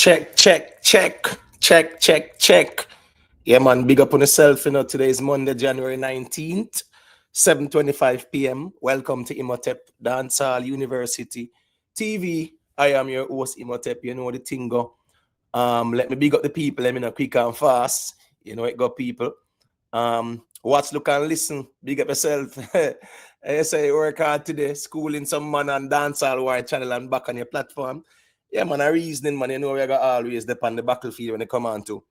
Check, check, check, check, check, check. Yeah, man, big up on yourself. Today is Monday, January 19th, 7:25 p.m. Welcome to Imhotep Dancehall University TV. I am your host, Imhotep. You know the thing go. Let me big up the people. Let me know quick and fast. You know it got people. Watch, look, and listen. Big up yourself. I say work hard today, schooling some man on Dancehall Wire channel and back on your platform. Yeah, man, a reasoning, man. You know, we got always dep on the battlefield when it come on to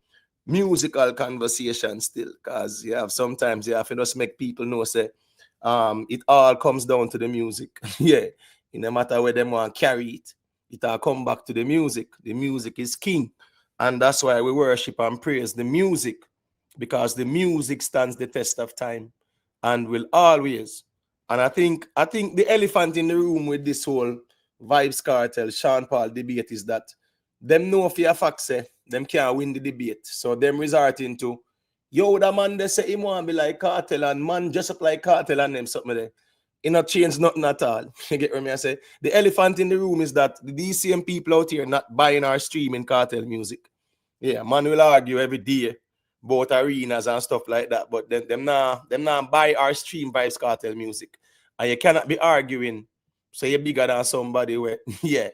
musical conversation still. Because you have sometimes you have to just make people know, say, it all comes down to the music. Yeah. No matter where them want to carry it, it all come back to the music. The music is king. And that's why we worship and praise the music. Because the music stands the test of time and will always. And I think the elephant in the room with this whole Vybz Kartel, Sean Paul debate is that them know for a fact say them can't win the debate. So them resorting to, yo, the man they say him want to be like Kartel and man just up like Kartel and them something there. It not change nothing at all. You get what I say? The elephant in the room is that these same people out here not buying or streaming Kartel music. Yeah, man will argue every day about arenas and stuff like that, but them not buy or stream Vybz Kartel music. And you cannot be arguing so you're bigger than somebody where, yeah,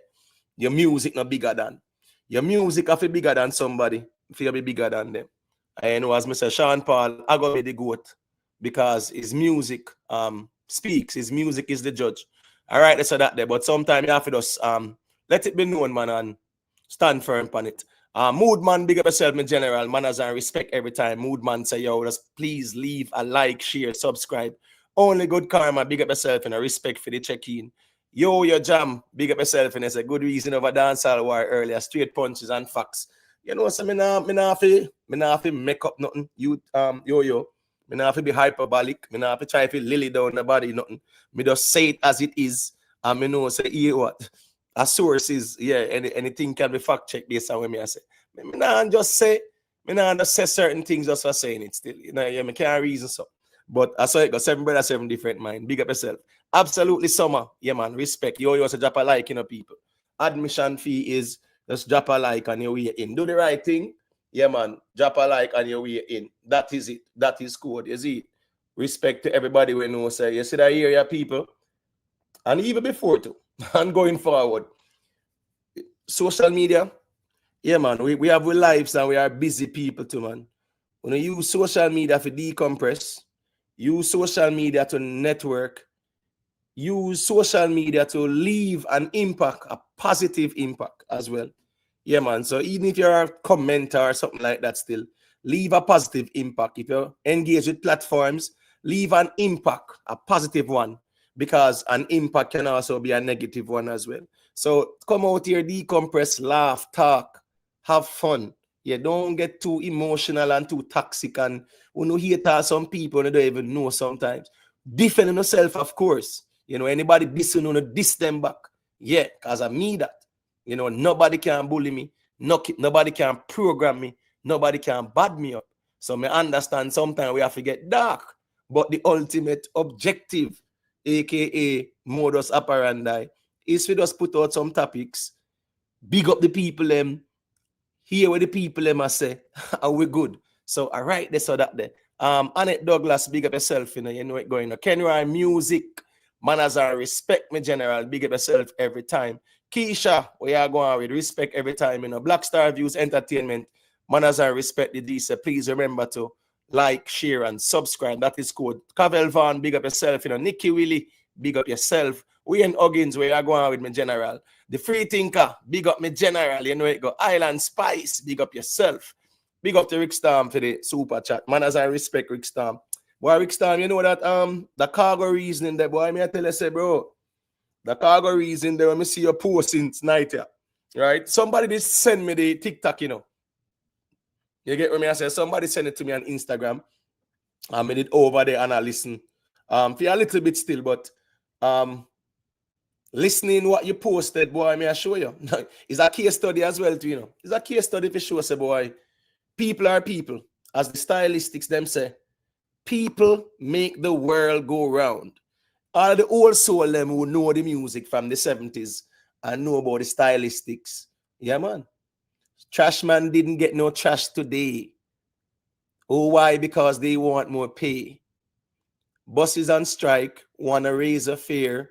your music not bigger than. Your music have to be bigger than somebody if you be bigger than them. And you know, as Mr. Sean Paul, I go be the goat because his music speaks. His music is the judge. All right, that's that there. But sometimes you have to just let it be known, man, and stand firm on it. Mood man, big up yourself, my general. Manners and respect every time. Mood man say, yo, just please leave a like, share, subscribe. Only good karma, big up yourself and a respect for the check-in. Yo, your jam, big up yourself and it's a good reason of a dancehall war earlier. Straight punches and facts. You know, so me nah have to make up nothing. You yo. Me nah have to be hyperbolic. Me nah have to try to lily down the body, nothing. Me just say it as it is. And me know say, yeah, what? A source is, yeah, anything can be fact checked based on what me I say. Me nah just say certain things just for saying it still. You know, yeah, me can't reason so. But I saw it got 7 brothers, 7 different mind. Big up yourself. Absolutely summer. Yeah, man. Respect. You also drop a like, you know, people. Admission fee is just drop a like on your way in. Do the right thing. Yeah, man. Drop a like on your way in. That is it. That is code. You see it? Respect to everybody we know. Say, you see that here, yeah, people. And even before too. And going forward. Social media. Yeah, man. We have our lives and we are busy people too, man. When you use social media for decompress, use social media to network, use social media to leave an impact, a positive impact as well. Yeah, man. So even if you're a commenter or something like that, still leave a positive impact. If you engage with platforms, leave an impact, a positive one, because an impact can also be a negative one as well. So come out here, decompress, laugh, talk, have fun. Yeah, don't get too emotional and too toxic. And when you hear some people, you don't even know sometimes. Defend yourself, of course. You know, anybody diss you, diss them back. Yeah, because I mean that. You know, nobody can bully me. Nobody can program me. Nobody can bad me up. So I understand sometimes we have to get dark. But the ultimate objective, aka modus operandi, is we just put out some topics, big up the people, hear what the people must say, and we're good. So, all right, this or that there. Annette Douglas, big up yourself, you know it going on. Kenry Music, manners and respect, me general, big up yourself every time. Keisha, we are going with respect every time, you know. Black Star Views Entertainment, manners and respect the DC. Please remember to like, share, and subscribe. That is good. Cavel Van, big up yourself, you know. Nikki Willie, big up yourself. We in Huggins, we are going with me general. The Free Thinker, big up me general, you know it go. Island Spice, big up yourself. Big up to Rick Storm for the super chat. Man, as I respect Rick Storm. Boy, Rick Storm, you know that the Khago reasoning there, boy, me I tell you, say, bro, the Khago reason there, when me see your post since night here. Right? Somebody just send me the TikTok, you know. You get what me I say? Somebody send it to me on Instagram. I made it over there and I listen. For a little bit still, but listening what you posted, boy, I show you. It's a case study as well, too, you know. It's a case study for sure, say, boy. People are people. As the stylistics them say, people make the world go round. All the old soul them who know the music from the 70s and know about the stylistics. Yeah, man. Trash man didn't get no trash today. Oh, why? Because they want more pay. Buses on strike want to raise a fare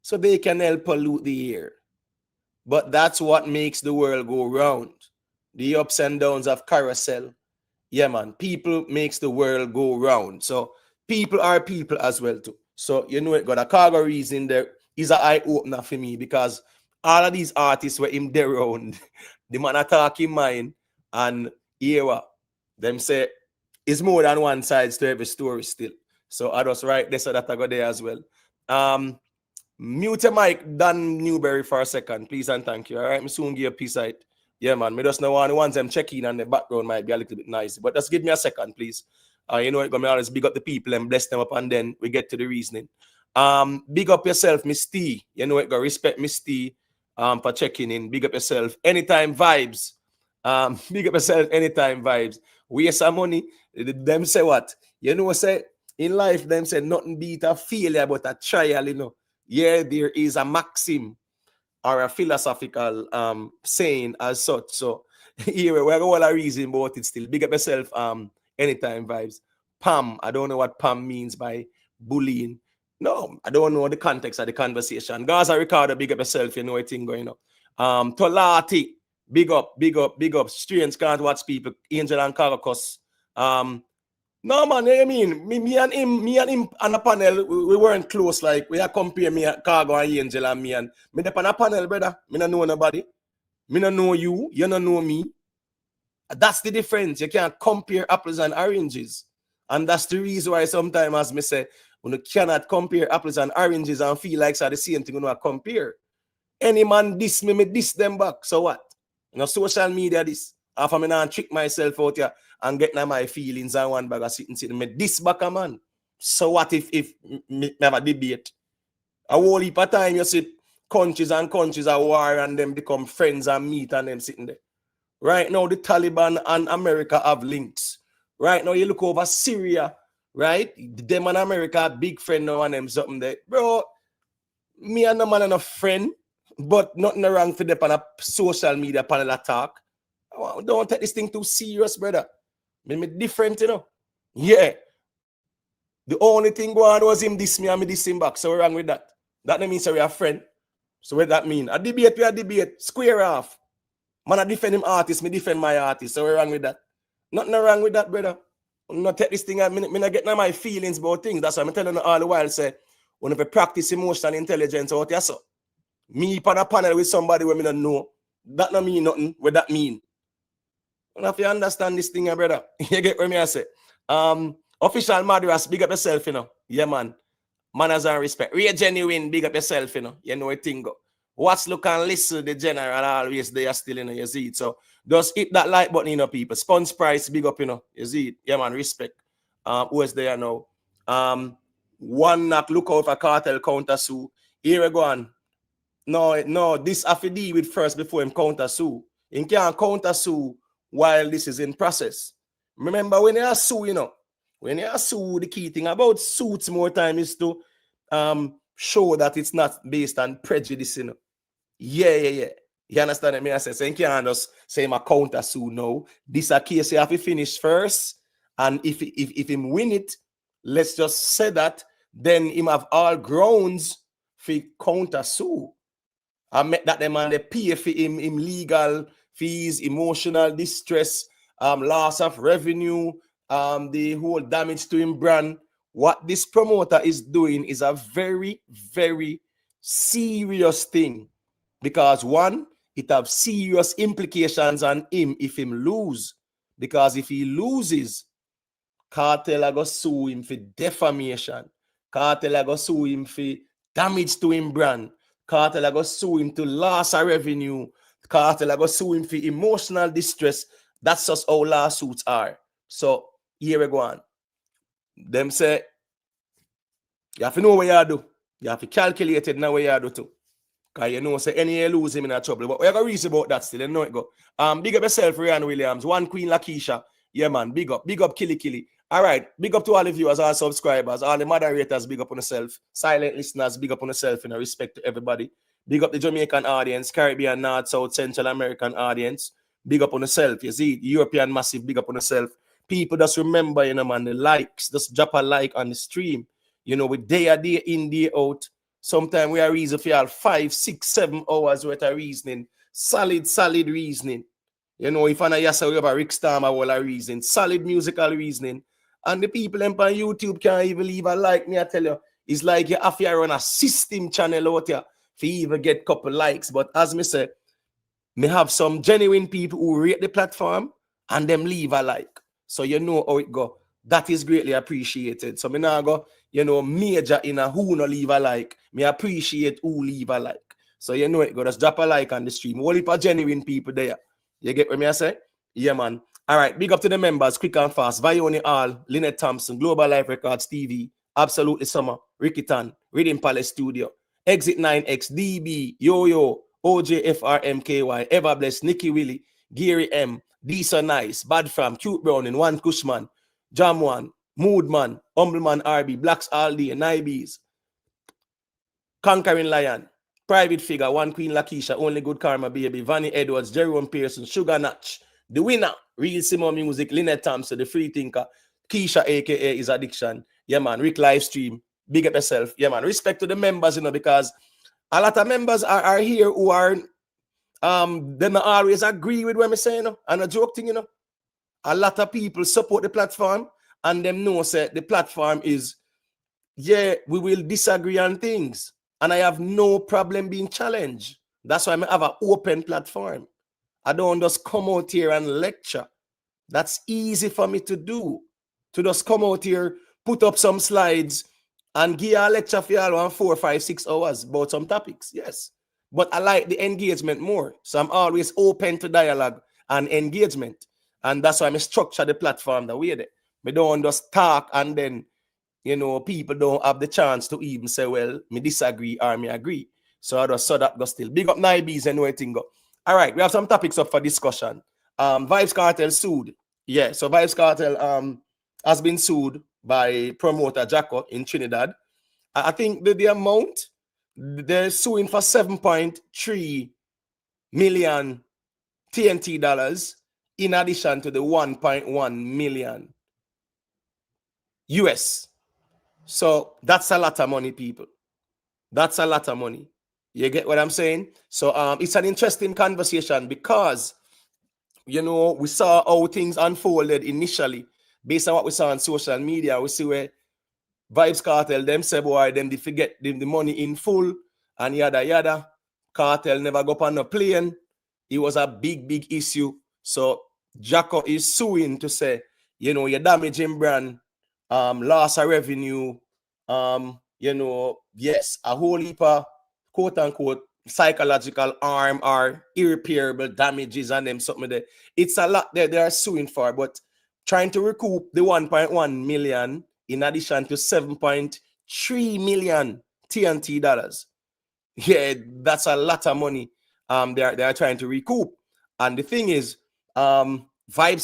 so they can help pollute the air. But that's what makes the world go round. The ups and downs of carousel. Yeah, man. People makes the world go round. So people are people as well too. So you know it got a Khago reason there is an eye opener for me because all of these artists were in their own. The man attack in mind and here them say it's more than one side to every story still. So I just write this so that I go there as well. Mute your mic, Dan Newberry, for a second, please and thank you. All right, me soon give you a piece of it. Yeah, man. Me just know one of the ones I'm checking and the background might be a little bit noisy, but just give me a second, please. You know, it's gonna always big up the people and bless them up, and then we get to the reasoning. Big up yourself, Miss T. You know, it got respect Miss T for checking in. Big up yourself. Anytime Vybz. Big up yourself, anytime Vybz. Waste some money. Them say what? You know, say in life, them say nothing beat a failure but a trial, you know. Yeah, there is a maxim or a philosophical saying as such. So here we're all a reason about it still. Big up yourself, anytime Vybz. Pam, I don't know what Pam means by bullying. No, I don't know the context of the conversation. Gaza Ricardo, big up yourself, you know what thing going on. Tolati, big up, big up, big up. Strange can't watch people. Angel and Caracos. No, man, you know what I mean? Me and him on a panel, we weren't close. Like, we are comparing me, Khago and Angel and me. And me on a panel, brother. Me don't know nobody. Me don't know you. You don't know me. That's the difference. You can't compare apples and oranges. And that's the reason why sometimes, as me say, when you cannot compare apples and oranges and feel like it's the same thing when you compare. Any man diss me diss them back. So what? You know, social media this. After me not trick myself out here and get my feelings and one bag of sitting me this back a man. So what if me have a debate? A whole heap of time you see countries and countries are war and them become friends and meet and them sitting there. Right now the Taliban and America have links. Right now you look over Syria, right? Them and America big friend now and them something there. Bro, me and the man and a friend, but nothing wrong for them on a social media panel attack. Don't take this thing too serious, brother. Me different, you know. Yeah. The only thing going on was him diss me and me diss him back. So we're wrong with that. That means we're a friend. So what that mean? A debate, we a debate. Square off. Man, I defend him artist, me defend my artist. So we're wrong with that. Nothing wrong with that, brother. I'm not take this thing, I'm not getting my feelings about things. That's why I'm telling you all the while, say, when you practice emotional intelligence out there, so me on a panel with somebody where me don't know, that don't mean nothing. What that mean? And if you understand this thing, brother, you get what me I say. Official Madras, big up yourself, you know. Yeah, man. Manners and respect. Real genuine, big up yourself, you know. You know what thing go. Watch, look, and listen. The general always they are still, you know, you see it. So just hit that like button, you know, people. Sponge Price, big up, you know. You see it. Yeah, man, respect. Who is there now? One knock, look out for Kartel counter sue. Here we go on. No, this affidavit first before him counter sue. He can't counter sue while this is in process. Remember, when you are sue, you know, when you are sue, the key thing about suits more time is to show that it's not based on prejudice, you know. Yeah. You understand what I say? So you can't just say my counter sue now. This a case you have to finish first. And if him win it, let's just say that, then him have all grounds for counter sue. I met that them and they pay for him legal fees, emotional distress, loss of revenue, the whole damage to him brand. What this promoter is doing is a very, very serious thing. Because one, it have serious implications on him if him lose. Because if he loses, Kartel are going to sue him for defamation. Kartel are going to sue him for damage to him brand. Kartel are going to sue him to loss of revenue. Kartel are going to sue him for emotional distress. That's just how lawsuits are. So, here we go on. Them say, you have to know what you do. You have to calculate it now what you do too. Because you know, say any you lose him in a trouble. But we have a reason about that still. You know it go. Big up yourself, Ryan Williams. One Queen Lakeisha. Yeah, man. Big up. Big up, Killy. All right. Big up to all the viewers, all subscribers, all the moderators. Big up on yourself. Silent listeners. Big up on yourself. You know, respect to everybody. Big up the Jamaican audience, Caribbean, North, South, Central American audience. big up on yourself. You see, European massive, big up on yourself. People just remember, man, the likes, just drop a like on the stream. With day a day in, day out. Sometimes we are reason for y'all 5, 6, 7 hours worth of reasoning. Solid reasoning. If I know we have a Rick Storm, a whole reasoning. Solid musical reasoning. And the people on YouTube can't even leave a like, me I tell you. It's like you have to run a system channel out here to even get a couple likes. But as me say, me have some genuine people who rate the platform and them leave a like. So you know how it go. That is greatly appreciated. So me now go, major in a who no leave a like. Me appreciate who leave a like. So you know it go. Just drop a like on the stream. Whole heap of genuine people there. You get what me I say? Yeah, man. All right. Big up to the members. Quick and fast. Vioni Hall, Lynette Thompson, Global Life Records TV, Absolutely Summer, Ricky Tan, Reading Palace Studio, Exit 9X, DB, Yo-Yo, OJFRMKY, Everbless, Nicky Willie, Gary M, Disa Nice, Bad Fam, Cute Browning, One Cushman, Jam One, Moodman, Humbleman RB, Blacks All Day, Nibes, Conquering Lion, Private Figure, One Queen Lakeisha, Only Good Karma Baby, Vanny Edwards, Jerome Pearson, Sugar Natch, The Winner, Real Simon Music, Lynette Thompson, The Free Thinker, Keisha aka Is Addiction, yeah man, Rick Livestream, big up yourself, yeah man, respect to the members, because a lot of members are here who are them always agree with what I'm saying, and a joke thing, a lot of people support the platform and them know say the platform is, yeah, we will disagree on things. And I have no problem being challenged. That's why I have an open platform. I don't just come out here and lecture. That's easy for me to do. To just come out here, put up some slides, and give a lecture for y'all on 4, 5, 6 hours about some topics. Yes. But I like the engagement more. So I'm always open to dialogue and engagement. And that's why I structure the platform the way that we don't just talk and then people don't have the chance to even say, well, me disagree or me agree. So I just saw that go still. Big up Nibes and everything go. All right, we have some topics up for discussion. Vybz Kartel sued. Yeah, so Vybz Kartel has been sued by promoter Jacko in Trinidad. I think the amount, they're suing for 7.3 million TNT dollars in addition to the 1.1 million US. So that's a lot of money, people. That's a lot of money. You get what I'm saying? So it's an interesting conversation because, we saw how things unfolded initially based on what we saw on social media. We see where Vybz Kartel, them say, boy, them they forget the money in full and yada yada. Kartel never go up on a plane. It was a big issue. So Jacko is suing to say, you're damaging brand, loss of revenue, yes, a whole heap of quote unquote psychological harm or irreparable damages and them something there. It's a lot that they are suing for, but trying to recoup the 1.1 million in addition to 7.3 million TNT dollars. Yeah, that's a lot of money they are trying to recoup. And the thing is, Vybz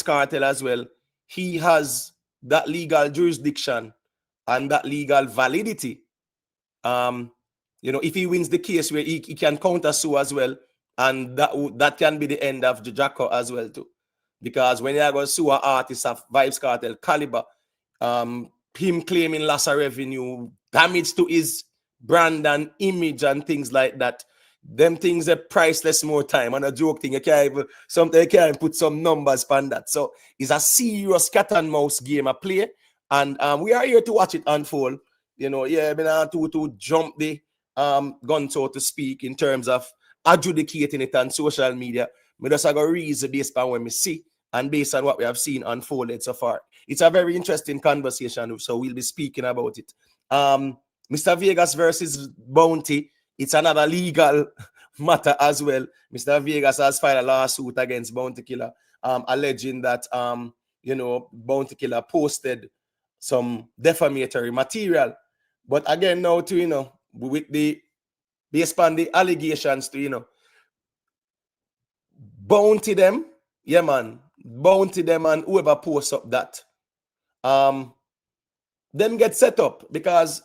Kartel as well, he has that legal jurisdiction and that legal validity. If he wins the case where he can counter sue as well, and that can be the end of Jacko as well too. Because when you go sue an artist of Vybz Kartel caliber, him claiming loss of revenue, damage to his brand and image and things like that, them things are priceless more time. And a joke thing, you can't put some numbers on that. So it's a serious cat and mouse game I play, and we are here to watch it unfold. Been to jump the gun, so to speak, in terms of adjudicating it on social media. Me just have a reason based on what we see and based on what we have seen unfolded so far. It's a very interesting conversation, so we'll be speaking about it. Mr. Vegas versus Bounty, it's another legal matter as well. Mr. Vegas has filed a lawsuit against Bounty Killer, alleging that Bounty Killer posted some defamatory material. But again, now to with the based on the allegations to bounty them, yeah man, bounty them, and whoever posts up that them get set up, because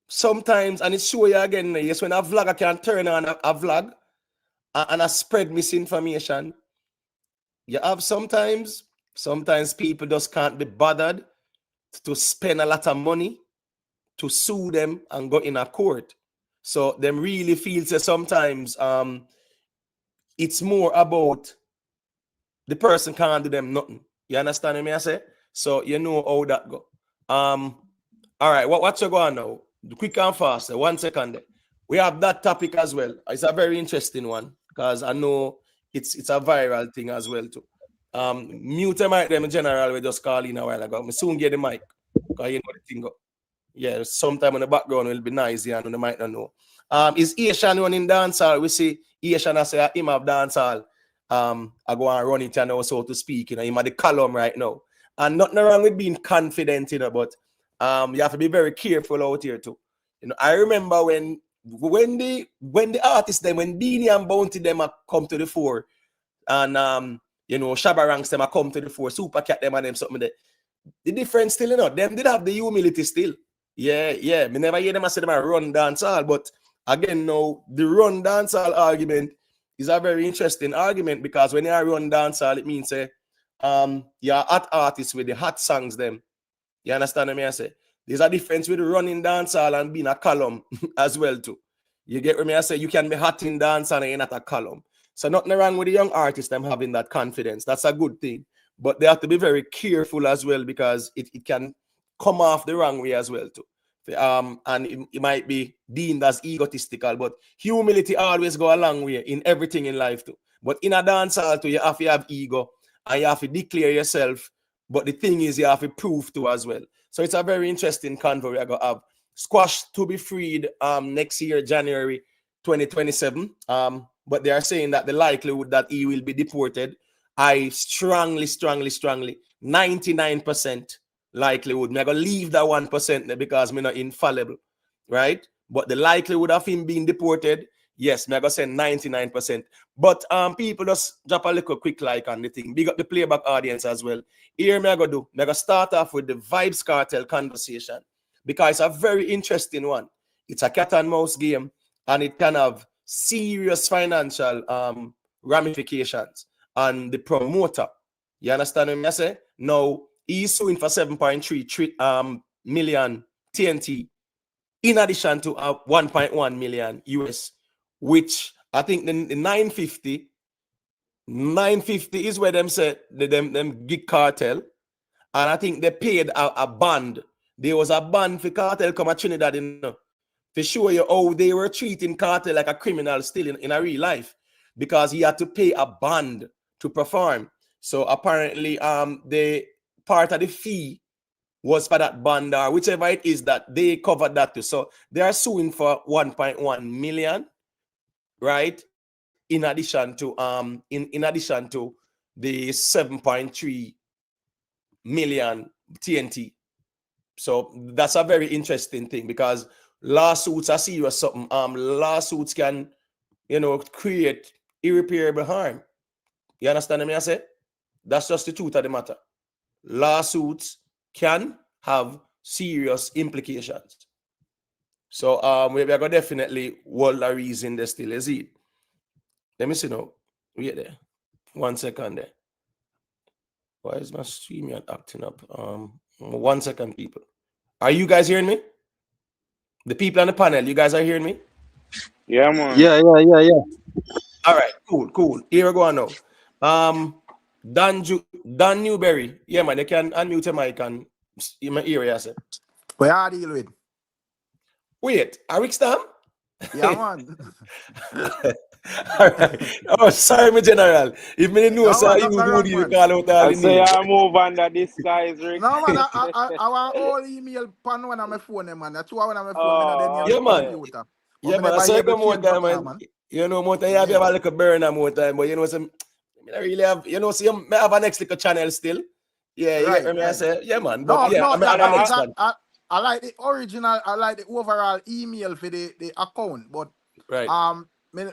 sometimes, and it's show you again, yes, when a vlogger can turn on a vlog and a spread misinformation, you have sometimes people just can't be bothered to spend a lot of money to sue them and go in a court. So them really feels that sometimes it's more about the person can't do them nothing. You understand me? I say? So you know how that go. All right, what's you going now? Quick and fast. 1 second. We have that topic as well. It's a very interesting one because I know it's a viral thing as well too. Mute the mic them in general. We just call in a while ago. I soon get the mic because you know the thing go. Yeah, sometime in the background will be noisy and they might not know. Is Ayetian running dancehall? We see Ayetian I say him have dancehall. I go and run it and know, so to speak, you know, him at the column right now. And nothing wrong with being confident, you know, but you have to be very careful out here too. You know, I remember when the artists them, when Beanie and Bounty them come to the fore, and you know, Shabba Ranks them come to the fore, Super Cat them and them something there. The difference still, you know, them did have the humility still. Yeah. Me never hear them say them a run dancehall, but again, now the run dancehall argument is a very interesting argument because when you run dancehall, it means you're hot artists with the hot songs them. You understand what I say? There's a difference with running dancehall and being a column as well too. You get what I say? You can be hot in dancehall and you're not a column. So nothing wrong with the young artists them having that confidence. That's a good thing. But they have to be very careful as well because it can come off the wrong way as well too. And it might be deemed as egotistical, but humility always go a long way in everything in life too. But in a dancehall too, you have to have ego and you have to declare yourself. But the thing is, you have to prove to as well. So it's a very interesting convo we're going to have. Squash to be freed next year, January 2027. But they are saying that the likelihood that he will be deported, I strongly, 99% likelihood. I'm going to leave that 1% there because I'm not infallible, right? But the likelihood of him being deported, yes, I'm going to say 99%. But people just drop a little quick like on the thing. Big up the playback audience as well. Here I'm going to start off with the Vybz Kartel conversation because it's a very interesting one. It's a cat and mouse game and it can have serious financial ramifications on the promoter. You understand what I say? Now, he's suing for 7.3 million TNT in addition to 1.1 million US, which I think the 950 is where them say them gig Kartel, and I think they paid a band. There was a band for Kartel come at Trinidad, you know, to show you how they were treating Kartel like a criminal still in a real life because he had to pay a band to perform. So apparently, the part of the fee was for that band or whichever it is that they covered that too. So they are suing for 1.1 million, right? In addition to in addition to the 7.3 million TNT. So that's a very interesting thing because lawsuits are serious something. Lawsuits can, you know, create irreparable harm. You understand what I say? That's just the truth of the matter. Lawsuits can have serious implications. So we're gonna definitely hold a reason there still is it. Let me see now. Wait there. 1 second there. Why is my stream acting up? 1 second, people. Are you guys hearing me? The people on the panel, you guys are hearing me? Yeah, man. Yeah. All right, cool. Here we go now. Dan Newberry. Yeah, man, they can unmute your mic and in my ear, I said. Where are you deal with? Wait, Eric Stam? Yeah, man. All right. Oh, sorry, my general. If me know, No, man, you nothing would wrong, you man. call out all I the say names. I move under this guys, Rick. No, man, I want all email pan one on my phone, man. That's why when on my phone, I then Oh, use Yeah, man. computer. But Yeah, me man. I never saw able you to more change back time, now, man. man. You know, more time you have a little burner more time, but you know, some I don't really have, you know, see, I have a next little channel still. Yeah, you get Right, me? I right. say, yeah, man. But No, yeah, no, I that, have a that, next that one. I like the original, I like the overall email for the account, but Right. me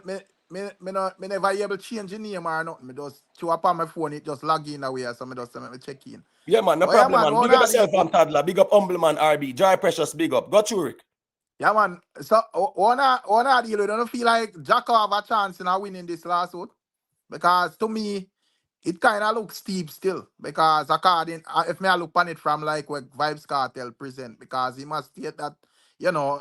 never able to change the name or nothing. Me just show up on my phone, it just log in away, so me just let me check in. Yeah, man, no But yeah, problem, man, man. Big up yourself, Toddler. Big up Humbleman RB. Dry Precious, big up. Go through it. Yeah, man. So, one deal, you don't feel like Jacko have a chance in winning this lawsuit? Because to me, it kind of looks steep still because according if me I look on it from like what Vybz Cartel present because he must state that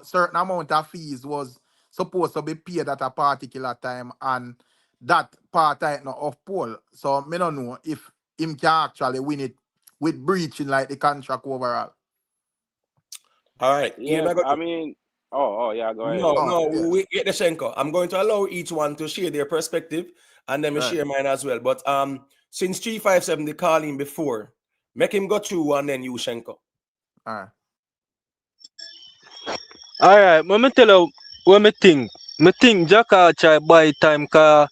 certain amount of fees was supposed to be paid at a particular time and that part of poll. So me don't know if him can actually win it with breaching like the contract overall. All right. Here Yeah, I go. I mean, yeah, go ahead. No, Oh no, yeah, we get the Shenko. I'm going to allow each one to share their perspective and then we right. share mine as well. But since 357 they call him before, make him go through and then you Shenko. All right. Alright, let me tell you what me think. Me think Jacka try buy time car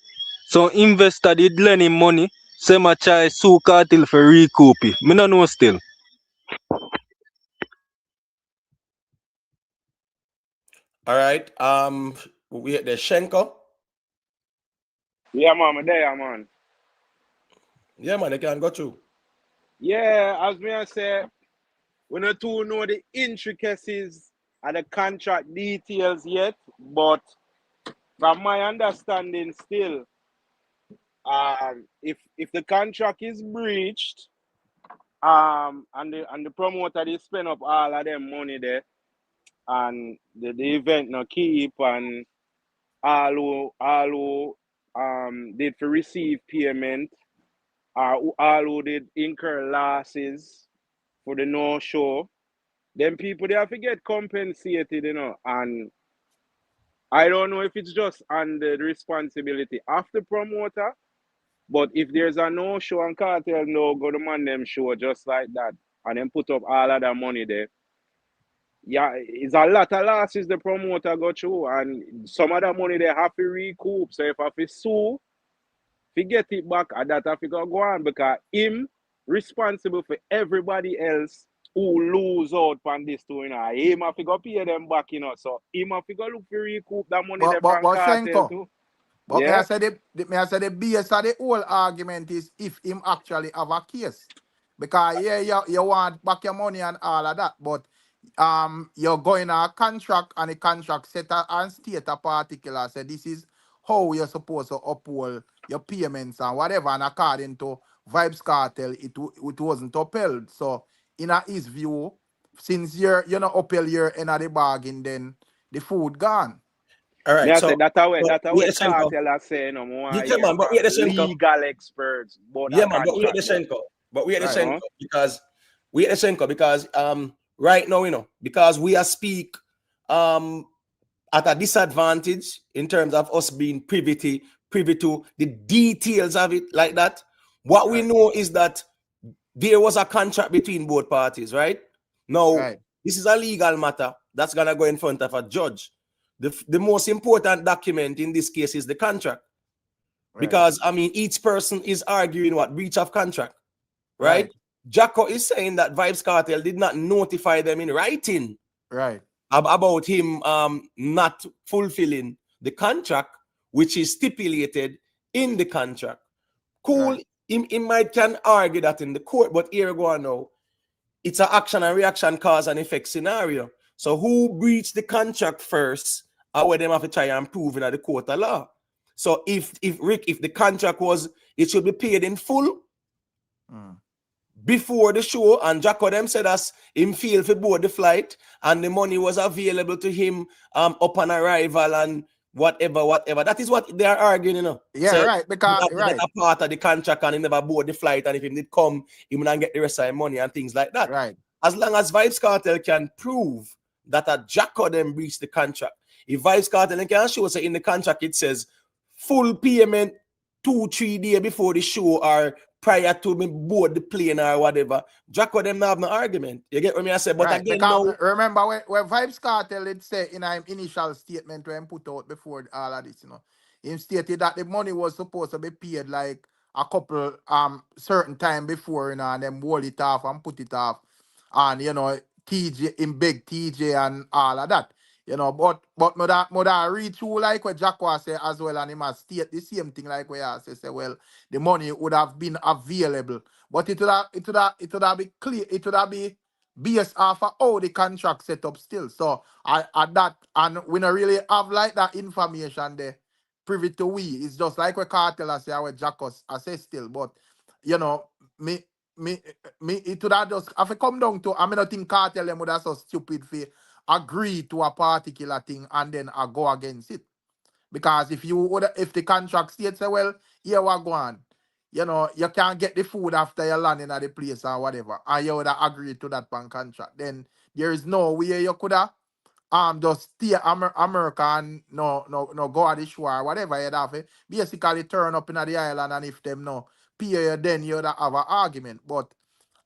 some investor did lend him money, say my try sue Kartel for recoup it. Me no know still. All right. We get the Shenko. Yeah, man, I'm there, man. Yeah, man, they can go through. Yeah, as me I say, we not too know the intricacies and the contract details yet, but from my understanding still, if the contract is breached, and the promoter they spend up all of them money there, and the event no keep, and all who did for receive payment, or all who did incur losses for the no show, then people they have to get compensated, and I don't know if it's just under the responsibility of the promoter, but if there's a no show and Cartel no go to man them show just like that, and then put up all of that money there, yeah, it's a lot of losses the promoter go through, and some of that money they have to recoup. So if I have to sue, if get it back, and that have to go on because him responsible for everybody else who lose out on this too, Him have to go pay them back, So him have to go look for recoup that money But there but from but Cartel Shenko. too. But Yeah. may I say the base of the whole argument is if him actually have a case. Because yeah, you want back your money and all of that, but you're going on a contract and the contract set and state a particular say this is how you're supposed to uphold your payments and whatever. And according to Vybz Cartel, it wasn't upheld. So in his view, since you're not upheld your end of the bargain, then the food gone. All Me right. I say So, that we way get the Shenko. Cartel are saying no more Yeah, here man, but we get from the Shenko. legal experts about Yeah, that man, but we get contract the there. Shenko. But we get the Right. Shenko because right now, because we are speak um at a disadvantage in terms of us being privy to the details of it like that. What we Right. know is that there was a contract between both parties, right? Now, Right. this is a legal matter that's gonna go in front of a judge. The most important document in this case is the contract. Right. Because I mean, each person is arguing what breach of contract, right? Right. Jacko is saying that Vybz Cartel did not notify them in writing Right. about him not fulfilling the contract, which is stipulated in the contract. Cool, Right. he might can argue that in the court, but here we go now. It's an action and reaction cause and effect scenario. So who breached the contract first, or where them have to try and prove in the court of law. So if Rick, if the contract was, it should be paid in full before the show, and Jacko them said as him feel for board the flight, and the money was available to him upon arrival and whatever. That is what they are arguing, Yeah, So right. he Because have to get right, a part of the contract and he never board the flight, and if he did come, he will not get the rest of the money and things like that. right, As long as Vybz Cartel can prove that a Jacko them breached the contract, if Vybz Cartel can show us in the contract it says full payment 2-3 days before the show or prior to me board the plane or whatever, Jacko them not have no argument. You get what I say? But right. again, Because no. remember when Vybz Cartel it say in an initial statement when put out before all of this, he stated that the money was supposed to be paid like a couple certain time before, and then hold it off and put it off. And TJ in big TJ and all of that. But mother read through like what Jacko say as well, and he must state the same thing like where I say, well, the money would have been available. But it would have be clear, it would have be based off of how the contract set up still. So I at that, and we don't really have like that information there privy to we. It's just like what Cartel I say, what Jacko I say still. But you know, me, me, it would have just, if it come down to, I mean, I think cartel them would have so stupid for agree to a particular thing and then I go against it. Because if you would, if the contract states say, well, here we go on, you know, you can't get the food after you landing at the place or whatever, and you would have agreed to that pan contract, then there is no way you could have just stay America and no go at the shore or whatever you'd have to basically turn up in the island, and if them no pay you, then you'd have an argument. But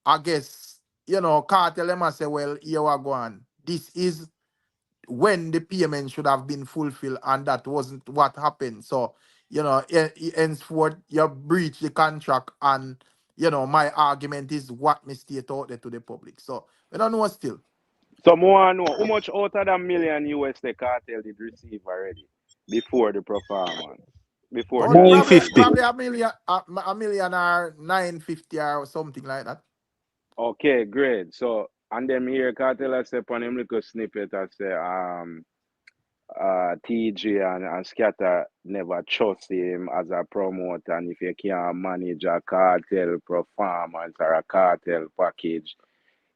I guess, you know, cartel them and say, well, here we go on. This is when the payment should have been fulfilled, and that wasn't what happened. So, you know, henceforth, you breach the contract, and, you know, my argument is what me state out there to the public. So, we don't know still. So more know how much out of that million US the cartel did receive already before the performance, before the But probably, actual 950. show. probably a million or 950 or something like that. Okay, great. So and then here cartel I say on him little snippet I say TG and Scatter never trust him as a promoter, and if you can't manage a cartel performance or a cartel package,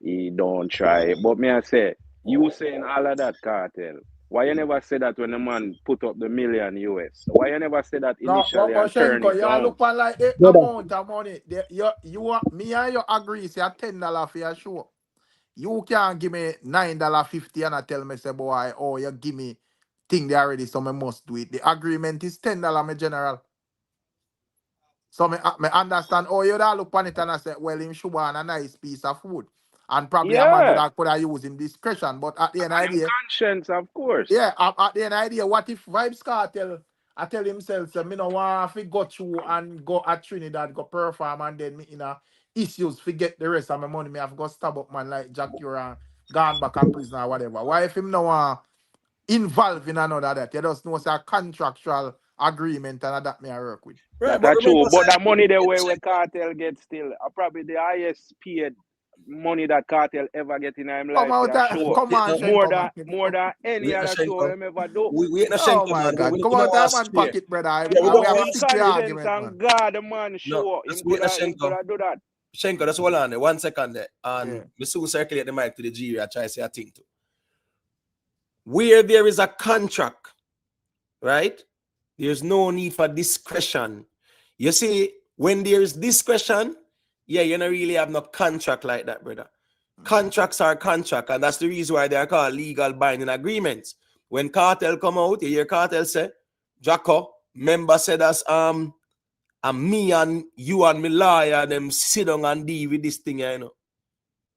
he don't try. But me I say, you saying all of that cartel. Why you never say that when the man put up the million US? Why you never say that No, initially and turn Shenko, it you down? look for like the Brother, amount of money. Me and you agree, say $10 for your show. You can't give me $9.50 and I tell me, say, boy, oh, you give me thing they already, so I must do it. The agreement is $10, my general. So me understand. Oh, you da look on it and I say, well, him should want a nice piece of food. And probably a man would Yeah. have could have used him discretion. But at the end of And the him day, conscience, of course. yeah, at the end of the day, what if Vybz Kartel I tell himself, say, me no want to go through and go at Trinidad, go perform, and then me in a issues, forget the rest of my money, me have to go stab up man like Jack Euron, gone back a prison or whatever. Why if him no want involved in another that? You just know it's a contractual agreement and that me I work with. Right, That but are true. remember, But sir, that money the way where cartel gets still probably the highest paid money that cartel ever get in his Come life for out, a show. come on, More Shenko, than man. more than any we ain't a other show Shenko. them ever do. We ain't a Oh Shenko, my man. God. Come We out don't want of to man stray. pocket, brother. Yeah, we And don't We have want a in to fix the stray. conscience argument, man. and God the man No, show that's him we ain't a him Shenko. coulda do that. Shenko, that's hold on there. 1 second there. And Yeah. we soon circulate the mic to the jury. I try to say a thing too. Where there is a contract, right? There's no need for discretion. You see, when there is discretion, yeah, you don't really have no contract like that, brother. Contracts are contract, and that's the reason why they are called legal binding agreements. When cartel come out, you hear cartel say, Jacko, member said us and me and you and me lawyer them sit down and deal with this thing, you know.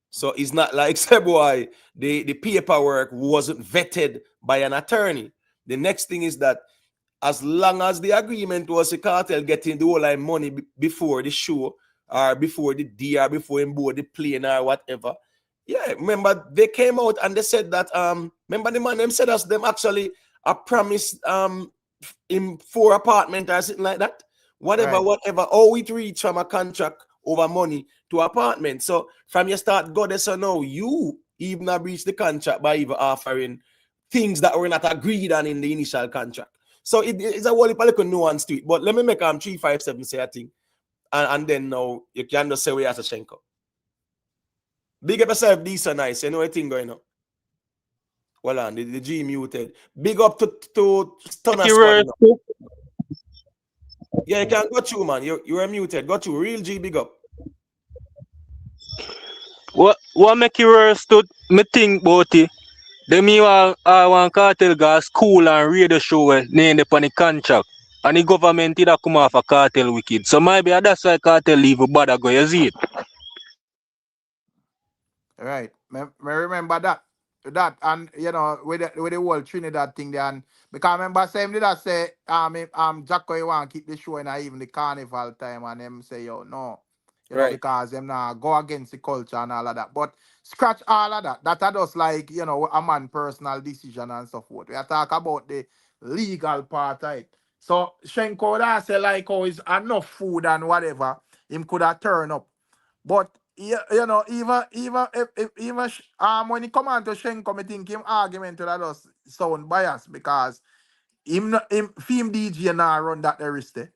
So it's not like say boy, the paperwork wasn't vetted by an attorney. The next thing is that as long as the agreement was a cartel getting the whole line money before the show or before the deal, before him board the plane or whatever. Yeah, remember they came out and they said that remember the man them said us them actually a promise in 4 apartment or something like that. Whatever, Right. whatever. Oh, it reach from a contract over money to apartment. So from your start, God, so now you even have breached the contract by even offering things that were not agreed on in the initial contract. So it's a whole heap of little nuance to it. But let me make 357 say a thing. And then now you can just say we as a Shenko. Big up yourself, decent nice. You know what thing going on. Well on, the G muted. Big up to Stunner Squad, you know. Yeah, you can go through, man. You are muted. Go through. Real G, big up. What make you worse to me think about it? Them you are one cartel go school and radio show name upon the contract. And the government did come off a cartel wicked. So maybe that's why cartel leave a bother go, you see it? Right. Me remember that. That and you know with the whole Trinidad thing there, and because I remember same did I say Jacko you want to keep the show in even the carnival time, and them say yo no, you know, Right. because them now go against the culture and all of that. But scratch all of that. That are just like, you know, a man personal decision and so forth. We are talk about the legal part of it. So Shenko that say like oh is enough food and whatever him could have turn up. But you know, even if even when he come on to Shenko, me think him argument that just sound biased because him film DJ now run that the risk there.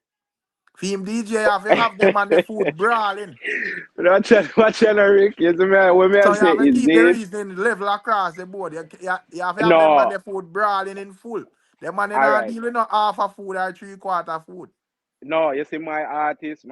Film DJ have them on the food brawling. Watch Rick. You see me, what me I So you say have to is keep the this. reasoning level across the board. You have to have them on No, the food brawling in full. Them man they all not right. dealing with half a food or 3/4 food. No, you see my artist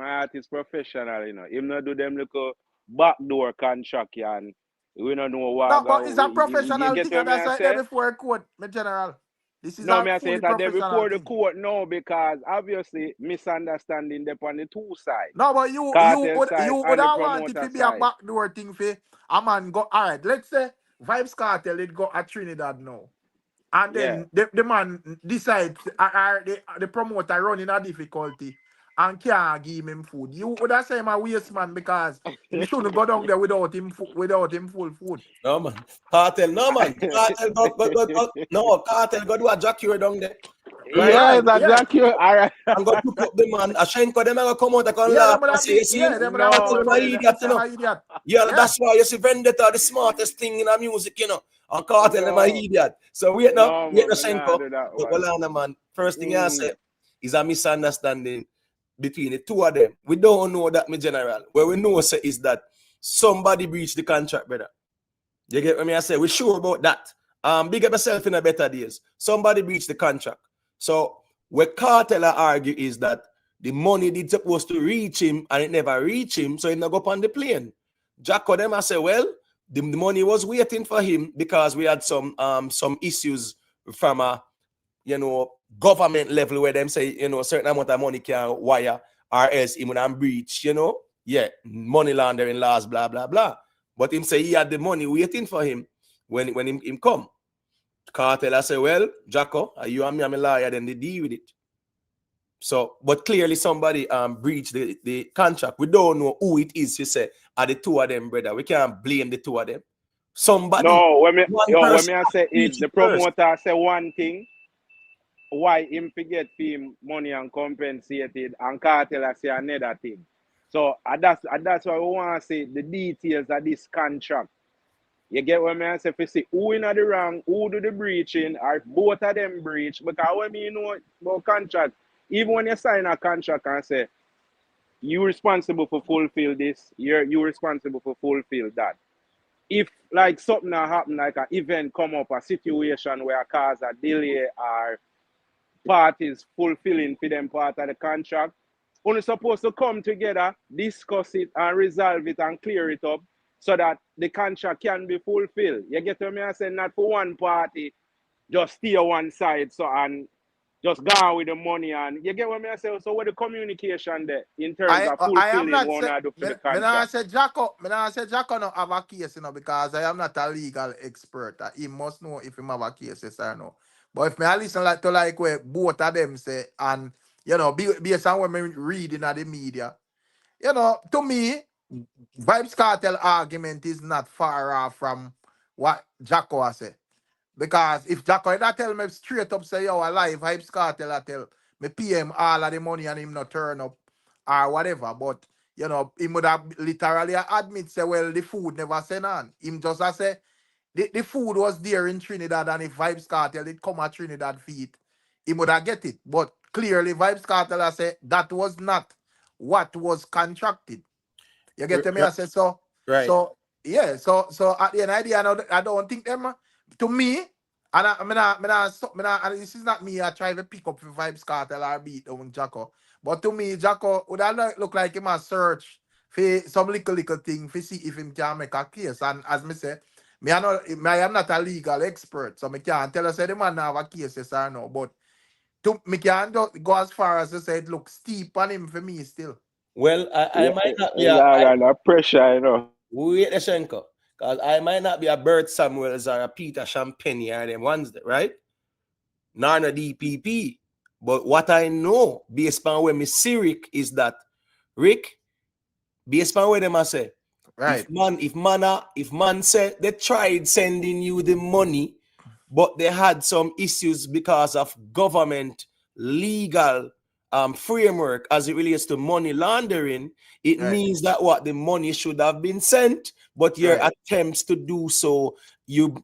professional, you know. Him not do them little backdoor contract, yeah, and we don't know No, what but it's a you professional get thing, what and me that's I why there say? before court, my general. This is No, a me I say fully it a day professional before the thing. court, no, because obviously misunderstanding them on the two side. No, but you Cartel would side you would and the have want it promoter to be a side. backdoor thing for a man go. All right, let's say Vybz Kartel it go at Trinidad now. And Yeah. then the man decides, the promoter running a difficulty and can't give him food. You would have say him a waste man because he shouldn't go down there without him full food. No man. Cartel, no man. Cartel no, Cartel go do a jack you down there. Right? Yeah, Right, it's a yeah. Jack you. All right. And go pick up the man. Ashenko, them are gonna come out, they can Yeah, laugh them would and have say, you been, see him? yeah, them would have No, Cartel, put my up no. in idiot, you them know. a idiot. Yeah, Yeah. that's why you see Vendetta, the smartest thing in our music, you know. And Cartel, them are No. idiot. So wait now, No, wait man, now, me nah Shenko. do that But one. hold on, man. First thing I Mm. say is a misunderstanding between the two of them. We don't know that, my general. What we know say is that somebody breached the contract, brother. You get what I say? We're sure about that. Big up yourself in a better days. Somebody breached the contract. So what Cartel argue is that the money did supposed to reach him and it never reached him, so he not go up on the plane. Jacko them I say, well, the money was waiting for him because we had some issues from a government level where them say, a certain amount of money can wire or else him and breach, yeah, money laundering laws, blah, blah, blah. But him say he had the money waiting for him when him come. Cartel I say, well, Jacko, you and me, I'm a lawyer, then they deal with it. So, but clearly somebody breached the contract. We don't know who it is, you say, are the two of them, brother. We can't blame the two of them. Somebody, No, one when person me I say breached it, it the first. promoter say one thing, why him forget him money and compensated, and Cartel I say another thing. So that's why we want to say the details of this contract. You get what I say? If you see who in the wrong, who do the breaching, or both of them breach, because when you know about contract, even when you sign a contract and say you responsible for fulfill this, you responsible for fulfill that. If like something happen, like an event come up, a situation where cause a delay or parties fulfilling for them part of the contract, only supposed to come together, discuss it and resolve it and clear it up so that the contract can be fulfilled. You get what I say? Not for one party, just stay one side so and just go on with the money and you get what I say? So what the communication there in terms of I am fulfilling not what say I do for me, the me not contract? say Jacko, no have a case, because I am not a legal expert. He must know if him have a case, yes or no. But if me I listen like to like where both of them say and based on what me reading at the media, to me, Vybz Cartel argument is not far off from what Jacko has said. Because if Jacko that tell me straight up say yo alive, Vybz Cartel I tell me pay him all of the money and him not turn up or whatever. But he would have literally admit say well the food never sent on. Him just a say the food was there in Trinidad and if Vybz Cartel it come at Trinidad feet, he would have get it. But clearly Vybz Cartel I say that was not what was contracted. You get me? I say so. Right. So yeah. So at the end of the day, I don't think them. To me, and and this is not me. I try to pick up the Vybz Cartel or beat down Jacko. But to me, Jacko would have look like him a search for some little thing to see if him can make a case. And as me say, I am not a legal expert, so me can't tell us say the man have a case yes or no. But me can't go as far as to say it looks steep on him for me still. Well, I Yeah, might not be it's all under pressure, you know. wait a Shenko, because I might not be a Bert Samuels or a Peter Champagne or them ones, right? Nor a DPP. But what I know, based on where me see Rick, is that Rick, based on where them I say, Right. if man said they tried sending you the money, but they had some issues because of government legal framework as it relates to money laundering, it Right. means that what the money should have been sent, but your Right. attempts to do so, you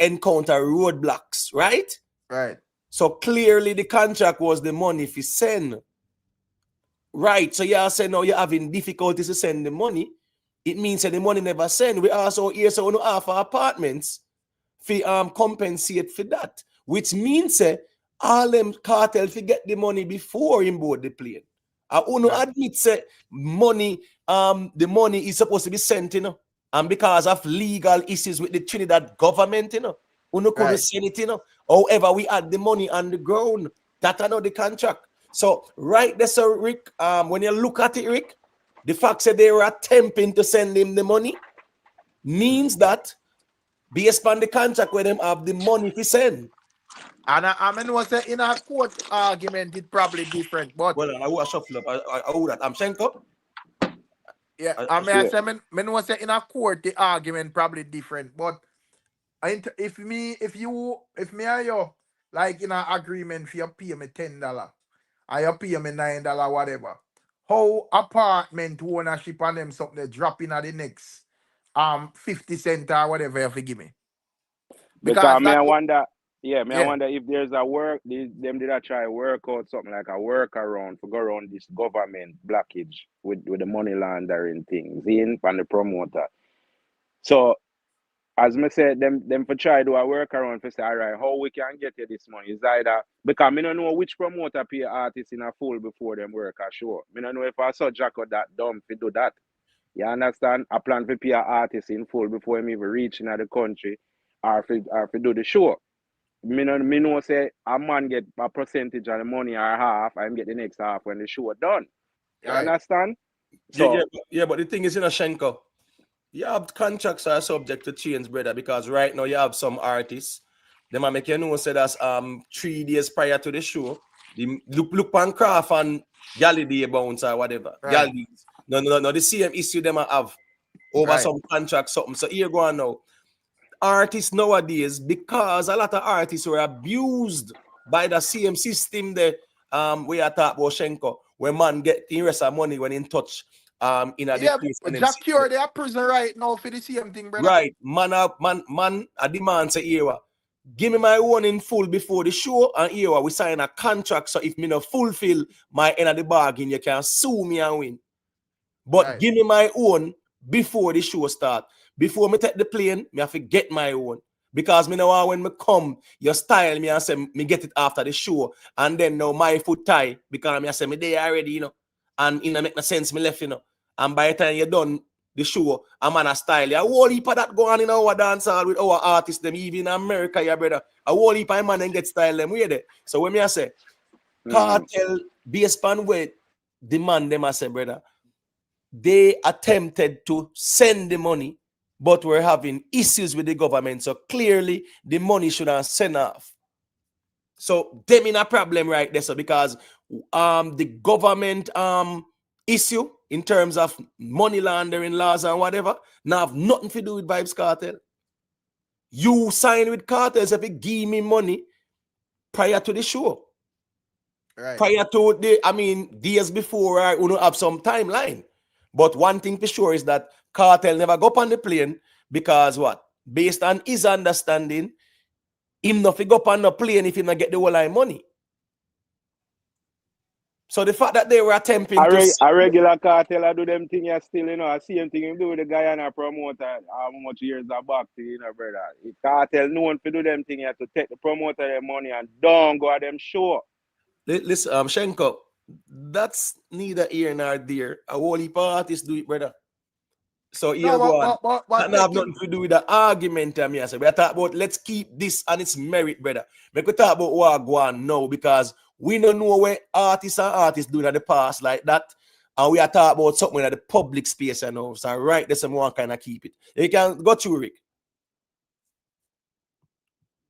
encounter roadblocks, right? Right. So clearly the contract was the money if you send. Right. So you say now you're having difficulties to send the money. It means that the money never send. We also hear so no offer apartments for compensate for that. Which means all them cartel to get the money before him board the plane. I uno Right. admit say money, the money is supposed to be sent, and because of legal issues with the Trinidad government, uno couldn't Right. send it, However, we had the money on the ground. That I know the contract. So right there, so Rick, when you look at it, Rick, the fact that they were attempting to send him the money means that based on the contract where them have the money to send. And I mean, was in a court argument, it probably different. But Well, I will shuffle up. I will that. I'm Shenko. yeah, I, I mean, I Yeah. say, mean was in a court, the argument probably different. But if me and you like in an agreement for you pay me $10, or you pay me $9, whatever. How apartment ownership and them something they drop in at the next 50 cent or whatever you forgive me. Because Because me, I that wonder, yeah, me, I yeah, wonder if there's a work, them did I try work out something like a workaround for go around this government blockage with the money laundering things in from the promoter. So, as me said, them for try do a workaround for say, all right, how we can get you this money? Is either because me don't know which promoter pay artists in a full before them work a show. Me don't know if I saw Jacko that dumb to do that. You understand? I plan to pay an artist in full before him even reaching out the country or for do the show. Me know say a man get a percentage of the money or half, and get the next half when the show done. You right. understand? Yeah, yeah, So yeah. But the thing is, Shenko, you have contracts are subject to change, brother, because right now you have some artists. They might make you know say that's 3 days prior to the show. The look on craft and galley day bounce or whatever. Right. Galley. No. The same issue them have over Right. some contract something. So here go on now. Artists nowadays, because a lot of artists were abused by the same system that we are talking about Shenko, where man get the rest of money when in touch in a the Yeah, place and but them Jack see. Cure, they are prison right now for the same thing, brother. Right, man, a demand say here. Give me my own in full before the show, and here we sign a contract. So if me not fulfill my end of the bargain, you can sue me and win. But Right. give me my own before the show start. Before me take the plane, me have to get my own. Because me know when me come, you style me and say me get it after the show. And then now my foot tie because me say me there already, And make no sense me left, And by the time you're done the show, I'm on a style. A whole heap of that go on in our dance hall with our artists, them even in America, yeah, brother. A whole heap of man and get style them. Where they? So when me I say, mm, cartel based on where demand them, I say, brother, they attempted to send the money, but were having issues with the government. So clearly, the money should have sent off. So them in a problem right there. So because the government issue in terms of money laundering laws and whatever, now have nothing to do with Vybz Cartel. You sign with cartels if you give me money prior to the show. Right. Prior to days before, I will have some timeline. But one thing for sure is that Cartel never go up on the plane because what? Based on his understanding, him not go up on the plane if he not get the whole line money. So the fact that they were attempting to a regular cartel I do them thing yeah, still, I see him thing him do with the guy and a promoter how much years are back to brother. The cartel known to do them thing here to take the promoter their money and don't go at them show. listen, Shenko, that's neither here nor there. A whole heap of artists do it, brother. So No, here go on. but That have take him. nothing to do with the argument. I say we are talking about let's keep this and its merit, brother. We could talk about what go on now because we don't know where artists doing in the past like that. And we are talking about something in the public space, So right, there's some one kind of keep it. You can go through Rick.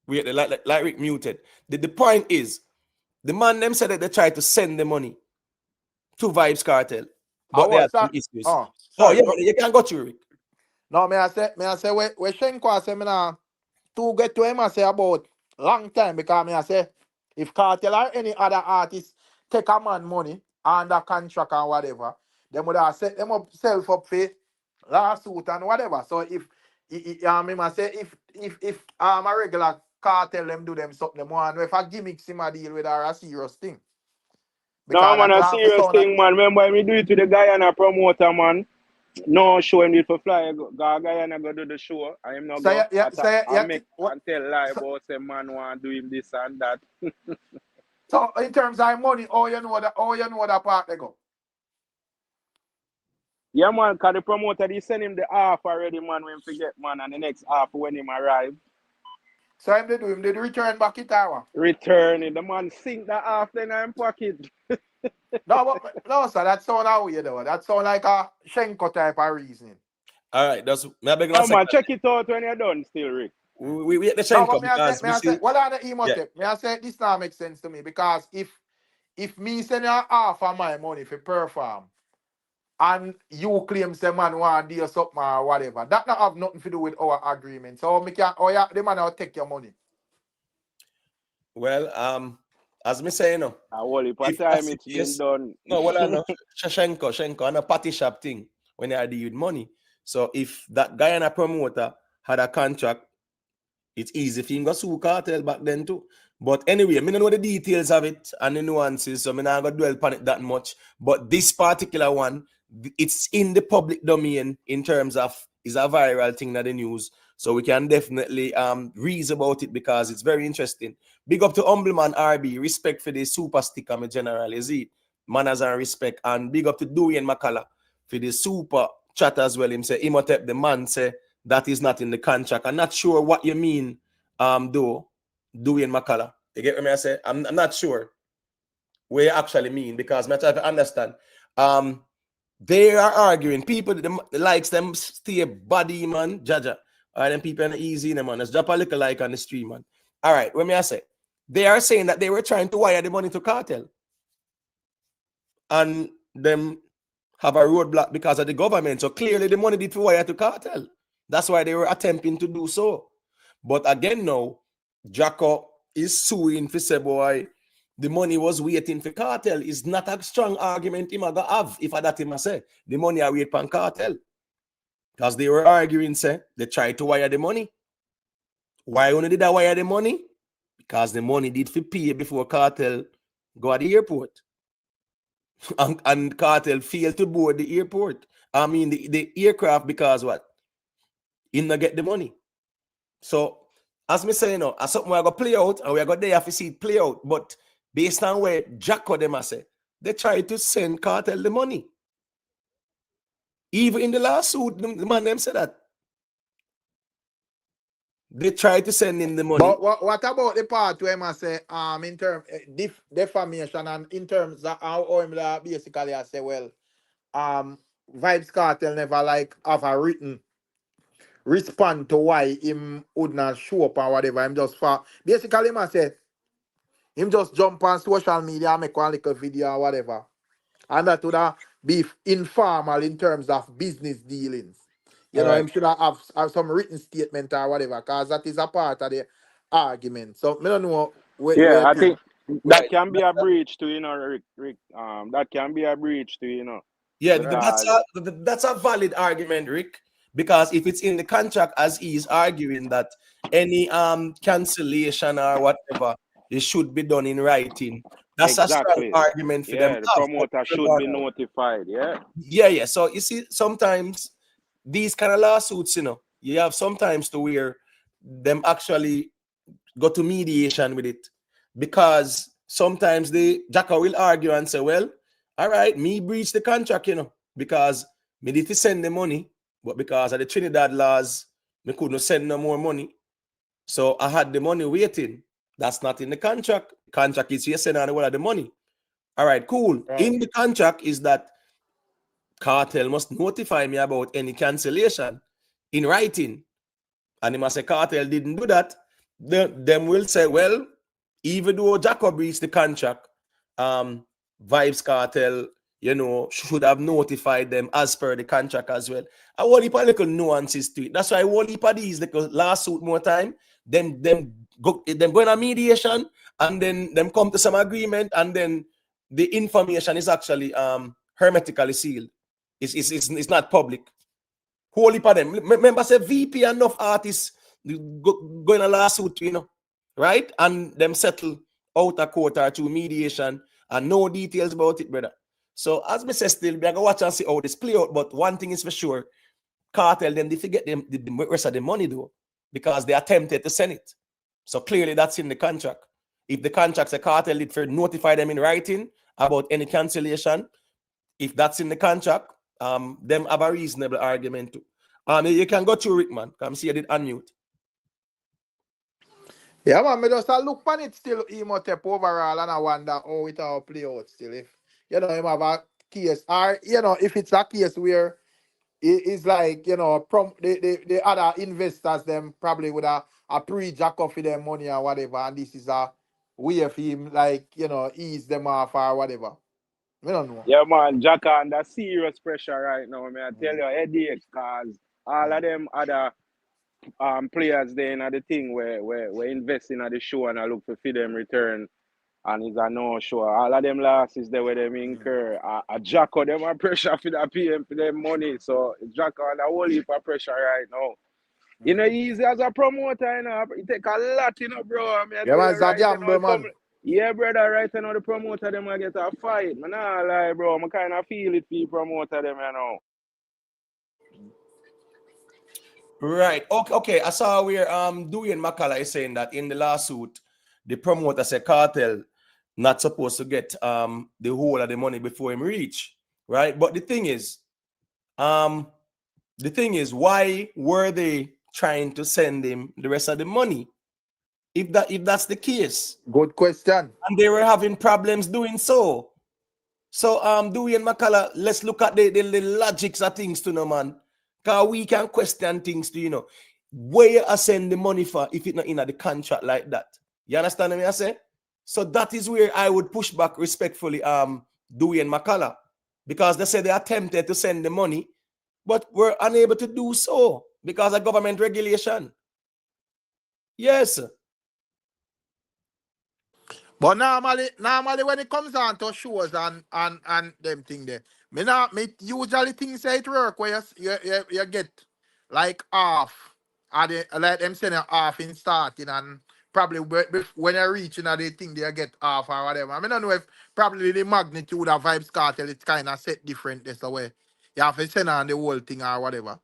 We like Rick muted. The point is the man them said that they tried to send the money to Vybz Cartel, I but they was had some sorry. issues. Oh, Oh sorry. yeah, Go. you can go through Rick. No, may I say where Shenko I say me now to get to him I say about long time because me I say if Cartel or any other artist take a man money under contract and whatever, them would have set them up self up for lawsuit and whatever. So if me must say if a regular cartel them do them something them want if a gimmick him a deal with or a serious thing. No, Because man, that a have to serious sound like, thing, man. Remember, me do it to the Guyana promoter, man. No show him need for fly. Go Guyana go do the show. I am not so go. I yeah, make what, and tell lie so, about say man want do him this and that. so in terms of money, how you know that part they go. Yeah, man, cause the promoter they send him the half already, man. When forget, man, and the next half when him arrive, So him they do return back it hour. return it. The man sink the half then in pocket. No, sir, that sound how you though. That sound like a Shenko type of reasoning. All right, that's me. I beg one Oh man, second. check it out when you're done, still, Rick. We hit the No, Shenko but because may we I say, see. what are the Yeah. emotive? May I say this now makes sense to me because if me send you half of my money for perform and you claim say man want deal something or whatever, that not have nothing to do with our agreement. So me can yeah, the man will take your money. Well, as me say, A whole heap of if that's time the it's been case, done. no, well, I know Shenko, and a party shop thing when they deal with money. So if that guy and a promoter had a contract, it's easy for him to sue Kartel back then too. But anyway, I don't know the details of it and the nuances, so I'm not going to dwell upon it that much. But this particular one, it's in the public domain in terms of is a viral thing in the news. So we can definitely read about it because it's very interesting. Big up to Humbleman RB, respect for the super sticker, my general, is it? Manners and respect. And big up to Dewey and McCullough for the super chat as well. Him say, Imhotep, the man say, that is not in the contract. I'm not sure what you mean, though, Dewey and McCullough. You get what I say? I'm not sure what you actually mean because I'm trying to understand. They are arguing. People the likes them stay body, man, Jaja. All right, them people are easy, man. Let's drop a little like on the stream, man. All right, what may I say? They are saying that they were trying to wire the money to Kartel. And them have a roadblock because of the government. So clearly the money did wire to Kartel. That's why they were attempting to do so. But again, now, Jacko is suing for say, boy, the money was waiting for Kartel. Is not a strong argument him gonna have if I that him say. The money are wait for Kartel. Because they were arguing, say, they tried to wire the money. Why only did I wire the money? Because the money did for pay before Kartel go at the airport. and Kartel failed to board the airport. I mean the aircraft because what? He not get the money. So as me say, as something we're gonna play out and we're gonna there to see it play out. But based on where Jacko them say, they try to send Kartel the money. Even in the lawsuit, the man them said that. They try to send in the money. But what about the part where I say in terms defamation and in terms of how him basically I say well Vybz Kartel never like have a written respond to why him would not show up or whatever. Him just for basically him I say him just jump on social media and make one little video or whatever. And that would be informal in terms of business dealings. You All know, right. him should have some written statement or whatever, because that is a part of the argument. So I don't know Yeah, where I think that Right. can be a breach to Rick. That can be a breach to Yeah, because that's a valid argument, Rick. Because if it's in the contract, as he's arguing that any cancellation or whatever, it should be done in writing. That's a strong exactly. argument for them Yeah, to the have. But promoter should be notified. Yeah, yeah. So you see, sometimes these kind of lawsuits, you have sometimes to where them actually go to mediation with it because sometimes the Jacka will argue and say, well, all right, me breach the contract, because me need to send the money, but because of the Trinidad laws, me couldn't send no more money. So I had the money waiting. That's not in the contract. The contract is you send out the money. All right, cool. right. In the contract is that Kartel must notify me about any cancellation in writing. And he must say Kartel didn't do that. Them will say, well, even though Jacob breached the contract, Vybz Kartel, should have notified them as per the contract as well. I want to little nuances to it. That's why I want to these little lawsuit more time. Them go in a mediation, and then them come to some agreement, and then the information is actually hermetically sealed. It's not public. Whole heap of them. Remember, say VP and enough artists going a lawsuit, right? And them settle out a court or through mediation, and no details about it, brother. So as me say, still, we are gonna watch and see how this play out. But one thing is for sure, Kartel them they forget them the rest of the money though, because they attempted to send it. So clearly that's in the contract. If the contract say Kartel did for notify them in writing about any cancellation, if that's in the contract, them have a reasonable argument too. You can go through Rick, man. Come see, I did unmute. Yeah, man, me just look on it still, Imhotep overall, and I wonder how it all play out still. If, you know, him have a case, or, you know, if it's a case where it is like, you know, the other investors, them probably would a pre-jack off for their money or whatever, and this is a way for him, like, you know, ease them off or whatever. We don't know. Yeah, man, Jack under serious pressure right now. I tell you, headache, cause all of them other players there in the thing where we invest in the show and I look for them return, and it's a no show. All of them losses there where them incur. A Jack of them are pressure for the PM for them money. So Jack on a whole heap of pressure right now. You know, easy as a promoter, you know, it take a lot, you know, bro. I mean, I Yeah, tell man, you it's a right, you gamble, know, man. yeah, brother, right now the promoter them I get a fight. Man, nah lie, bro. I kind of feel it for the promoter them, you know. Right. Okay. I saw where Dwayne McCullough is saying that in the lawsuit, the promoter said Kartel not supposed to get the whole of the money before him reach. Right. But the thing is, why were they trying to send him the rest of the money? If that's the case. Good question. And they were having problems doing so. So Dwayne McCullough, let's look at the logics of things to know, man. Because we can question things to, you know, where you send the money for if it's not in the contract like that. You understand what I say? So that is where I would push back respectfully, Dwayne McCullough. Because they said they attempted to send the money, but were unable to do so because of government regulation. Yes. But normally when it comes on to shows and them thing there, me usually things say it work where you get like half, or they like them saying half in starting, and probably when you're reaching the thing they get half or whatever. I mean, I don't know if probably the magnitude of Vybz Kartel it's kind of set different this way. You have to send on the whole thing or whatever.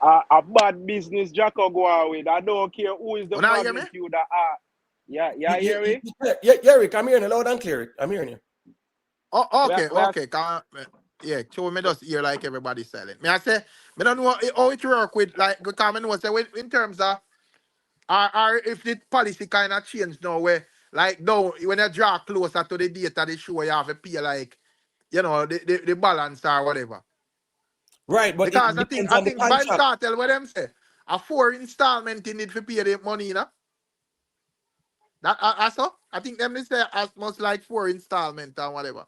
A bad business Jacko go out with. I don't care who is the You not hear me? magnitude that yeah, hear me? Yeah, Rick, I'm hearing you loud and clear. I'm hearing you. Oh, okay. Yeah, so me just hear like everybody silent. Me I say, me don't know how it work with like because I know say in terms of or if the policy kind of change now where like now when you draw closer to the date of the show you have to pay like you know the balance or whatever. Right, but Because it depends I on the think Vybz contract. Kartel what them say a 4 installment in it for pay the money, you know. That I saw. I think them they say as much like 4 installment or whatever.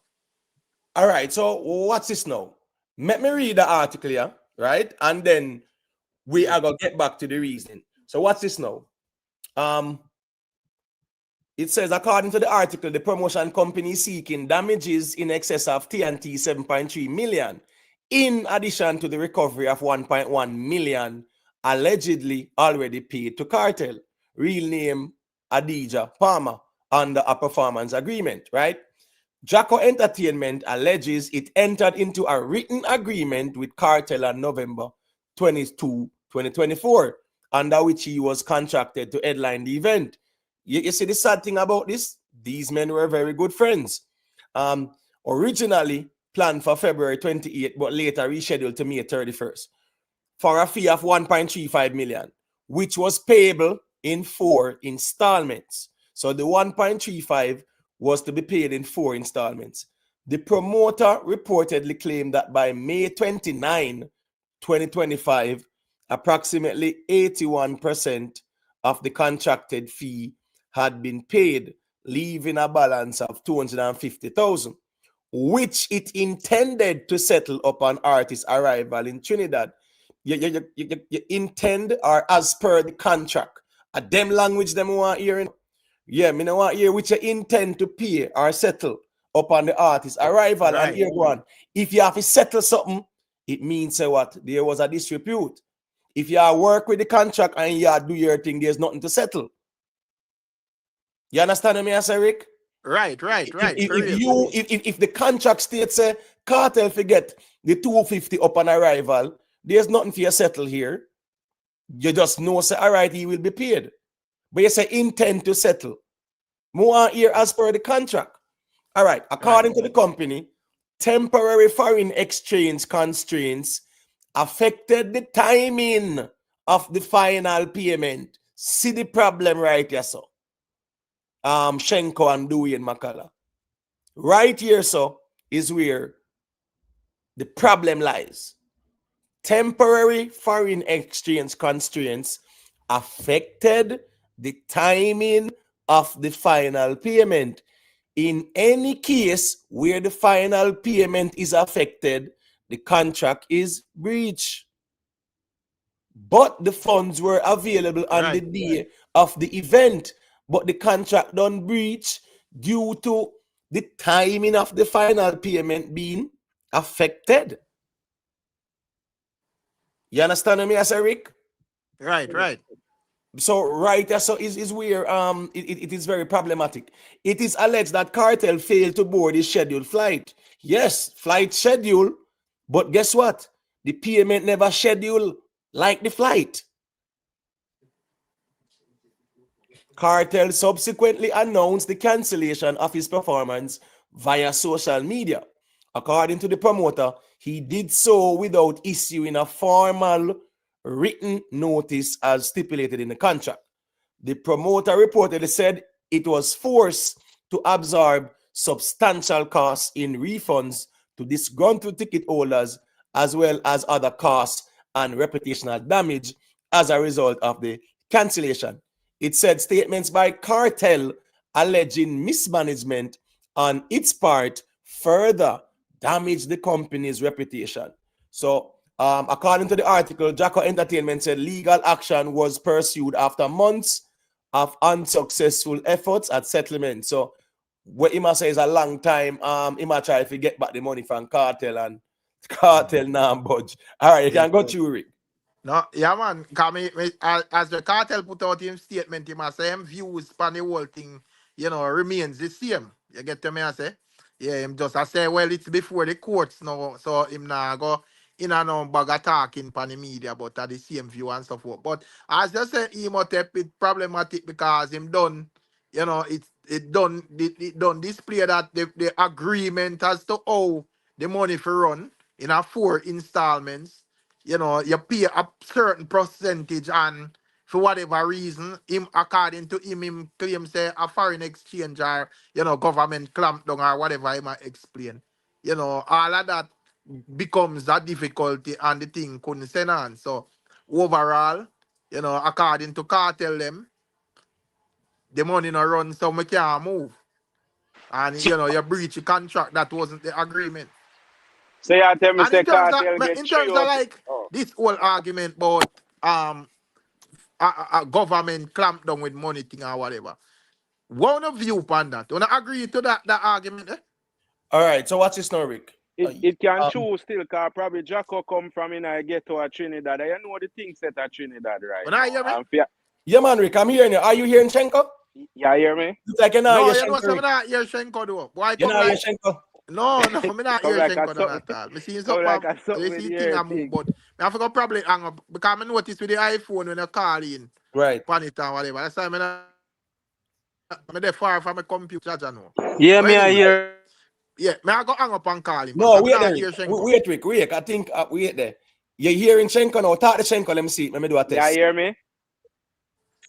All right, so what's this now? Let me read the article here, right? And then we are going to get back to the reasoning. So what's this now? It says, according to the article, the promotion company is seeking damages in excess of TNT 7.3 million, in addition to the recovery of 1.1 million allegedly already paid to Kartel, real name Adija Palmer, under a performance agreement, right? Jacko Entertainment alleges it entered into a written agreement with Kartel on November 22, 2024, under which he was contracted to headline the event. You see the sad thing about this? These men were very good friends. Originally planned for February 28th, but later rescheduled to May 31st for a fee of 1.35 million, which was payable in 4 installments. So the 1.35 was to be paid in 4 installments. The promoter reportedly claimed that by May 29, 2025, approximately 81% of the contracted fee had been paid, leaving a balance of 250,000, which it intended to settle upon artist's arrival in Trinidad. You intend, or as per the contract, a them language them want hearing. Yeah, me no want hear which you intend to pay or settle upon the artist's arrival. Right. And here one. If you have to settle something, it means say what? There was a dispute. If you work with the contract and you do your thing, there's nothing to settle. You understand me, I say, Rick? Right. For real. If the contract states Kartel forget the 250 upon arrival, there's nothing for you settle here. You just know, say, all right, he will be paid. But you say intend to settle. More here as per the contract. All right, according to the company, temporary foreign exchange constraints affected the timing of the final payment. See the problem right here, so. Shenko and Dewey and Makala. Right here, so, is where the problem lies. Temporary foreign exchange constraints affected the timing of the final payment. In any case where the final payment is affected, the contract is breached. But the funds were available on the day of the event, but the contract don't breach due to the timing of the final payment being affected. You understand me, as Rick? Right. So right, so is where it is very problematic. It is alleged that Kartel failed to board his scheduled flight. Yes, flight schedule, but guess what? The payment never scheduled like the flight. Kartel subsequently announced the cancellation of his performance via social media. According to the promoter, he did so without issuing a formal written notice as stipulated in the contract. The promoter reportedly said it was forced to absorb substantial costs in refunds to disgruntled ticket holders, as well as other costs and reputational damage as a result of the cancellation. It said statements by Kartel alleging mismanagement on its part further damaged the company's reputation. So, according to the article, Jacko Entertainment said legal action was pursued after months of unsuccessful efforts at settlement. So, what Ima say is a long time. Ima try to get back the money from Kartel, and Kartel now budge. All right, you can go through it. No, yeah, man. As the Cartel put out his statement, he must say him views on the whole thing, remains the same. You get to me, I say? Yeah, him just I say, well, it's before the courts now, so him now go in and on bag of talking on the media about the same view and so forth. But as you say, Emotep it's problematic because him done, it done display that the agreement as to how the money for run in a 4 installments. You pay a certain percentage, and for whatever reason, according to him claims say a foreign exchange or government clamp down or whatever he might explain. All of that becomes a difficulty and the thing couldn't send on. So overall, according to Cartel them, the money no run so we can't move. And you breach a contract that wasn't the agreement. So you tell me And say Kartel get in three terms of out. like Oh. this whole argument about a government clamp down with money thing or whatever. One of you upon that. Wanna agree to that argument? All right, so what's this now, Rick? It can choose still, because probably Jacko come from in a ghetto at Trinidad. I know the things set at Trinidad right When I hear me? now. Yeah, man, Rick, I'm hearing you. Are you hearing Shenko? You hear me? It's like you're not No, hear you know Shenko, so Rick. I'm not hear Shenko do. Why You're come not hear like Shenko? no, I'm not Come hear like a Shenko done something. at all. Me see Come something like a something me with see the thing I ear move, thing. but I forgot probably hang up because I notice with the iPhone when you call in, Right. pan it and whatever. That's why I'm there far from my computer, I know. Yeah, But me I anyway, hear. yeah, may I go hang up and call him back. No, I'm wait not there, hear Rick. Shenko. Wait, Rick, wait. I think, wait there. You're hearing Shenko now. Talk to Shenko. Let me see. Let me do a You test. hear me?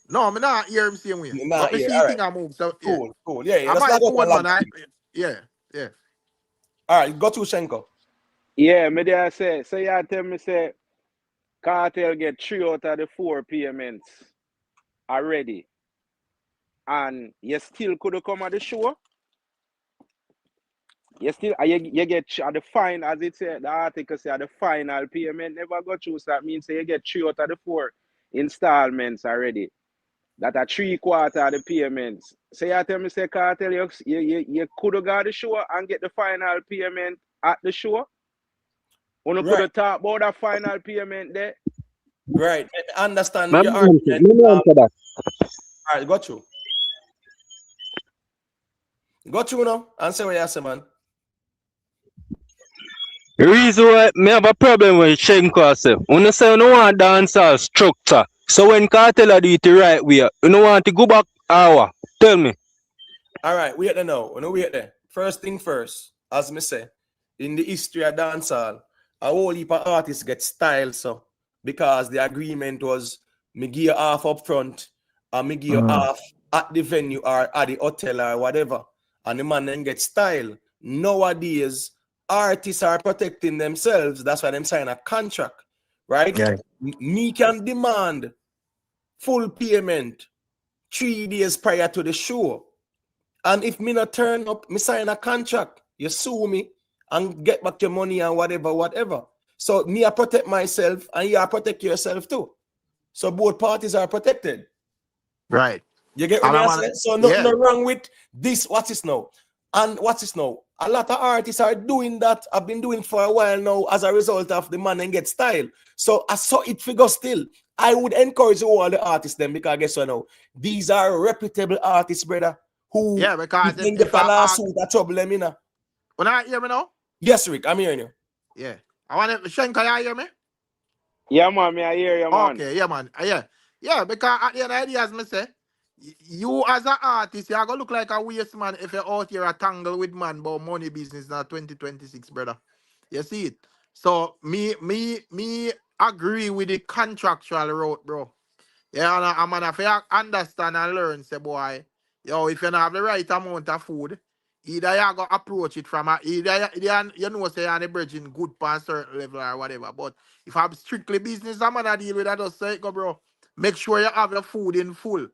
No, I'm not hear him same way. Nah, But me yeah, see all thing right. I move. So yeah. Cool. Yeah, I'm let's my log out and phone log man. in. Yeah. All right, go to Shenko. Yeah, me there say. So you tell me say Kartel get 3 out of the 4 payments already. And you still could come at the show. You still you get at the fine, as it said, the article say the final payment never got through. So that means you get 3 out of the 4 installments already. That are 3/4 of the payments. So you tell me say Kartel you could have got the show and get the final payment at the show. You could Right, have talked about the final payment there. right. I understand Me your answer argument. that. All right, got you. Go through now and say what you say, man. The reason why me have a problem with Shenko self, you say you want dancehall structure. So when Kartel do it the right way, you want to go back hour. Tell me. All right, wait there now. No, wait there. First thing first, as me say, in the history of dancehall, a whole heap of artists get styled so because the agreement was me give you half up front and me give you half at the venue or at the hotel or whatever. And the man then get style. Nowadays, artists are protecting themselves. That's why them sign a contract, right? Yeah. Me can demand full payment 3 days prior to the show. And if me not turn up, me sign a contract. You sue me and get back your money and whatever. So me I protect myself and you protect yourself too. So both parties are protected. Right. You get what And I I'm say? So yeah. nothing wrong with this. What's this now? And what's this now? A lot of artists are doing that. I've been doing for a while now as a result of the man and get style. So I saw it figure still. I would encourage all the artists them because guess what now? These are reputable artists, brother. Who Yeah, because if they if get a I lawsuit, that trouble them, you know. when I hear me now? Yes, Rick, I'm hearing you. Yeah. I want to Shenka, you hear me? Yeah, man, me I hear you, man. Okay, yeah, man. Yeah. Yeah, because at the end of the day, as me say, you as an artist, you're gonna look like a waste man if you're out here a tangle with man about money business now 2026, brother. You see it? So me agree with the contractual route, bro. Yeah, and I'm gonna if you understand and learn, say boy, yo, if you don't have the right amount of food, either you go approach it from either you know say you're on the bridging good past certain level or whatever. But if I'm strictly business, I'm gonna deal with that. Just say, go, bro. Make sure you have your food in full.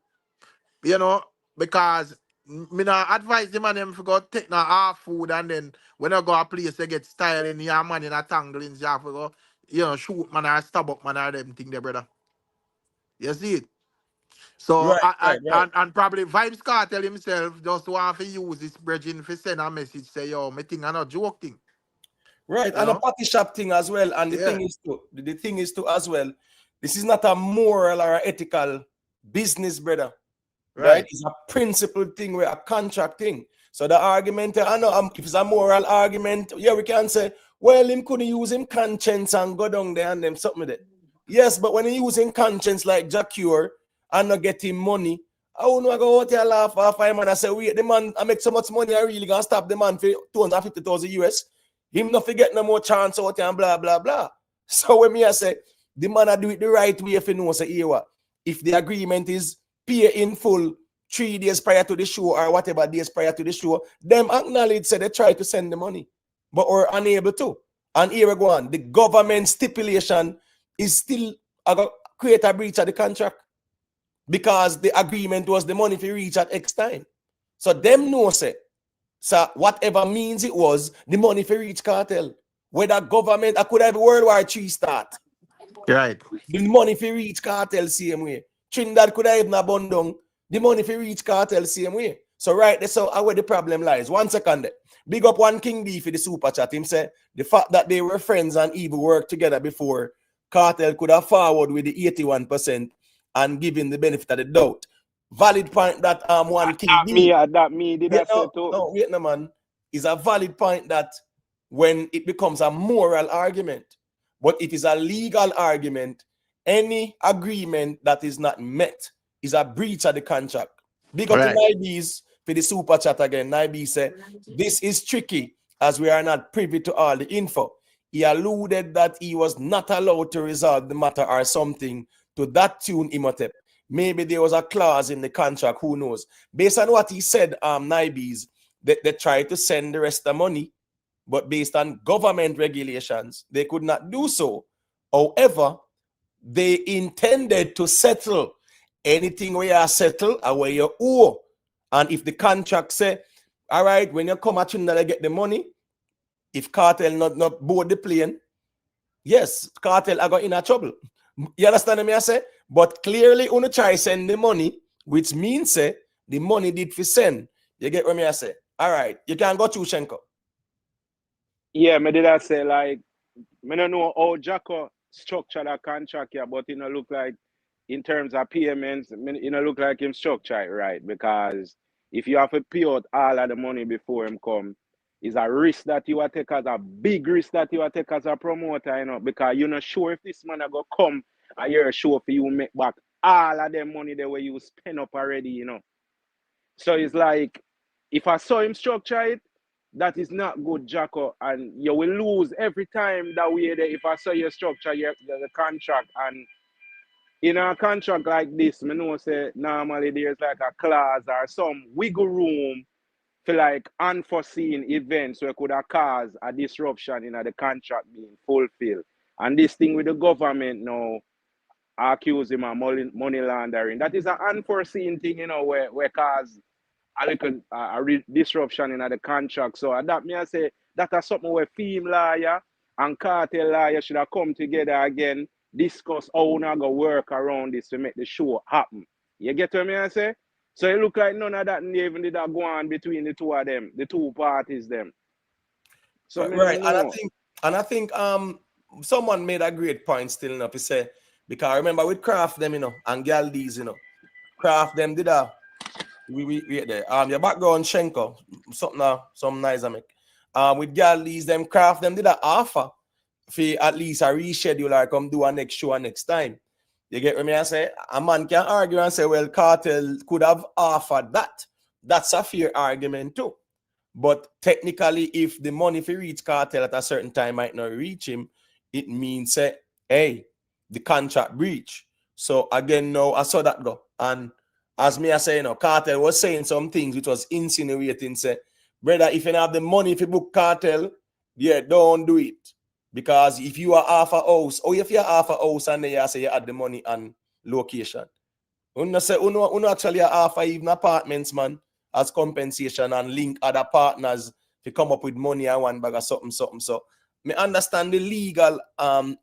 You know, because me not advise the man them to go take na half food and then when I go a place they get style in your man in a tangle in you have to go, shoot man or stab up man or them thing there, brother. You see it? So Right. and probably Vybz Kartel himself just want to use this bridging to send a message say yo, me thing I not joking. Right, You and a know? party shop thing as well. And Yeah. the thing is to as well. This is not a moral or ethical business, brother. Right? Right. It's a principle thing where a contract thing. So the argument, I know if it's a moral argument, yeah, we can say, well, him couldn't use him conscience and go down there and them something with it. Yes, but when he using conscience like Jacure and not getting money, I wouldn't go out there laugh off him and I say, wait, the man, I make so much money, I really gonna stop the man for 250,000 US. Him not forget no more chance out there and blah blah blah. So when me I say the man I do it the right way if you know say here what. If the agreement is pay in full 3 days prior to the show or whatever days prior to the show, them acknowledge say they try to send the money, but are unable to. And here we go on. The government stipulation is still create a breach of the contract because the agreement was the money for reach at X time. So them know say, so whatever means it was, the money for reach Kartel. Whether government, I could have World War III start. Right. The money for reach Kartel same way. Trinidad could have even abandoned the money for reach Kartel same way. So right there, so where the problem lies. 1 second. Big up one King D for the super chat. Him say the fact that they were friends and even worked together before, Kartel could have forward with the 81% and given the benefit of the doubt. Valid point that one King D. That me did I say too. No, wait, no, man. Is a valid point that when it becomes a moral argument, but it is a legal argument, any agreement that is not met is a breach of the contract. Big up to Nibes for the super chat again. Nibes said, this is tricky as we are not privy to all the info. He alluded that he was not allowed to resolve the matter or something to that tune, Imhotep. Maybe there was a clause in the contract, who knows? Based on what he said, Nibes, they tried to send the rest of the money, but based on government regulations, they could not do so. However, they intended to settle anything where you settle or where you owe. And if the contract say, all right, when you come at Trinidad, get the money, if Kartel not board the plane, yes, Kartel are got in a trouble. You understand me I say? But clearly, you try send the money, which means say the money did for send. You get what me I say? All right, you can go to Shenko. Yeah, me did I say like me don't know how Jacko structure that contract here, but look like in terms of payments, look like him structure it right because If you have to pay out all of the money before him come, it's a risk that you are take as a big risk that you are take as a promoter, because you're not sure if this man are gonna come a year show for you make back all of them money the way you spend up already. So it's like, if I saw him structure it, that is not good, Jacko, and you will lose every time that way there if I saw you structure the contract. And in a contract like this, I know say normally there's like a clause or some wiggle room for like unforeseen events where could have caused a disruption in the contract being fulfilled. And this thing with the government now accuse him of money laundering. That is an unforeseen thing, where cause a little disruption in the contract. So that me I say that is something where film lawyer and cartel lawyer should have come together again, discuss how we going to work around this to make the show happen. You get what I say? So it look like none of that even did that go on between the two of them, the two parties them. So right, and I think someone made a great point still enough. He said, because I remember with Craft them, and Galdies, Craft them did a we there. Your background Shenko, some nice I make. With Galdies, them Craft them did a offer for at least a reschedule or come do a next show next time. You get what I say? A man can argue and say, well, Kartel could have offered that. That's a fair argument too. But technically, if the money for reach Kartel at a certain time might not reach him, it means, hey, the contract breach. So again, no, I saw that go. And as me I say, Kartel was saying some things which was insinuating, say, brother, if you have the money if you book Kartel, yeah, don't do it. Because if you are half a house, or if you're half a house and then you say you had the money and location, uno actually half a even apartments, man, as compensation and link other partners to come up with money and one bag of something. So me understand the legal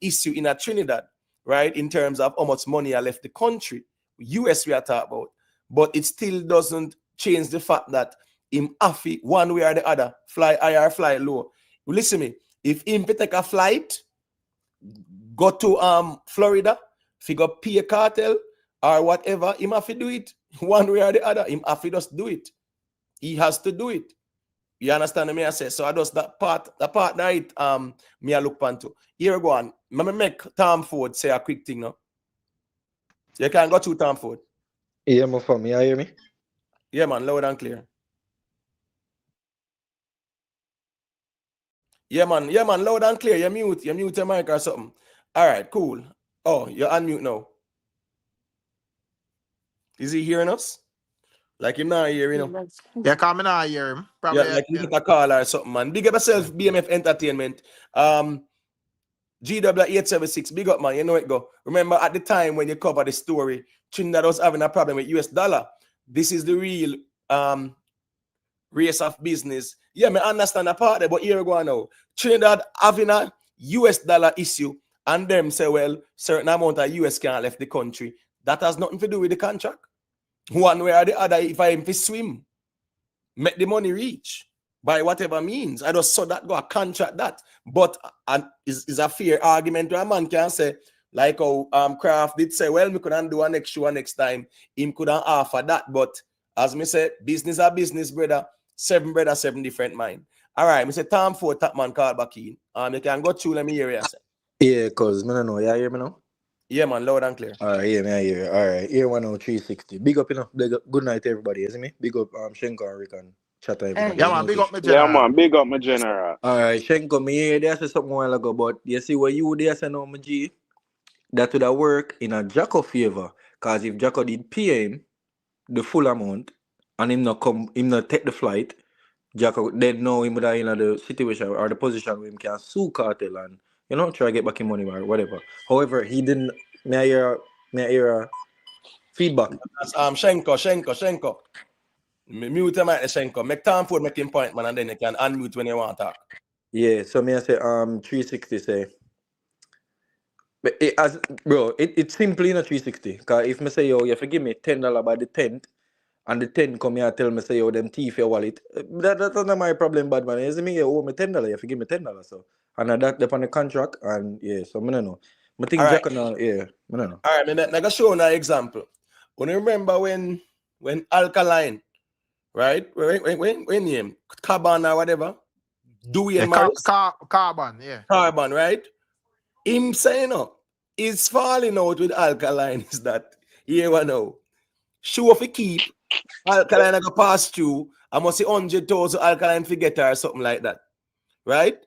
issue in a Trinidad, right? In terms of how much money I left the country. US we are talking about. But it still doesn't change the fact that him afi one way or the other, fly high or fly low. Listen me. If him take a flight, go to Florida, figure pay a Kartel or whatever, him have to do it one way or the other. Him have to just do it. He has to do it. You understand me? I say so. I just that part right. Me I look into. Here go on. Me make Tom Ford say a quick thing now. You can go to Tom Ford. Yeah, my family, you hear me? Yeah, man, loud and clear. Yeah, man, loud and clear. You mute your mic or something. All right, cool. Oh, you're unmute now. Is he hearing us? Like him not hearing, Yeah, coming out hear him. Probably. Yeah, like you get a call or something, man. Big up yourself, BMF Entertainment. GW876, big up, man. You know it go. Remember at the time when you cover the story, Trinidad was having a problem with US dollar. This is the real race of business. Yeah, I understand that part there, but here we go now. Trinidad having a US dollar issue, and them say, well, certain amount of US can't left the country. That has nothing to do with the contract. One way or the other, if I am to swim, make the money reach by whatever means. I just saw that go a contract that. But is a fair argument where a man can say, like how Kraft did say, well, we couldn't do a next show next time. Him couldn't offer that. But as me say, business are business, brother. Seven different mind. All right, me say Tom Ford top man call back in. You can go through, let me hear you say. Yeah, cause me no know. You hear me now? Yeah, man, loud and clear. All right, yeah, me I hear you. All right, here 10360. Big up, Big up. Good night, everybody. You see me? Big up, Shenko and Rick and Chatter. Everybody. Yeah, man, big up my general. Yeah, man, big up my general. All right, Shenko, me hear there say something a while ago, but you see what you there say now, my G? That would have work in a Jacko favor. Cause if Jacko did pay him the full amount and him not take the flight, Jacko then know him that in the situation or the position where him can sue Kartel and try to get back his money or whatever. However, he didn't. May I hear feedback? That's Shenko. Mute him at the Shenko. Make time for making point, man, and then you can unmute when you want to talk. Yeah, so may I say 360 say. But it's simply in a 360. Cause if me say yo, you forgive me $10 by the 10th, and the 10 come here and tell me say yo, them thief your wallet. That's not my problem, bad man. You see me, you owe me $10, you forgive me $10. So and that depend on the contract, and yeah, so I don't know. I think Jack now, yeah, I don't know. All right, I'm gonna show you an example. When you remember when Alkaline right? When name Carbon or whatever. Dewey and Yeah, Morris. carbon, yeah. Carbon, right? Him saying up, is falling out with Alkaline is that here we know. Show if keep Alkaline go pass through. I must say 100,000 Alkaline forget her or something like that. Right?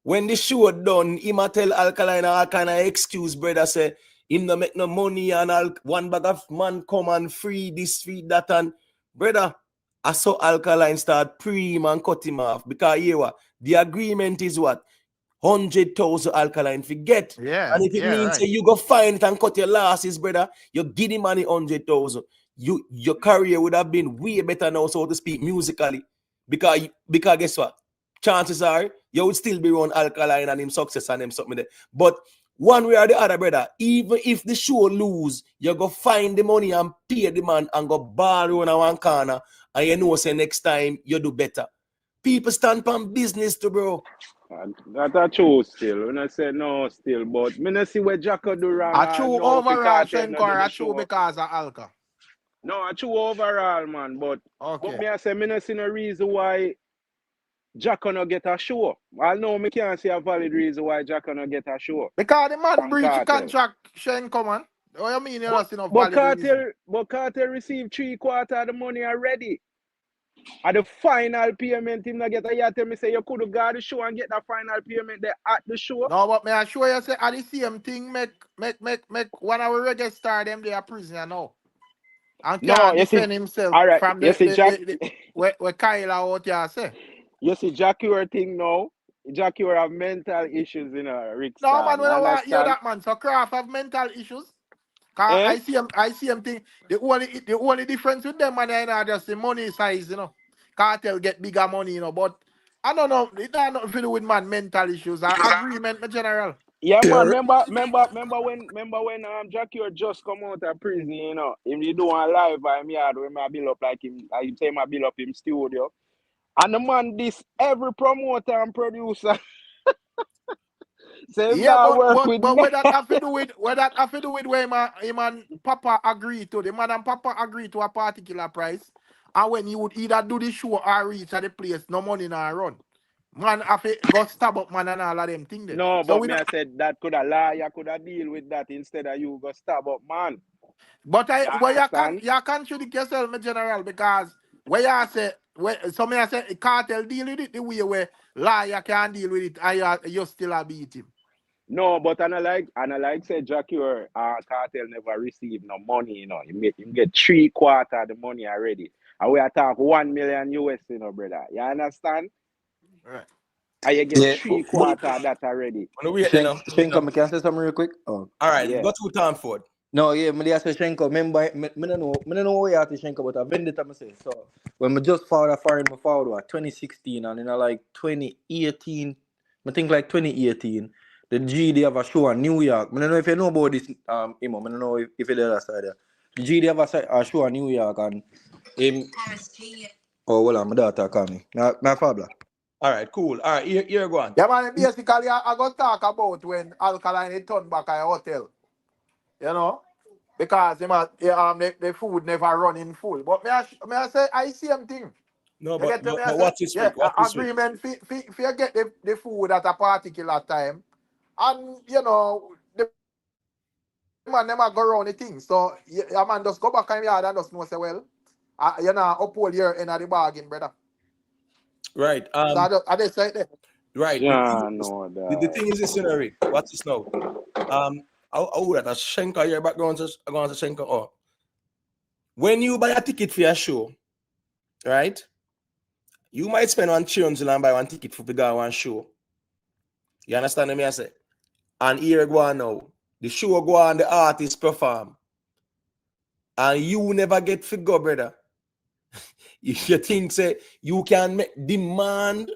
When the show done, him a tell Alkaline all kind of excuse, brother, say him no make no money and one bag of man come and free this, free that, and brother, I saw Alkaline start pre him and cut him off because here what the agreement is what 100,000 Alkaline forget. Yeah, And if it yeah, means right. say you go find it and cut your losses, brother, you give the money 100,000. Your career would have been way better now, so to speak, musically. Because guess what? Chances are you would still be around Alkaline and him success and him something there. But one way or the other, brother, even if the show lose, you go find the money and pay the man and go borrow on one corner, and you know say next time you do better. People stand on business to bro. That's true still. When I say no still, but me not see where Jacko do wrong I or true no if overall, Kartel not do Shenkor, the I true show. because of Alka. No, I true overall, man. But Okay. me I say me not see no reason why Jacko not get a show. I know me can't see a valid reason why Jacko not get a show. Because the man From breach Kartel. contract, Shenkor, man. What you mean you don't see no But valid reason? Kartel received 3/4 of the money already. At the final payment, him not get a year. Tell me say you could have got the show and get the final payment there at the show. No, but may I show you say at the same thing make one of our reggae star them they are prisoner now. And No, can't you see, defend himself all right, from you see Jack. where Kyle out here say. You see Jackie thing now. Jackie have mental issues in a Rick No Star. man, we You don't want to hear understand? that man. So Craft have mental issues. Cause Eh? I see him think the only difference with them man you know just the money size, you know. Cartel get bigger money, you know, but I don't know, it got nothing to do with man mental issues. Agreement in general. Yeah, man. Yeah. Remember when Jackie just come out of prison, you know, him he do one live by me yard when I build up like him say I build up him studio. And the man this every promoter and producer say him Yeah, not work with but me. what that have to do with where him and Papa agree to the man and Papa agree to a particular price, and when you would either do the show or reach at the place, no money now run. Man have to go stab up man and all of them thing there. No, So but we me not, I said that could a liar could a deal with that instead of you go stab up man. but You understand? you contradict yourself in general because where you say so me I say Cartel deal with it the way where liar can deal with it and you still a beat him. No, but and I like say Jackie or Kartel never received no money, you know. Him get 3/4 of the money already. And we are talk 1 million US, you know, brother. You understand? Right. And you get Yeah. 3/4 of that already. Shenko, me can say something real quick? Oh. All right, Yeah. go to Tanford. No, yeah, me say Shenko. Remember, me don't know where you have to Shenko, but I been the time I say. So when me just found a foreign, me found what 2016, and in like 2018, I think like 2018, the G they have a show in New York. I don't know if you know about this, Imo. I don't know if you there side there. The G they have a show in New York, and him. Oh, well, my daughter call me. My father. All right, cool. All right, here go on. Yeah, man, basically, I got talk about when Alkaline turned back at a hotel. You know? Because the food never run in full. But may I say, I see them thing. No, You but get to me, I say, what's this yeah, week? What's this week? agreement, if you get the food at a particular time, and, you know, the man never go around the thing. So, yeah, man, just go back in the yard and just know, say, well, you know, uphold your end of the bargain, brother. Right. So, I just say that. Right. Yeah, no, The thing is this, Rick. What's this now? Oh, that Shenka your background to Shenka. Oh, when you buy a ticket for your show, right? You might spend 1 trillion and buy one ticket for the guy one show. You understand what I say? And here go on now. The show go on, the artist perform. And you never get figure, brother. If you think say you can make demand,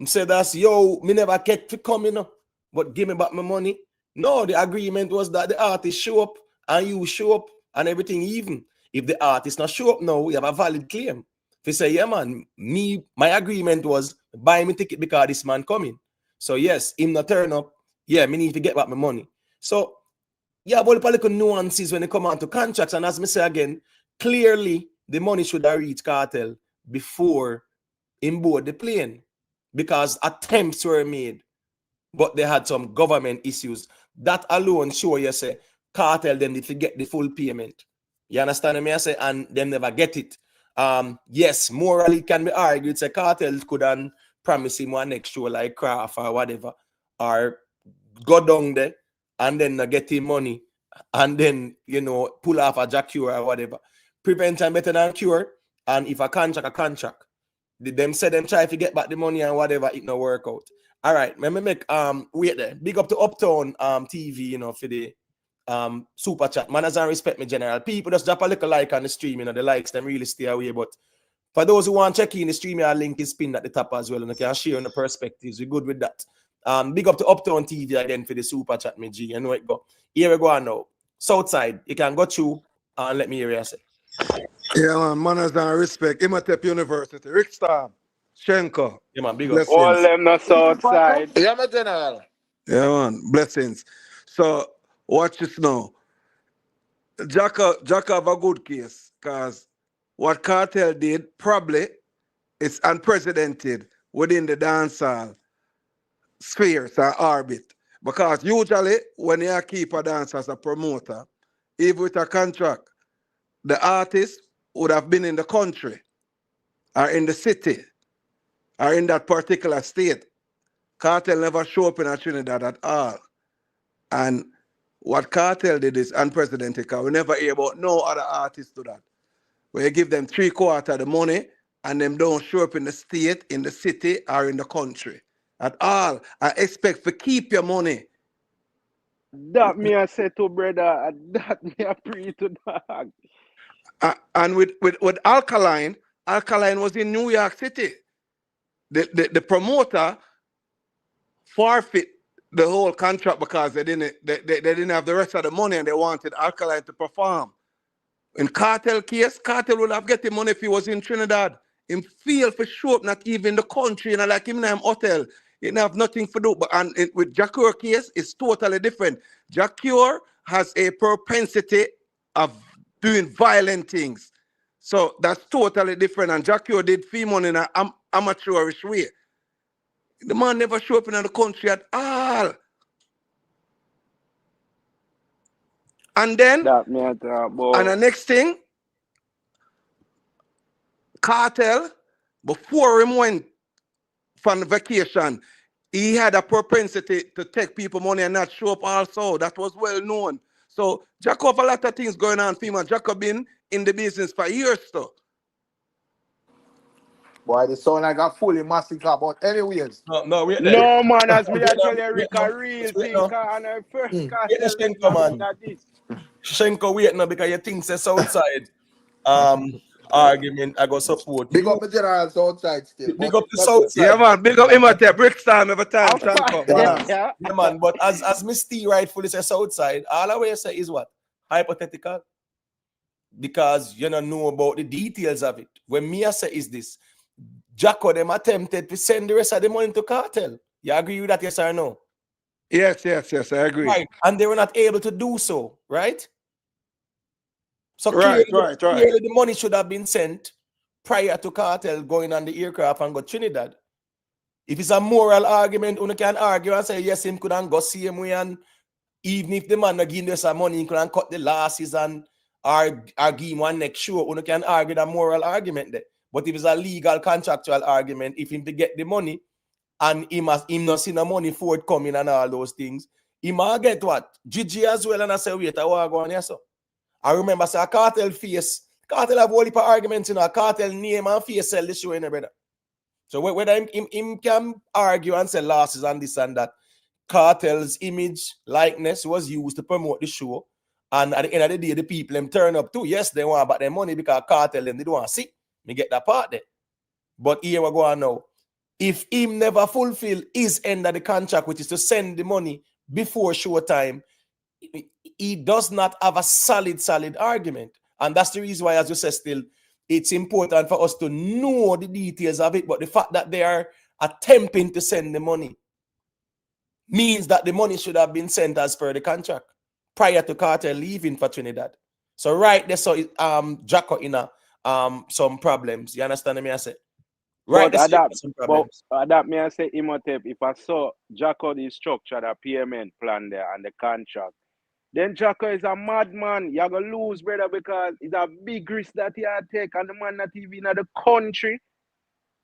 say that's me never get to come in, but give me back my money. No, the agreement was that the artist show up and you show up and everything even. If the artist not show up now, we have a valid claim. If you say, yeah, man, my agreement was buy me ticket because this man coming. So yes, him not turn up. Yeah, me need to get back my money. So yeah, but the little nuances when they come on to contracts, and as me say again, clearly the money should have reached Kartel before him board the plane because attempts were made, but they had some government issues. That alone show you say Kartel them need to get the full payment. You understand me? I say, and them never get it. Yes, morally can be argued. Say Kartel couldn't promise him one next show like Craft or whatever, or go down there and then get him money and then pull off a jack cure or whatever. Prevention better than cure. And if a contract. Them say them try to get back the money and whatever, it no work out. All right, let me make wait there. Big up to Uptown TV, for the super chat. Manners and respect me, general. People just drop a little like on the stream, the likes them really stay away. But for those who want to check in the stream, our link is pinned at the top as well, and you can share on the perspectives. We're good with that. Big up to Uptown TV again for the super chat, me G. You know it go. Here we go now. Southside, you can go through and let me hear you say. Yeah, man, manners and respect. Imhotep University, Rick Storm, Shenko. Yeah, man, big up. Blessings. All them the south side. Yeah, my general. Yeah, man, blessings. So, watch this now. Jacka have a good case, because what Kartel did probably is unprecedented within the dancehall spheres or orbit. Because usually, when you keep a dancer as a promoter, even with a contract, the artist would have been in the country or in the city or in that particular state. Kartel never show up in Trinidad at all. And what Kartel did is unprecedented, because we never hear about no other artist do that. Where you give them 3/4 of the money and them don't show up in the state, in the city, or in the country at all. I expect to keep your money. That me I say to brother, that me I pray to dog. And with Alkaline was in New York City. The promoter forfeit the whole contract because they didn't have the rest of the money and they wanted Alkaline to perform. In Kartel case, Kartel would have get the money if he was in Trinidad. Him feel for sure, not even the country, like him in a hotel. He didn't have nothing to do. But with Jacure case, it's totally different. Jacure has a propensity of doing violent things. So that's totally different. And Jackie did fee money in an amateurish way. The man never showed up in the country at all. And then, That me I talk about. and the next thing, Kartel, before him went from vacation, he had a propensity to take people money and not show up also. That was well known. So Jack have a lot of things going on for him. Jack have been in the business for years though. Boy, the sound like a fully massacre, but anyways. No, wait there. No man, as me I tell you, Wait Rick, now. a real Wait thing. now. And I first Wait can't the tell them Shenko, man. that is. Shenko, wait now, because you think say Southside argument I go support. Big up the general Southside still. Big but- up the Southside. Yeah, man. Big up him at the brick time every time. Shanko. Yeah. Yeah, man. But as Miss T rightfully says Southside, all I will say is what? Hypothetical. Because you don't know about the details of it. When me I say is this, Jacko them attempted to send the rest of the money to Kartel. You agree with that, yes or no? Yes, I agree. Right. And they were not able to do so, right? So Right. clearly the money should have been sent prior to Kartel going on the aircraft and go Trinidad. If it's a moral argument, one can argue and say, yes, him could go see him way, and even if the man not give him some money, he could cut the losses and or give him one next show. One can argue that moral argument there. But if it's a legal contractual argument, if him to get the money and him not see no money forthcoming and all those things, he might get what? GG as well, and I say, wait, I want to go on here, so. I remember say a Kartel have all the arguments in a Kartel name and face sell the show in brother. So whether him can argue and sell losses and this and that, Kartel's image likeness was used to promote the show. And at the end of the day, the people them turn up too. Yes, they want about their money because Kartel them they don't want to see. Me get that part there. But here we go on now. If him never fulfill his end of the contract, which is to send the money before show time, he does not have a solid argument. And that's the reason why, as you said, still, it's important for us to know the details of it. But the fact that they are attempting to send the money means that the money should have been sent as per the contract prior to Kartel leaving for Trinidad. So right there, so Jacko in a some problems. You understand me? I say right But this year, adapt, some but problems. adapt me and say Imhotep, if I saw Jacko the structure, the payment plan there and the contract, then Jacko is a madman. You're gonna lose, brother, because it's a big risk that he had take and the man not even in the country.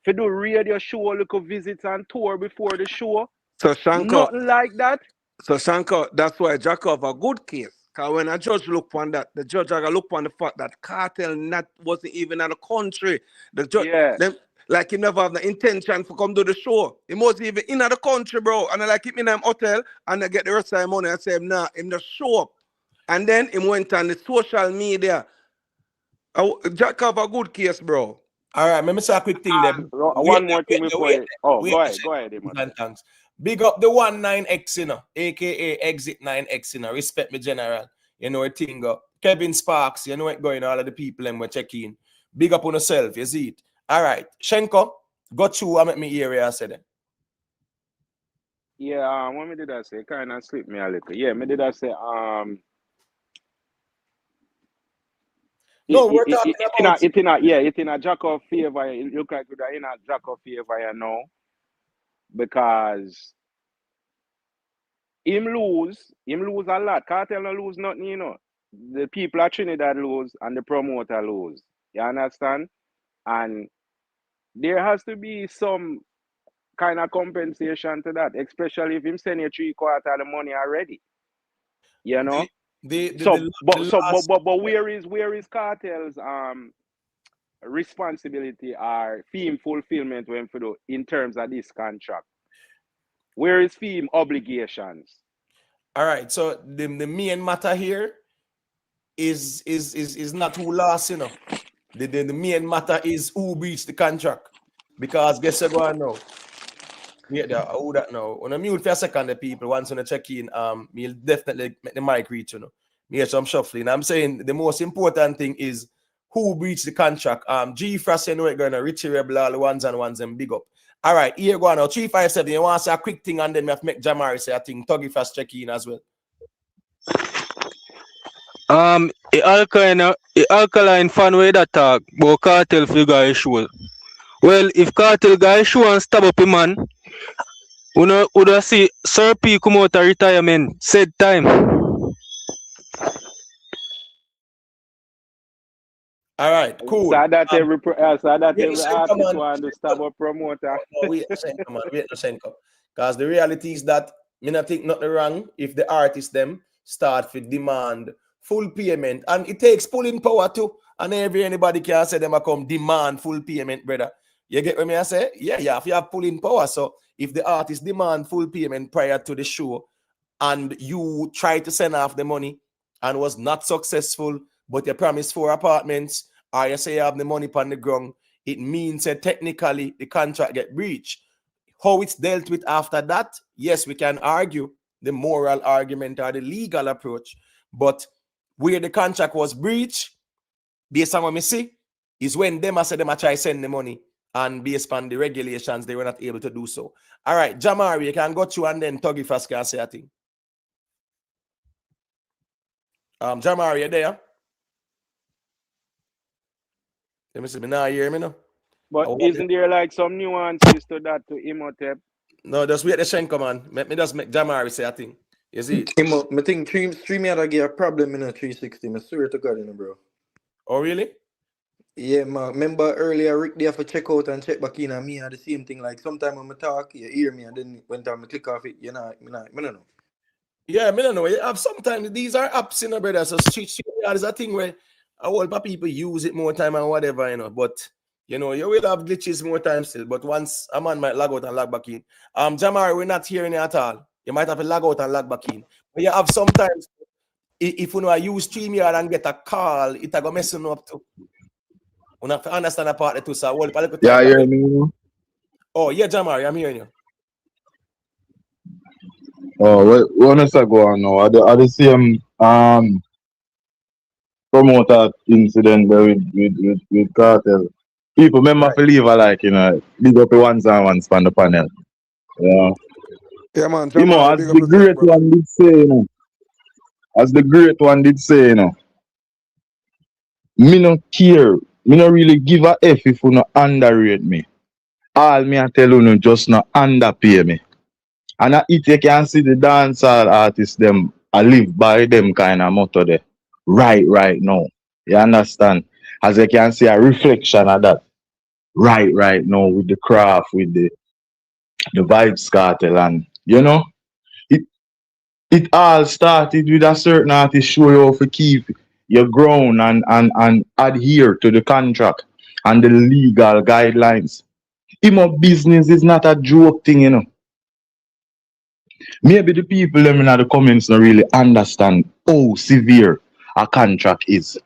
For do radio show, look a visit and tour before the show. So Shanko, Nothing like that. that's why Jack have a good case. Cause when a judge look on that, the judge are gonna look on the fact that Kartel not wasn't even in the country. The judge Yeah. them like he never have the intention to come to the show. He wasn't even in the country, bro. And I like him in a hotel and I get the rest of the money and say him nah, him just show up. And then he went on the social media. Jack have a good case, bro. All right, let me say a quick thing there. One more thing before you. Oh, go ahead, and thanks. Big up the 19X, you know, aka Exit 9X, you know. Respect me, General. You know, it thing up. Kevin Sparks, you know what going, all of the people and we're checking. Big up on yourself, you see it. All right, Shenko, got you. I'm at me area, I said. Yeah, what me did I say? Kind of slip me a little. Yeah, me did I say No, we're talking about it in a Jack of favor. It look like it in a Jack of favor, you know, because him lose a lot. Cartel no lose nothing, you know. The people at Trinidad lose and the promoter lose. You understand? And there has to be some kind of compensation to that, especially if him send you 3/4 of the money already. You know? But where is Cartel's responsibility or theme fulfillment when for do in terms of this contract? Where is theme obligations? all right, so the main matter here is not who lost, you know. The main matter is who breached the contract. Because guess what now? Yeah, who that now? On a mute for a second, the people once on the check in, you'll definitely make the mic reach, you know. Me hear some shuffling. I'm saying the most important thing is who breached the contract. G Frost, you know, it gonna Richie Rebel, all the ones and big up. All right, here go on now. 357. You want to say a quick thing and then we have to make Jamari say a thing. Tuggy Frost check in as well. The alkaline fan way that talk about Cartel figure issue. Well, if Cartel guy show and stab up a man, would see Sir P come out of retirement said time. All right, cool. So that every artist want to stab a promoter. No, wait a second, man. Wait a second. Because the reality is that me not think nothing wrong if the artists them start to demand full payment. And it takes pulling power too. And anybody can say them come demand full payment, brother. You get what me I say? Yeah, if you have pulling power. So if the artist demand full payment prior to the show and you try to send off the money and was not successful, but you promised 4 apartments, or you say you have the money on the ground, it means that technically the contract get breached. How it's dealt with after that, yes, we can argue the moral argument or the legal approach, but where the contract was breached, based on what we see, is when them said them try send the money, and based on the regulations, they were not able to do so. All right, Jamari, you can go through and then Tuggy Fast can say a thing. Jamari, you there? Let me see, me now hear me now. But isn't there like some nuances to that to Imhotep? No, just wait the Shenko, man. Let me just make Jamari say a thing. You see it? I think stream had a problem in a 360. I swear to God, you know, bro. Oh, really? Yeah, man. Remember earlier, Rick there for check out and check back in, and me had the same thing. Like sometimes when I talk, you hear me, and then when time I click off it, I don't know. Yeah, I don't know. You have sometimes these are apps, you know, brother. So there's a thing where a whole lot of people use it more time and whatever, you know. But you know, you will have glitches more time still. But once a man might log out and log back in. Jamari, we're not hearing it at all. You might have to log out and log back in. But you have sometimes if you know I use StreamYard and get a call, it go messing up too. You have to understand that part too. So yeah, you hear me? Oh yeah, Jamari, I'm hearing you. Oh, what else I go on now? Are the same promoter incident there with Kartel. People remember to leave like, you know, big up the ones and ones on the panel. Yeah. Yeah, man. You know, as the great one did say, you know. As the great one did say, you know. Me no care Me no really give a F if you no underrate me. All me I tell you no just no underpay me. And it you can see the dancehall artists them I live by them kind of motto there. Right now. You understand? As you can see a reflection of that. Right now with the craft, with the Vybz Kartel and it it all started with a certain artist show you how to keep your ground and adhere to the contract and the legal guidelines. Business is not a joke thing. Maybe the people them in the comments don't really understand how severe a contract is.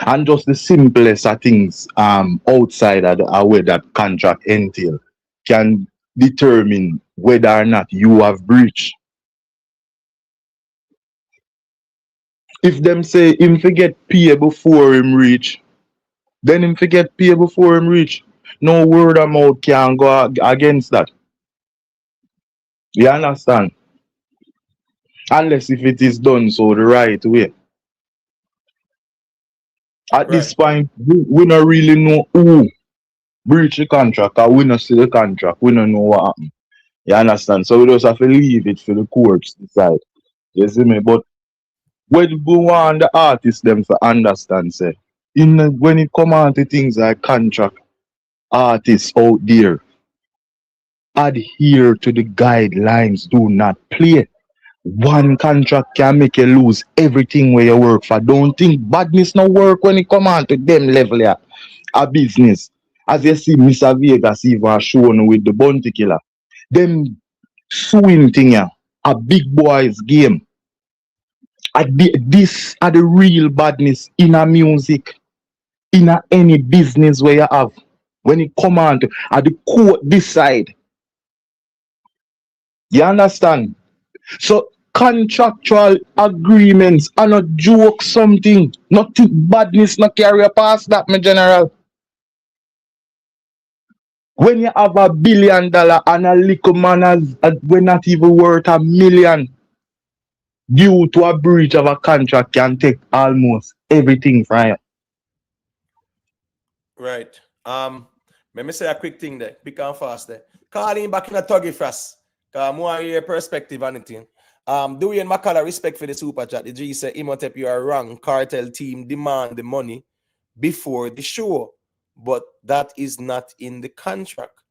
And just the simplest of things outside of where that contract entail can determine whether or not you have breached. If them say him forget pay before him reach, then him forget pay before him reach. No word of mouth can go against that. You understand? Unless if it is done so the right way. At Right. this point, we don't really know who breach the contract or we not see the contract. We don't know what happened. You understand? So we just have to leave it for the courts to decide. You see me? But what we want the artists them to understand, say, when it come on to things like contract, artists out there, adhere to the guidelines. Do not play. One contract can make you lose everything where you work for. Don't think badness no work when it come on to them level here. A business. As you see Mr. Vegas even shown with the bounty killer. Them suing thing here. A big boys game. This are the real badness in a music. In a any business where you have. When it come on to at the court this side. You understand? So contractual agreements are not joke something. Nothing badness not carry past that, my general. When you have $1 billion and a little man we're not even worth $1 million due to a breach of a contract can take almost everything from you. Right. Let me say a quick thing there. Quick and fast there. Calling back in a tuggy fast. Cause more your perspective on anything. Dwayne McCullough, respect for the super chat. The G said, Imhotep, you are wrong. Cartel team demand the money before the show, but that is not in the contract.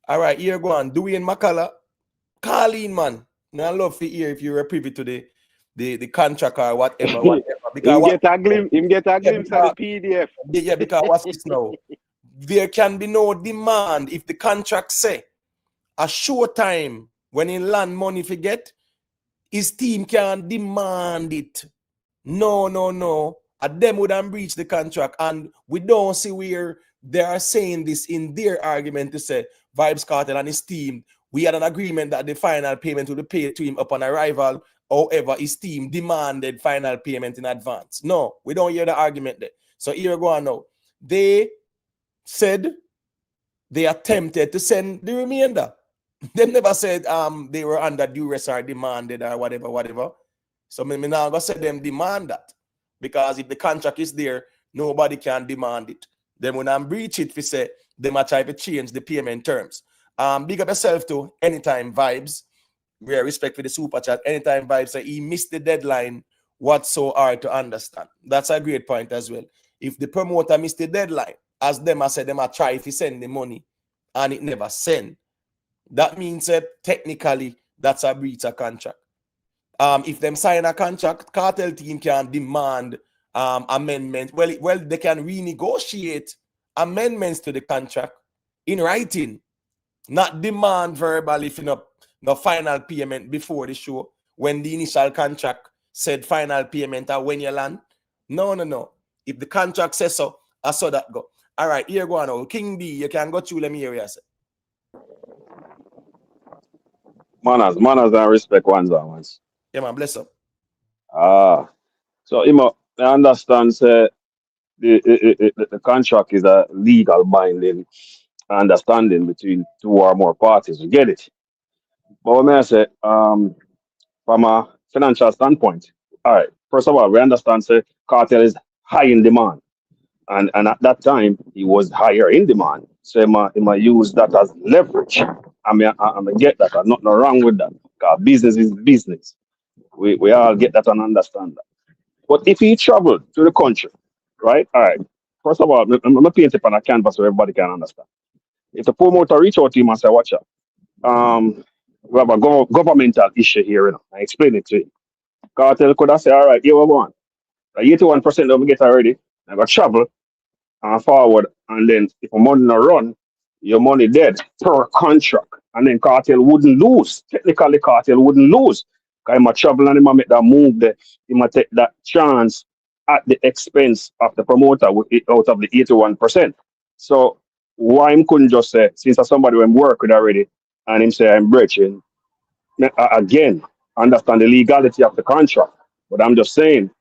All right, here go on. Dwayne McCullough, call in, man. Now I love to hear if you're privy to the contract or whatever. Because him what? get a Yeah, glimpse of the because, PDF. yeah, because what's this now? There can be no demand if the contract say a short time when he land money for get, his team can demand it. No. Them would have breached the contract, and we don't see where they are saying this in their argument to say Vybz Kartel and his team. We had an agreement that the final payment will be paid to him upon arrival. However, his team demanded final payment in advance. No, we don't hear the argument there. So here we go on now. They said they attempted to send the remainder. They never said they were under duress or demanded or whatever. So me now go say them demand that. Because if the contract is there, nobody can demand it. Then when I'm breach it, we say they might try to change the payment terms. Big up yourself too. Anytime Vybz. We are respect for the super chat. Anytime Vybz say he missed the deadline, what's so hard to understand? That's a great point as well. If the promoter missed the deadline, as them I said, them I try if he send the money and it never send. That means that technically that's a breach of contract. If them sign a contract, cartel team can demand amendment. Well, they can renegotiate amendments to the contract in writing, not demand verbally if you know no final payment before the show when the initial contract said final payment or when you land. No. If the contract says so, I saw that go. All right, here go on now. King B, you can go through them areas. Manners and respect ones and ones. Yeah, man, bless up. So I understand say the contract is a legal binding understanding between two or more parties. We get it. But what may I say, from a financial standpoint, all right, first of all, we understand say cartel is high in demand. And at that time, he was higher in demand. So he might use that as leverage. I mean, get that. There's nothing wrong with that. 'Cause business is business. We all get that and understand that. But if he traveled to the country, right? All right. First of all, I'm paint it on a canvas so everybody can understand. If the promoter reach out to him and say, watch out, we have a governmental issue here, I explain it to him. Cartel could have said, all right, here we go on. 81% of them get already. I got travel and forward, and then if a money not run, your money dead per contract. And then Cartel wouldn't lose. Technically, Cartel wouldn't lose. Because he might travel and he might make that move there. He might take that chance at the expense of the promoter out of the 81%. So why him couldn't just say, since there's somebody who I'm work with already, and him say I'm breaching, again, understand the legality of the contract. But I'm just saying,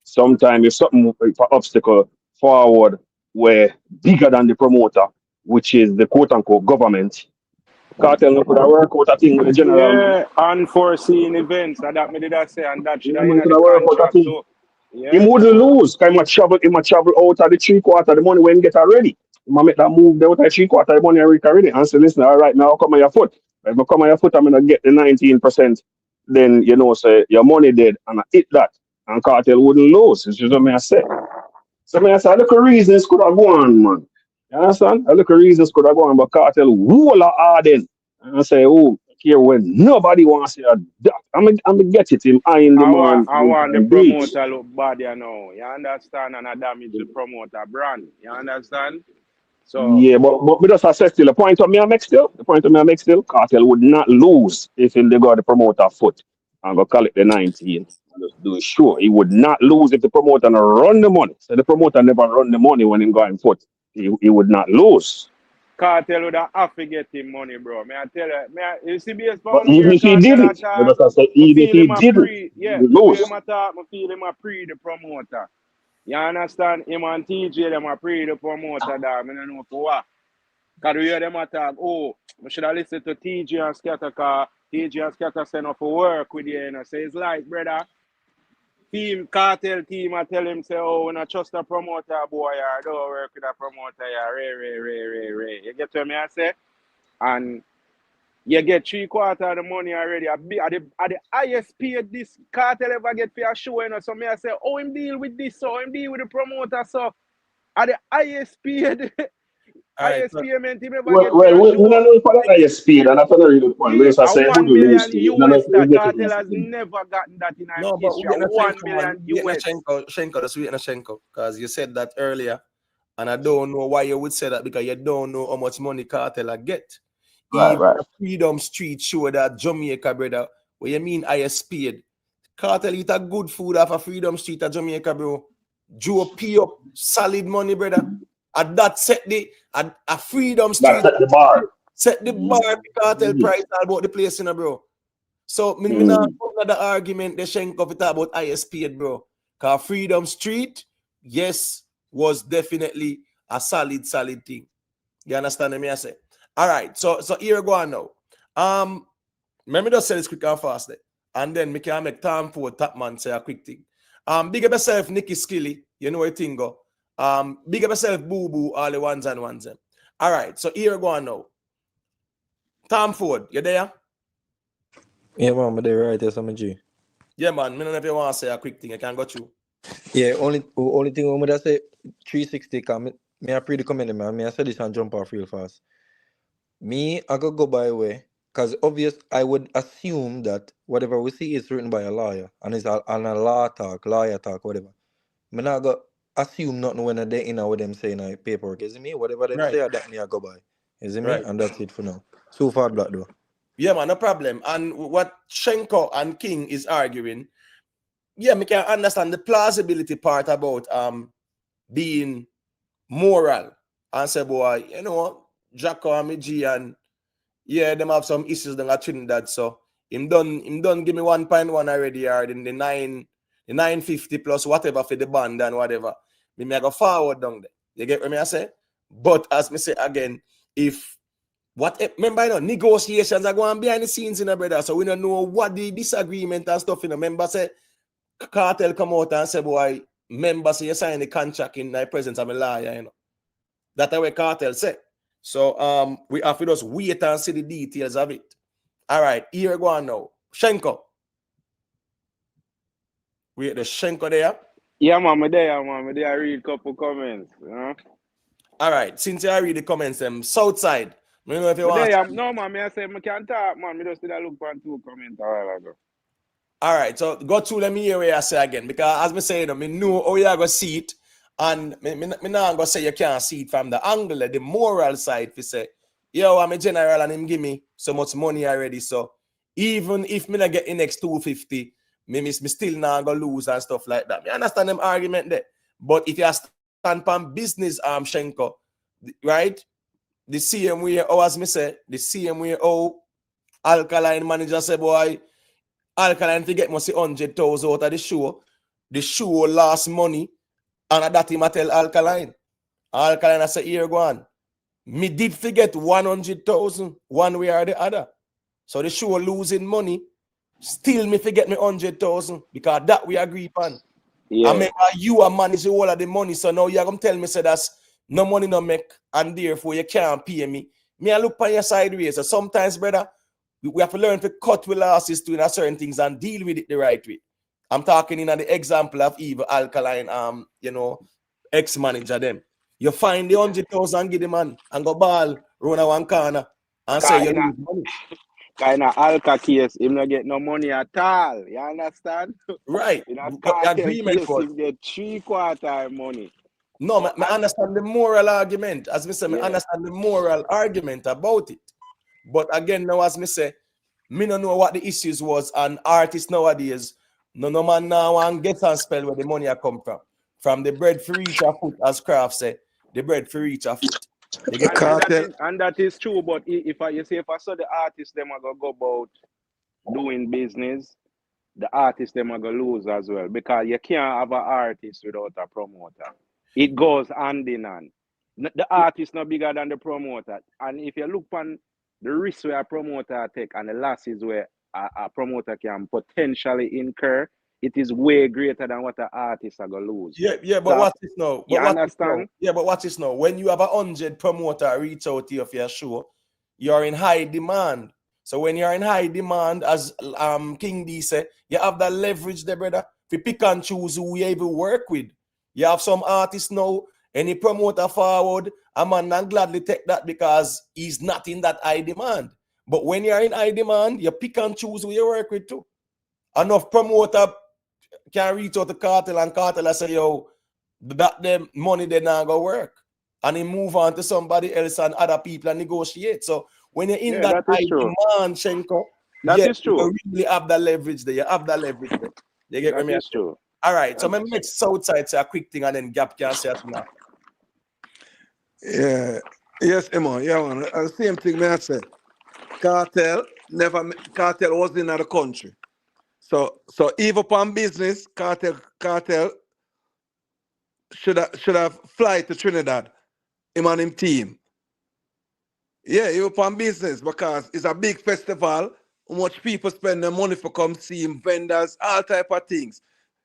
sometimes if something, if an obstacle forward were bigger than the promoter, which is the quote unquote government, Cartel no could have work out a thing with the general man. Yeah, unforeseen events. That me did I say, and that should Yeah, have in man, could the have work out a contract. thing. So, He yeah, wouldn't so lose. Cause he might travel out of the 3/4 of the money when he get already. He might make that move there out of the 3/4 of the money already. And say, listen, all right, now come on your foot. If I come on your foot, I'm gonna get the 19%. Then say your money dead and I hit that. And Cartel wouldn't lose. It's just what I say. So I say, look at reasons could have gone, man. You understand? I look at reasons could have gone, but Cartel whole of Arden. And I say, oh, here when nobody wants to hear that. I'm gonna get it in high in demand I want the and bleach. promoter look bad, you know. You understand? And I damage the promoter brand. You understand? So, Yeah, but just assess still. The point of me I make still, Cartel would not lose if they got the promoter foot and go collect the 19. And just do it sure. He would not lose if the promoter no run the money. So the promoter never run the money when he going foot. He would not lose. Cartel would have to get him money, bro. May I tell you, you see, based But on even here, if he Cartel didn't, attack, I even if feel he him a didn't, pre, he yeah, would the way lose. him attack, I feel him a pre the promoter. You understand? Him and TJ, them a pre the promoter, dog. I don't know for what. Because we hear them attack, oh, we should have listened to TJ and Scatter, because TJ and Scatter send up for work with you, So it's like, brother, team, Cartel team, I tell him, say, oh, when I trust a promoter, boy, I don't work with a promoter, Ray. You get what I say? And you get 3/4 of the money already. At the highest paid this Cartel ever get for a show, So me I say, oh, him deal with this, so him deal with the promoter, so at the highest paid, All right. highest payment him ever get for Well, a we don't show. know if that is speed, and that's not a really good point. We Yeah, just a say who 1 do lose million to you. We don't know US if we that get it Cartel has easily. never gotten that in No, his but we history. A getting a 1 Shenko, man. million We getting a US. Shenko, just waiting a Shenko. Because you said that earlier. And I don't know why you would say that because you don't know how much money Cartel I get. Right, Even right. the Freedom Street show that Jamaica, brother. What you mean highest paid? Cartel eat a good food off of Freedom Street at Jamaica, bro. Joe pay up solid money, brother. And that set a Freedom That's Street at the bar. set the bar for Cartel Mm-hmm. price all about the place, bro. So me not Mm-hmm. the argument the Shenko talk about highest paid, bro. Cause Freedom Street, yes, was definitely a solid thing. You understand me? I say. All right, so here go on now. Let me just say this quick and fast there. And then we can make time for top man say a quick thing. Big up yourself, Nicky Skilly. You know what thing go. Big up yourself, Boo Boo, all the ones and ones. All right, so here go on now. Tom Ford, you there? Yeah, man, but they're right there, some G. Yeah, man. Me don't know if you want to say a quick thing. I can go through. Yeah, only thing I'm gonna say 360 come. Me I pretty comment man. Me I say this and jump off real fast. Me I go by way. Cause obvious I would assume that whatever we see is written by a lawyer and it's on a lawyer talk, whatever. Me not go assume nothing when they in with them saying paperwork, is it me? Whatever them Right. say that me I go by. Is it me? Right. And that's it for now. So far black though. Yeah, man, no problem. And what Shenko and King is arguing, yeah, me can understand the plausibility part about being moral. And say, boy, you know, Jacko and G and yeah, them have some issues than at Trinidad. So him done give me 1.1 already or in the 950 plus whatever for the band and whatever. Me I go forward down there. You get what me I say? But as me say again, if remember, you know, negotiations are going behind the scenes, brother. So we don't know what the disagreement and stuff, Remember, say Cartel come out and say, boy, members say you sign the contract in the presence of a lawyer, you know. That's what Kartel say. So we have to just wait and see the details of it. All right, here we go on now. Shenko. Wait, the Shenko there. Yeah, man, me there. I read a couple comments, you know. All right, since I read the comments, Southside. I don't know if you But want. there, no, man, I say I can't talk, man. Me just did a look for 2 comments a while ago. All right, so go through, let me hear what I say again. Because as me say, you know, me know how you are going to see it. And me not going to say you can't see it from the angle, the moral side. If say, yo, I'm a general and him give me so much money already. So even if me not get the next 250, me still not going to lose and stuff like that. Me understand them argument there. But if you stand on business, Shenko, right? The same way, as me say, the same way, Alkaline manager say, boy, Alkaline to get must 100,000 out of the show. The show lost money, and that him tell Alkaline. Alkaline I say, here go on. Me did forget 100,000 one way or the other. So the show losing money, still me forget me 100,000 because that we agree upon. Yeah. I mean, you are manage all of the money, so now you're gonna tell me say that's no money no make, and therefore you can't pay me. Me I look on your sideways. So sometimes, brother, we have to learn to cut with losses to certain things and deal with it the right way. I'm talking in the example of Eva Alkaline, ex-manager them. You find the 100,000, give the man and go ball, run a one corner and say you lose money. Kind of Alka case, him not get no money at all. You understand? Right. In a But Kartel agreement case, for him get 3/4 money. no, So, I understand the moral argument. As me say, I understand the moral argument about it. But again, now as me say, me don't know what the issues was, and artists nowadays, no man now and get and spell where the money a come from. From the bread for each a foot, as Kraft say, the bread for each a foot. You get and that is true, but if I saw the artists, them are gonna go about doing business, the artists them are gonna lose as well, because you can't have an artist without a promoter. It goes hand in hand. The artist not bigger than the promoter, and if you look on the risk where a promoter take and the losses where a promoter can potentially incur, it is way greater than what the artists are gonna lose. Yeah, but So, watch this now. you understand? Yeah, but watch this now. When you have 100 promoter reach out to you for your show, you're in high demand. So when you're in high demand, as King D said, you have that leverage there, brother. If you pick and choose who you even work with. You have some artists now, any promoter forward, a man not gladly take that because he's not in that high demand. But when you're in high demand, you pick and choose who you work with too. Enough promoter can reach out to Kartel and Kartel say, yo, that them money they not go work. And he move on to somebody else and other people and negotiate. So when you're in that high demand, Shenko, is true. You really have that leverage there. You have that leverage there. You get me? True. All right. So my next Southside say a quick thing and then Gap can say it now. Yeah. Yes, Emma. Yeah, man. The same thing me I said. Kartel was in the country. So even upon business, Kartel should have fly to Trinidad. Him and him team. Yeah, he upon business because it's a big festival. Much people spend their money for come see him, vendors, all type of things.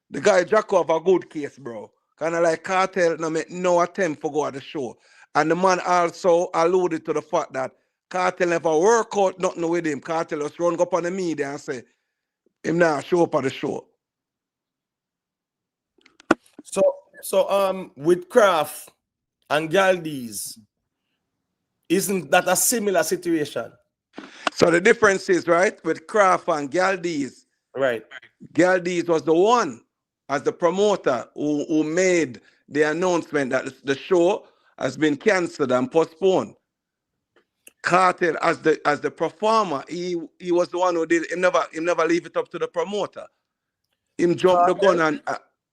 The guy Jack have a good case, bro. Kind of like Kartel no make no attempt for go at the show. And the man also alluded to the fact that Kartel never work out nothing with him. Kartel just run up on the media and say, him now show up at the show. So with Kraft and Galdies, isn't that a similar situation? So the difference is, right, with Kraft and Galdies. Right. Galdies was the one as the promoter who made the announcement that the show has been cancelled and postponed. Kartel as the performer, he was the one who did. He never leave it up to the promoter. Him jump the gun and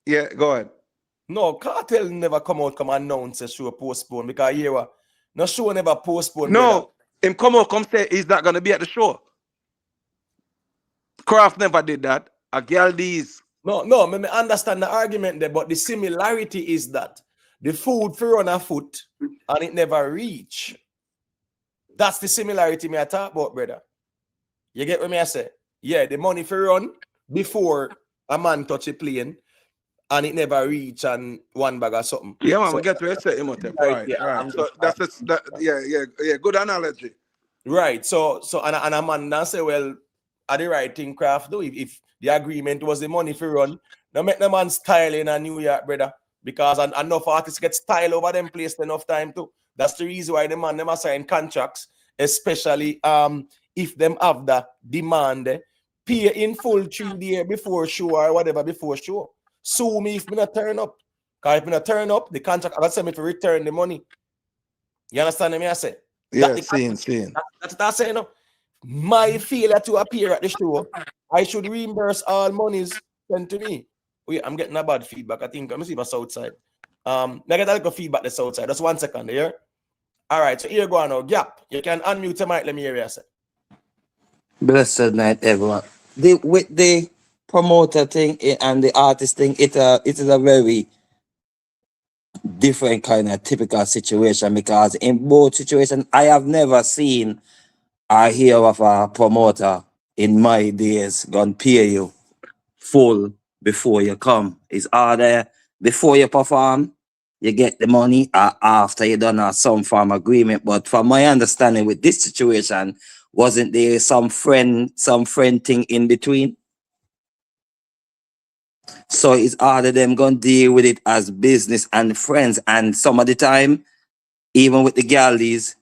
yeah, go ahead. No, Kartel never come announce a show postponed because here no show never postponed. No, brother. him come say he's not gonna be at the show. Kraft never did that. A Galdies. No, me understand the argument there, but the similarity is that the food for on a foot and it never reach. That's the similarity me I talk about, brother. You get what me I say? Yeah, the money for run before a man touch a plane, and it never reach and one bag or something. Yeah, man, So we get to say Imhotep. right, Right, yeah, right. I'm So just yeah, good analogy. right. So and a man now say, well, are the right thing craft do if the agreement was the money for run. Now make the man style in a New York, brother. Because enough artists get style over them place enough time too. That's the reason why the man them are sign contracts, especially if them have the demand, pay in full 3 days before show or whatever before show. Sue me if me not turn up. Because if me not turn up, the contract I got send me to return the money. You understand me? I say that Yeah, the seeing. that's what I say, no. My failure to appear at the show, I should reimburse all monies sent to me. Wait, I'm getting a bad feedback. I think let me see my south side. I get a little feedback the south side. Just 1 second here. All right, so here go on now. Gap. You can unmute your mic. Let me hear you say. Blessed night, everyone. With the promoter thing and the artist thing, it is a very different kind of typical situation because in both situations, I have never seen or hear of a promoter in my days gonna pay you full before you come. It's either before you perform, you get the money, or after you done some form of agreement. But from my understanding with this situation, wasn't there some friend thing in between? So it's either them gonna deal with it as business and friends, and some of the time, even with the galleys,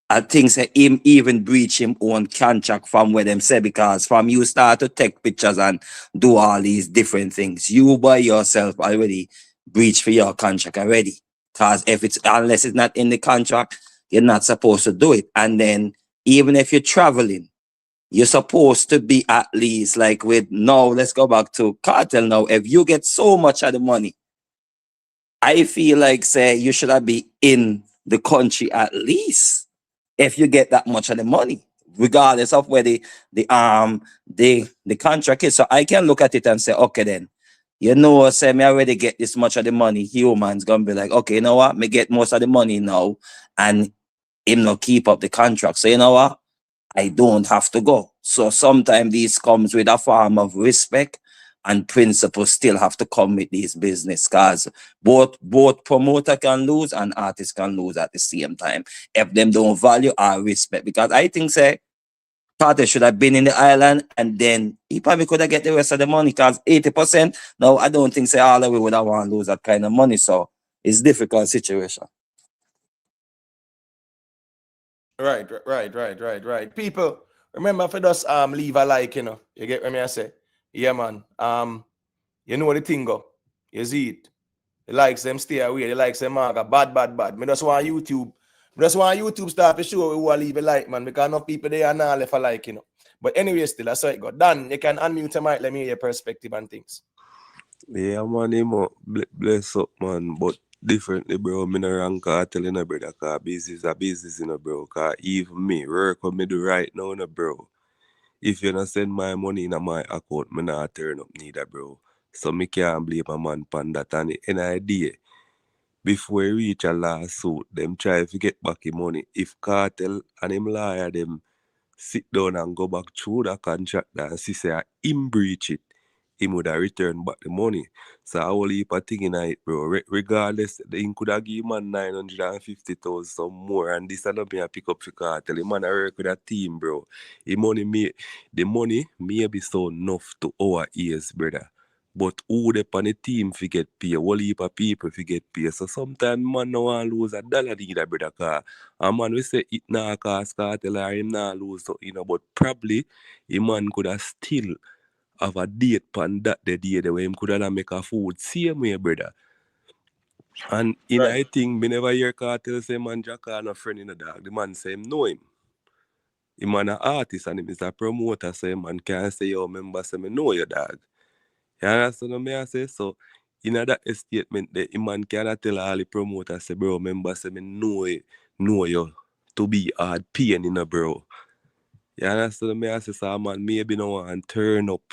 I think say him even breach him own contract from where them say, because from you start to take pictures and do all these different things, you by yourself already breach for your contract already. Cause if it's unless it's not in the contract, you're not supposed to do it. And then even if you're traveling, you're supposed to be at least like with now, let's go back to Kartel now. If you get so much of the money, I feel like say you should have be in the country at least if you get that much of the money, regardless of where the contract is. So I can look at it and say, okay, then, say me already get this much of the money. Humans gonna be like, okay, you know what? Me get most of the money now, and him not keep up the contract. So you know what? I don't have to go. So sometimes this comes with a form of respect, and principles still have to come with these business, because both promoter can lose and artists can lose at the same time if them don't value our respect. Because I think say Kartel should have been in the island, and then he probably could have get the rest of the money, because 80%, no, I don't think say all of we would have want to lose that kind of money. So it's difficult situation. Right. People, remember for us leave a like, You get what me I say? Yeah, man. You know the thing go. You see it. The likes them stay away, the likes them mark bad. Me just want YouTube. Me just want YouTube start to show who will leave a like, man, because enough people they are now left a like, But anyway, still that's how it go. Dan, you can unmute your mic, let me hear your perspective and things. Yeah, man, bless up, man. But differently, bro. Me no rank Kartel, brother. Cause business is a business, bro. Cause even me, work what me do right now, bro. If you not send my money in my account, me not turn up neither, bro. So me can't blame a man pan that. And any idea, before we reach a lawsuit, them try to get back the money. If Kartel and him lawyer, them sit down and go back through the contract and see say him breach it, him would have returned back the money. So I will heap a thing in it, bro. Regardless, the could have give man 950,000 some more, and this and me a pick up for Kartel. The man I work with a team, bro. The money may be so enough to our ears, brother. But who they on the team fi get pay? Whole heap of people fi get pay. So sometimes man no want lose a dollar neither, brother. Cause a man we say it nah cost Kartel or him nah lose so, but probably a man could have still have a date pan that the day the way him could have make a food. Same way, brother. And I think me never hear Kartel say man Jack and a friend in the dog. The man say him know him. Him man a artist and him is a promoter, so him man can't say yo member say me know your dog. You understand what me I say? So in that statement the man cannot tell all the promoters say bro member say me know you to be hard pain bro. You understand me I say, so man maybe no one turn up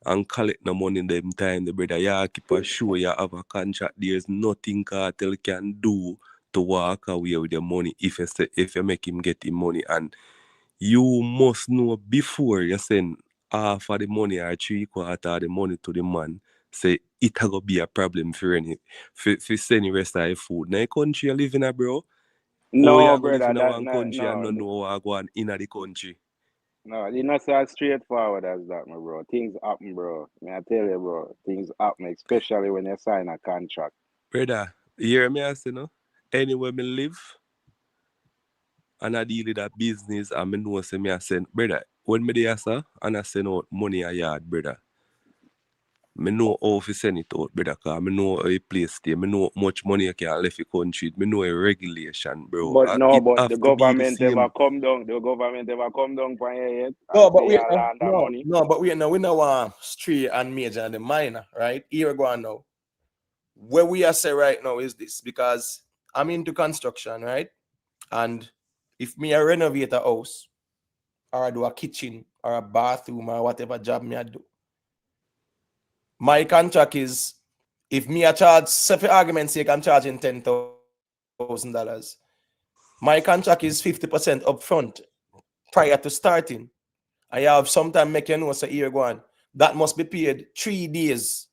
and collect no money in them time, the brother. You keep a show, you have a contract. There's nothing Kartel can do to walk away with your money if you make him get him money. And you must know before you send half of the money or 3/4 of the money to the man. say it a go be a problem for any for send the rest of the food. Now country you live in a bro. How you No, go live brother, in a that one no, country and not know what go on in the country? no, it's not so straightforward as that, my bro. Things happen, bro. May I tell you, bro, things happen, especially when you sign a contract. Brother, you hear me I say no? Anywhere me live and I deal with that business and me know say me I send brother. When me there sir and I send out money a yard, brother. Me know how to send it out, brother, cause me know how a place stay. Me know how much money you can left the country. Me know a regulation, bro. But no, It but the have to be the government ever same. come down. The government ever come down for your head No, and but say we you land that no, money. no, but we know street and major and the minor, right? Here we go on now. Where we are say right now is this because I'm into construction, right? And if me I renovate a house or I do a kitchen or a bathroom or whatever job me I do, my contract is if me I charge, say for argument's sake, I'm charging $10,000. My contract is 50% upfront prior to starting. I have sometime make you know say here go on. That must be paid 3 days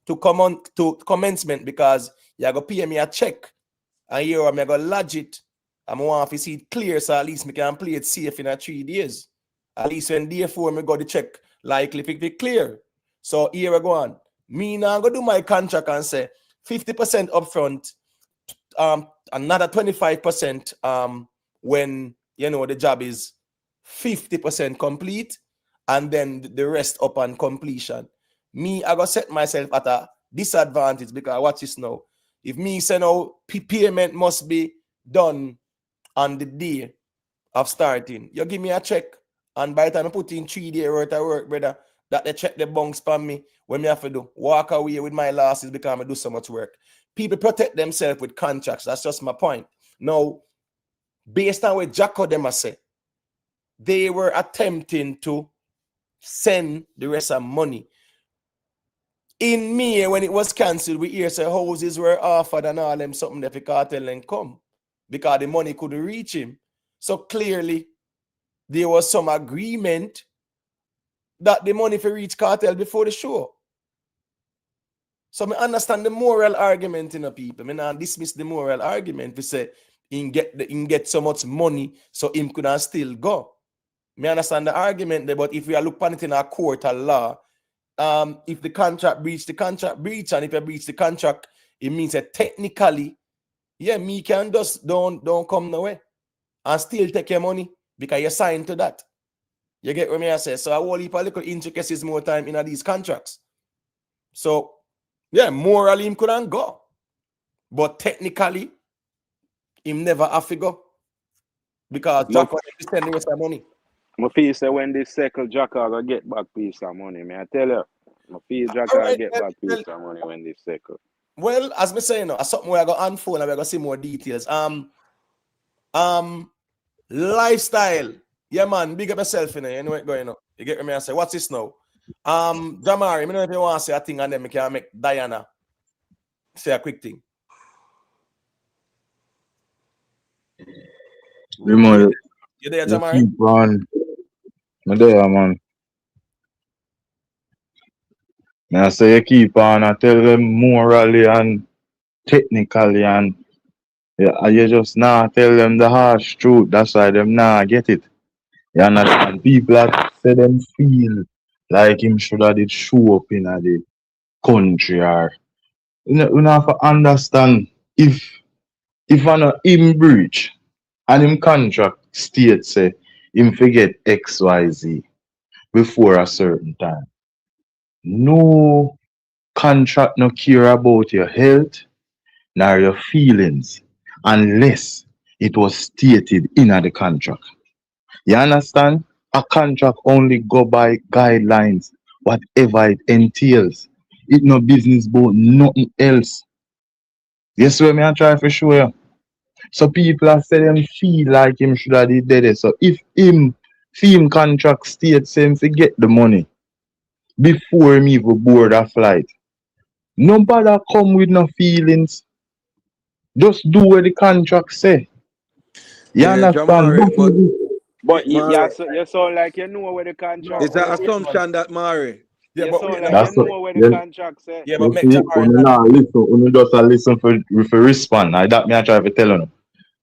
to come on to commencement because you go pay me a check and here I'm gonna lodge it. I'm want to see it clear so at least me can play it safe in a 3 days. At least when day 4 me got the check likely if it clear. So here I go on. Me now go do my contract and say 50% upfront, another 25% when you know the job is 50% complete, and then the rest upon completion. Me, I go set myself at a disadvantage because watch this now. If me say now payment must be done on the day of starting, you give me a check, and by the time I put in 3 days worth of work, brother, that they check the bunks for me when me have to do walk away with my losses because I do so much work. People protect themselves with contracts. That's just my point. Now, based on what Jacko them say, they were attempting to send the rest of money. In May, when it was cancelled, we hear say houses were offered and all them something that the cartel and come because the money couldn't reach him. So clearly, there was some agreement that the money for reach cartel before the show. So I understand the moral argument in the people. I not dismiss the moral argument. We say he get so much money, so him could still go. I understand the argument there, but if we are look upon it in a court of law, if the contract breach, and if you breach the contract, it means that technically, yeah, me can just don't come no way and still take your money because you signed to that. You get what me I say? So I will leave a little intricacies more time in these contracts. So yeah, morally him couldn't go, but technically him never have to go because Jack was spending some money. I feel say when this circle Jacka go get back piece of money, may I tell you? I feel Jacka Right, get back piece of money when this circle. Well, as me say, you know, something where I go unfold and we're gonna see more details. Lifestyle. Yeah, man, big up yourself, you know. You know what going on. You get me? I say, what's this now? Jamari, I don't know if you want to say a thing and then we can make Diana say a quick thing. You there, Jamari? keep on. I'm there, man. I say you keep on. I tell them morally and technically, and yeah, you just not tell them the harsh truth. That's why them not get it. You understand? People that say them feel like him should have did show up in the country or you know have to understand if I know him breach and him contract state say him forget XYZ before a certain time. No contract no care about your health nor your feelings unless it was stated in the contract. You understand? A contract only go by guidelines, whatever it entails. It no business about nothing else. Yes, what me I try for show you. So people are say them feel like him should have did that. So if him film contract states him to get the money before him even board a flight, nobody come with no feelings. Just do what the contract say. You Yeah, understand? Jamari, but But Mari, you sound like you know where the contract it's an say. assumption that Mari. Yeah, You but we sound like no. you That's what. know where the Yeah, contract say. Yeah, but you make see, Jamari unu not. nah listen, unu just a listen for respond. I that me I try to tell you.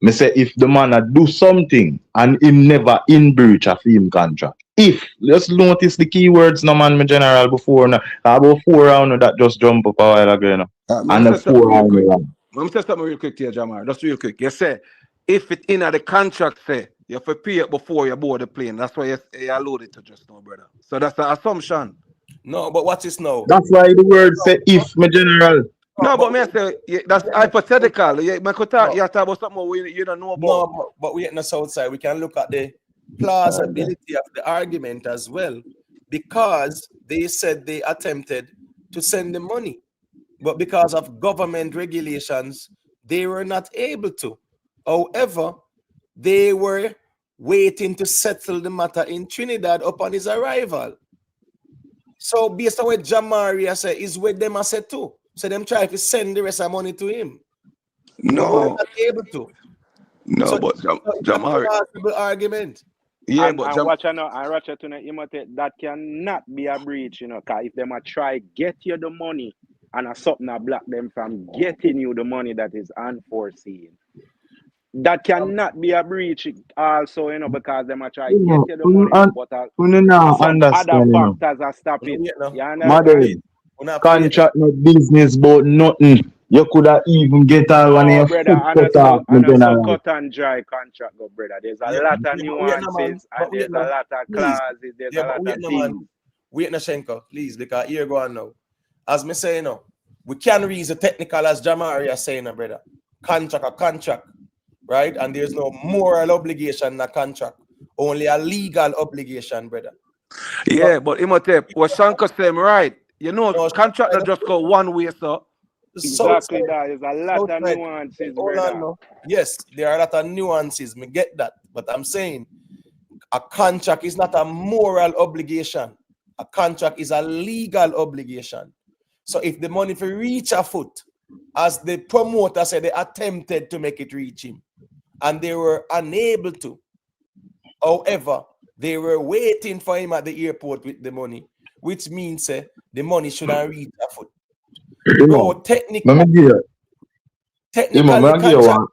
Me say if the man a do something and him never in breach of him contract. If just notice the keywords no man me general before now. About 4 round that just jump up a while ago, you know. Let me And the say something 4 real round quick. round. Let me say something real quick here, Jamar. Just real quick. You say, if it in the contract say, you have to pay it before you board the plane. That's why you alluded to just now, brother. So that's an assumption. No, but watch this now. That's why the word say if me general. No, But but me I say, that's hypothetical. You no, talk about something you don't know no, about. but we at the south side. We can look at the plausibility of the argument as well, because they said they attempted to send the money, but because of government regulations, they were not able to. However, they were waiting to settle the matter in Trinidad upon his arrival. So based on what Jamaria said, is what them I said too. So them try to send the rest of the money to him, but they were No, not able to. no, So but it's a Jamar, plausible argument. yeah, And but watch out now, and watch out tonight, that cannot be a breach, cause if them a try get you the money and a something a block them from getting you the money that is unforeseen. That cannot be a breach also, because them a try You get know, you the money, but unu nah some other understand, you know. factors are stop Una it. wait now. You Una have to wait. understand? Madam, Una have to wait now. contract no business about nothing. You coulda even get all one of No, your brother, foot cut off, me and also general. cut and dry contract, go, brother. There's a Yeah, lot of but wait no man. nuances and But wait there's a now. lot of Please. clauses, there's Yeah, a but lot wait of no man. things. Wait no Shenko, please, because here go on now. As me say, we can read the technical as Jamaria saying, brother. Contract a contract, right? And there's no moral obligation in a contract, only a legal obligation, brother. So, yeah, but Imhotep, what Shanka said, right? You know, no, contract that just go one way, so. South Exactly side, that. There's a lot South of side. nuances, Hold on, brother. no. Yes, there are a lot of nuances. Me get that, but I'm saying a contract is not a moral obligation. A contract is a legal obligation. So if the money for reach a foot, as the promoter said, they attempted to make it reach him, and they were unable to. However, they were waiting for him at the airport with the money, which means the money should have reached a foot. Bro, Imo, let me give you. Imo, technically me the I give you contract. one.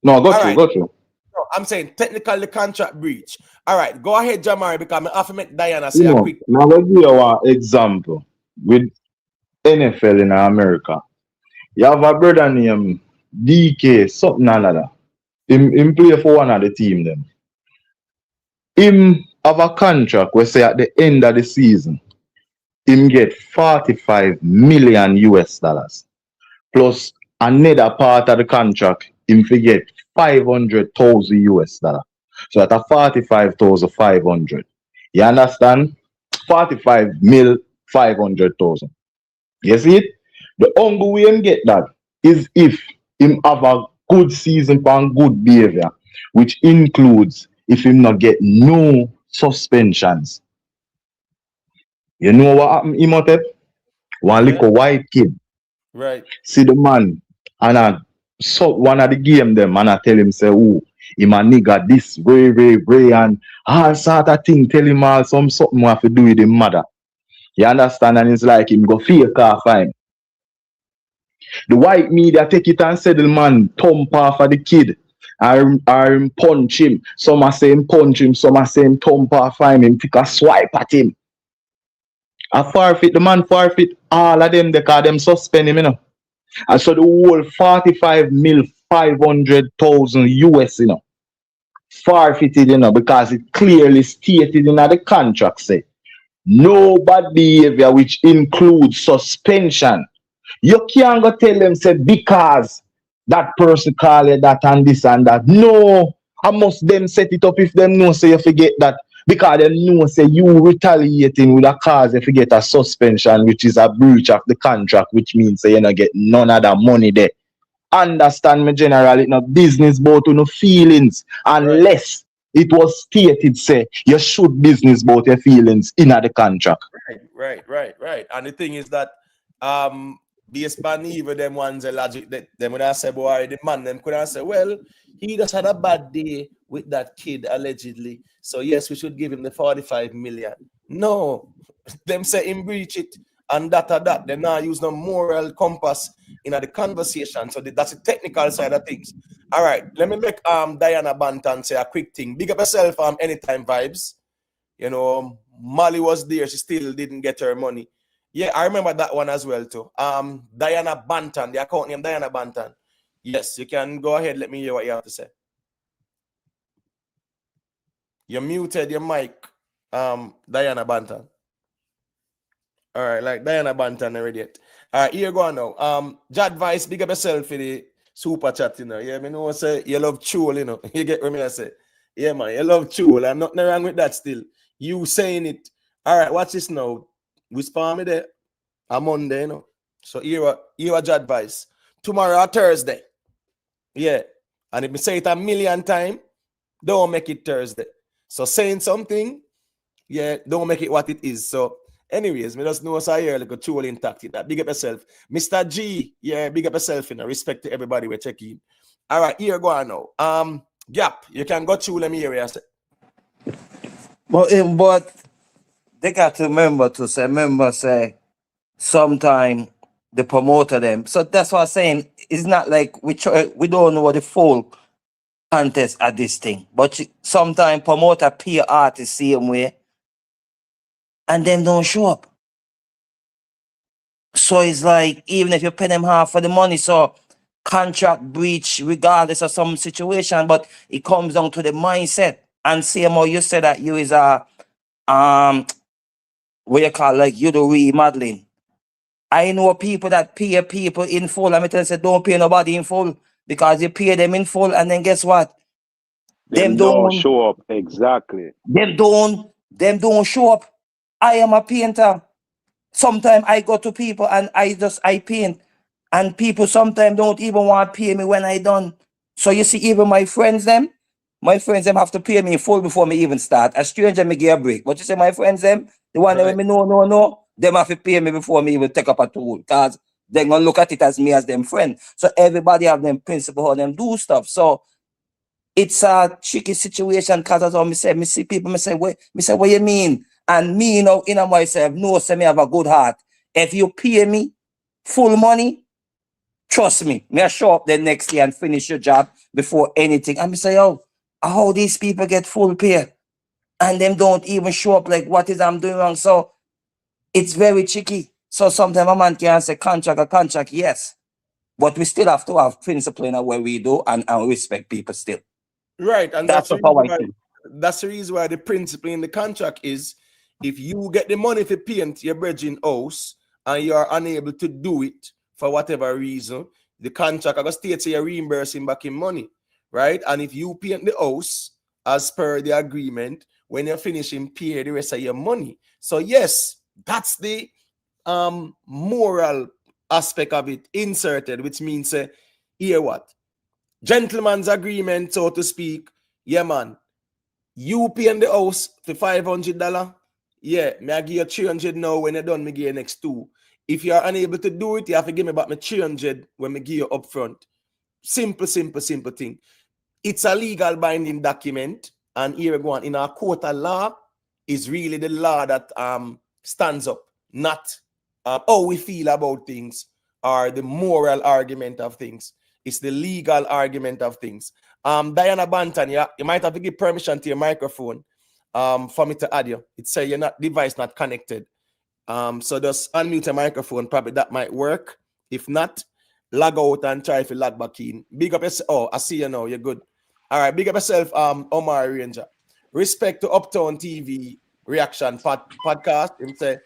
No, go All through, right. go through. No, I'm saying technically contract breach. All right, go ahead, Jamari, because I have to make Diana say a Imo, quick. now let me give you one example with NFL in America. You have a brother named DK, something or another. Him play for one of the team them. Him have a contract where say at the end of the season, him get 45 million US dollars. Plus another part of the contract, him fi get 500,000 US dollar. So at a 45,500. You understand? 45 mil 500,000. You see it? The only way him get that is if him have a good season and good behavior, which includes if him not get no suspensions. You know what happened, Imhotep? One Yeah, little white kid right. see the man and so one of the game them and I tell him say, oh, him a nigga this way and all sort of thing tell him all something have to do with him mother. You understand? And it's like him go fake off him. The white media take it and say the man thump off of the kid. Or him punch him. Some are saying punch him, some are saying thump off him take a swipe at him. A forfeit, the man forfeit all of them they call them suspend him, you know. And so the whole 45 mil 500,000 US, forfeited, because it clearly stated in the contract say no bad behavior which includes suspension. You can't go tell them say because that person call you that and this and that. No, I must them set it up if them know say you forget that. Because they know say you retaliating with a cause if you get a suspension, which is a breach of the contract, which means say you not get none of that money there. Understand me generally, no business about no feelings Right, unless it was stated say you should business about your feelings in the contract. right. And the thing is that based on even them ones the logic that them would have said, boy, the man them could have said, well, he just had a bad day with that kid allegedly. So yes, we should give him the 45 million. No, them say him breach it and that. They now use no moral compass in the conversation. So that's the technical side of things. All right, let me make Diana Banton say a quick thing. Big up yourself, anytime vibes. You know, Molly was there, she still didn't get her money. Yeah, I remember that one as well too. Diana Banton, the account name Diana Banton. Yes, you can go ahead, let me hear what you have to say. You muted your mic, Diana Banton. All right, like Diana Banton already. All right, here you go now. Jad Vice, big up yourself for the super chat, you know. Yeah, me know say you love Chul, you know. You get what me I say. Yeah, man, you love Chul. I'm nothing wrong with that still. You saying it. All right, watch this now. Whisper me there. I'm Monday, you know. So here are Jad Vice. Tomorrow Thursday. Yeah. And if me say it a million times, don't make it Thursday. So saying something, yeah, don't make it what it is. So, anyways, me just know so here like a tool intact in that. Big up yourself. Mr. G, yeah, big up yourself, you know. Respect to everybody we're checking. All right, here go on now. Gap, you can go through them here. But they got to remember say sometime the promoter them. So that's what I'm saying. It's not like we don't know what the full contest at this thing. But sometimes promoter pay artists same way and them don't show up. So it's like even if you pay them half of the money, so contract breach regardless of some situation, but it comes down to the mindset. And same how you said that you is a what you call like you do remodeling. I know people that pay people in full. I'm telling you, don't pay nobody in full because you pay them in full, and then guess what? Them no show up exactly. Them don't show up. I am a painter. Sometimes I go to people and I paint, and people sometimes don't even want to pay me when I done. So you see, even my friends them have to pay me in full before me even start. A stranger me give a break. But you say my friends them, the one that me no, them have to pay me before me even take up a tool. Because they're gonna look at it as me as them friend. So everybody have them principle how them do stuff. So it's a tricky situation because as me see people, me say, what you mean? And me, you know, in myself, no, say me have a good heart. If you pay me full money, trust me, I show up the next day and finish your job before anything. And me say, oh, how these people get full pay? And them don't even show up like what is I'm doing wrong. So it's very tricky. So sometimes a man can say a contract, yes. But we still have to have principle in what we do and respect people still. Right, and that's the reason why the principle in the contract is if you get the money to paint your bridging house and you are unable to do it for whatever reason, the contract states you're reimbursing back in money, right? And if you paint the house as per the agreement, when you're finishing, pay the rest of your money. So yes, that's the moral aspect of it inserted, which means here what? Gentleman's agreement, so to speak. Yeah, man. You pay in the house for $500. Yeah, me I give you 300 now. When you're done, me give you next 2. If you are unable to do it, you have to give me back my 300 when me give you up front. Simple thing. It's a legal binding document, and here we go on. In our court of law is really the law that stands up, not how we feel about things or the moral argument of things. It's the legal argument of things. Diana Banton, you might have to give permission to your microphone for me to add you. It say your device not connected. So just unmute your microphone. Probably that might work. If not, log out and try to log back in. Big up yourself. Oh, I see you now. You're good. All right. Big up yourself, Omar Ranger. Respect to Uptown TV reaction podcast. Him say,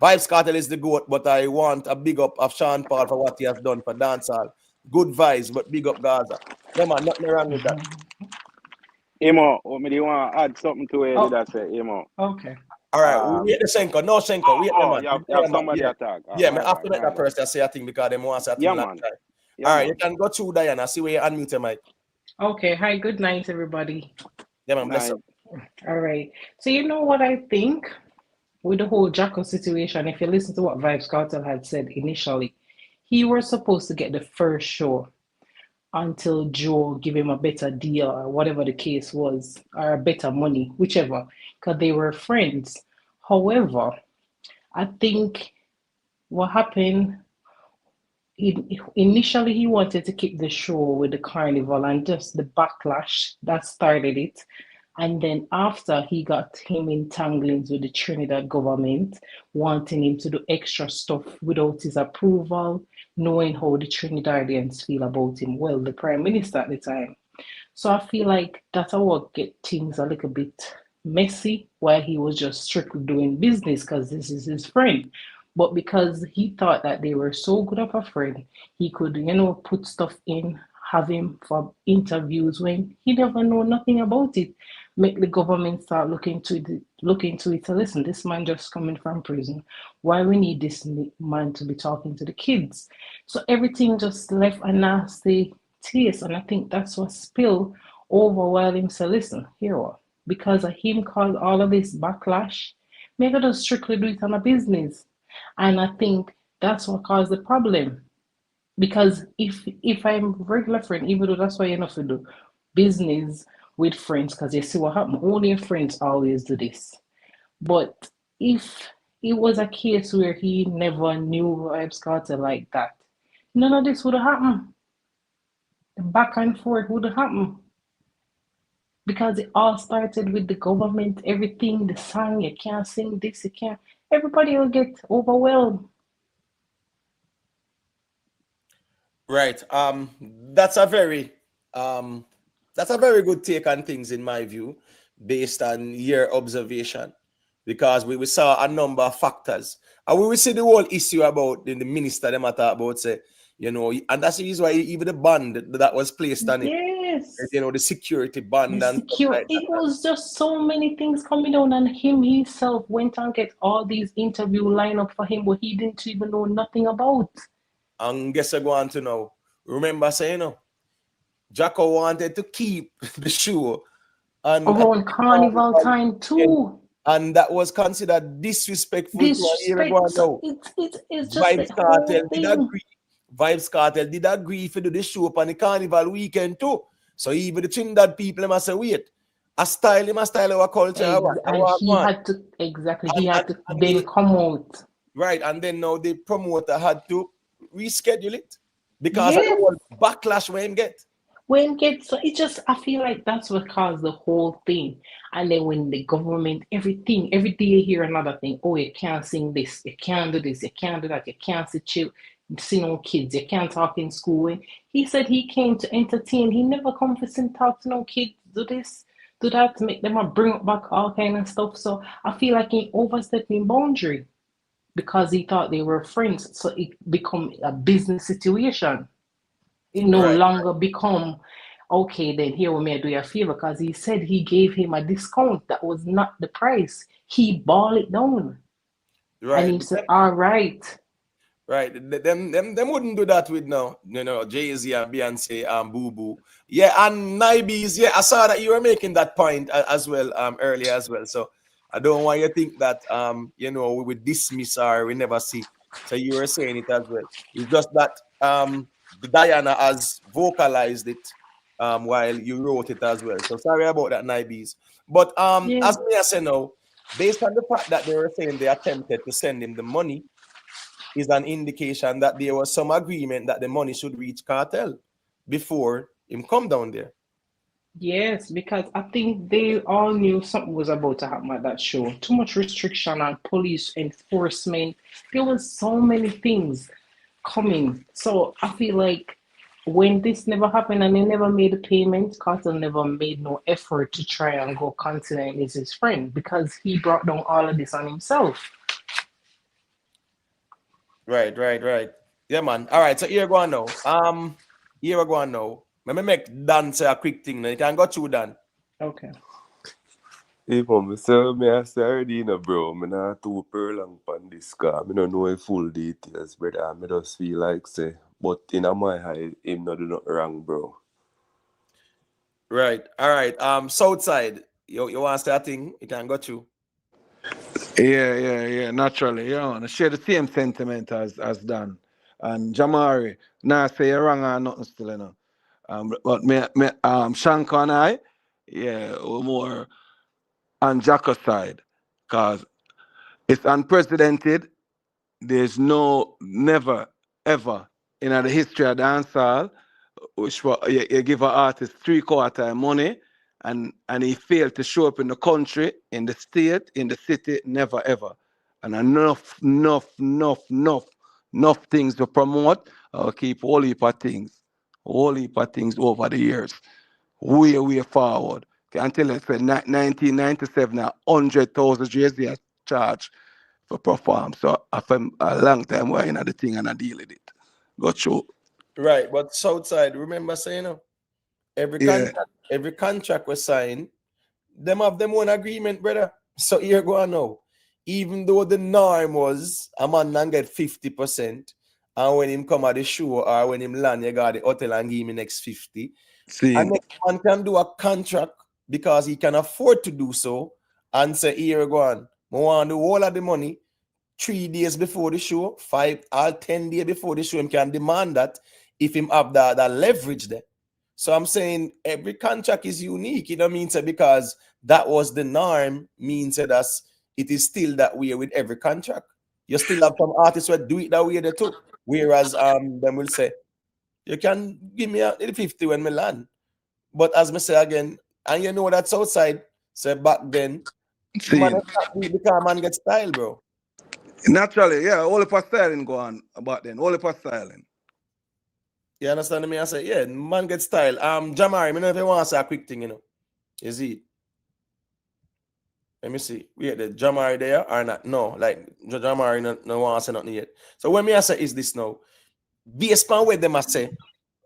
Vybz Kartel is the GOAT, but I want a big up of Sean Paul for what he has done for dancehall. Good vibes, but big up Gaza. Yeah, man, nothing wrong with that. Emo, do you want to add something to it? Did I say, Emo? Okay. All right, we hit the Senko. No Senko. We hit the man. You have somebody attack. Yeah, I have to make that person say a thing because they want to say a thing. Yeah, man. Yeah, all right, you can go through Diana. See where you unmute your mic. Okay. Hi, good night, everybody. Yeah, man, bless up. All right. So you know what I think with the whole Jacko situation, if you listen to what Vybz Kartel had said initially, he was supposed to get the first show. until Joe give him a better deal or whatever the case was, or a better money, whichever, because they were friends. However, I think what happened, initially he wanted to keep the show with the carnival and just the backlash that started it. And then after he got him entangled with the Trinidad government, wanting him to do extra stuff without his approval, knowing how the Trinidadians feel about him. Well, the prime minister at the time. So I feel like that's what get things a little bit messy while he was just strictly doing business because this is his friend. But because he thought that they were so good of a friend, he could, put stuff in, have him for interviews when he never know nothing about it. Make the government start looking to it. So listen, this man just coming from prison. Why we need this man to be talking to the kids? So everything just left a nasty taste, and I think that's what spilled over while him say, listen, here what? Because of him caused all of this backlash, maybe just strictly do it on a business. And I think that's what caused the problem. Because if I'm regular friend, even though that's why you have to do business with friends, because you see what happened, only your friends always do this. But if it was a case where he never knew Vybz Kartel like that, none of this would have happened. The back and forth would have happened. Because it all started with the government, everything, the song, you can't sing this, you can't. Everybody will get overwhelmed. Right. That's a very that's a very good take on things in my view, based on your observation, because we saw a number of factors, and we will see the whole issue about the minister them talk about say, and that's the reason why even the band that was placed on him, Yes. the security band and stuff like It was just so many things coming down, and him himself went and get all these interview line up for him, but he didn't even know nothing about. And guess I go on to now. Remember saying, Jacko wanted to keep the show and Around carnival time too. and that was considered disrespectful to a year ago Disrespect. So now. it's just the Vybz Kartel whole did thing. agree. Vybz Kartel did agree to do the show upon the carnival weekend too. So even the Trinidad people must say, wait, a style our culture. And he had to he had to then come out. Right, and then now the promoter had to reschedule it because of the Yes. whole backlash when him get. When gets so it just I feel like that's what caused the whole thing. And then when the government, everything, every day you hear another thing. Oh, you can't sing this, you can't do this, you can't do that, you can't see no kids, you can't talk in school. He said he came to entertain. He never come to sit talk to no kids, do this, do that, to make them bring back all kind of stuff. So I feel like he overstepping boundary because he thought they were friends. So it become a business situation. It no longer become okay. Then here we may do you a favor because he said he gave him a discount that was not the price. He ball it down, and he said, "All right." Right, them wouldn't do that with Jay-Z and Beyonce and Boo Boo. Yeah, and Nibes. Yeah, I saw that you were making that point as well earlier as well. So I don't want you to think that we would dismiss or we never see. So you were saying it as well. It's just that Diana has vocalized it while you wrote it as well. So sorry about that, Nibes. But as me I say now, based on the fact that they were saying they attempted to send him the money, is an indication that there was some agreement that the money should reach Kartel before him come down there. Yes, because I think they all knew something was about to happen at that show. Too much restriction on police enforcement. There was so many things coming. So I feel like when this never happened and they never made a payment, Carter never made no effort to try and go continent is his friend because he brought down all of this on himself. Right. Yeah, man. All right, so here we go now. Here we go now. Let me make Dan say a quick thing now. You can go through Dan. Okay. If I'm saying me I say already, bro, me not too long on this car. Me don't know the full details, brother. Me just feel like say, but in my eye, him not do nothing wrong, bro. Right. All right. Southside. You want to say a thing? You can go through. Yeah. Naturally, I share the same sentiment as Dan. And Jamari, now say you're wrong or nothing still, But Shanka and I, yeah, we're more on Jacko's side because it's unprecedented. There's never, ever in the history of dancehall which you give an artist 3/4 money and he failed to show up in the country, in the state, in the city, never ever. And enough things to promote. I'll keep whole heap of things over the years. Way forward. Until it's 1997, 100,000 JZ a charge for perform. So after a long time we're in the thing and I deal with it. Got you. Right, but Southside, remember saying, Yeah. every contract was signed, them have them own agreement, brother. So here go on now. Even though the norm was a man nan get 50%, and when him come at the show or when him land, you got the hotel and give him next 50. See, And the man can do a contract because he can afford to do so and say, here go on. I want the whole of the money 3 days before the show, 5 or 10 days before the show, him can demand that if him have that leverage there. So I'm saying every contract is unique. You know what I mean? So because that was the norm, means that it is still that way with every contract. You still have some artists who do it that way they too. Whereas them will say, you can give me the 50 when me land. But as me say again, and you know that's outside. So back then, man, see. because man get style, bro. Naturally, yeah, all of us styling go on about then. All of us styling. You understand me? I say, yeah, man get style. Jamari, me know if you want to say a quick thing, You see? Let me see. Wait, the Jamari there or not? No, like Jamari no want to say nothing yet. So when me I say is this now? Based on where them I say,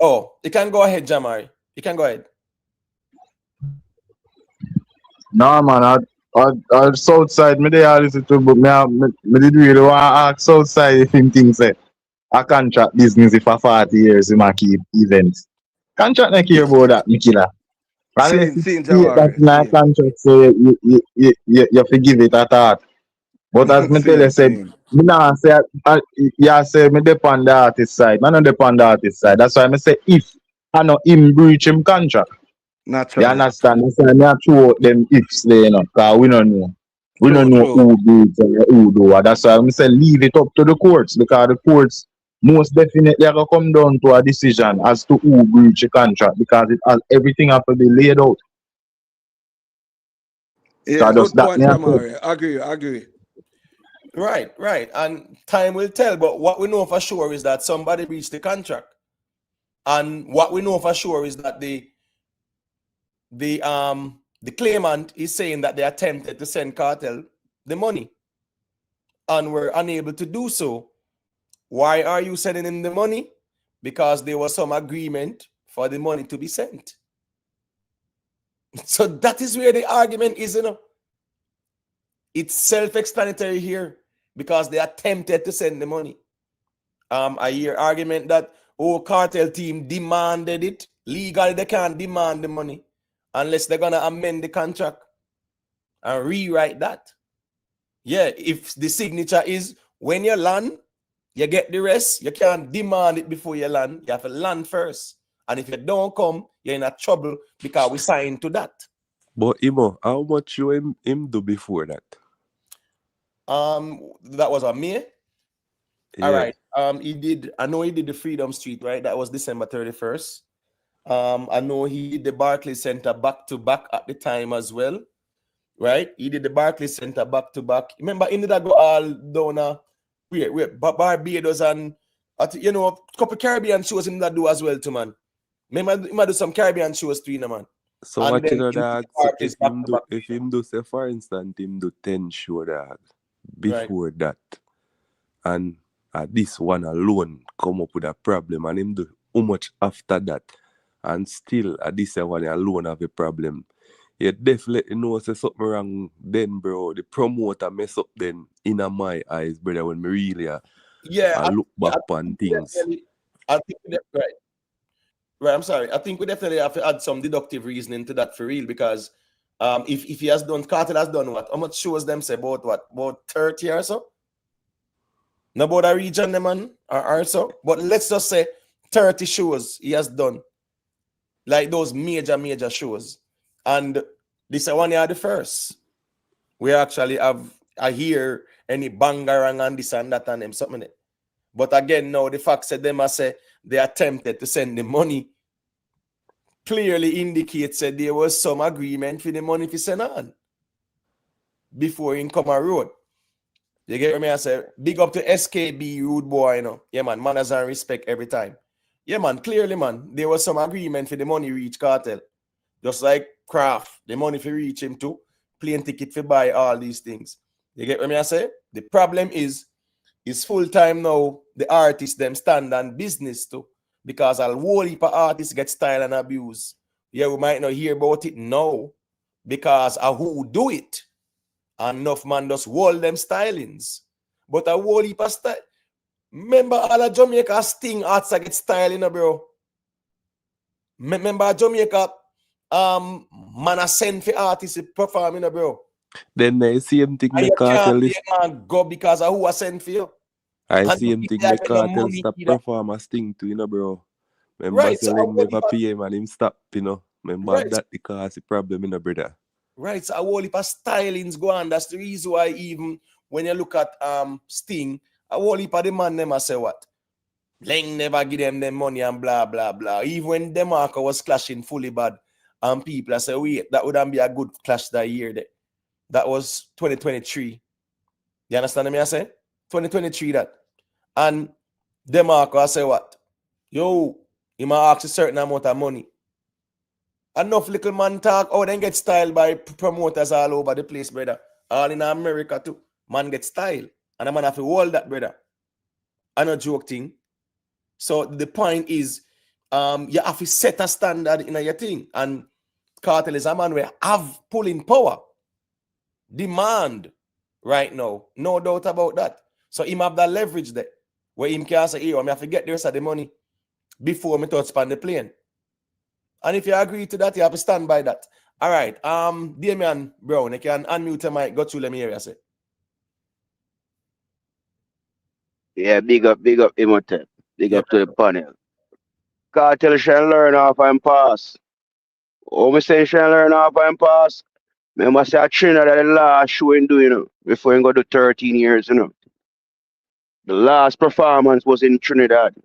oh, you can go ahead, Jamari. You can go ahead. No man, I Southside me there listen to, but me did really want to ask Southside if him thinks say a contract business if for 40 years him a keep events. Contract not care about that, me killer. Unless it Seeing state that Jamari, in a seeing. contract so you forgive it at all. But as me tell you, said, seeing. me nah say, yeah, say me depend the artist side. Man, not depend the artist side. That's why I say if I know him breach him contract. You Naturally. understand? That's why me a throw out them ifs there, Cause we don't know. We don't know True. who breach and who do. And that's why I say leave it up to the courts because the courts most definitely are gonna come down to a decision as to who breach the contract because it has everything have to be laid out. Yeah, Cause just good that point, me a say. Jamari. Agree. Right. And time will tell. But what we know for sure is that somebody breached the contract. And what we know for sure is that the claimant is saying that they attempted to send Kartel the money and were unable to do so. Why are you sending him the money? Because there was some agreement for the money to be sent. So that is where the argument is, It's self-explanatory here because they attempted to send the money. I hear argument that Kartel team demanded it. Legally, they can't demand the money unless they're gonna amend the contract and rewrite that. Yeah, if the signature is when you land, you get the rest. You can't demand it before you land. You have to land first. And if you don't come, you're in a trouble because we signed to that. But Imo, how much you him do before that? That was on May. All Yeah. right. He did. I know he did the Freedom Street, right? That was December 31st. I know he did the Barclays Center back to back at the time as well, right? He did the Barclays Center back to back. Remember, he did go all down Barbados and a couple Caribbean shows in that do as well too, man. Remember, he might do some Caribbean shows too, man. So And what then you know he did that the so Barclays back to back, if him do say for instance him do 10 show that right? before that and this one alone come up with a problem and him do how much after that and still this one alone have a problem. You definitely know say something wrong then, bro. The promoter mess up then in my eyes, brother, when me really Yeah, I look back I on think we things. definitely, I think we de- right. Right, I'm sorry. I think we definitely have to add some deductive reasoning to that for real because if he has done Cartel has done what? How much shows them say about what? About 30 or so? No about a region, man, or so. But let's just say 30 shows he has done. like those major shows. And this is one of the first. We actually have I hear any bangarang and this and that and them something. But again, now the fact that them say they attempted to send the money clearly indicates that there was some agreement for the money to send on before in come a road. You get me? I say big up to SKB rude boy, you know. Yeah, man, manners and respect every time. Yeah, man, clearly, man, there was some agreement for the money reach Kartel. Just like Craft, the money for reach him too, plane ticket for buy all these things. You get what I say? The problem is full time now, the artists them stand on business too. Because a whole heap of artists get style and abuse. Yeah, we might not hear about it now because of who do it. Enough man just hold them stylings. But a whole heap of style. Remember all of Jamaica sting arts get style, you know, bro. Remember Jamaica man a send for artists to perform, you know, bro. Then I see him think And me you Kartel can't is. man go because of who I send for you. I And see him if think they me get no Kartel money stop either. perform a sting too, you know, bro. Remember Right, so selling never pay him and him stop, you know. Remember right, that because the problem, you know, brother. right. So a whole heap of stylings go on. That's the reason why even when you look at Sting, a whole heap of the man them say what? Lang never give them money and blah blah blah. Even when Demarco was clashing fully bad, and people say, wait, that wouldn't be a good clash that year. That was 2023. You understand me? I say 2023 that. And Demarco I say what? Yo, he might ask a certain amount of money. Enough little man talk, oh, then get styled by promoters all over the place, brother. All in America too. Man get styled. And a man have to hold that, brother. I no joke thing. So the point is, you have to set a standard in your thing. And Kartel is a man where have pulling power. Demand right now. No doubt about that. So him have that leverage there. Where him can say, hey, I have to get the rest of the money before me touch on the plane. And if you agree to that, you have to stand by that. All right. Damian Brown, you can unmute your mic. Go through let me hear you say. Yeah, big up Imhotep. Big Yeah. up to the panel. Cartel shall learn off and pass. Oh, me say shall learn off and pass. Remember say a Trinidad that the last show in do, you know, before you go to 13 years, you know. The last performance was in Trinidad.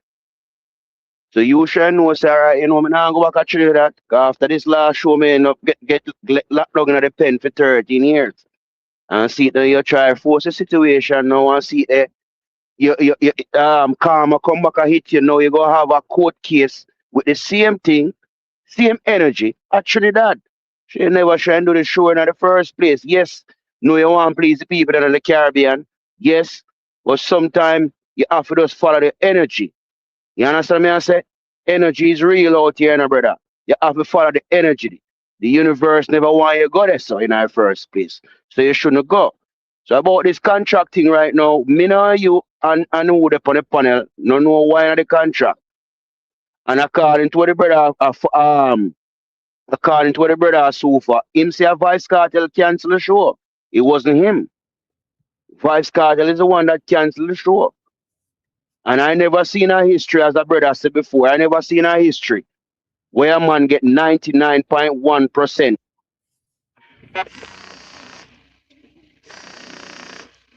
So you shall know, sir, you know, me now go back to Trinidad. 'Cause after this last show, me end up get locked down in the pen for 13 years. And see that you try to force the situation now and see that you karma come back and hit you now. You go have a court case with the same thing, same energy at Trinidad. She never try and do the show in the first place. Yes, no, you want to please the people that are in the Caribbean. Yes, but sometimes you have to just follow the energy. You understand me? I say energy is real out here, no brother. You have to follow the energy. The universe never want you to go there, so in the first place. So you shouldn't go. So about this contract thing right now, me know you and who they on the panel, no know why the contract. And according to what the brother according to what the brother Sufa, him say a Vice Cartel cancel the show. It wasn't him. Vice Cartel is the one that canceled the show. And I never seen a history, as a brother said before, I never seen a history where a man get 99.1%.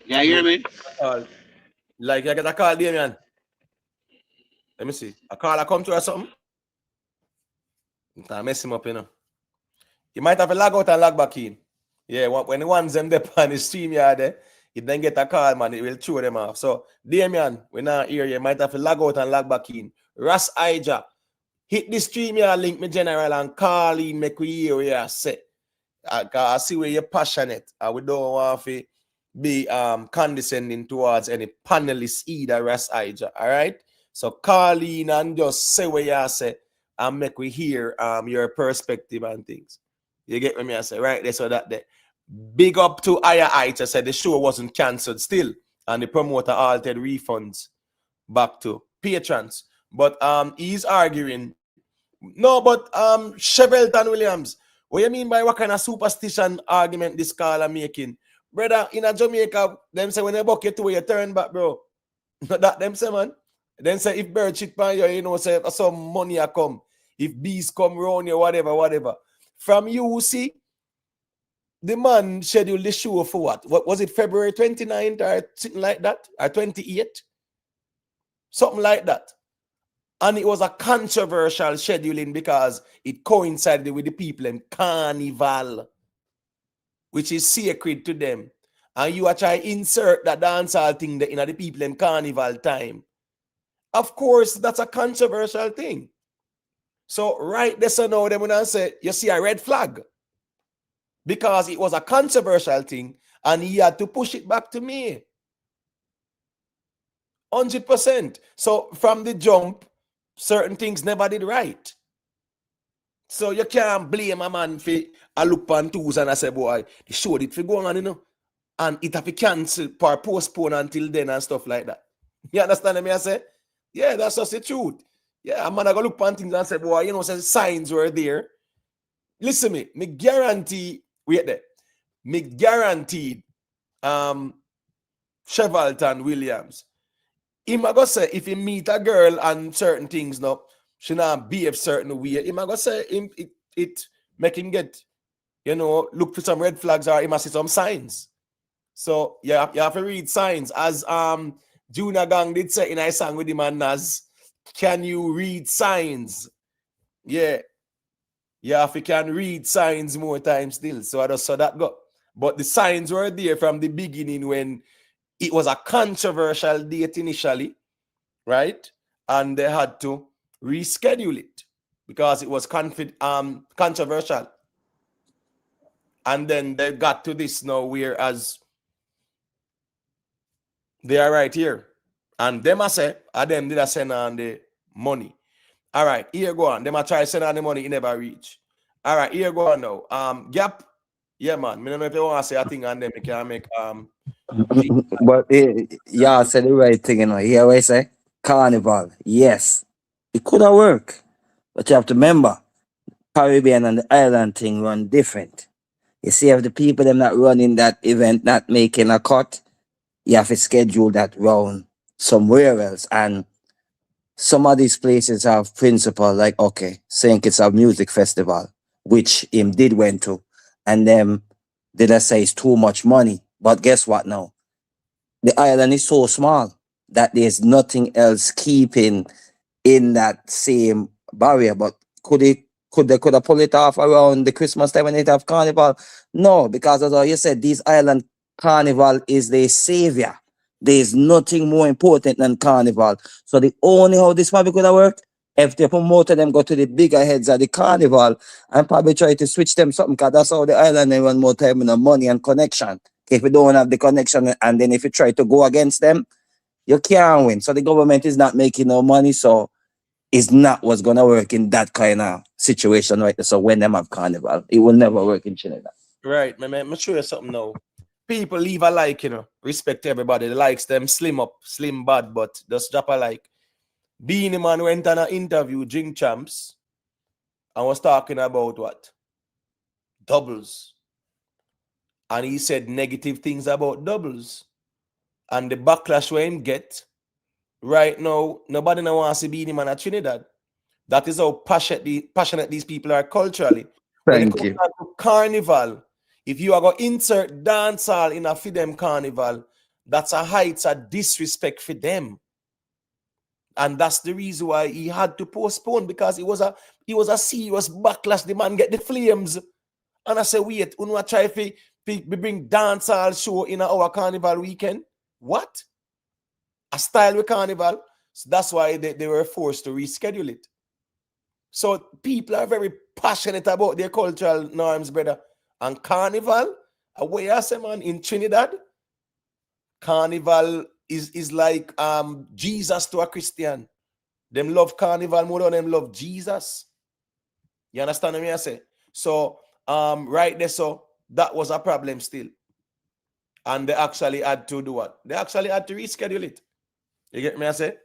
Yeah, you Yo, hear me? like you get a call, Damian. Let me see. A call I come to or something. I mess him up, you know. You might have to log out and log back in. Yeah, when the ones them there on the stream yard there, if then get a call, man, it will throw them off. So, Damian, we're not here. You might have to log out and log back in. Ras Ija, hit the stream yard link, me general, and call in, make we hear what you say. I see where you're passionate. We don't want to be condescending towards any panelists either, Ras Ija. All right? So call in and just say what you say and make we hear your perspective and things. You get what I say, right there, so that there. Big up to Ayetian said the show wasn't cancelled still, and the promoter altered refunds back to patrons. But he's arguing. No, but Chevelton Williams, what you mean by what kind of superstition argument this caller making? Brother, in a Jamaica, them say when they bucket to you turn back, bro. Not that them say, man. Then say if bird shit by you, you know, say some money a come. if bees come round you, whatever. From you, see, the man scheduled the show for what was it, February 29th or something like that, or 28th? Something like that. And it was a controversial scheduling because it coincided with the people in Carnival, which is sacred to them. And you are trying to insert that dancehall thing in the people in Carnival time. Of course, that's a controversial thing. So right there, so now, them when I say, you see a red flag. Because it was a controversial thing and he had to push it back to me. 100%. So from the jump, certain things never did right. So you can't blame a man for a look on twos and I say, boy, the show did for go on, you know, and it have to cancel or postpone until then and stuff like that. You understand me? I say, yeah, that's just the truth. Yeah, a man I go look on things and say, boy, you know, say signs were there. Listen me guarantee, wait there. Me guaranteed Chevalton Williams. Him I go say if he meet a girl and certain things now, she not behave certain way. Him I go say him it make him get, you know, look for some red flags or he must see some signs. So yeah, you have to read signs. As Junior Gang did say in a song with him and Nas, can you read signs? Yeah. Yeah, if you can read signs more times still. So I just saw that go. But the signs were there from the beginning when it was a controversial date initially, right? And they had to reschedule it because it was controversial. And then they got to this now, whereas they are right here. And them I say, them did I send on the money. All right, here go on. Them I try to send on the money, it never reach. All right, here go on now. Gap. Yeah, man. I don't know if you want to say a thing on them, you can make But y'all said the right thing, you know. Hear what I say? Carnival. Yes. It could have worked. But you have to remember, Caribbean and the island thing run different. You see, if the people them not running that event, not making a cut, you have to schedule that round somewhere else. And some of these places have principle, like, okay, saying it's a music festival, which him did went to. And then did I say it's too much money? But guess what now? The island is so small that there's nothing else keeping in that same barrier. But could they could have pulled it off around the Christmas time when they have carnival? No, because as you said, these island carnival is their savior. There's nothing more important than carnival. So the only how this probably could have worked if the promoter them go to the bigger heads of the carnival and probably try to switch them something, because that's how the island they run more time in the money and connection. If you don't have the connection and then if you try to go against them, you can't win. So the government is not making no money, so it's not what's gonna work in that kind of situation right there. So when them have carnival, it will never work in Trinidad. right, man. I'm sure you something now. People leave a like, you know, respect everybody. The likes them slim up, slim bad, but just drop a like. Beanie Man went on an interview, Drink Champs, and was talking about what? Doubles. And he said negative things about doubles. And the backlash we him get, right now, nobody now wants to Beanie Man at Trinidad. That is how passionate these people are culturally. When it Thank comes you. down to carnival, if you are going to insert dancehall in a for them carnival, that's a heights of disrespect for them. And that's the reason why he had to postpone, because it was a serious backlash. The man get the flames. And I say, wait, we want to try to bring dancehall show in our carnival weekend? What? A style with carnival? So that's why they were forced to reschedule it. So people are very passionate about their cultural norms, brother. And carnival, away I say, man, in Trinidad, carnival is like Jesus to a Christian. Them love carnival more than them love Jesus. You understand what I say? So right there, so that was a problem still. And they actually had to do what? They actually had to reschedule it. You get me I say?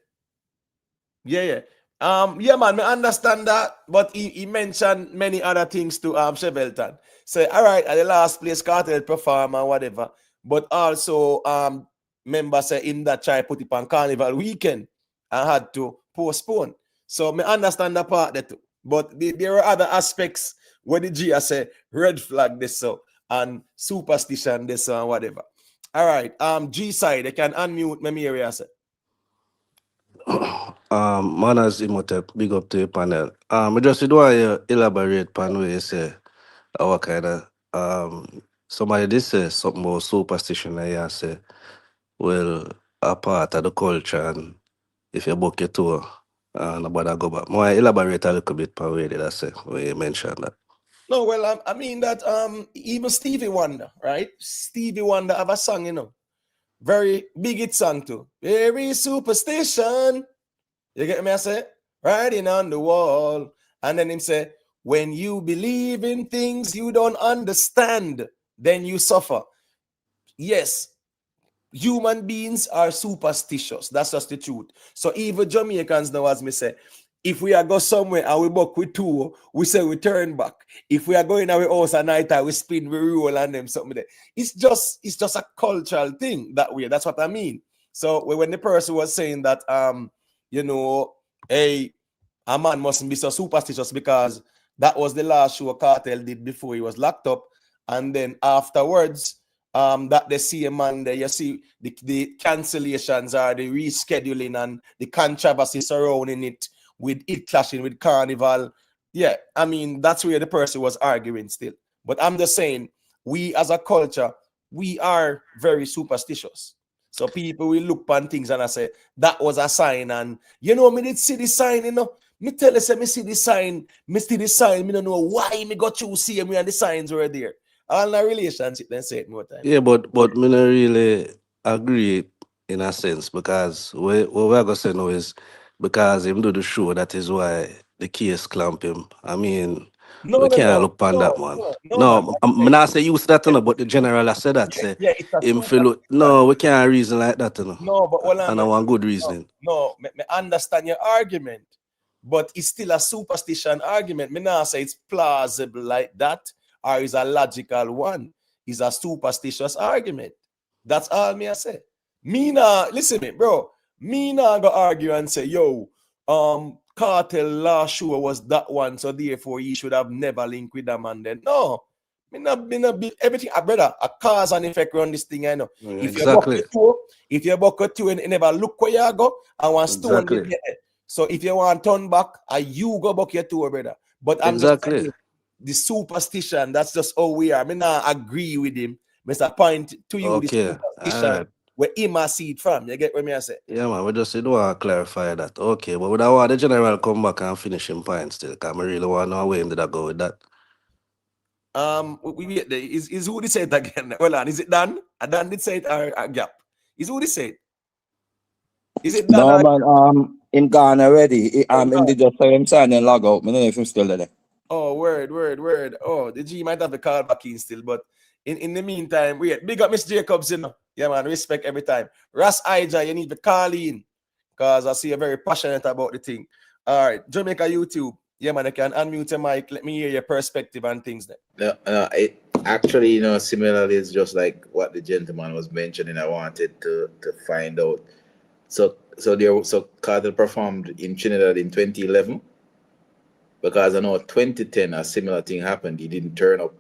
Yeah. Yeah, man, I understand that, but he mentioned many other things to Chevelton. Say, all right, at the last place, Kartel perform and whatever. But also, members say in that try put it on carnival weekend and had to postpone. So I understand that part there too. But there are other aspects where the G I say red flag this so and superstition this and whatever. All right. G side, they can unmute me area. Say. Manners Imhotep, big up to the panel. I just want to elaborate on what you say. Our kind of somebody did say something about superstition and you say, well, a part of the culture and if you book your tour, nobody go back. More elaborate a little bit on where did I say when you mentioned that. No, well, I mean that even Stevie Wonder, right? Stevie Wonder have a song, you know. Very big hit song too. Very superstition. You get me? I say, writing on the wall. And then him say, when you believe in things you don't understand, then you suffer. Yes, human beings are superstitious. That's just the truth. So even Jamaicans now, as me say, if we are go somewhere and we buck with two, we say we turn back. If we are going our house at night, we spin, we roll and them something there. It's just a cultural thing that way. That's what I mean. So when the person was saying that you know, hey, a man mustn't be so superstitious because that was the last show Kartel did before he was locked up, and then afterwards that they see a man there, you see the cancellations or the rescheduling and the controversy surrounding it with it clashing with Carnival. Yeah, I mean, that's where the person was arguing still. But I'm just saying, we as a culture, we are very superstitious. So people will look on things and I say, that was a sign. And you know, me did see the sign, you know. Me tell you, say, me see the sign, me don't know why me got you see me and the signs were there. All in a relationship, then say it more time. Yeah, but me not really agree in a sense because what we're gonna say now is because him do the show, that is why the case clamp him. I mean, No, we no, can't no, look on no, that man. no, no, man. No, I'm not say use that no, but the general I said that Yeah, say yeah, it's a him super. feel no, we can't reason like that, you know. No, but hold on, And I want good reasoning. me understand your argument, but it's still a superstition argument. Me not say it's plausible like that, or is a logical one. It's a superstitious argument. That's all me I say. Me nah, listen me, bro. Me nah go argue and say, yo, Cartel last show was that one, so therefore he should have never linked with them and then. No. Me not be everything, brother, a cause and effect around this thing, I know. If you buck Exactly. your toe, if you buck a toe and you never look where you go, and one stone Exactly. will get there. So if you want to turn back, you go buck your toe, brother. But I'm just Exactly. saying, the superstition, that's just how we are. I not agree with him. Mr. Point to you, the Okay. All superstition, right. where him a see it from. You get what me I say? Yeah, man, we just want to clarify that. Okay, but would I want the general come back and finish him point still? Because I really want to know where him did I go with that. Is who did say it again? Hold on, is it Dan? Dan did say it or Gap? Is who did say it? Is it Dan No or man, him gone already. oh, Him God? did just say him sign and log out. I don't know if him still there. Oh, word. Oh, the G might have the call back in still, but in the meantime, wait, big up Miss Jacobs, you know. Yeah, man, respect every time. Ras Ija, you need to call in because I see you're very passionate about the thing. All right, Jamaica YouTube. Yeah, man, I can unmute your mic. Let me hear your perspective and things there. No, it actually, similarly, it's just like what the gentleman was mentioning. I wanted to find out. So Carter performed in Trinidad in 2011 because I know 2010 a similar thing happened. He didn't turn up,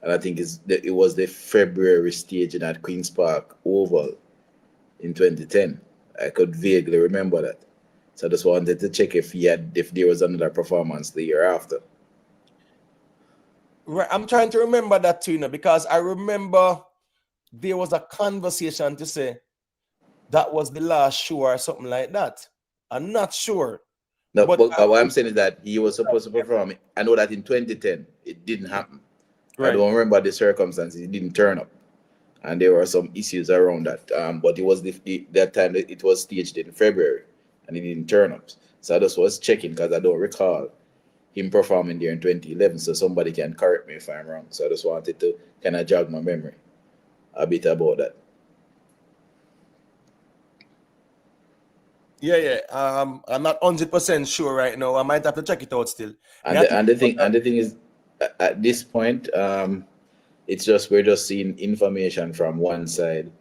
and I think it was the February staging at Queens Park Oval in 2010. I could vaguely remember that. So I just wanted to check if there was another performance the year after. Right, I'm trying to remember that too, because I remember there was a conversation to say that was the last show or something like that. I'm not sure. No, but what I'm saying is that he was supposed to perform. I know that in 2010 it didn't happen. Right. I don't remember the circumstances. He didn't turn up, and there were some issues around that. But it was that time it was staged in February, and he didn't turn up. So I just was checking because I don't recall him performing there in 2011. So somebody can correct me if I'm wrong. So I just wanted to kind of jog my memory a bit about that. Yeah. I'm not 100% sure right now. I might have to check it out still. And the thing is, at this point, it's just we're just seeing information from one side.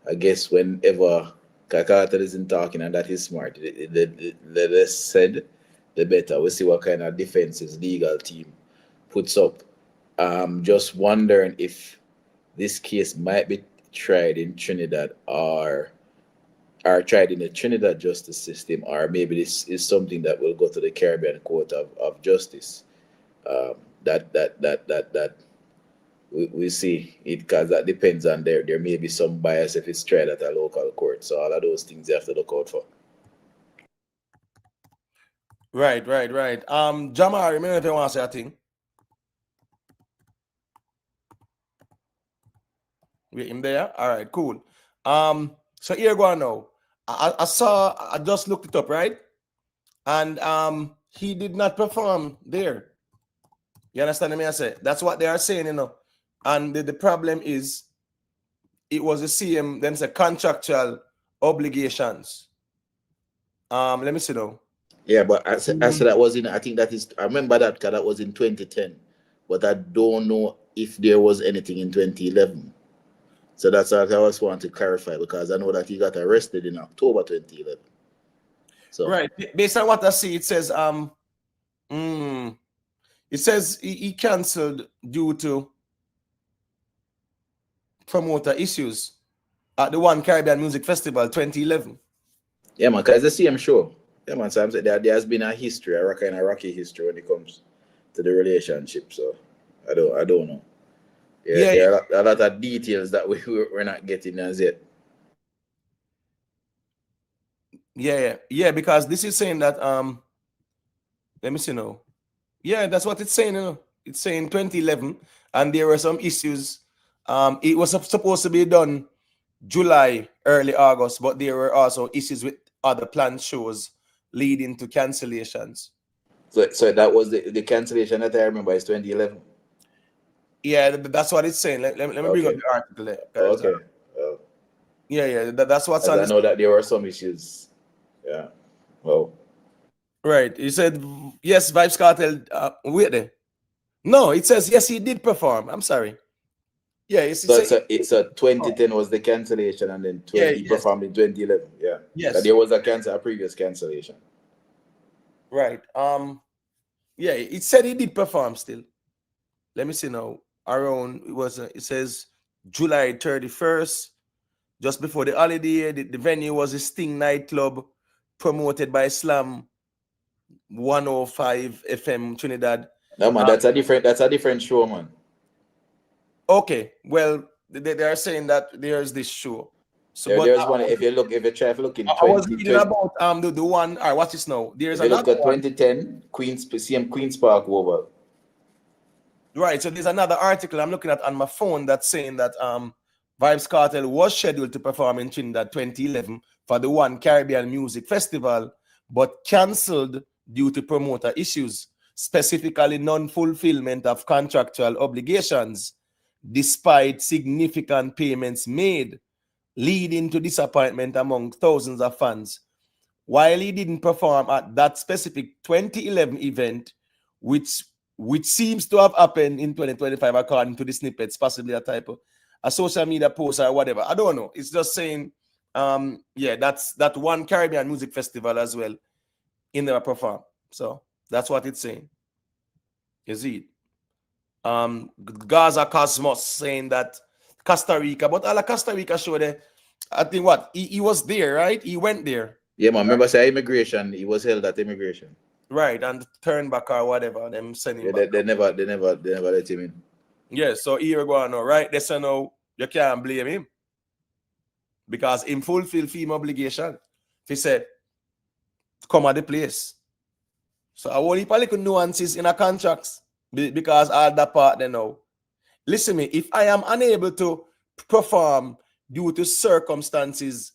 I guess whenever Kartel isn't talking, and that is smart. They said the better. We see what kind of defenses legal team puts up. Just wondering if this case might be tried in Trinidad or tried in the Trinidad justice system, or maybe this is something that will go to the Caribbean Court of Justice. That we see it, because that depends on there may be some bias if it's tried at a local court. So all of those things you have to look out for. Right. Jamar, remember if you want to say a thing? We're in there. All right, cool. So here go on now. I just looked it up, right? And he did not perform there. You understand me? I say that's what they are saying, you know. And the problem is it was the same, them say contractual obligations. Let me see now. Yeah, but I said that was in. I think that is. I remember that because that was in 2010, but I don't know if there was anything in 2011. So that's what I always want to clarify, because I know that he got arrested in October 2011. So right, based on what I see, it says it says he cancelled due to promoter issues at the One Caribbean Music Festival 2011. yeah, man, because it's the same show. Yeah, man. So I'm saying there has been a history, a kind of rocky history when it comes to the relationship. So I don't know. There are a lot of details that we're not getting as yet. Yeah, because this is saying that let me see now. Yeah, that's what it's saying, you know. It's saying 2011, and there were some issues. It was supposed to be done July, early August, but there were also issues with other planned shows leading to cancellations. So that was the cancellation that I remember is 2011. Yeah, that's what it's saying. Let me bring up the article there. Okay. Yeah, that's what's as on. I know that there were some issues. Yeah. Well. Right. He said yes. Vybz Kartel. Wait there. No, it says yes. He did perform. I'm sorry. Yeah. It's 2010 was the cancellation, and then he performed in 2011. Yeah. Yes. But there was a previous cancellation. Right. Yeah. It said he did perform still. Let me see now. Around it says July 31st, just before the holiday. The venue was a Sting nightclub promoted by Slam 105 FM Trinidad. No, man, that's a different show, man. Okay, well, they are saying that there's this show. So there's one. If you try to look in 20, I was reading about the one. All right, watch this now. There's another one. 2010 Queen's Park over. Right. So there's another article I'm looking at on my phone that's saying that Vybz Kartel was scheduled to perform in Trinidad 2011 for the One Caribbean Music Festival, but cancelled due to promoter issues, specifically non-fulfillment of contractual obligations, despite significant payments made, leading to disappointment among thousands of fans. While he didn't perform at that specific 2011 event, which seems to have happened in 2025, according to the snippets, possibly a typo, a social media post or whatever. I don't know. It's just saying, that's that One Caribbean Music Festival as well. He never perform. So that's what it's saying. You see it. Gaza Cosmos saying that Costa Rica, but all the Costa Rica show there, I think what? He was there, right? He went there. Yeah, man. Remember, say immigration. He was held at immigration. Right, and turn back or whatever. Them send him back. They never let him in. Yeah, so here we go now, right? They say now you can't blame him because him fulfill film obligation. He said, come at the place. So I want heap of little nuances in a contracts because all that part they know. Listen me, if I am unable to perform due to circumstances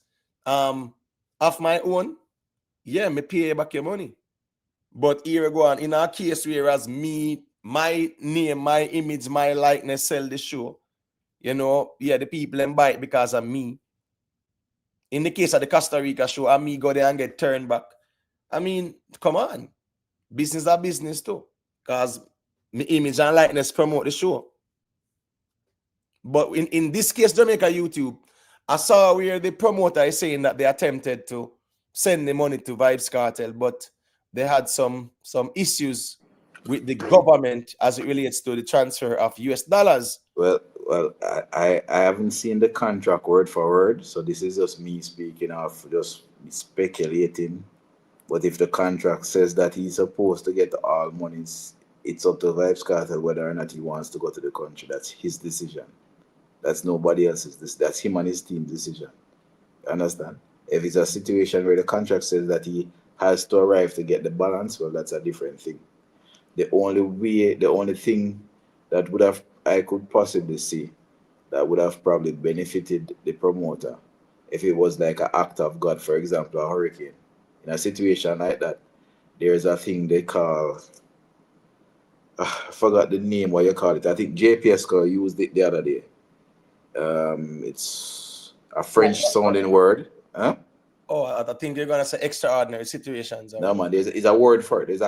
of my own, yeah, me pay back your money. But here we go on, in our case, whereas me, my name, my image, my likeness sell the show, the people them buy it because of me. In the case of the Costa Rica show, and me go there and get turned back. I mean, come on. Business are business too. Because my image and likeness promote the show. But in this case, Jamaica YouTube, I saw where the promoter is saying that they attempted to send the money to Vybz Kartel, but they had some issues with the government as it relates to the transfer of US dollars. Well, I haven't seen the contract word for word, so this is just me speaking of just speculating. But if the contract says that he's supposed to get all monies, it's up to Vybz Kartel whether or not he wants to go to the country. That's his decision. That's nobody else's. That's him and his team's decision. You understand? If it's a situation where the contract says that he has to arrive to get the balance, well, that's a different thing. The only thing that would have I could possibly see that would have probably benefited the promoter if it was like an act of God, for example, a hurricane. In a situation like that, there's a thing they call I forgot the name what you call it. I think JPS used it the other day. It's a French sounding word. Huh? Oh, I think you're gonna say extraordinary situations. No man, there's a word for it. There's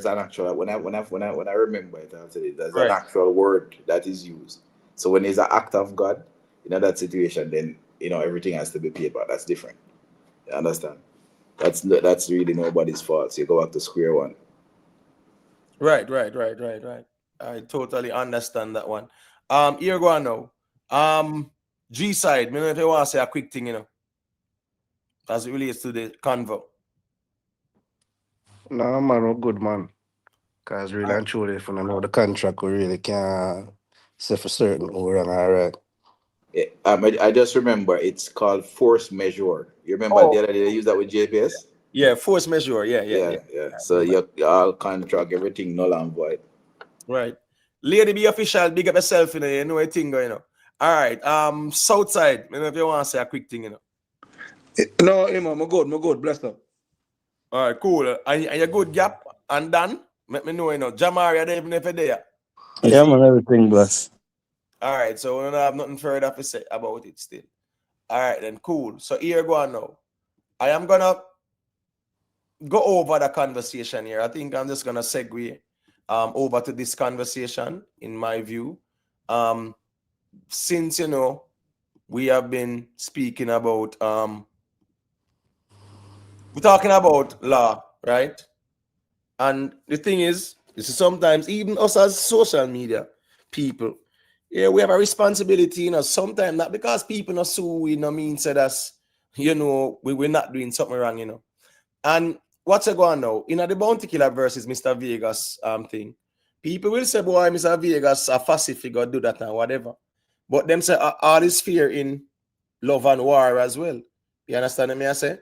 an actual when I remember it, I'll tell you there's an actual word that is used. So when there's an act of God in that situation, then everything has to be paid back. That's different. You understand? That's really nobody's fault. So you go back to square one. Right. I totally understand that one. Here go on now. G side, me know if you want to say a quick thing, as it relates to the convo. No, man, we're good, man. Because really and truly, if you know the contract, we really can't say for certain we're on all right. I just remember it's called force majeure. You remember the other day they used that with JPS? Yeah, force majeure. Yeah. So you all contract, everything null and void. Right. Lady be official, big up yourself, you know a thing going on. All right. Southside, if you want to say a quick thing, No, man, I'm good, bless up. All right, cool. And you good, Gap and Dan? Let me know, Jamari, I even if you're there. Yeah, man, everything bless. All right, so we don't have nothing further to say about it still. All right, then, cool. So here go on now. I am going to go over the conversation here. I think I'm just going to segue over to this conversation, in my view. Since, we have been speaking about, we're talking about law, right? And the thing is sometimes even us as social media people, we have a responsibility, sometimes not because people not sue, we mean say that's, we're not doing something wrong, And what's going on now? The Bounty Killer versus Mr. Vegas thing, people will say, boy, Mr. Vegas a fussy figure, do that and whatever. But them say all is fear in love and war as well. You understand what I say?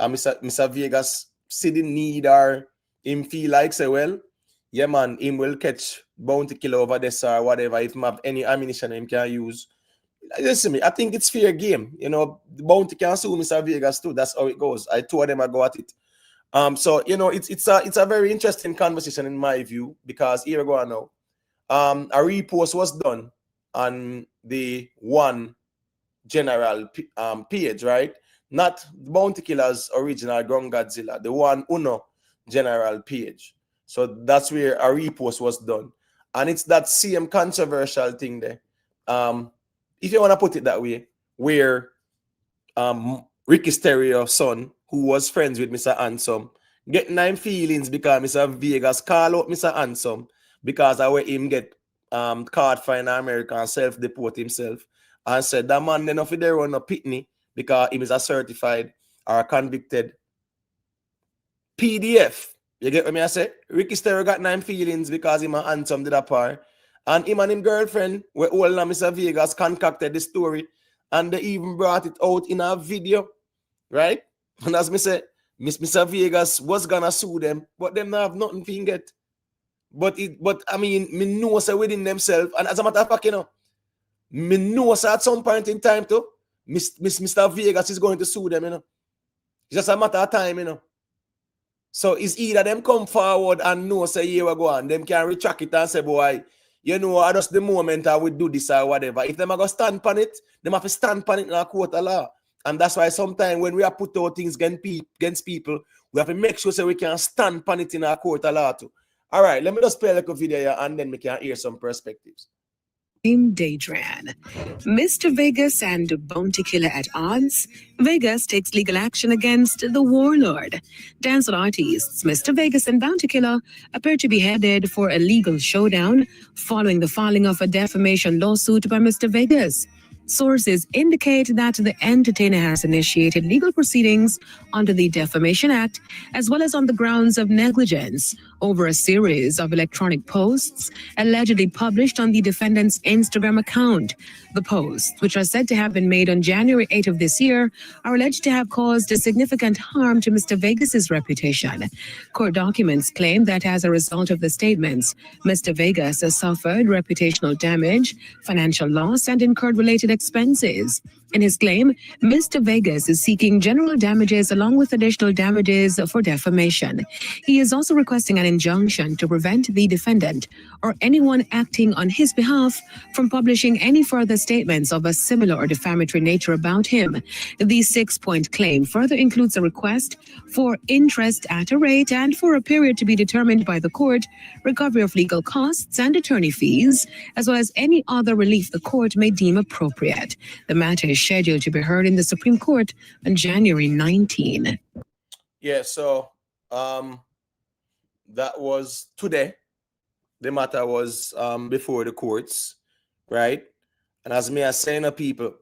Mr. Vegas see the need or him feel like say, well, yeah man, him will catch Bounty Killer over this or whatever. If him have any ammunition him can use. Listen me, I think it's fair game. The Bounty can sue Mr. Vegas too. That's how it goes. I told them I go at it. So it's a very interesting conversation in my view, because here we go now. A repost was done on the one general page, right? Not Bounty Killer's original Ground Godzilla, the one Uno general page. So that's where a repost was done. And it's that same controversial thing there. If you want to put it that way, where Ricky Stereo's son, who was friends with Mr. Handsome, get 9 feelings because Mr. Vegas call out Mr. Handsome because I let him get card for in America and self-deport himself, and said that man then off there on a pitney because he is a certified or a convicted PDF. You get what I say? Ricky Stereo got 9 feelings because him and Handsome did a par. And him and him girlfriend, where all Mr. Vegas concocted the story, and they even brought it out in a video, right? And as me say, Mr. Vegas was gonna sue them, but them not have nothing to get. But I mean, me know say within themselves, and as a matter of fact, me know say at some point in time too, Mr. Vegas is going to sue them, It's just a matter of time, So it's either them come forward and know say here we go on, them can retract it and say, boy, I just the moment I would do this or whatever. If them are going to stand on it, them have to stand on it in a court of law. And that's why sometimes when we are put out things against people, we have to make sure so we can stand on it in a court of law too. All right, let me just play a little video here and then we can hear some perspectives. Daydran. Mr. Vegas and Bounty Killer at odds. Vegas takes legal action against the warlord. Dancehall artists Mr. Vegas and Bounty Killer appear to be headed for a legal showdown following the filing of a defamation lawsuit by Mr. Vegas. Sources indicate that the entertainer has initiated legal proceedings under the Defamation Act, as well as on the grounds of negligence, over a series of electronic posts allegedly published on the defendant's Instagram account. The posts, which are said to have been made on January 8th of this year, are alleged to have caused significant harm to Mr. Vegas's reputation. Court documents claim that as a result of the statements, Mr. Vegas has suffered reputational damage, financial loss, and incurred related expenses. In his claim, Mr. Vegas is seeking general damages along with additional damages for defamation. He is also requesting an injunction to prevent the defendant or anyone acting on his behalf from publishing any further statements of a similar or defamatory nature about him. The 6-point claim further includes a request for interest at a rate and for a period to be determined by the court, recovery of legal costs and attorney fees, as well as any other relief the court may deem appropriate. The matter is scheduled to be heard in the Supreme Court on January 19. Yeah, so that was today. The matter was before the courts, right? And as me as saying to people,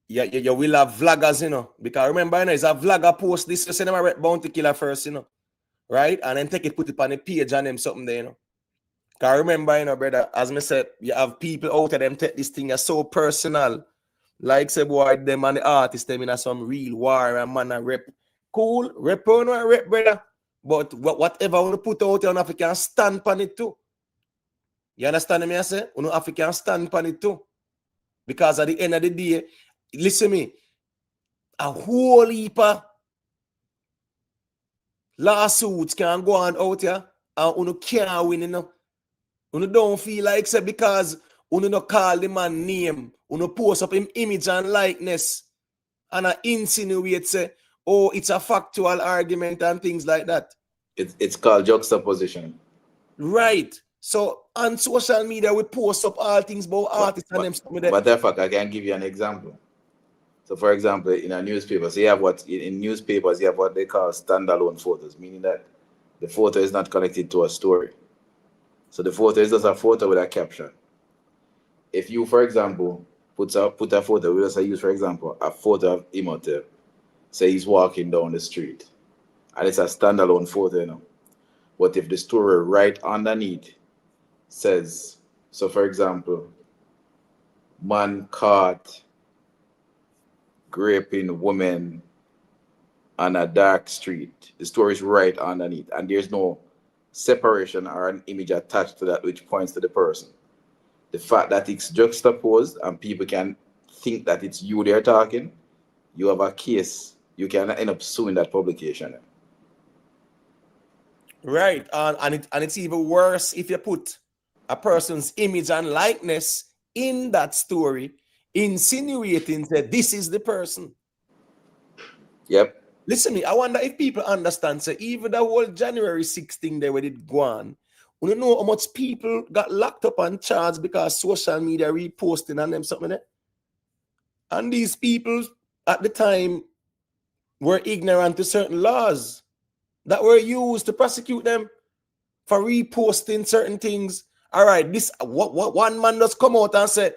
you will have vloggers, you know, because remember, you know, it's a vlogger post this, you say them a rep Bounty Killer first, you know, right? And then take it, put it on the page and them something there, you know. Because remember, you know, brother, as me said, you have people out of them take this thing as so personal. Like say, boy, them and the artists, them in some real war and man a rep. Cool, rep on or rep, brother. But whatever you put out there, you have to stand on it too. You understand me, I say? You have to stand on it too. Because at the end of the day, listen me, a whole heap of lawsuits can go on out here and you can't win, you know. You don't feel like say because you don't call the man name, you post up him image and likeness and insinuate say, oh, it's a factual argument and things like that. It's called juxtaposition. Right. So on social media, we post up all things about artists and them stuff. But therefore, I can give you an example. So, for example, in a newspaper, so you have what in newspapers you have what they call standalone photos, meaning that the photo is not connected to a story. So the photo is just a photo with a caption. If you, for example, put a photo, we just use, for example, a photo of Imhotep. Say he's walking down the street, and it's a standalone photo, you know. But if the story right underneath says, so for example, man caught raping women on a dark street, the story is right underneath, and there's no separation or an image attached to that which points to the person. The fact that it's juxtaposed and people can think that it's you they're talking, you have a case, you can end up suing that publication. Right, and it's even worse if you put a person's image and likeness in that story, insinuating that this is the person. Yep. Listen me, I wonder if people understand, so even the whole January 6th thing there where it go on, you know how much people got locked up and charged because social media reposting and them something there? And these people at the time were ignorant to certain laws that were used to prosecute them for reposting certain things. All right, this what one man does come out and say,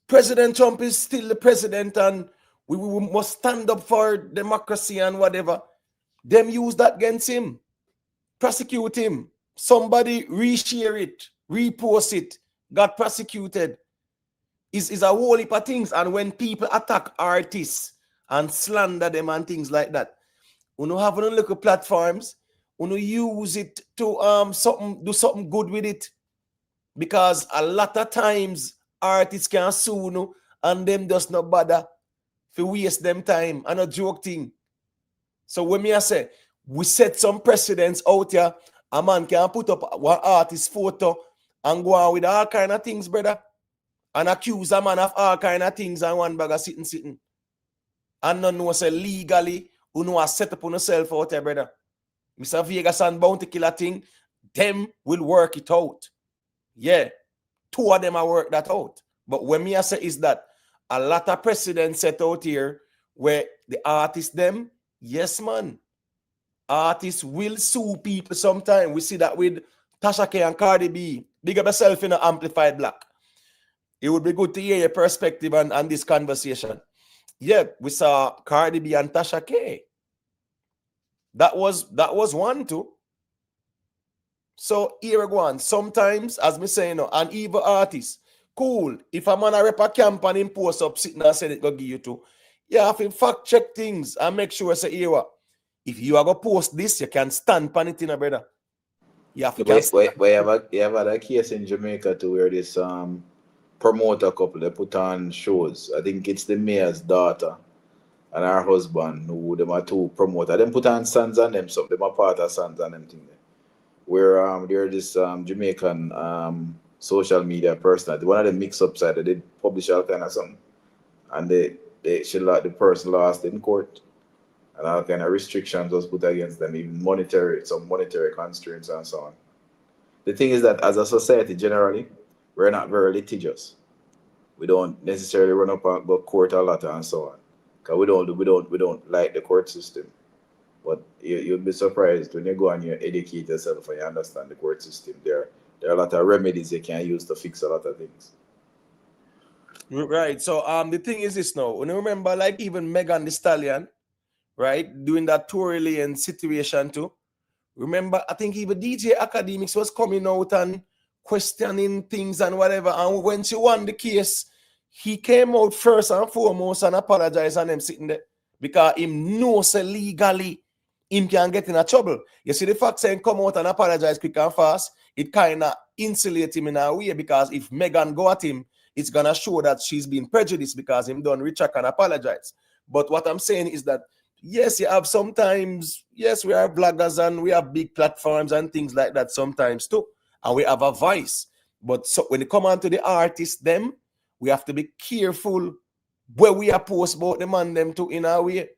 President Trump is still the president and we must stand up for democracy and whatever. Them use that against him, prosecute him. Somebody reshare it, repost it, got prosecuted. Is a whole heap of things. And when people attack artists and slander them and things like that, you know, have on local platforms, you know, use it to do something good with it. Because a lot of times artists can sue you and them does not bother to waste them time and a joke thing. So when me I say we set some precedents out here, a man can put up one artist photo and go on with all kind of things, brother, and accuse a man of all kind of things and one bag of sitting. And no know say legally, you know, set up on yourself out there, brother. Mr. Vegas and Bounty Killer thing, them will work it out. Yeah. two of them are work that out. But when me I say is that a lot of precedents set out here where the artists them, yes man, artists will sue people sometime. We see that with Tasha K and Cardi B. Big up yourself in an amplified black. It would be good to hear your perspective on this conversation. Yeah, we saw Cardi B and Tasha K. That was one too. So here we go on. Sometimes, as me say, an evil artist, cool. If a man a rep a camp and him post up sitting and say it go give you to, you have to fact check things and make sure say here what. If you are gonna post this, you can stand pan it in a brother. You have to you have a case in Jamaica too where this promoter couple they put on shows. I think it's the mayor's daughter and her husband who them are two promoter. Them put on Sons and them so them are part of Sons and them thing there. Where they're this Jamaican social media personality. One of the mix up side they did publish all kind of something. And the person lost in court. And all kind of restrictions was put against them, even some monetary constraints and so on. The thing is that as a society generally, we're not very litigious. We don't necessarily run up and go court a lot and so on. Because we don't like the court system. But you'll be surprised when you go and you educate yourself and you understand the court system. There are a lot of remedies you can use to fix a lot of things. Right. So the thing is this now. When you remember, like even Megan Thee Stallion, right, doing that Tory Lane situation too. Remember, I think even DJ Academics was coming out and questioning things and whatever. And when she won the case, he came out first and foremost and apologized and them sitting there because him knows legally him can get in a trouble. You see the fact saying come out and apologize quick and fast, it kind of insulates him in a way because if Megan go at him, it's gonna show that she's been prejudiced because him done retract and apologize. But what I'm saying is that yes, you have sometimes, yes, we are bloggers and we have big platforms and things like that sometimes too. And we have a voice. But so when it come on to the artists, them, we have to be careful where we are post about them and them too in our way.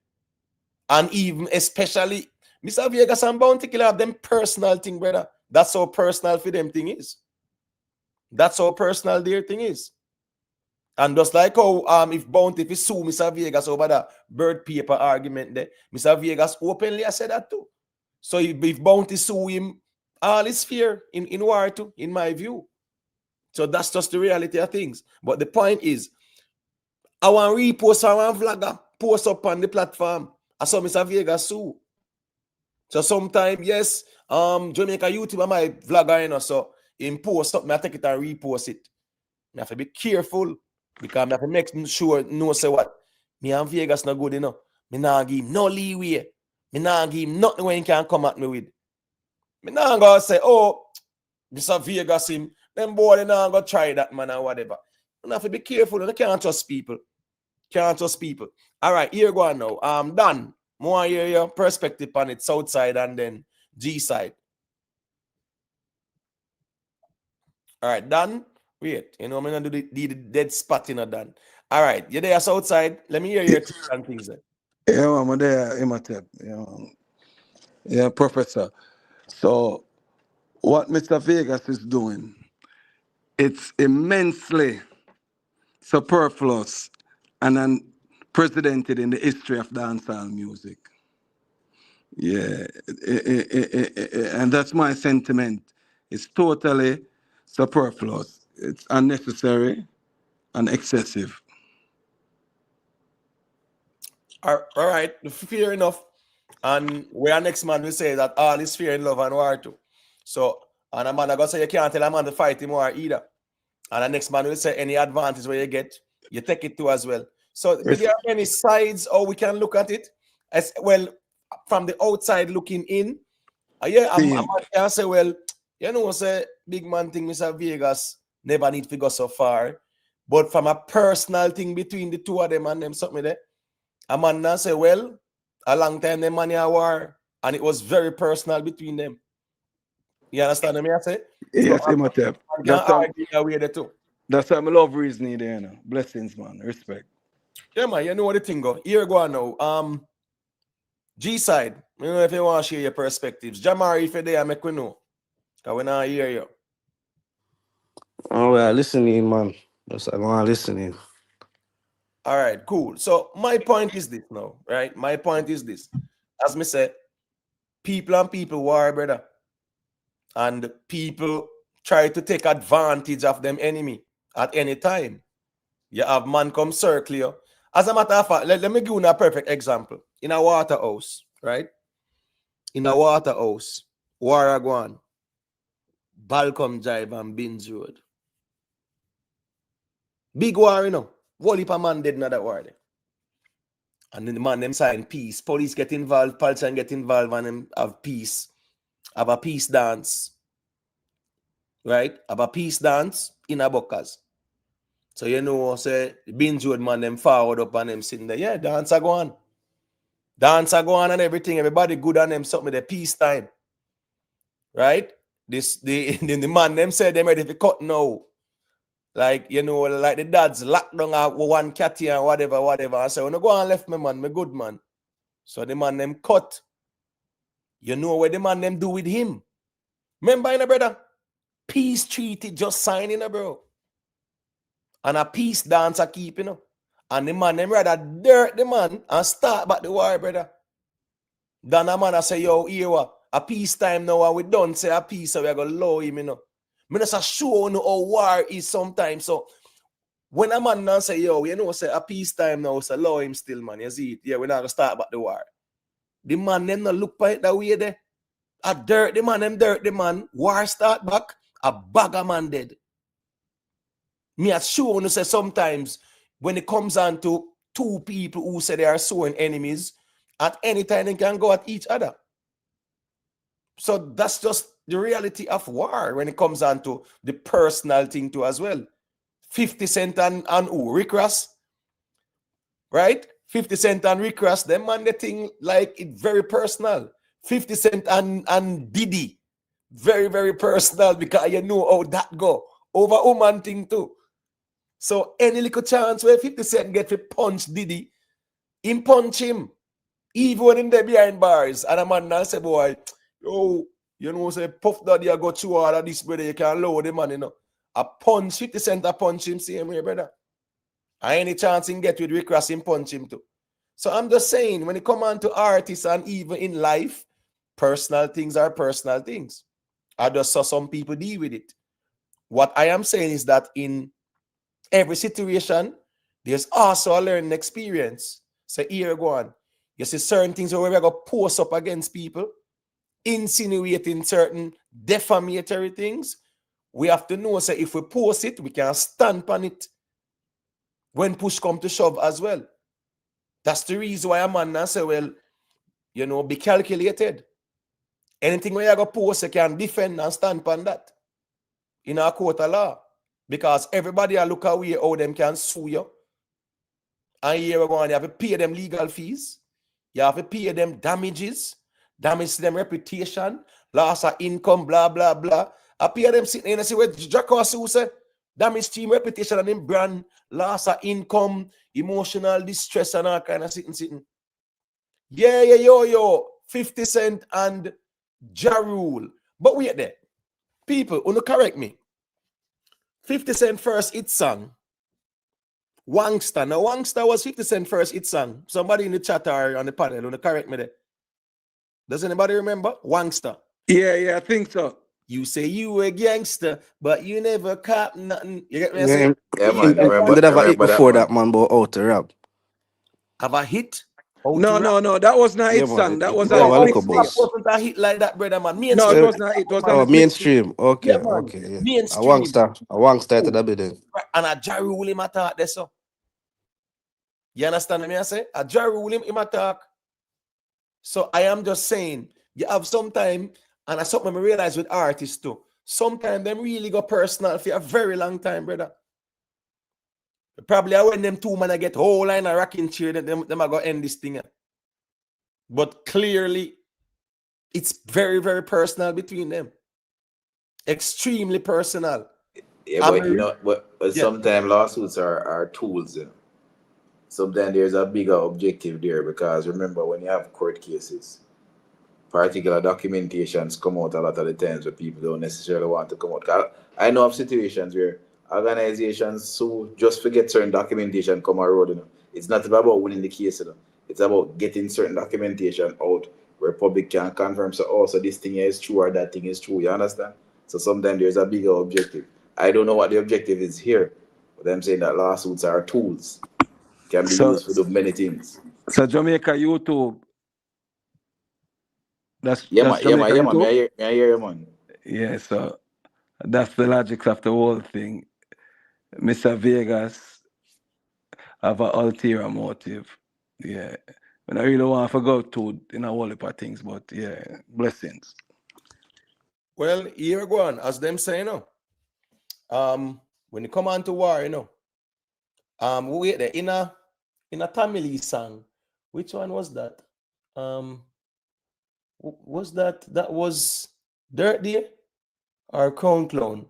And even especially, Mr. Vegas and Bounty Killer have them personal thing, brother. That's how personal for them thing is. That's how personal their thing is. And just like how if Bounty if sue Mr. Vegas over that bird paper argument there, Mr. Vegas openly has said that too. So if Bounty sue him, all is fair in war too, in my view. So that's just the reality of things. But the point is, I want repost, I want vlogger post up on the platform. I saw Mr. Vegas sue. So sometimes, yes, Jamaica YouTuber my vlogger, so in post up, I take it and repost it. I have to be careful. Because I have to make sure no say what. Me and Vegas not good enough. Me not give him no leeway. Me not give him nothing when he can come at me with. Me not gonna say, oh, Mr. Vegas him. Them boy they not gonna try that man or whatever. You have to be careful. You can't trust people. Can't trust people. All right, here go on now. Dan, more hear your perspective on it, south side and then G side. All right, Dan. Wait, I'm gonna do the dead spot in a Dan. All right, you're there outside. Let me hear your take on things then. Yeah, I'm there, Imhotep. Yeah, Professor. So, what Mr. Vegas is doing, it's immensely superfluous and unprecedented in the history of dancehall music. Yeah, and that's my sentiment. It's totally superfluous. It's unnecessary and excessive. All right, fair enough. And where next man will say that all is fear in love and war too. So, and a man I gonna say you can't tell a man to fight him or either. And the next man will say any advantage where you get, you take it too as well. So, do there are any sides or we can look at it as well from the outside looking in? I can say, well, say big man thing, Mr. Vegas never need to go so far. But from a personal thing between the two of them and them something there, a man now say, well, a long time them money a war, and it was very personal between them. You understand what I say? Yes, Imhotep. That's why I love reasoning there, you know. Blessings, man. Respect. Yeah, man, you know what the thing go. Here go on now. G side, you know if you want to share your perspectives. Jamari, if you're there, make we know. Because we not hear you. Oh, well, listening, man. Just I want listening. All right, cool. So my point is this now, right? My point is this. As me said, people and people war, brother. And people try to take advantage of them enemy at any time. You have man come circle you. As a matter of fact, let me give you a perfect example. In a water house, right? In a water house, war go on. Balcom Drive and Binge Road. Big war, you know. Whole heap of man dead in that war there. And then the man them sign peace. Police get involved, politicians get involved, and them have peace. Have a peace dance. Right? Have a peace dance in a Buckers. So you know, say the Binge Road man them forward up and them sitting there. Yeah, dance are go on. Dance are go on and everything. Everybody good on them something the peace time. Right? This the man them say them ready to cut now. Like, you know, like the dads locked down one catty and whatever. I say, when I go and left me, man, me good man. So the man them cut. You know what the man them do with him? Remember, brother? Peace treaty just signing, bro. And a peace dance a keep, And the man them rather dirt the man and start back the war, brother. Then a man I say, yo, here what? A peace time now, and we don't say a peace, so we are going to low him, Me just show you how war is sometimes. So when a man now say, yo, say a peace time now, so allow him still, man. You see it? Yeah, we're not going to start back the war. The man them not look by it that way there. A dirt the man, them dirt the man. War start back, a bag of man dead. Me at sure you say sometimes when it comes on to two people who say they are sworn enemies, at any time they can go at each other. So that's just the reality of war when it comes on to the personal thing too as well. 50 Cent and who? Rick Ross, right? 50 Cent and Rick Ross, them man the thing like it very personal. 50 Cent and Diddy, very, very personal because you know how that go. Over woman thing too. So any little chance where 50 Cent get to punch Diddy, him punch him. Even when him there behind bars. And a man now say, boy, yo, you know, say Puff Daddy I go through all of this, brother. You can load the man, A punch, 50 Cent a punch him same way, brother. And any chance him get with Rick Ross, him punch him too. So I'm just saying, when it come on to artists and even in life, personal things are personal things. I just saw some people deal with it. What I am saying is that in every situation, there's also a learning experience. So here go on. You see certain things where we're going to post up against people, insinuating certain defamatory things. We have to know, say, if we post it, we can stand on it when push come to shove as well. That's the reason why a man now say, well, be calculated. Anything where you go post, you can defend and stand on that in our court of law. Because everybody will look away how them can sue you. And here we're going, you have to pay them legal fees. You have to pay them damages, damage to them reputation, loss of income, blah, blah, blah. I pay them sitting in and see what Jacko say, damage to him reputation and him brand, loss of income, emotional distress and all kind of sitting. Yeah, yo, 50 Cent and Ja Rule. But wait there. People, you correct me. 50 Cent first hit song. Wangster. Now, Wangster was 50 Cent first hit song. Somebody in the chat or on the panel, you correct me there. Does anybody remember? Wangster. Yeah, I think so. You say you a gangster, but you never cop nothing. You get me? Yeah, Yeah, man. him did have a hit Remember before that, that, man, but out to rap. Have a hit? No. That was not Yeah, his man. song. That was Did have his a little That mixtape. buzz. wasn't a hit like that, brother, man. No, Mainstream. it was not it. It was not Oh, his mixtape. mainstream. Okay, Yeah, man. okay, yeah. Mainstream. A Wangster to the building. And a Ja Rule him attack there, so. You understand me? I say? A Ja Rule him attack. So I am just saying, you have some time, and that's something I realize with artists too. Sometimes them really go personal for a very long time, brother. Probably when them two men get whole line of rocking chair, them are going to end this thing. But clearly, it's very, very personal between them. Extremely personal. Yeah, but sometimes lawsuits are tools. Sometimes there's a bigger objective there because remember when you have court cases, particular documentations come out a lot of the times where people don't necessarily want to come out. 'Cause I know of situations where organizations who just forget certain documentation come out, you know. It's not about winning the case, you know. It's about getting certain documentation out where public can confirm, so also this thing is true or that thing is true, you understand? So sometimes there's a bigger objective. I don't know what the objective is here, but I'm saying that lawsuits are tools, can be So used for do many things. so Jamaica YouTube. That's Yeah, man, yeah, man, Jamaica yeah, man. YouTube. I hear you, man. Yeah, so that's the logic of the whole thing. Mr. Vegas have an ulterior motive. Yeah. And I really want to go to in a whole heap of things, but yeah, blessings. Well, here go on, as them say, you know. When you come on to war, you know, we wait there in a Tamil song. Which one was that? Was that was Dirt Day or Crown Clown?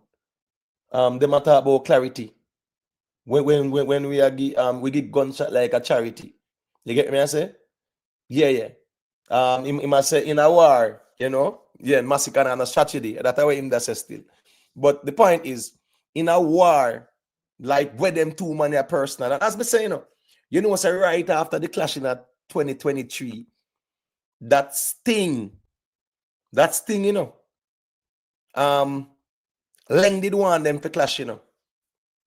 They matter about clarity. When we give gunshot like a charity. You get me? I say, yeah. He must say in a war, you know, yeah, massacre and a strategy. That's how him that says still. But the point is, in a war, like where them two money are personal. And as me say, you know, say right after the clash in 2023, that sting, you know. Leng did want them to clash, you know.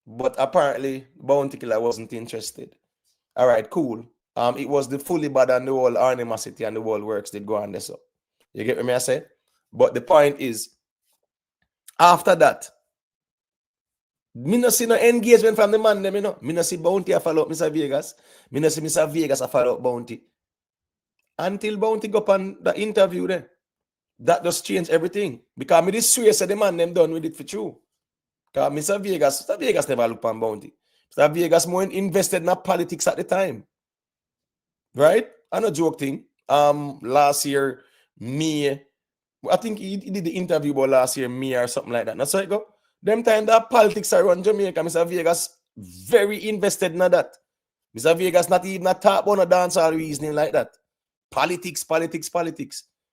But apparently Bounty Killer wasn't interested. All right, cool. It was the fully bad and the whole animosity and the whole works did go on this up. You get what I say? But the point is, after that, me no see no engagement from the man them, you know. Me no see Bounty a follow up Mr. Vegas. Me no see Mr. Vegas a follow up Bounty. Until Bounty go up on the interview then. That just changed everything. Because me this swear say the man them done with it for true. Because Mr. Vegas never look on Bounty. Mr. Vegas more invested in politics at the time. Right? I no joke thing. Last year, May, I think he did the interview about last year, May or something like that. That's how it go. Them time that politics are on Jamaica, Mr. Vegas very invested in that. Mr. Vegas not even a talk about a dancehall reasoning like that. Politics.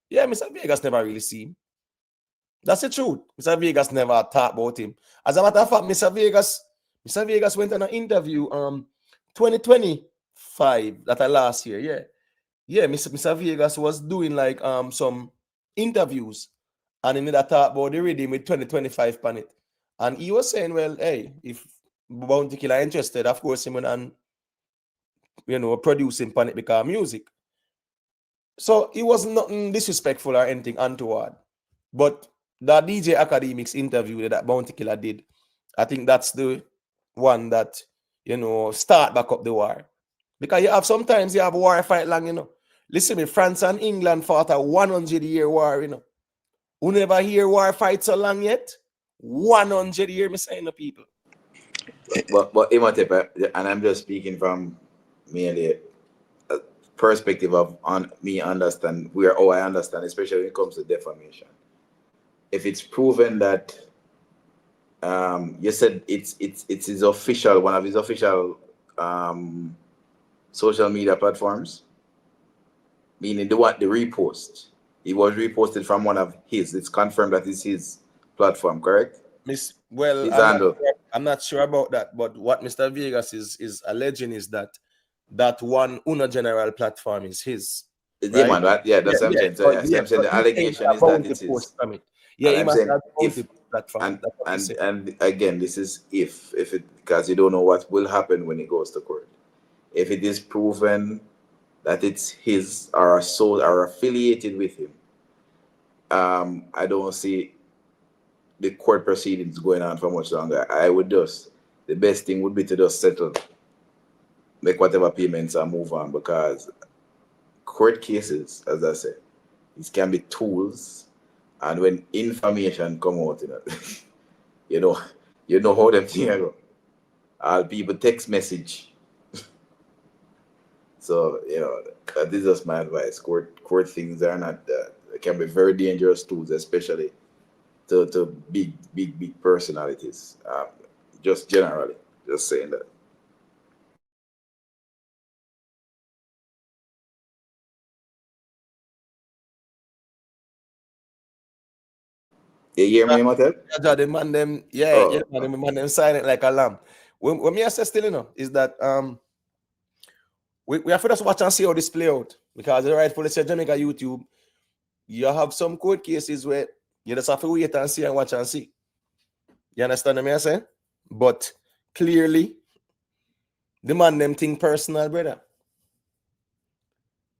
Yeah, Mr. Vegas never really see him. That's the truth. Mr. Vegas never talk about him. As a matter of fact, Mr. Vegas went on an interview 2025, that last year, yeah. Yeah, Mr. Vegas was doing like some interviews and he made a talk about the rhythm with 2025 pan it. And he was saying, well, hey, if Bounty Killer interested, of course, him and producing pan it because music. So it was nothing disrespectful or anything untoward. But the DJ Academics interview that Bounty Killer did, I think that's the one that, start back up the war. Because sometimes you have war fight long, Listen, me, France and England fought a 100-year war, Who never hear war fight so long yet? 100 years, me saying the people. But Imhotep, and I'm just speaking from merely a perspective of me understand how I understand, especially when it comes to defamation. If it's proven that you said it's his official, one of his official social media platforms, meaning the repost. It was reposted from one of his. It's confirmed that it's his platform, correct? His I'm not sure about that, but what Mr. Vegas is alleging is that one Uno General platform is his. Yeah, man, right? Yeah, that's what I'm saying. So, I'm saying the allegation is that it's his. Yeah, he must saying have if platform. And again, this is if it, because you don't know what will happen when it goes to court. If it is proven that it's his or affiliated with him, I don't see the court proceedings going on for much longer. The best thing would be to just settle, make whatever payments and move on, because court cases, as I said, these can be tools, and when information come out, you know how them things go. All people text message. So, this is just my advice. Court things are not can be very dangerous tools, especially to big personalities. Just generally, just saying that. You hear me, Motel? Yeah, the man them, Oh, man, the man them silent like a lamb. When me assess still, is that we have to just watch and see how this play out, because the rightfully said Jamaica YouTube, you have some court cases where you just have to wait and see and watch and see. You understand what I'm saying? But clearly, the man them think personal, brother.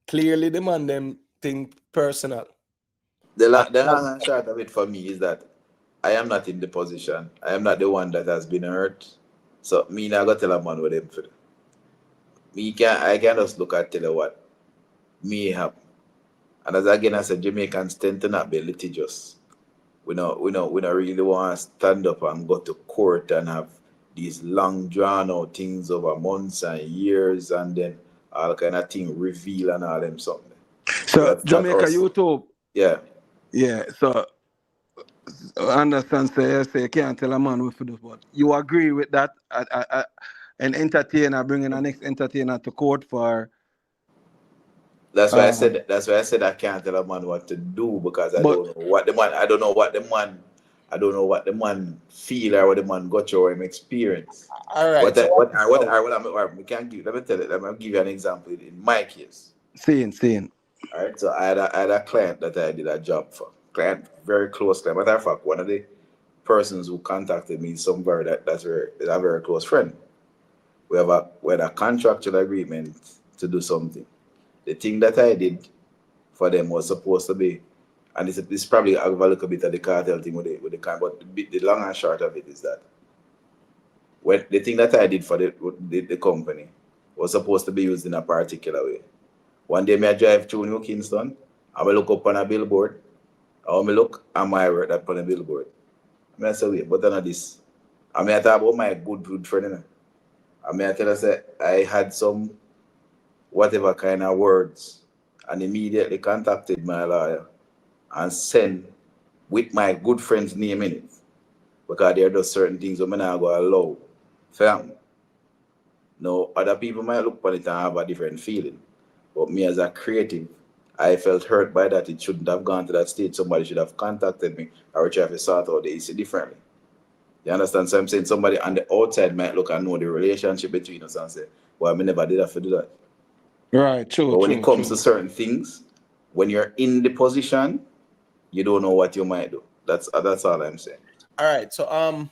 Clearly, the man them think personal. the long and short of it for me is that I am not in the position. I am not the one that has been hurt. So me not go tell a man what them for. I can just look at tell you what me happen. And as again I said, Jamaicans tend to not be litigious. We don't really want to stand up and go to court and have these long drawn out things over months and years and then all kind of thing reveal and all them something. So That's not Jamaica us. YouTube. Yeah. Yeah. So I understand. Say you can't tell a man what to do, but you agree with that? An entertainer bringing an next entertainer to court for. That's why I said. That's why I said I can't tell a man what to do, because I don't know what the man. I don't know what the man. I don't know what the man feel or what the man got through or him experience. All right. What we can give. Let me tell you. Let me give you an example in my case. Seeing. All right. So I had a client that I did a job for. Client, very close client. Matter of fact, one of the persons who contacted me is that's a very close friend. We had a contractual agreement to do something. The thing that I did for them was supposed to be, and this probably have a little bit of the cartel thing with the kind, but the long and short of it is that when the thing that I did for the company was supposed to be used in a particular way. One day I drive through New Kingston, I will look up on a billboard, I will look at my word up on a billboard. I say, wait, but not this. I talk about my good friend. You know? I tell her, say, I had some whatever kind of words and immediately contacted my lawyer and sent with my good friend's name in it, because there are just certain things I'm not going to allow. Fam. Now, other people might look upon it and have a different feeling, but me as a creative, I felt hurt by that. It shouldn't have gone to that stage. Somebody should have contacted me or try to sort out the issue differently. You understand? So I'm saying somebody on the outside might look and know the relationship between us and say, well, I never did have to do that. Right, true. But when it comes to certain things, when you're in the position, you don't know what you might do. That's all I'm saying. All right. So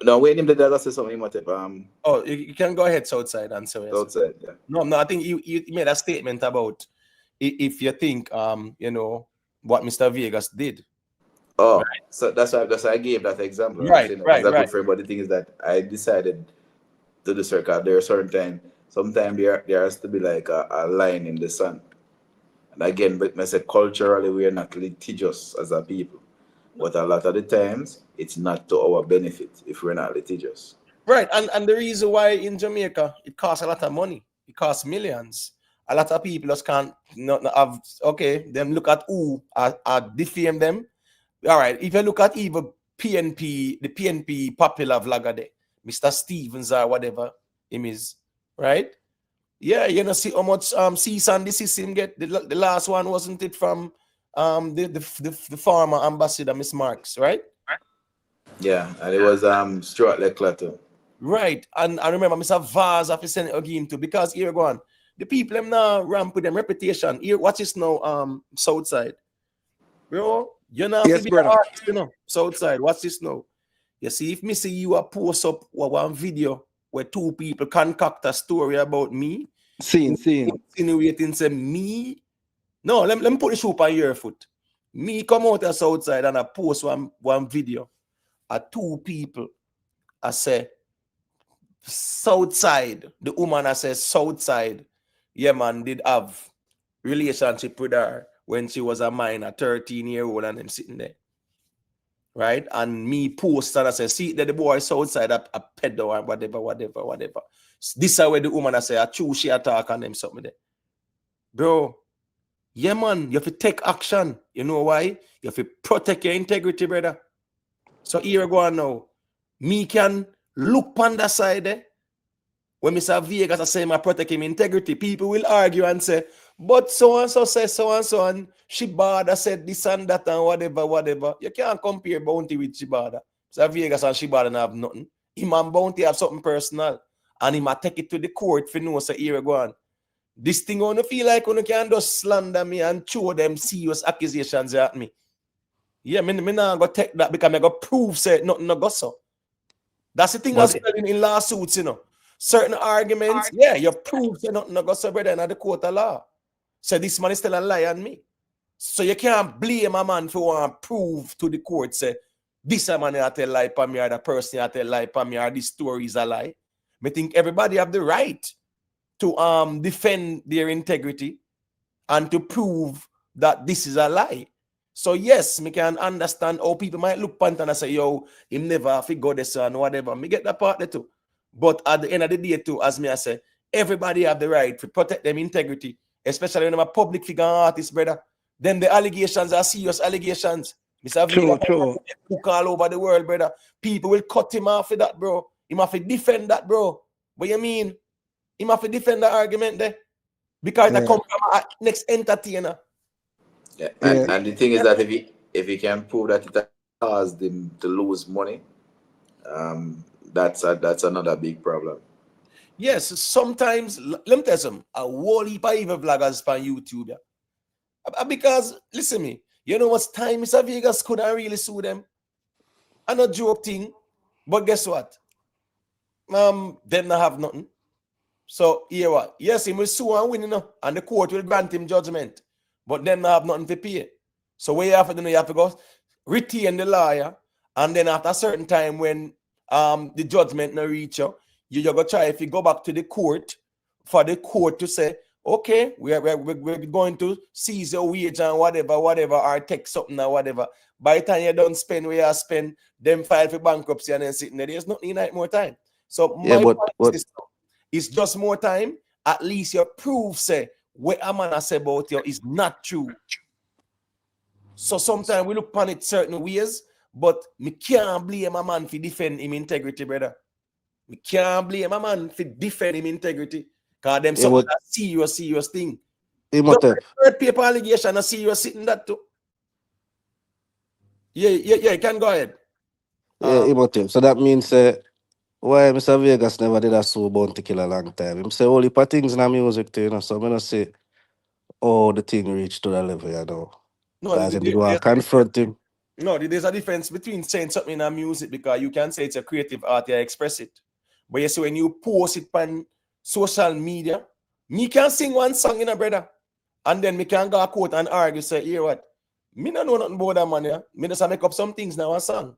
No, wait him to say something. Oh, you can go ahead, Southside, and say yes. Outside, yeah. No, I think you made a statement about if you think what Mr. Vegas did. Oh, right. So that's why I gave that example. Right, right. Good friend, but the thing is that I decided to the circle. There are certain times. Sometimes there has to be like a line in the sand. And again, but I said culturally we are not litigious as a people. But a lot of the times it's not to our benefit if we're not litigious. Right, and the reason why in Jamaica it costs a lot of money. It costs millions. A lot of people just can't not have them look at who are defame them. All right, if you look at even PNP, the PNP popular vlogger there, Mr. Stevens or whatever him is, right? Yeah, you know, see how much cease and desist him get. The last one wasn't it from the former ambassador, Miss Marks, right? Yeah, and it was Stuart Leclerc too. Right, and I remember Mr. Vaz have to send it again too, because here go on. The people them now ramp with them reputation. Here, watch this now, Southside. Bro, you know, yes, brother. Artist, you know, Southside. Watch this now. You see, if me see you a post up one video where two people concoct a story about me, seeing, insinuating say me. No, let me put the shoe on your foot. Me come out of Southside and I post one video. Two people, I say Southside. The woman I say Southside. Yeah, man, did have relationship with her when she was a minor, 13-year-old, and them sitting there. Right? And me post and I say, see that the boy Southside a pedo or whatever. This is where the woman I say, I choose she attack on them something there. Bro, yeah, man, you have to take action. You know why? You have to protect your integrity, brother. So here I go on now. Me can look on the side there. When Mr. Vegas I say I protect him integrity, people will argue and say, But so and so says so and so, and Shibada said this and that and whatever, whatever. You can't compare Bounty with Shibada. So Vegas and Shibada don't have nothing. Him and Bounty have something personal. And he might take it to the court for no say here go on. This thing gonna feel like you can just slander me and throw them serious accusations at me. Yeah, me not gonna take that because I go prove say nothing no go so. That's the thing But as well in lawsuits, you know. Certain arguments, yeah, you prove say nothing no go so, brother, in the court of law. So this man is still a lie on me. So you can't blame a man for want to prove to the court say this a man that tell lie for me or the person that tell lie for me or this story is a lie. I think everybody have the right to defend their integrity and to prove that this is a lie. So yes, me can understand how people might look pant and say, yo, him never figure this and whatever. Me get that part there too. But at the end of the day too, as me I say, everybody have the right to protect them integrity, especially when I'm a public figure artist, brother. Then the allegations are serious allegations. Mr. Vega True. cook all over the world, brother. People will cut him off for that, bro. He have to defend that, bro. What you mean? He have to defend the argument there. Because that Yeah. come from a next entertainer. Yeah, Yeah. and the thing is that if he can prove that it caused him to lose money, that's another big problem. Yes, sometimes let me tell you something. A whole heap of evil vloggers on YouTube. Yeah. Because listen me, you know what's time Mr. Vegas couldn't really sue them. I not joke thing, but guess what? Them not have nothing. So here what? Yes, he will sue and win, you know, and the court will grant him judgment. But them not have nothing to pay. So what you have to do, you have to go retain the lawyer, and then after a certain time when the judgment not reach you go try if you go back to the court for the court to say, okay, we're going to seize your wage and whatever, or take something or whatever. By the time you don't spend where you spend, them file for bankruptcy and then sitting there. There's nothing like more time. So yeah, my but point is this, it's just more time. At least your proof say what a man has said about you is not true. So sometimes we look upon it certain ways, but me can't blame a man for defend him integrity, brother. Me can't blame a man for defend him integrity. Because them yeah, something but that serious thing. Just Imhotep, like third paper allegation, a serious sitting that too. Yeah, you can go ahead. yeah, Imhotep. So that means why Mr. Vegas never did a sue Bounty Killer long time. Him say only for things in the music too, you know. So I'm gonna say the thing reached to that level, you know. No, Because him did want to confront him. no, there's a difference between saying something in a music because you can say it's a creative art, you express it. But you see, when you post it on social media, me can sing one song in a brother, and then me can go a court and argue, say, here what? Me don't know nothing about that man, yeah. Me just make up some things now, a song.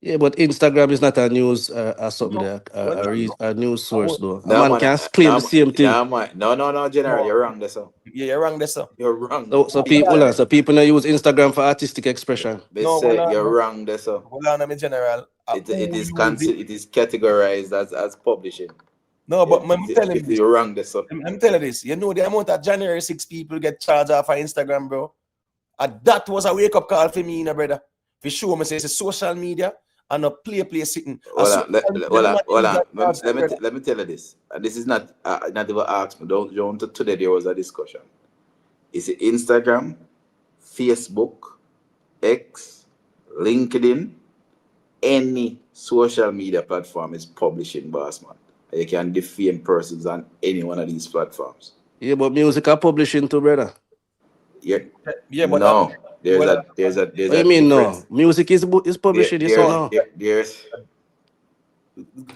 Yeah, but Instagram is not a news or something No, there, well, a news source though. A No man man, can claim the same thing. no man, no, General, no, you're wrong there, sir. yeah, you're wrong there, sir. You're wrong. So so people now use Instagram for artistic expression. They No, well, say you're wrong there, sir. hold on, in general. It is Who use it? it is categorized as publishing. No, but I'm telling you this. You're wrong there, sir. I'm telling you this. You know the amount of January 6 people get charged off on Instagram, bro. And that was a wake-up call for me, brother. For sure, me say it's social media and a play sitting. Let me tell you this. This is not even asked me. Don't today there was a discussion. It's Instagram, Facebook, X, LinkedIn, any social media platform is publishing, boss man. You can defame persons on any one of these platforms. Yeah, but music are publishing too, brother. Yeah, but no, there's a what do you difference. mean no? Music is publishing, you say no.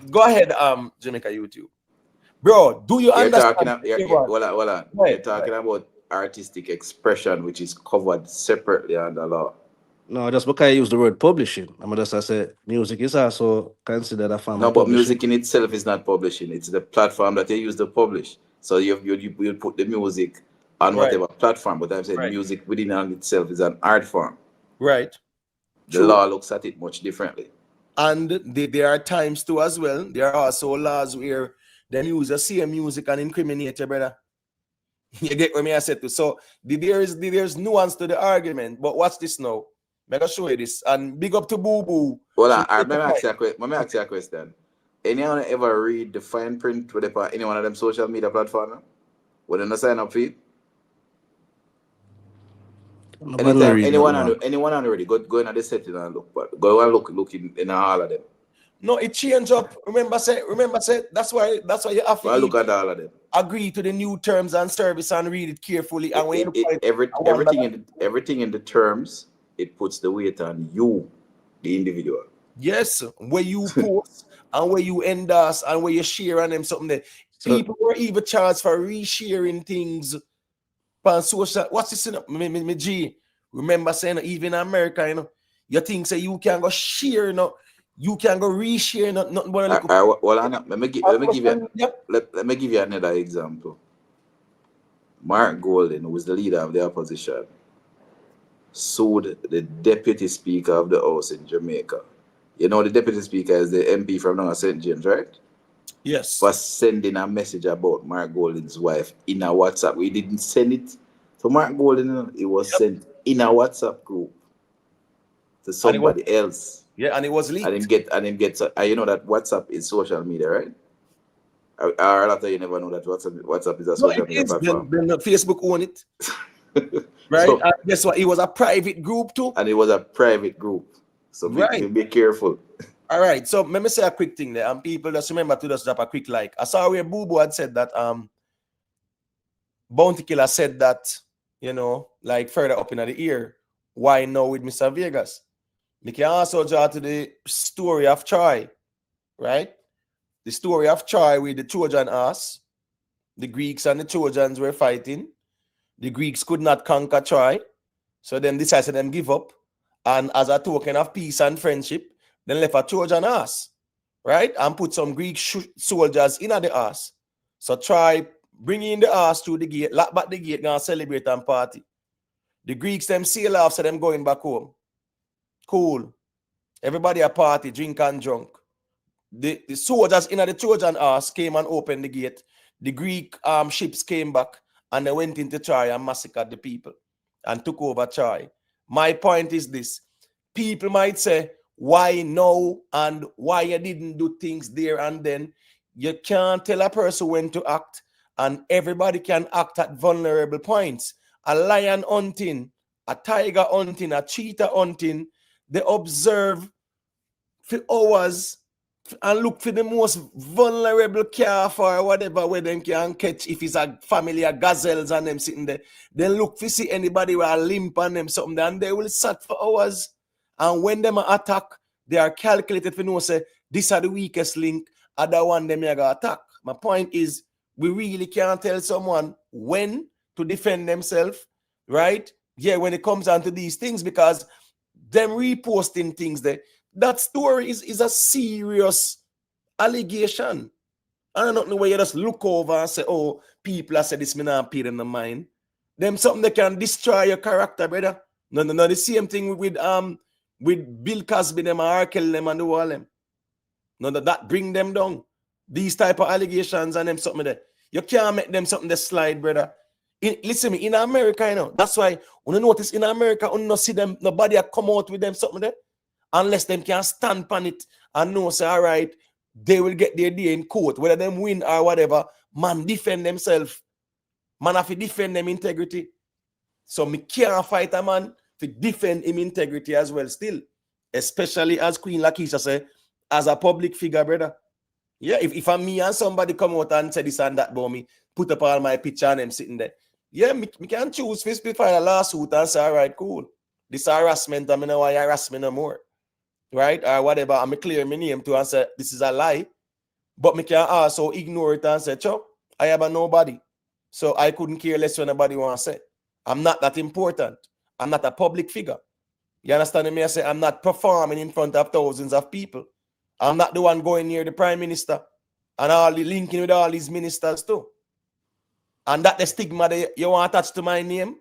Go ahead, Jamaica YouTube. Bro, do you understand? You're talking about artistic expression, which is covered separately under law. No, just because I use the word publishing. I'm just I say music is also considered a form of No, but publishing. music in itself is not publishing. It's the platform that you use to publish. So you put the music on whatever platform, but I'm saying music within and itself is an art form. Right. The law looks at it much differently. And there are times too as well. There are also laws where them use the same music and incriminate you, brother. You get what me I said to. So there's nuance to the argument. But watch this now. Make I show you this. And big up to Boo Boo. Well, let me ask you a question. Anyone ever read the fine print with any one of them social media platforms? Would they not sign up for it? Nobody not Anytime read nothing, man. anyone already go in at the setting and look, but go and look in all of them. No, it change up. Remember, say that's why you have to Go and look at all of them. agree to the new terms and service and read it carefully. And when you look at it, Everything in the terms, it puts the weight on you, the individual. yes, where you post and where you endorse and where you share on them something there. So- People were even charged for resharing things on social. What's this? Me G. Remember saying even in America, you think say you can go share, you can go reshare, nothing but a little. Let me give you another example. Mark Golden, who is the leader of the opposition, sued the deputy speaker of the House in Jamaica. You know, the deputy speaker is the MP from now St. James, right? Yes. For sending a message about Mark Golden's wife in a WhatsApp. We didn't send it to Mark Golden, it was sent in a WhatsApp group to somebody else. Yeah, and it was leaked. I didn't get you know that WhatsApp is social media, right? Or after you never know that WhatsApp is a social media platform. Then Facebook own it. Right? So, and guess what? It was a private group too. And it was a private group. So be careful. All right. So let me say a quick thing there. And people just remember to just drop a quick like. I saw where Boo Boo had said that Bounty Killer said that, like further up in the ear. Why now with Mr. Vegas? We can also draw to the story of Troy, right? The story of Troy with the Trojan horse. The Greeks and the Trojans were fighting. The Greeks could not conquer Troy. So then decided them give up. And as a token of peace and friendship, then left a Trojan horse, right? And put some Greek soldiers in the horse. So Troy bring in the horse through the gate, lock back the gate, and celebrate and party. The Greeks them sail off, so them going back home. Cool. Everybody a party, drink and drunk. The soldiers in the Trojan horse came and opened the gate. The Greek ships came back and they went into Troy and massacred the people and took over Troy. My point is this. People might say, why no and why you didn't do things there and then. You can't tell a person when to act, and everybody can act at vulnerable points. A lion hunting, a tiger hunting, a cheetah hunting, they observe for hours and look for the most vulnerable calf or whatever where them can catch. If it's a family of gazelles and them sitting there, then look for see anybody with a limp on them something, and they will sit for hours. And when them attack, they are calculated for know say this are the weakest link, other one them you gonna attack. My point is we really can't tell someone when to defend themselves, right? Yeah, when it comes down to these things, because them reposting things there, that story is a serious allegation. I don't know where you just look over and say, oh, people have said this, me not pay them the mind. Them something that can destroy your character, brother. No, the same thing with Bill Cosby, them R. Kelly, them and the wall them. No, that bring them down. These type of allegations and them something there. You can't make them something that slide, brother. Listen me, in America, that's why when you notice in America, you don't see them, nobody come out with them something there. Unless them can stand on it and know, say, all right, they will get their day in court, whether them win or whatever. Man, defend themselves. Man, have to defend them integrity. So me can't fight a man to defend him integrity as well still. Especially as Queen Lakeisha say, as a public figure, brother. Yeah, if I'm me and somebody come out and say this and that about me, put up all my picture and them sitting there. Yeah, me can choose to file a lawsuit and say, all right, cool. This harassment, I mean, why harass me no more. Right? Or whatever. I'm clear my name to and say, this is a lie. But me can also ignore it and say, Cho, I have a nobody. So I couldn't care less what nobody want to say. I'm not that important. I'm not a public figure. You understand me? I say I'm not performing in front of thousands of people. I'm not the one going near the prime minister and all the linking with all these ministers too. And that the stigma that you want attached to my name,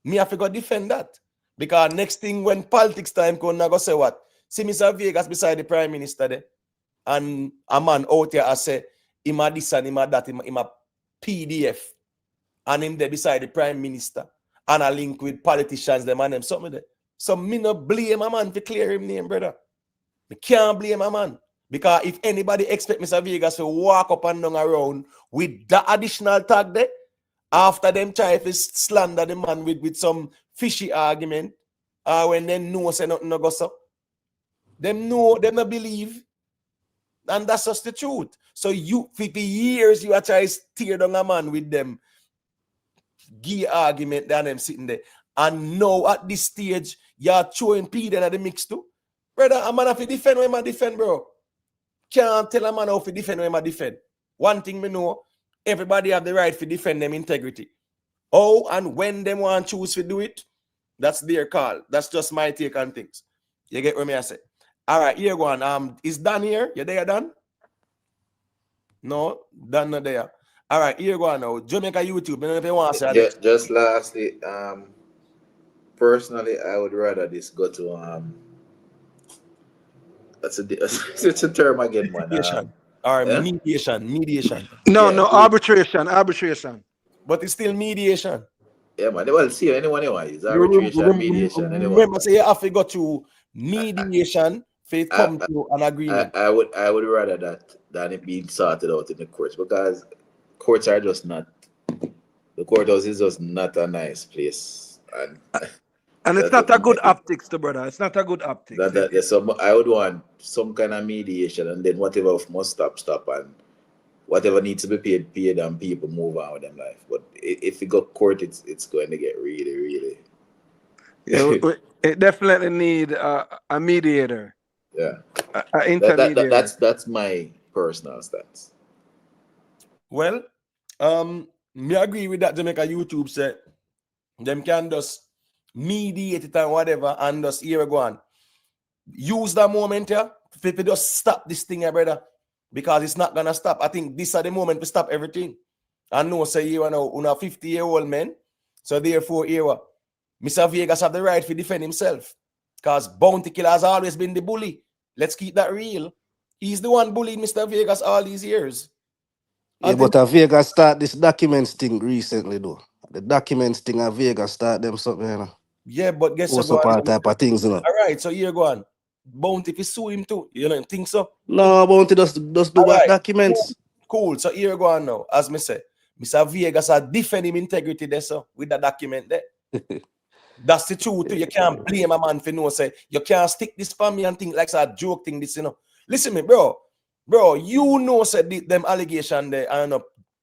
me have to go defend that. Because next thing when politics time come, I go say what? See Mr. Vegas beside the prime minister there. And a man out here I say, him a this and him a that, him a PDF. And him there beside the prime minister. And a link with politicians, them and them something there. So me no blame a man to clear him name, brother. Me can't blame a man. Because if anybody expect Mr. Vegas to walk up and down around with that additional tag there, after them try to slander the man with some fishy argument, or when them know say nothing no go so. Them know, them not believe. And that's just the truth. So you, for years, you are trying to steer down a man with them, give argument than them sitting there. And now at this stage, you're throwing P in the mix too. Brother, a man have to defend when I defend, bro. Can't tell a man how to defend when I defend. One thing me know, everybody have the right to defend them integrity. Oh, and when them want to choose to do it, that's their call. That's just my take on things. You get what me I say? All right, here go on. Is Dan here? You there, Dan? No, Dan not there. All right, here go on now. Jamaica YouTube. I don't know if you want to say Just lastly, personally, I would rather this go to that's it's a term again, man. mediation. Or Yeah? mediation. No, Yeah, no, arbitration. But it's still mediation. yeah, man. Well, see, anyone you want is arbitration, mediation, anyone. Remember, say you have to go to mediation for it come to an agreement. I would rather that than it being sorted out in the courts, because courts are just not, the courthouse is just not a nice place, and it's not a good optics, to brother. It's not a good optics. So I would want some kind of mediation, and then whatever must stop, and whatever needs to be paid, and people move on with their life. But if you go court, it's going to get really. It definitely need a mediator. Yeah, an intermediary. That's my personal stance. Well, me agree with that. Jamaica YouTube said them can just mediate it and whatever, and just here we go on. Use that moment here to just stop this thing here, brother, because it's not gonna stop. I think this is the moment to stop everything. I know, say you know, 50-year-old man, so therefore here, Mr. Vegas have the right to defend himself, because Bounty Killer has always been the bully. Let's keep that real. He's the one bullying Mr. Vegas all these years. Yeah, but Vegas start this documents thing recently, though. The documents thing at Vegas start them something, you know. Yeah, but guess also part type of things, you know. All right, so here go on. Bounty, if you sue him too, you don't think so? No, Bounty just do what documents. Cool. So here go on now. As me say, Mr. Vegas are defend him integrity there, so with the document there. That's the truth too. You can't blame a man for no say you can't stick this for me and think like a joke thing. This, you know. Listen me, bro. Bro, you know said them allegation there and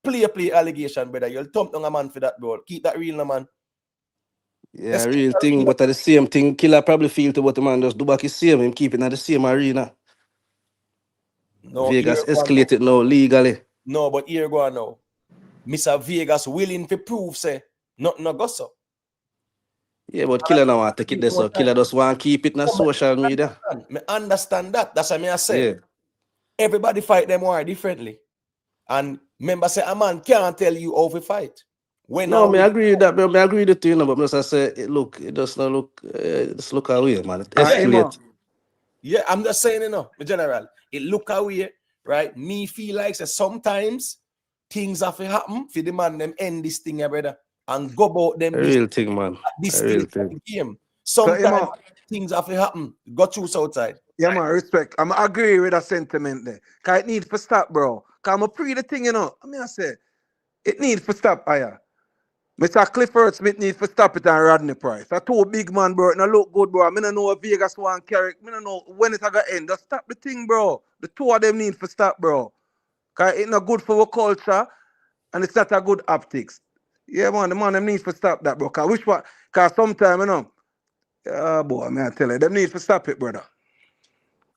play allegation, brother. You'll thump down a man for that, bro. Keep that real, no, man. Yeah, let's real thing, but at the same thing, Killer probably feel to what the man just do back his same, him keeping at the same arena. No, Vegas escalated now legally. No, but here go on now. Mr. Vegas willing to prove say nothing no go so. Yeah, but Killer now want to take it there, so Killer just want to keep it in social media. I understand that. That's what I say. Yeah. Everybody fight them war differently. And remember, say a man can't tell you how to fight. No, I agree with that, bro. I agree with you, but just I say, it does not look, just look away, man. Yeah, I'm just saying, you know, in general, it look away, right? Me feel like say sometimes things have to happen for the man them end this thing, brother, and go about them. Real thing, man. This thing game. Sometimes things have to happen. Go through outside. Yeah, man, respect. I'm agree with that sentiment there. Cause it needs to stop, bro. Cause I'm a pre the thing, you know. I mean, I say it needs to stop, Aya. Mr. Clifford Smith needs to stop it and Rodney Price. That's two big man, bro. It don't look good, bro. I don't know if Vegas want carry. I don't know when it's gonna end. Just stop the thing, bro. The two of them need to stop, bro. Cause it's not good for our culture and it's not a good optics. Yeah, man, the man them needs to stop that, bro. Cause sometimes, you know, boy, man, I tell you, them needs to stop it, brother.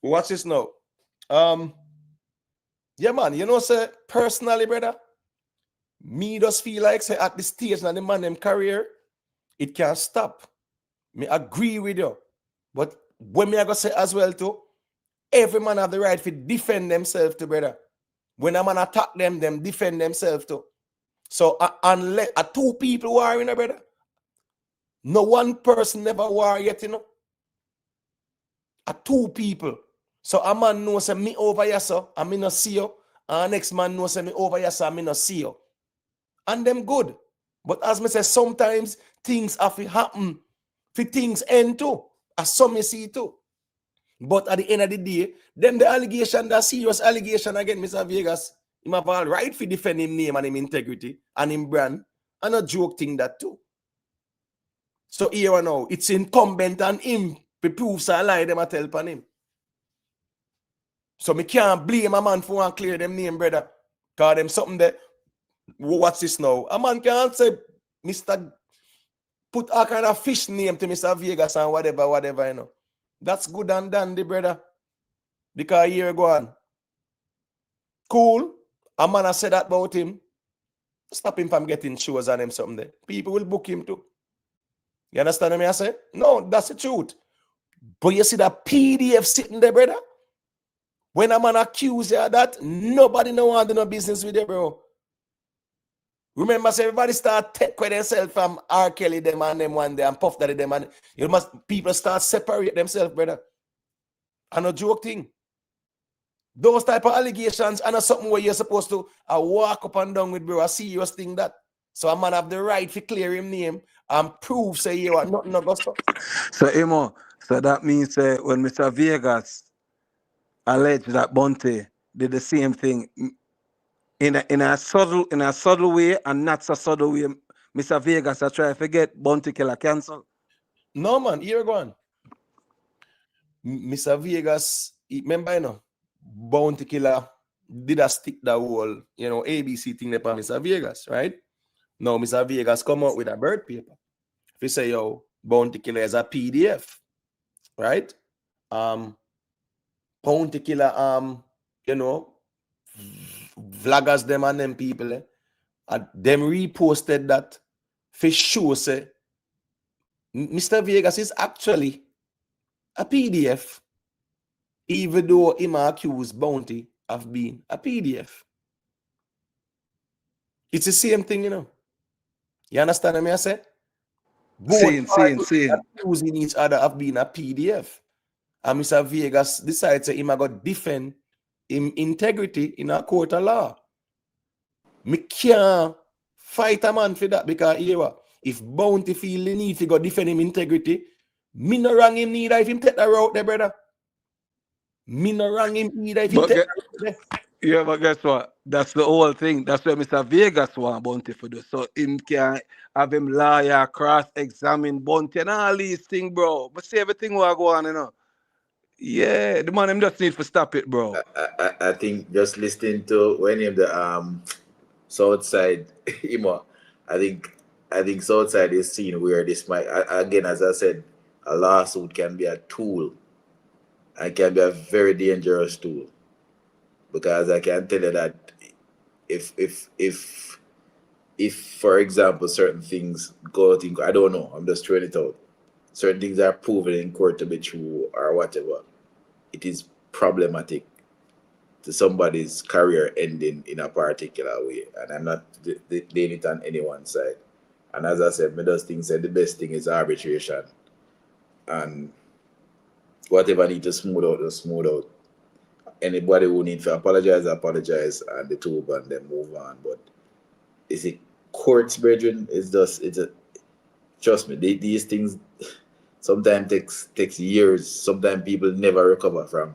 Watch this now. Yeah, man, you know, say personally, brother, me just feel like say at this stage now the man them career, it can't stop. Me agree with you. But when me I go say as well too, every man have the right to defend themselves too, brother. When a man attack them defend themselves too. So unless two people warring, brother, no one person never war yet, you know. Two people. So a man knows say me over here, so I me not see you. And next man knows say me over here, so I me not see you. And them good. But as me say, sometimes things have to happen for things end too. As some you see too. But at the end of the day, them the allegation, that serious allegation again, Mr. Vegas, him have all right for defend him name and him integrity and him brand. And a joke thing that too. So here and now, it's incumbent on him to prove a lie them I tell upon him. So me can't blame a man for one clear them name, brother. Cause them something that what's this now? A man can't say Mr. Put a kind of fish name to Mr. Vegas and whatever, you know. That's good and dandy, brother. Because here go on. Cool. A man has said that about him. Stop him from getting shows on him something there. People will book him too. You understand what I say? No, that's the truth. But you see that PDF sitting there, brother? When a man accuse you of that, nobody no want to do no business with you, bro. Remember, so everybody start take with themselves from R. Kelly them and them one day and Puff Daddy them and people start separate themselves, brother. And a joke thing. Those type of allegations are not something where you're supposed to walk up and down with, bro. A serious thing that. So a man have the right to clear him name and prove say you are nothing about stuff. So Emo, so that means when Mr. Vegas alleged that Bunty did the same thing in a subtle way and not so subtle way, Mr. Vegas I try to forget Bunty killer cancel. No man, here go on. Mr. Vegas, remember, you know, Bounty Killer did a stick the whole, you know, ABC thing upon Mr. Vegas, right? Now, Mr. Vegas come out with a bird paper. If you say, yo, Bounty Killer is a PDF, right? Bounty Killer, you know, vloggers them and them people, and them reposted that for sure say, Mr. Vegas is actually a PDF. Even though him accused Bounty of being a PDF. It's the same thing, you know. You understand what I say? Both parties accusing each other of being a PDF. And Mr. Vegas decides that he might go defend him integrity in a court of law. Me can't fight a man for that because if Bounty feel the need to go defend him integrity, me no wrong him neither if him take that route there, brother. Me no wrong him either if he take yeah, but guess what? That's the whole thing. That's what Mr. Vegas want Bunty for do. So him can have him lawyer, cross-examine Bunty and all these things, bro. But see everything what go on, you know. Yeah, the man him just need to stop it, bro. I think just listening to when him the Southside, I think Southside is seen where this might again, as I said, a lawsuit can be a tool. And can be a very dangerous tool, because I can tell you that if for example certain things go out in, I don't know, I'm just throwing it out. Certain things are proven in court to be true or whatever. It is problematic to somebody's career ending in a particular way, and I'm not laying it on anyone's side. And as I said, me just think the best thing is arbitration, and whatever need to smooth out, just smooth out. Anybody who need to apologize, and the two and then move on. But is it courts, brethren? Trust me, these things sometimes takes years. Sometimes people never recover from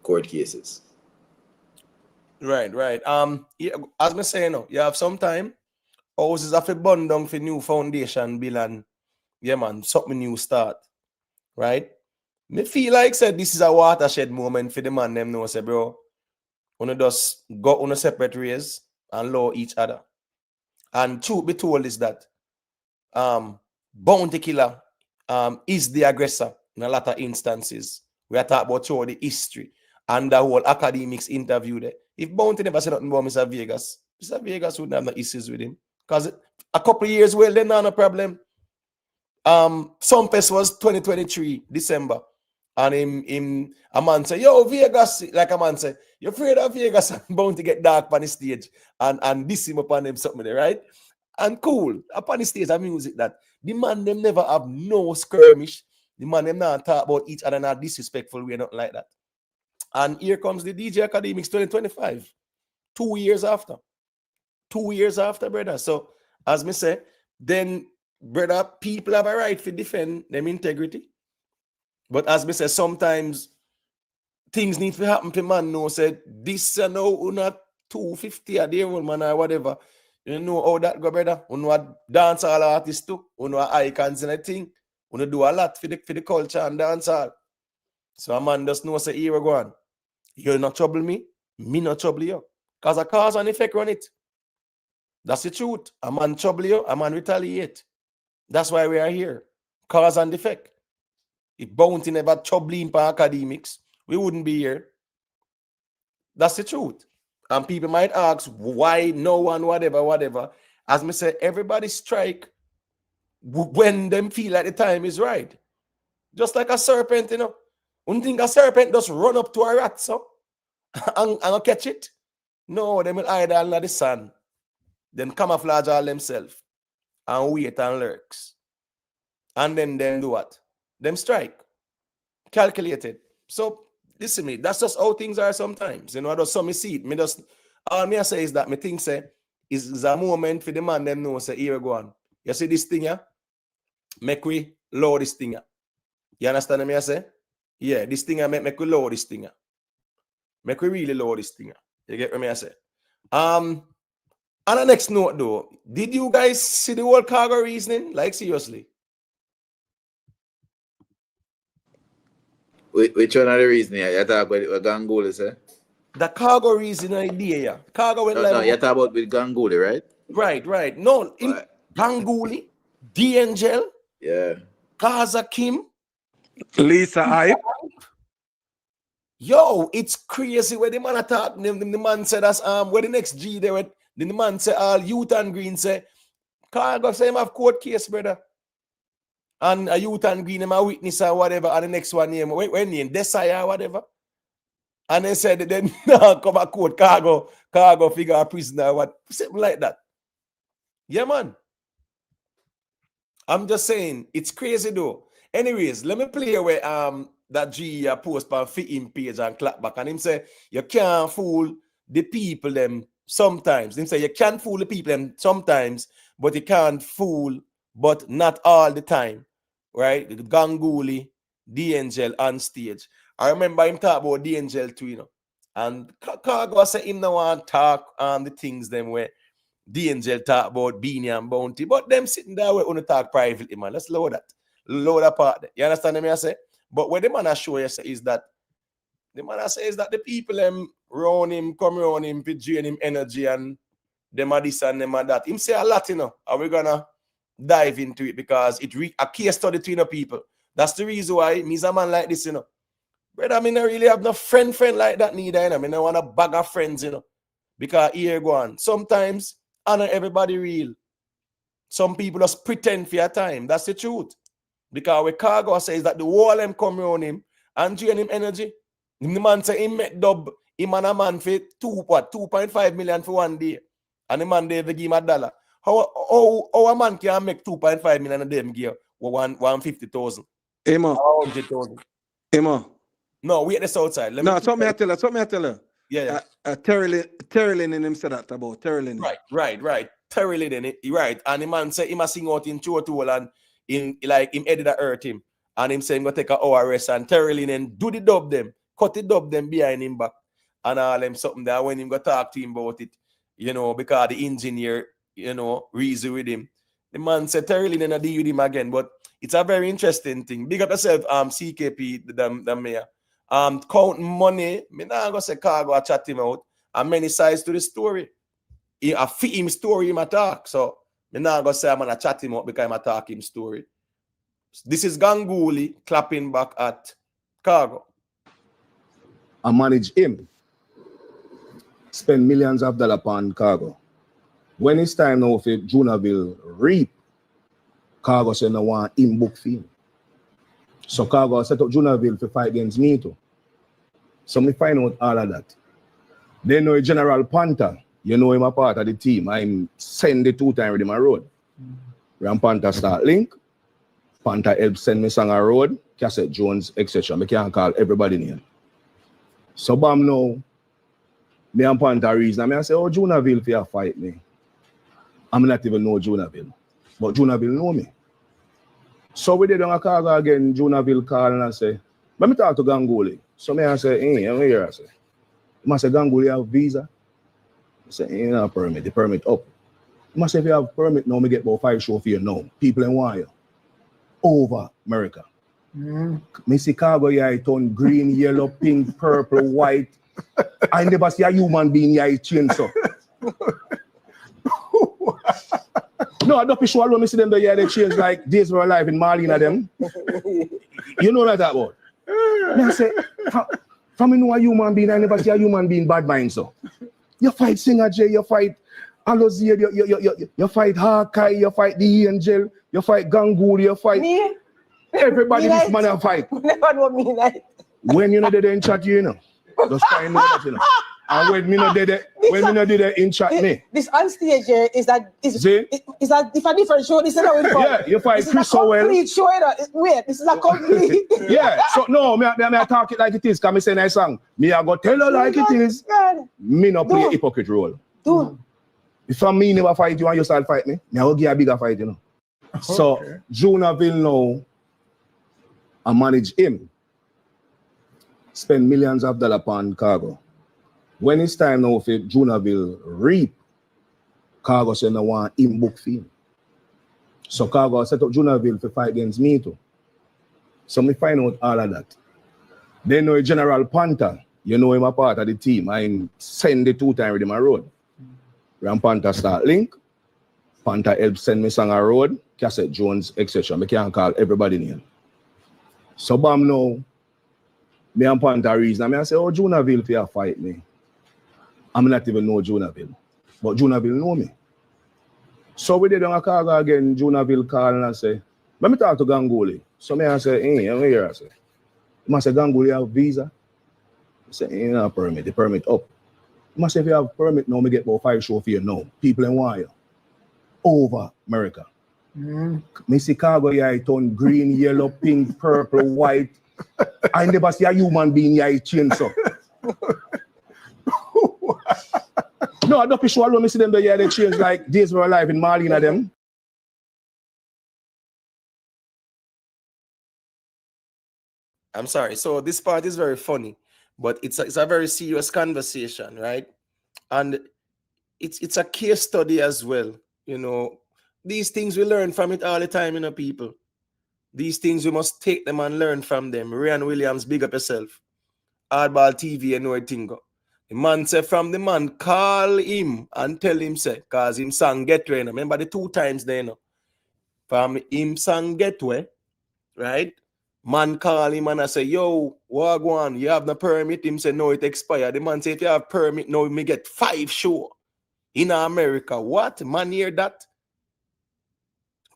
court cases. Right. Yeah, as me say, you have some time. Houses have to burn down for new foundation bill and yeah, man, something new start. Right? Me feel like said this is a watershed moment for the man them know say, bro, wanna just go on a separate ways and love each other. And truth be told is that Bounty Killer is the aggressor in a lot of instances. We are talking about through the history and the whole academics interview there. If Bounty never said nothing about Mr. Vegas wouldn't have no issues with him. Because a couple of years, well, then no problem. Sumpest was 2023, December. And him a man say, yo, Vegas, like a man say, you're afraid of Vegas and bound to get dark on the stage and diss him upon them something there, right? And cool, upon the stage, I music that the man them never have no skirmish. The man them not talk about each other, not disrespectful way, not like that. And here comes the DJ Academics 2025. 2 years after. 2 years after, brother. So, as me say, then, brother, people have a right to defend them integrity. But as me say, sometimes things need to happen for man know said this no not 250 a day old man or whatever. You know how that go, brother? You know a dancehall artist too. You know icons and a thing. You do a lot for the culture and dancehall. So a man just know say here we go on. You'll not trouble me not trouble you. Because a cause and effect run it. That's the truth. A man trouble you, a man retaliate. That's why we are here. Cause and effect. If Bounty never troubling for academics, we wouldn't be here. That's the truth. And people might ask why no one, whatever. As me say, everybody strike when them feel like the time is right. Just like a serpent, you know. One think a serpent just run up to a rat, so and catch it. No, they will hide all in the sun. Then camouflage all themselves and wait and lurks. And then them do what? Them strike. Calculated. So listen me, that's just how things are sometimes. You know, I just saw me see it. Me just all me I say is that me think say is a moment for the man them know say here we go on. You see this thing here? Make we lower this thing here. You understand me I say? Yeah, this thing here make we lower this thing here. Make we really lower this thing here. You get what me I say? On the next note though, did you guys see the whole Khago reasoning? Like seriously? Which one of the reason here? You talk about what Ganguly say? The Khago reason idea, yeah. Khago went No, you talk about with Ganguly, right? Right. No, in Ganguly, D'Angel, Yeah. Gaza Kim, Lisa Hype. Yo, it's crazy where the man attack them. The man said that's where the next G there went. Then the man said all Youth and Green say Khago say him have court case, brother. And a Youth and Green him a witness or whatever, and the next one name when name Desire or whatever. And they said then come a court Khago figure a prisoner what something like that. Yeah, man. I'm just saying it's crazy though. Anyways, let me play where that G post on fit him page and clap back and him say you can't fool the people them sometimes. Him say you can fool the people them sometimes, but you can't fool but not all the time. Right? Ganguly, D'Angel on stage. I remember him talk about D'Angel too, you know. And Khago say him no want talk on the things them where D'Angel talk about Beanie and Bounty, but them sitting there we only talk privately, man. Let's lower that. Lower that part there. You understand me? I say? But what the man I show you is that the people them round him, come around him, to drain him energy and them are this and them are that. Him say a lot, you know. Are we gonna dive into it because it a case study between the people. That's the reason why me's a man like this, you know. Brother, I mean, I really have no friend like that neither, you know. I mean, I want a bag of friends, you know. Because here go on. Sometimes honor everybody real. Some people just pretend for your time. That's the truth. Because what Khago says that the wall them come around him and drain him energy. The man say he met dub him and a man for 2.5 million for one day. And the man they give him $1. How a man can make 2.5 million and them give 150,000? Emma. 100,000. Emma. No, we at the south side. Something I tell her. Yeah. Terry Lynn in him said that about Terry Lynn. Right. Terry Lynn in it. Right. And the man say he must sing out in Chortool and in like him editor hurt him. And him say him go take a hour rest and Terry Lynn and do the dub them. Cut the dub them behind him back. And all them something there when him go talk to him about it, you know, because the engineer, you know, reason with him. The man said Terry Lynn and deal with him again. But it's a very interesting thing. Big up yourself, CKP, the mayor. Counting money, me not gonna say Khago I chat him out. And many sides to the story. I fit him story him attack. So me not gonna say I'm gonna chat him out because I'm attack him story. This is Ganguly clapping back at Khago. I manage him. Spend millions of dollars upon Khago. When it's time now for Junaville reap, Khago say no want him book fee. So Khago set up Junaville to fight against me too. So me find out all of that. Then know General Panther, you know him a part of the team. I'm send the 2 times with him a road. When Panther start link, Panther help send me song a road, Cassette Jones, etc. I can't call everybody name. So bam now, me and Panther reason. I say, oh, Junaville for fight me. I'm not even know Junaville. But Junaville know me. So we did on a Khago again, Junaville call and I say, let me talk to Ganguly. So me I say, hey, I'm here. I say Ganguly have visa. I say, ain't no permit, the permit up. Must say if you have permit now, me get about 5 show for you now. People in wire. Over America. Me see Khago here, I turn green, yellow, pink, purple, white. I never see a human being here change so. No, I don't be sure alone. Me see them the year they change like Days Were Alive in Marlena them. You know what that about? Me I say, from me know a human being, I never see a human being bad mind so. You fight Singer J, you fight Alozier, you fight Hawkeye, you fight the Angel, you fight Gangool, you fight me? Everybody Me this like, man a fight. Never know me like. When you know they in chat you know. Just find out that you know. And when me not did it, when me not did it in chat me. This on stage here is a different show. This is how it goes. Yeah, you fight Chris so well. Complete show. Wait, this is a complete. Yeah, so no, me talk it like it is. Cause me say nice song. Me I go tell her like it is. God. Me not play a hypocrite role. Do. If I me never fight you and you start fight me, I will give a bigger fight, you know. Okay. So Junaville now, I manage him. Spend millions of dollars upon Khago. When it's time now for Junaville reap, Khago said no want him book fee. So Khago set up Junaville to fight against me too. So me find out all of that. Then know General Panther, you know him a part of the team. I send the 2 times with him a road. When Panther start link, Panther help send me song a road, Cassette Jones, etc. I can't call everybody name. So bam now, me and Panther reason. I say, oh, Junaville for fight me. I'm not even know Junaville. But Junaville know me. So we did on a Khago again, Junaville call and I say, let me talk to Gangooli. So me I say, hey, I'm here. I say, I say, Gangooli have visa? I say, ain't no permit, the permit up. I say, if you have permit now, me get about 5 show for you now. People in wire. Over America. Me see Khago here, I turn green, yellow, pink, purple, white. I never see a human being here change so. No, I don't be sure alone. Me see them the year they change like Days Were Alive in Marlena them. I'm sorry. So this part is very funny, but it's a very serious conversation, right? And it's a case study as well. You know, these things we learn from it all the time, you know, people. These things we must take them and learn from them. Ryan Williams, big up yourself. Hardball TV, you know it go. The man say from the man, call him and tell him say, cause him sang Getway. Remember the 2 times there, you know. From him sang Getway, right? Man call him and I say, yo, what go on? You have no permit? Him say, no, it expired. The man say, if you have permit, now me get 5 show in America. What? Man hear that?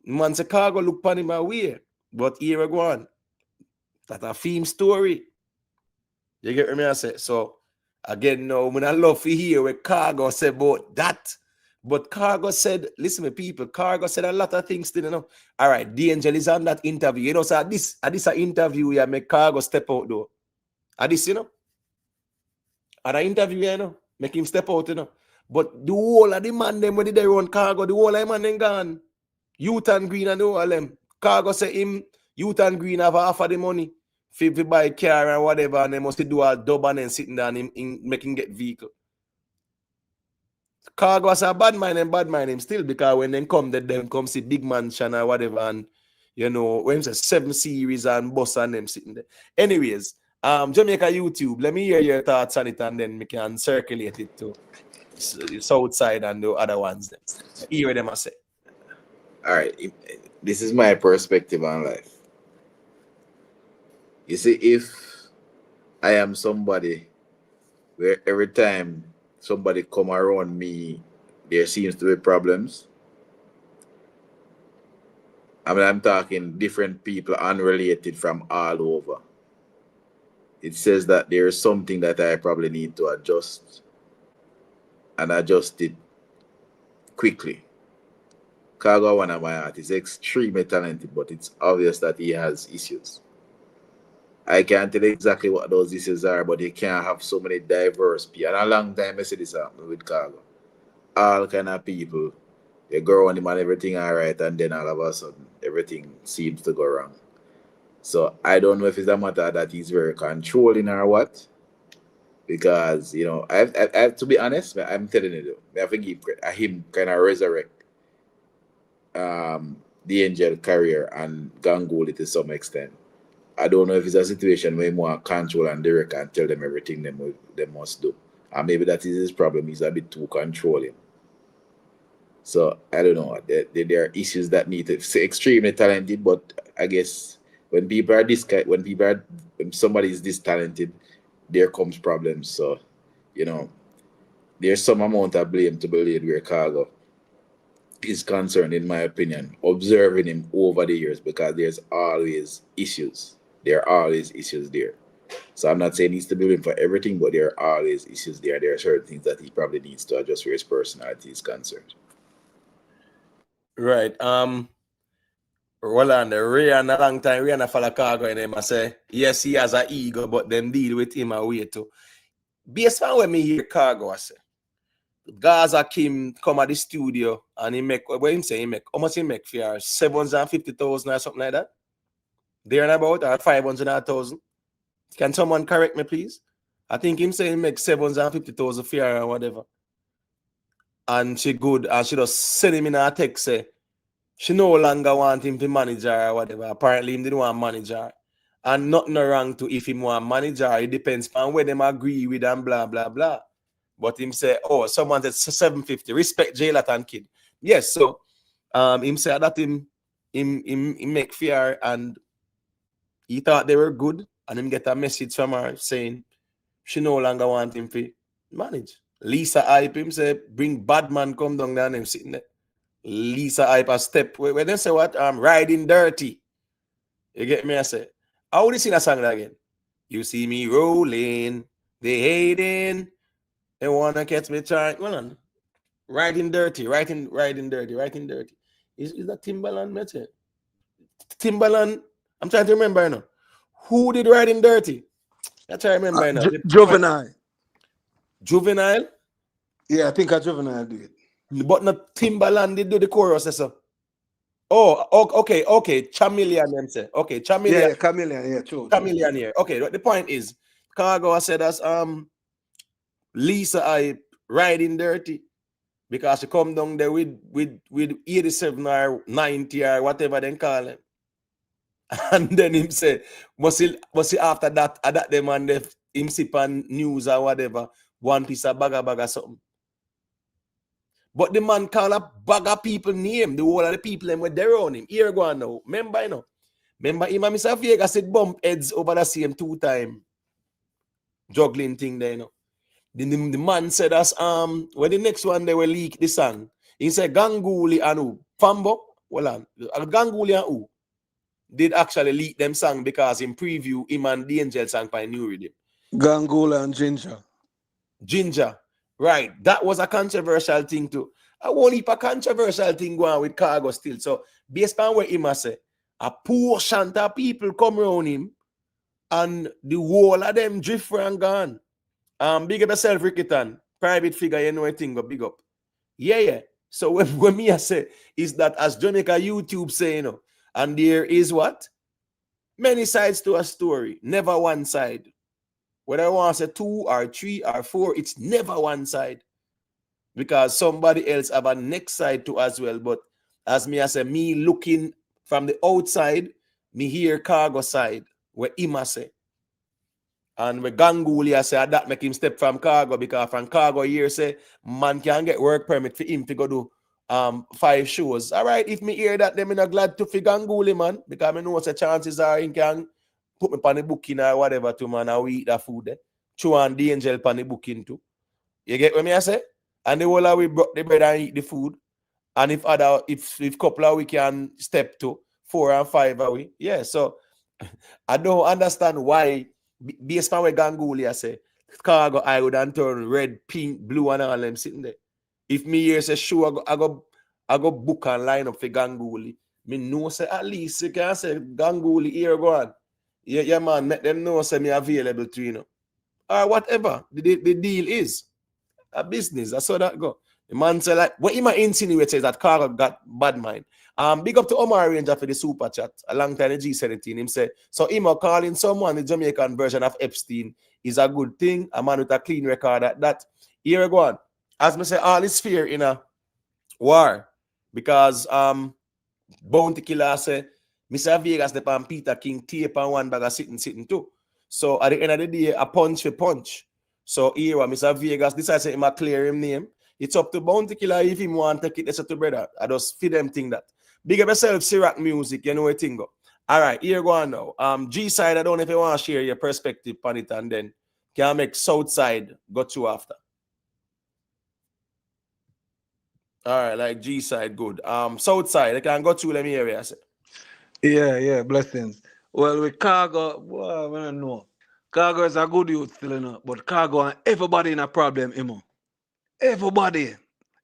Man say, Khago look upon him away. But here we go on. That's a theme story. You get what I say? So, again, no, when I love to hear what Khago said about that. But Khago said, listen to people, Khago said a lot of things still, you know. All right, the angel is on that interview. You know, so at this interview, yeah, make Khago step out though. At this, you know. At the interview, you know, make him step out, you know. But the whole of the man, them, when they run Khago, the whole of the man, them gone. Youth and Green and all of them. Khago say him, Youth and Green have half of the money. If you buy a car and whatever, and they must do a dub and then sitting down in making get vehicle. Khago was a bad mind him still, because when they come, them come see big mansion or whatever, and you know, when it's a 7 series and boss and them sitting there. Anyways, Jamaica YouTube, let me hear your thoughts on it and then we can circulate it to Southside and the other ones. Then. Hear them I say. All right, this is my perspective on life. You see, if I am somebody where every time somebody come around me, there seems to be problems. I mean, I'm talking different people, unrelated from all over. It says that there is something that I probably need to adjust, and adjust it quickly. Khago, one of my artists, is extremely talented, but it's obvious that he has issues. I can't tell exactly what those issues are, but you can't have so many diverse people. And a long time I see this happen with Khago. All kind of people, they go on him and everything all right, and then all of a sudden, everything seems to go wrong. So I don't know if it's a matter that he's very controlling or what. Because, you know, I have to be honest, I'm telling you, I have to give credit. Him kind of resurrect the Angel career and Ganguly to some extent. I don't know if it's a situation where he want control and direct and tell them everything they must do. And maybe that is his problem. He's a bit too controlling. So I don't know. There are issues that need to say extremely talented, but I guess when people are when somebody is this talented, there comes problems. So, there's some amount of blame to be laid where Khago is concerned, in my opinion, observing him over the years, because there's always issues. There are always issues there. So I'm not saying he needs to be blamed for everything, but there are always issues there. There are certain things that he probably needs to adjust where his personality is concerned. Right. Roland, Rihanna a long time, Rihanna follow Khago and him. I say, yes, he has an ego, but them deal with him a way too. Based on when me hear Khago, I say, Gaza Kim come at the studio and he make, what him say, how much he make for 750,000 or something like that? There and about, or 500,000. Can someone correct me, please? I think him say he make 750,000 for her or whatever. And she good, and she just send him in a text say, she no longer want him to manage her or whatever. Apparently, he didn't want to manage her. And nothing wrong to if him want manage her. It depends on where them agree with and blah, blah, blah. But him say, oh, someone said 750. Respect J-Latin kid. Yes, so him say that him make fear and he thought they were good. And him get a message from her saying she no longer want him to manage. Lisa hype him say, bring bad man come down there and him sitting there. Lisa hype a step. When they say what? Riding dirty. You get me? I say, how would you sing a song again? You see me rolling, they hating, they wanna catch me trying. Well on. Riding dirty. Is that Timbaland message? Timbaland, I'm trying to remember, Who did Riding Dirty? I try to remember, Juvenile. Juvenile? Yeah, I think a Juvenile did. But not Timbaland did do the chorus, so. Oh, okay. Chameleon, them say. Okay, Chameleon. Yeah, Chameleon, yeah, true. Chameleon here. Okay, the point is, Khago said as Lisa I Riding Dirty because she come down there with 87 or 90 or whatever they call it. And then him say, was he after that, them and him sip on news or whatever, one piece of bag something. But the man call a bag of people name, the whole of the people them were there on him. Here go on now. Remember him and Mr. Vegas said bump heads over the same 2 times. Juggling thing there, The man said as when the next one they will leak the song. He said Ganguly and who? Fambo? Well on. Ganguly and who? Did actually leak them song because in preview him and the Angel sang by New Rhythm. Ganguly and Ginger. Right. That was a controversial thing too. I won't heap a controversial thing going on with Khago still. So based on what him say, a portion of people come around him and the whole of them drift and gone. Big up yourself, Ricketon. Private figure, you know a thing, but big up. Yeah. So when me I say is that as Jamaica YouTube say, and there is what? Many sides to a story, never one side. Whether I want to say 2 or 3 or 4, it's never one side. Because somebody else have a next side too as well. But as me I say, me looking from the outside, me hear Khago side, where him say. And with Ganguly I say that make him step from Khago because from Khago here say man can get work permit for him to go do 5 shows. All right, if me hear that, then I'm not glad to for Ganguly, man, because I know what the chances are he can put me on the booking or whatever to man and we eat that food there. Chew and the Angel on the booking too. You get what me I say? And the whole of we brought the bread and eat the food. And if couple of we can step to 4 and 5 are we? Yeah, so I don't understand why based on what Ganguly I say, Khago I would turn red, pink, blue and all them sitting there. If me here say sure I go book and line up for Ganguly. Me know say at least you can say Ganguly here go on. Yeah man, make them know say me available to or whatever the deal is. A business, that's how that go. The man say like what he might insinuate says that Khago got bad mind. Big up to Omar Ranger for the super chat. A long time the G17. Him say so him calling someone the Jamaican version of Epstein is a good thing. A man with a clean record at that. Here we go on. As me say, all is fear in a war. Because Bounty Killer say, Mr. Vegas the pan Peter King tape and one bag of sitting too. So at the end of the day, a punch for punch. So here, Mr. Vegas decides to him clear him name. It's up to Bounty Killer if him want to take it. That's to brother. I just feed them thing that. Big up yourself, Sirac Music. You know what thing go. All right, here go on now. G side, I don't know if you want to share your perspective on it, and then can make South side go to after. All right, like G side, good. South side, I can go to let me hear you. Yeah, blessings. Well, with Khago, well, I don't know. Khago is a good youth still, you know, but Khago and everybody in a problem, you know. Everybody.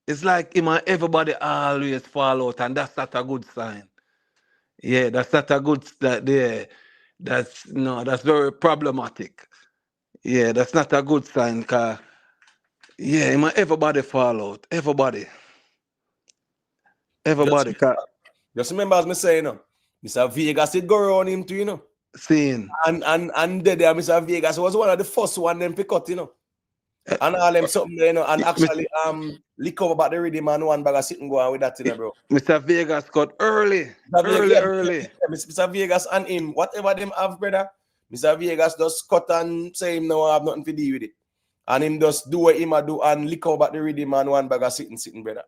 It's like him and everybody always fall out, and that's not a good sign. Yeah, that's not a good that's very problematic. Yeah, that's not a good sign, cause yeah, him and everybody fall out. Everybody. Just remember as me say, you know, Mr. Vegas did go around him too, you know. Seeing. And there, Mr. Vegas was one of the first one them pick up, you know. And all them something there, you know, and actually lick up about the rhythm and one bag of sitting going with that, you know, bro. Mr. Vegas got early. Mr. Vegas and him, whatever them have, brother, Mr. Vegas just cut and say him no have nothing to do with it. And him just do what him a do and lick up about the rhythm and one bag of sitting, brother.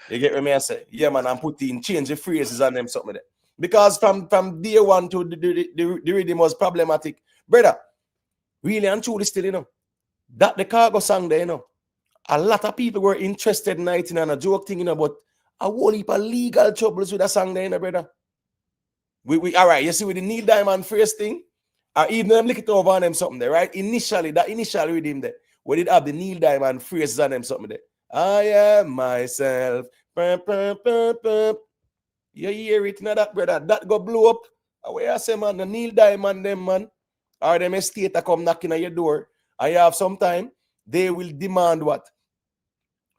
You get what I say? Yeah, man, I'm putting change the phrases and them something there. Because from day one to the rhythm was problematic. Brother, really and truly still, you know, that the Khago song there, you know, a lot of people were interested in it and a joke thing, you know, but a whole heap of legal troubles with that song there, you know, brother. We all right, you see with the Neil Diamond phrase thing, or even them look it over on them something there, right? Initially, that initial rhythm there, we did have the Neil Diamond phrases on them something there. I am myself. You hear it now, that brother, that go blow up. Where I say, man, the Neil Diamond, them man, or them estate come knocking at your door. I have some time, they will demand what?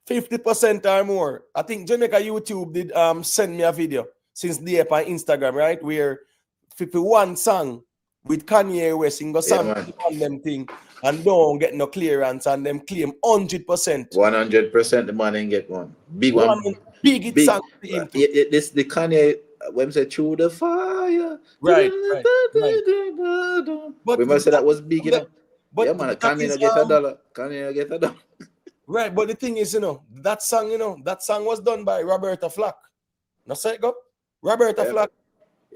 50% or more. I think Jamaica YouTube did send me a video since they up on Instagram, right? Where 51 song with Kanye West in go on them thing and don't get no clearance and them claim 100%. 100% the man ain't get one. Big one. Big song to him too. This the Kanye when say through the fire. Right. But we must say that was big enough. But yeah, man, Kanye get $1. Kanye get $1. Right, but the thing is, you know, that song was done by Roberta Flack. Now say it go. Roberta Flack.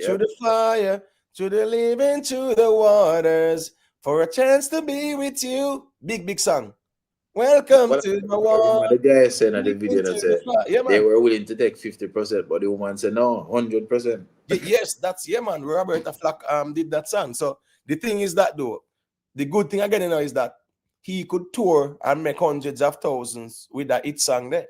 Through the fire, through the living, through the waters, for a chance to be with you. Big song. Welcome to the world. The guy said in the video that said they were willing to take 50%, but the woman said no, 100%. Yes, that's man. Roberta Flack did that song. So the thing is that though, the good thing again, you know, is that he could tour and make hundreds of thousands with that hit song there.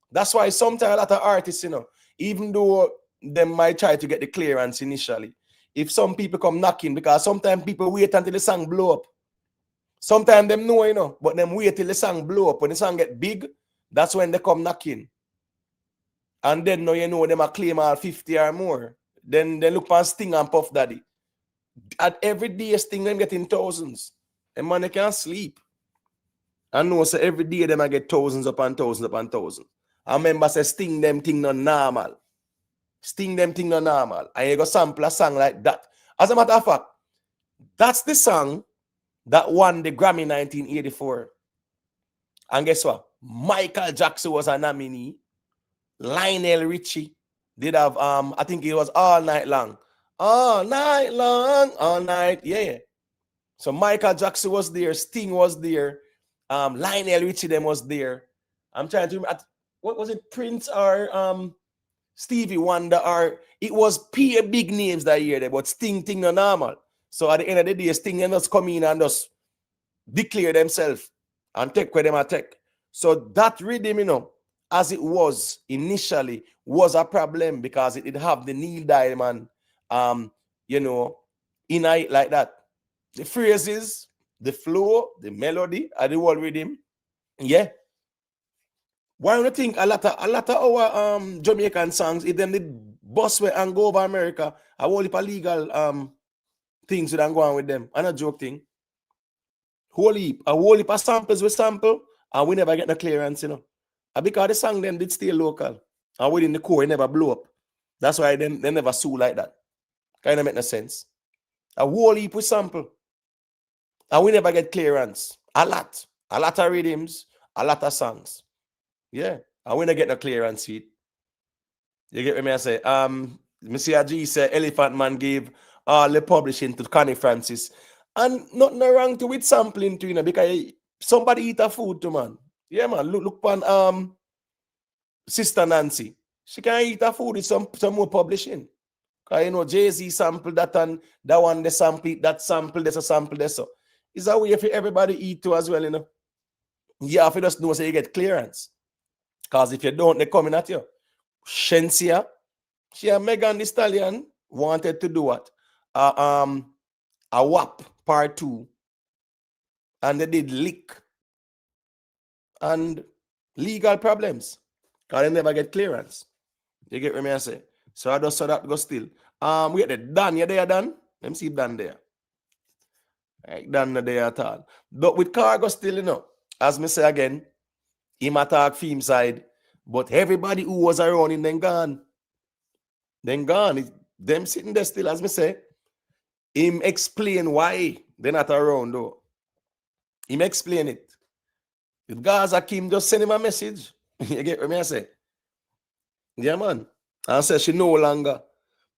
That's why sometimes a lot of artists, you know, even though they might try to get the clearance initially, if some people come knocking, because sometimes people wait until the song blow up. Sometimes them know, you know, but them wait till the song blow up. When the song get big, that's when they come knocking. And then, you know, them a claim all 50 or more. Then they look for Sting and Puff Daddy. At every day, Sting them getting thousands. And man, they can't sleep. I know, so every day them I get thousands upon thousands upon thousands. I remember say Sting them thing not normal. Sting them thing not normal. And you go sample a song like that. As a matter of fact, that's the song that won the Grammy 1984. And guess what? Michael Jackson was a nominee. Lionel Richie did have I think it was All Night Long. All night long, all night, yeah. So Michael Jackson was there, Sting was there, Lionel Richie them was there. I'm trying to remember, what was it, Prince or Stevie Wonder, or it was big names that year there, but Sting thing no normal. So at the end of the day, Sting just come in and just declare themselves and take where them attack. So that rhythm, you know, as it was initially, was a problem because it did have the Neil Diamond, you know, in it like that. The phrases, the flow, the melody, and the whole rhythm. Yeah. Why don't you think a lot of our Jamaican songs, if them did bust way and go over America, a whole heap of legal things would go on with them. And a joke thing. A whole heap of samples we sample, and we never get the clearance, you know. And because the song them did stay local, and within the core, it never blew up. That's why they never sue like that. Kind of make no sense. A whole heap with sample. And we never get clearance. A lot of rhythms, a lot of songs. Yeah. And we never get no clearance with. You get what I say? Mr. G said Elephant Man gave all the publishing to Connie Francis. And nothing wrong to with sampling too, because somebody eat a food too, man. Yeah, man. Look on Sister Nancy. She can eat a food with some more publishing. Because Jay-Z sampled that and that one they sample, that sample, there's a sample there. So it's a way for everybody eat too as well, Yeah, if you just know so you get clearance. Because if you don't, they're coming at you. Shensia, she and Megan Thee Stallion wanted to do what? A WAP part 2. And they did leak. And legal problems. Because they never get clearance. You get what I say? So I just saw that go still. We get the Dan, you there, Dan? Let me see Dan there. Right, Dan not there at all. But with Khago still, as me say again, him attack theme side, but everybody who was around him then gone. Then gone. Them sitting there still, as me say. Him explain why they're not around though. Him explain it. If Gaza Kim just send him a message. You get what I say? Yeah, man. And say she no longer.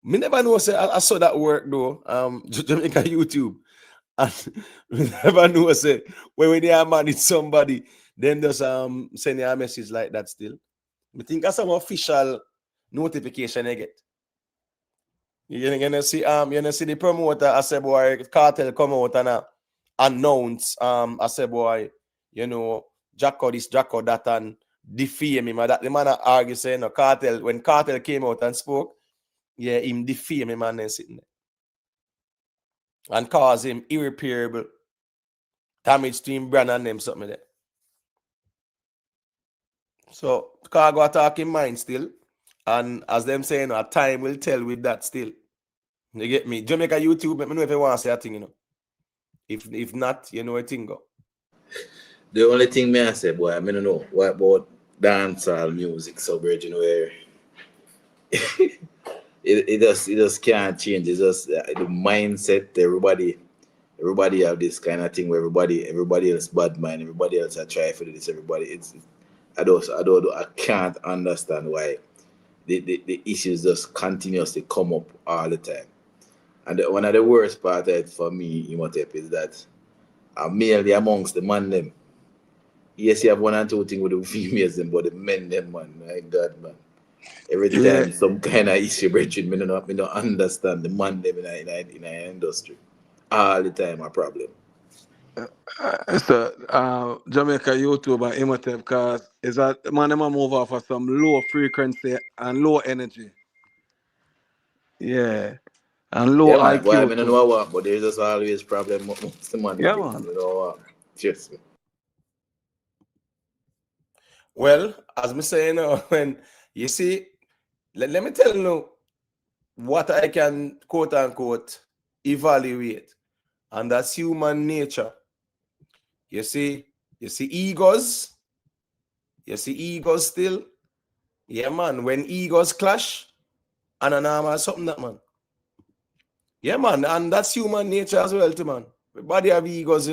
Me never know say I saw that work though. Jamaica YouTube. And we never know say when they are manage somebody, then just send you a message like that still. I think that's some official notification you get. You're gonna see the promoter I say boy Kartel come out and announce I say boy, Jacko this, Jacko that and defame him. That the man argue saying Kartel when Kartel came out and spoke, yeah, him defame him and then sitting there. And cause him irreparable damage to him brand and them something there. So Khago attacking mine still. And as them saying, time will tell with that still. You get me? Jamaica YouTube, let me know if you want to say a thing, If not, a thing go. The only thing I say, boy, I don't know what about dancehall music, so Virgin where it just can't change. It's just the mindset. Everybody have this kind of thing where everybody else bad mind, everybody else try for this. Everybody, I can't understand why the issues just continuously come up all the time. And one of the worst part of it for me, Imhotep, is that I'm merely amongst the man them. Yes, you have one and two things with the females them, but the men them, man, my God, man. Every time some kind of issue, Bridget, me don't understand the man them in the industry. All the time a problem. So Jamaica YouTube and Imhotep, because is that man them move off of some low frequency and low energy. Yeah. And low Yeah, man. Boy, I IQ don't too. know what, but there's just always problem amongst the man. Yeah, man. You know what? Just me. Well, as me say, when you see, let me tell you what I can quote unquote evaluate, and that's human nature. You see egos. You see egos still. Yeah, man. When egos clash, and a normal something that man. Yeah, man, and that's human nature as well, too, man. Everybody have egos,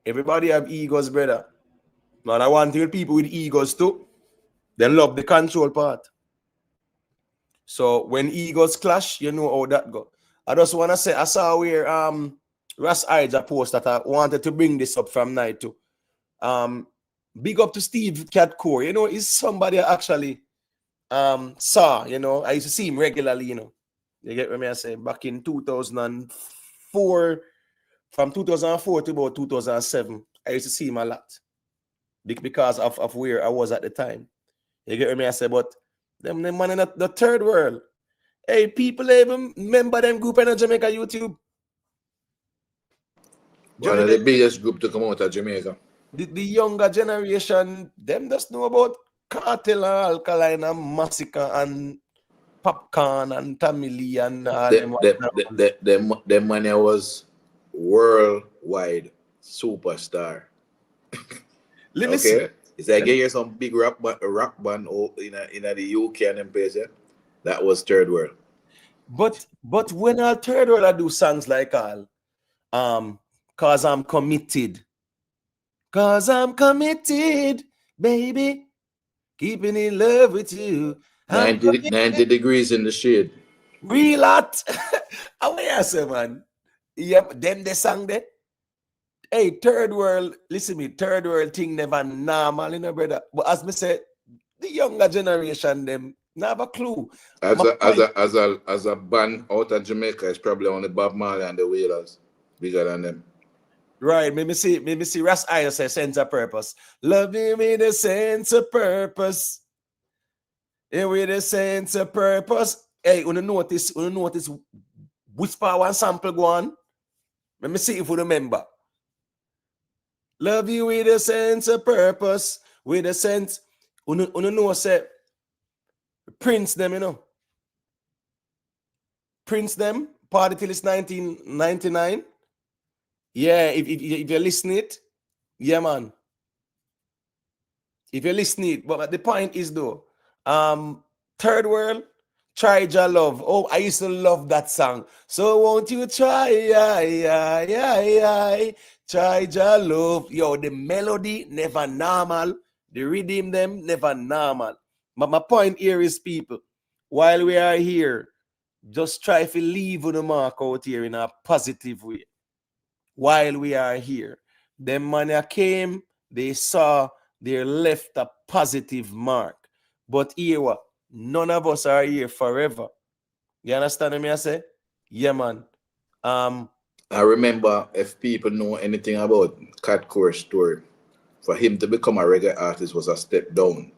Everybody have egos, brother. Man, I want to hear people with egos too. They love the control part. So when egos clash, you know how that go. I just want to say, I saw where Ras Ija post that I wanted to bring this up from night too. Big up to Steve Catcore. He's somebody I actually saw, I used to see him regularly, You get what I say? Back in 2004, from 2004 to about 2007, I used to see him a lot. Because of where I was at the time. You get what I say? But them man in the third world. Hey, people even remember them group in Jamaica YouTube. One of the biggest group to come out of Jamaica. The younger generation, them just know about Kartel and Alkaline and Massacre and Popcorn and Tamili and them money was worldwide superstar. Okay, it's like you hear some big rock band in the UK and them place, yeah? That was third world. But when our third world I do songs like all, cause I'm committed. Cause I'm committed, baby. Keeping in love with you. I'm 90 degrees in the shade. real hot. How I say, man? Yep, them they sang there. Hey, third world, listen me, third world thing never normal, you know, brother. But as me said, the younger generation, them never clue. As a band out of Jamaica, it's probably only Bob Marley and the Wailers bigger than them. Right, maybe see Ras Iron say sense of purpose. Love him with a sense of purpose. And with a sense of purpose. Hey, when you notice whisper one sample go on. Let me see if you remember. Love you with a sense of purpose. With a sense. You know say Prince them, you know. Prince them, party till it's 1999. Yeah, if you listen it, yeah, man. If you listen it, but the point is though, third world, try your love. Oh, I used to love that song. So won't you try, try your love. Yo, the melody never normal. The rhythm them never normal. But my point here is, people, while we are here, just try to leave the mark out here in a positive way. While we are here, them man came, they saw, they left a positive mark. But here, what? None of us are here forever. You understand what I say? Yeah, man. I remember, if people know anything about Catcore's story, for him to become a reggae artist was a step down.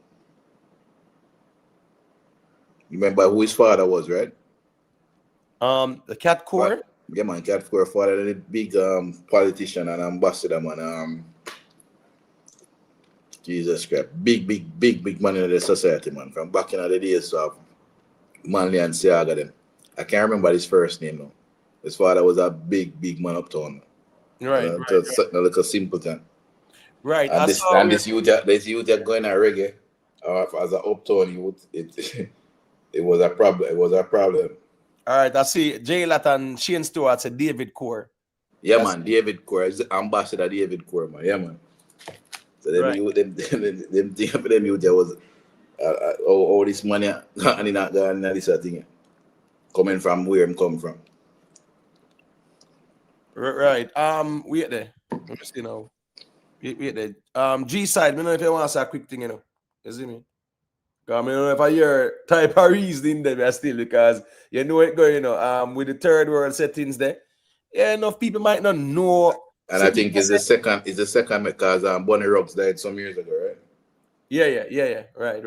You remember who his father was, right? The Catcore? Yeah, man, Catcore father, the big politician and ambassador, man. Jesus Christ, big man in the society, man. From back in the days of Manley and Siaga, them. I can't remember his first name now. His father was a big man uptown. Right. Right. A little simpleton. Right. And this youth are going at reggae. As an uptown youth, it was a problem. It was a problem. All right, I see Jay Lat and Shane Stewart said David Core. Yeah, man, David Core is the ambassador David Core, man. Yeah, man. So them Right. them thing for them youth there was all this money and not going this thing coming from where I'm come from. Right. Wait there. Let me see now. Wait there. G side, I don't know if you want to say a quick thing, you know. You see me? Because I don't know if I hear type of reason there still, because you know it going, you know, with the third world settings there. Yeah, enough people might not know. And I think it's the second because Bonnie Ruggs died some years ago, right? Yeah. Right.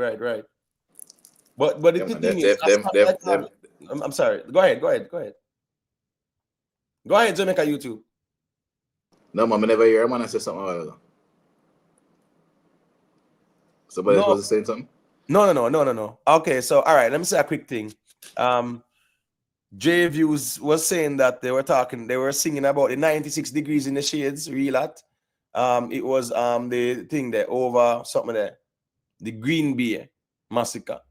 But the thing is, I'm sorry. Go ahead. Go ahead, Jamaica YouTube. No, man, I never hear a man say something like that. Somebody else was saying something? No. Okay, so all right, let me say a quick thing. J Views was saying that they were singing about the 96 degrees in the shades, real hot. It was the thing there over something there, the Green Bay massacre.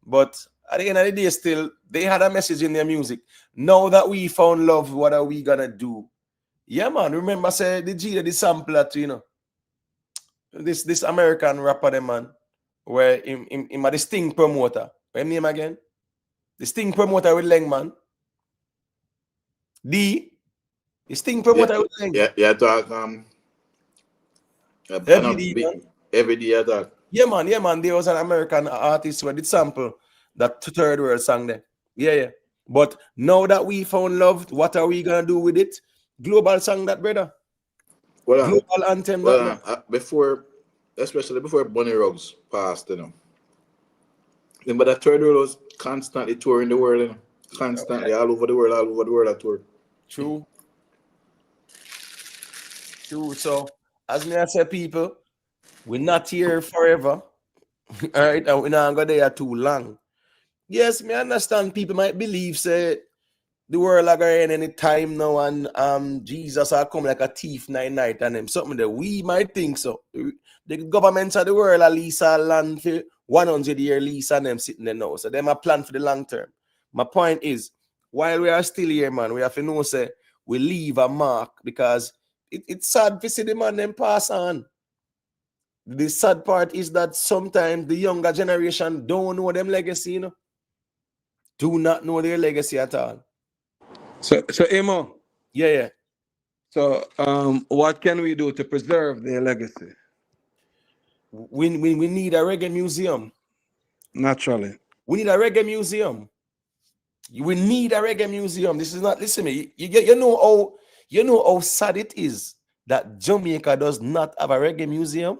But at the end of the day, still they had a message in their music. Now that we found love, what are we gonna do? Yeah, man. Remember, say the G the sampler to, you know, this American rapper, them man, where him the Sting promoter. What him name again? The Sting promoter with Leng, man. The Sting promoter with Leng. Yeah, talk every day I talk. Yeah, man. There was an American artist who did sample that third world song there. Yeah. But now that we found love, what are we gonna do with it? Global song, that, brother. Global anthem. Especially before Bonnie Ruggs passed, you know. Remember that third world was constantly touring the world, you know. Constantly, all over the world at tour. True. So, as me I say, people, we're not here forever. All right, and we're not going there too long. Yes, me understand people might believe, say, the world are going any time now, and Jesus are come like a thief night and them something that we might think so. The governments of the world are lease a land for 100-year lease and them sitting there now. So them a plan for the long term. My point is, while we are still here, man, we have to know say we leave a mark, because it's sad to see the man them pass on. The sad part is that sometimes the younger generation don't know them legacy, you know. Do not know their legacy at all. So Emo. Yeah. So what can we do to preserve their legacy? We need a reggae museum. Naturally. We need a reggae museum. We need a reggae museum. This is not, listen to me. You know how sad it is that Jamaica does not have a reggae museum.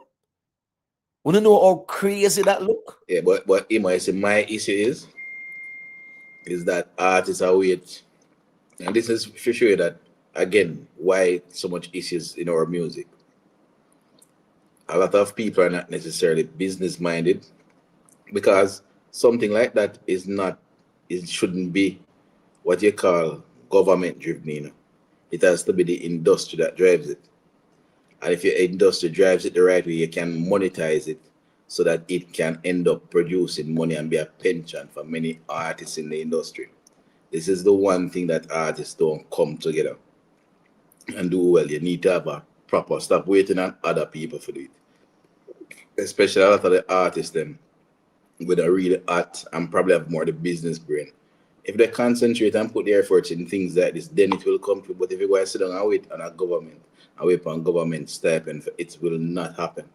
We don't know how crazy that look. Yeah, but Emo, I say my issue is that artists are wait. And this is for sure that, again, why so much issues in our music. A lot of people are not necessarily business minded, because something like that it shouldn't be what you call government driven, you know. It has to be the industry that drives it. And if your industry drives it the right way, you can monetize it so that it can end up producing money and be a pension for many artists in the industry. This is the one thing that artists don't come together and do well. You need to have a proper, stop waiting on other people for it. Especially a lot of the artists them with a really art and probably have more the business brain. If they concentrate and put their efforts in things like this, then it will come to. But if you go and sit down and wait on a government, and wait on government stipend, it will not happen.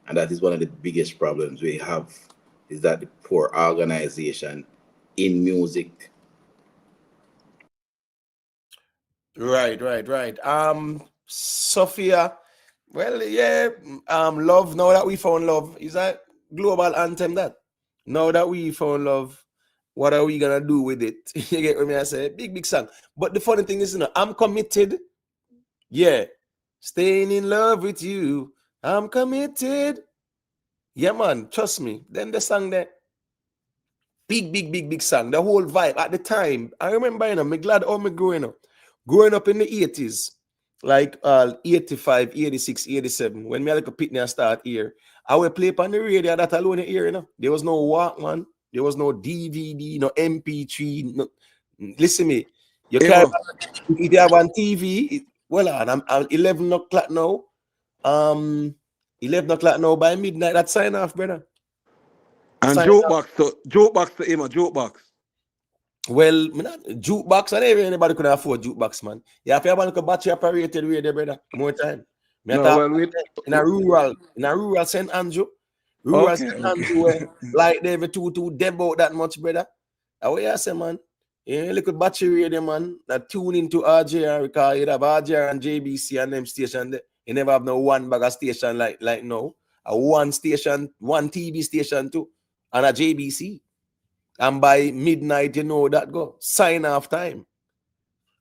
And that is one of the biggest problems we have, is that the poor organization in music. Right. Sophia, well, yeah, love, now that we found love, is that global anthem that? Now that we found love, what are we gonna do with it? You get what I say? Big song. But the funny thing is, you know, I'm committed. Yeah. Staying in love with you. I'm committed. Yeah, man, trust me. Then the song there. Big song. The whole vibe at the time. I remember, you know, me glad how me growing up. Growing up in the 80s, like 85, 86, 87, when me like a pitney and start here, I would play on the radio that alone in here, you know. There was no Walkman, there was no DVD, no MP3. No, listen me. You can't if you have on TV. Well, I'm 11 o'clock now. 11 o'clock now by midnight. That's sign off, brother. And jukebox to Emo, jukebox. Well, jukebox, and anybody could afford jukebox, man. Yeah, if you want to battery operated radio, brother, more time. In a rural St. Andrew, St. Andrew, where like they have to deb out that much, brother. What you say, man? Yeah, little battery radio, man. That tune into RJR, because you have RJR and JBC and them station there. You never have no one bag of station like now. A one station, one TV station too, and a JBC. And by midnight, you know that go. Sign off time.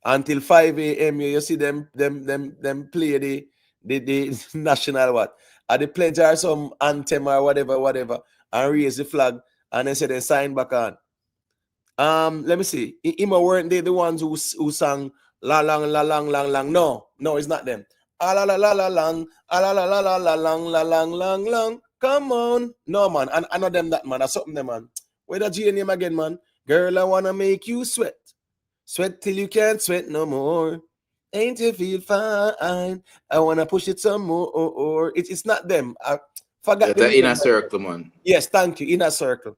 Until 5 a.m. you see them play the national what? At the pledge or some anthem or whatever, and raise the flag, and then say they sign back on. Let me see. Ima weren't they the ones who sang la lang la lang lang lang? No, it's not them. La la la la lang, la la la la la lang la lang lang lang. Come on, no man, and I know them that man. That's something them man. Where the G name again, man? Girl, I wanna make you sweat, sweat till you can't sweat no more. Ain't you feel fine? I wanna push it some more. It's not them. I forgot the inner circle, man. Yes, thank you. Inner circle.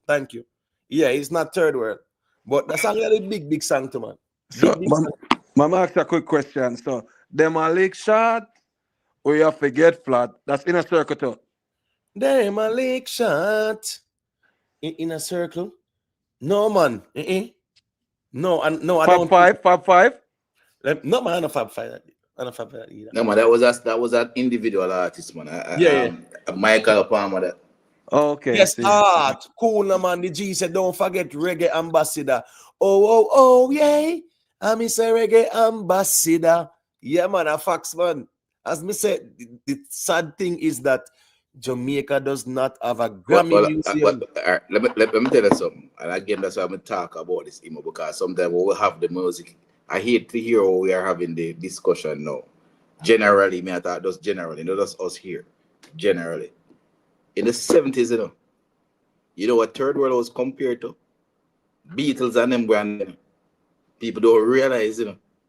Thank you. Yeah, it's not third world, but the song is a big song to man. Big song. Mama ask a quick question. So, them a lick shot, or you have to get flat. That's inner circle too. Them a lick shot in a circle. No man. No, I don't. Fab five. No man, I'm a Fab Five. Either. No man, that was an individual artist, man. Michael Palmer. That. Okay. Yes, art. Cool, man. The G said, don't forget reggae ambassador. Oh, yeah. I'm a reggae ambassador. Yeah, man, a facts, man. As me said, the sad thing is that Jamaica does not have a Well, Grammy well museum. let me tell you something. And again, that's why I'm going to talk about this, Imo, because sometimes we will have the music. I hate to hear how we are having the discussion now. Generally, me I thought just generally, not just us here. Generally. In the 70s, you know what Third World was compared to? Beatles and them brand. People don't realize,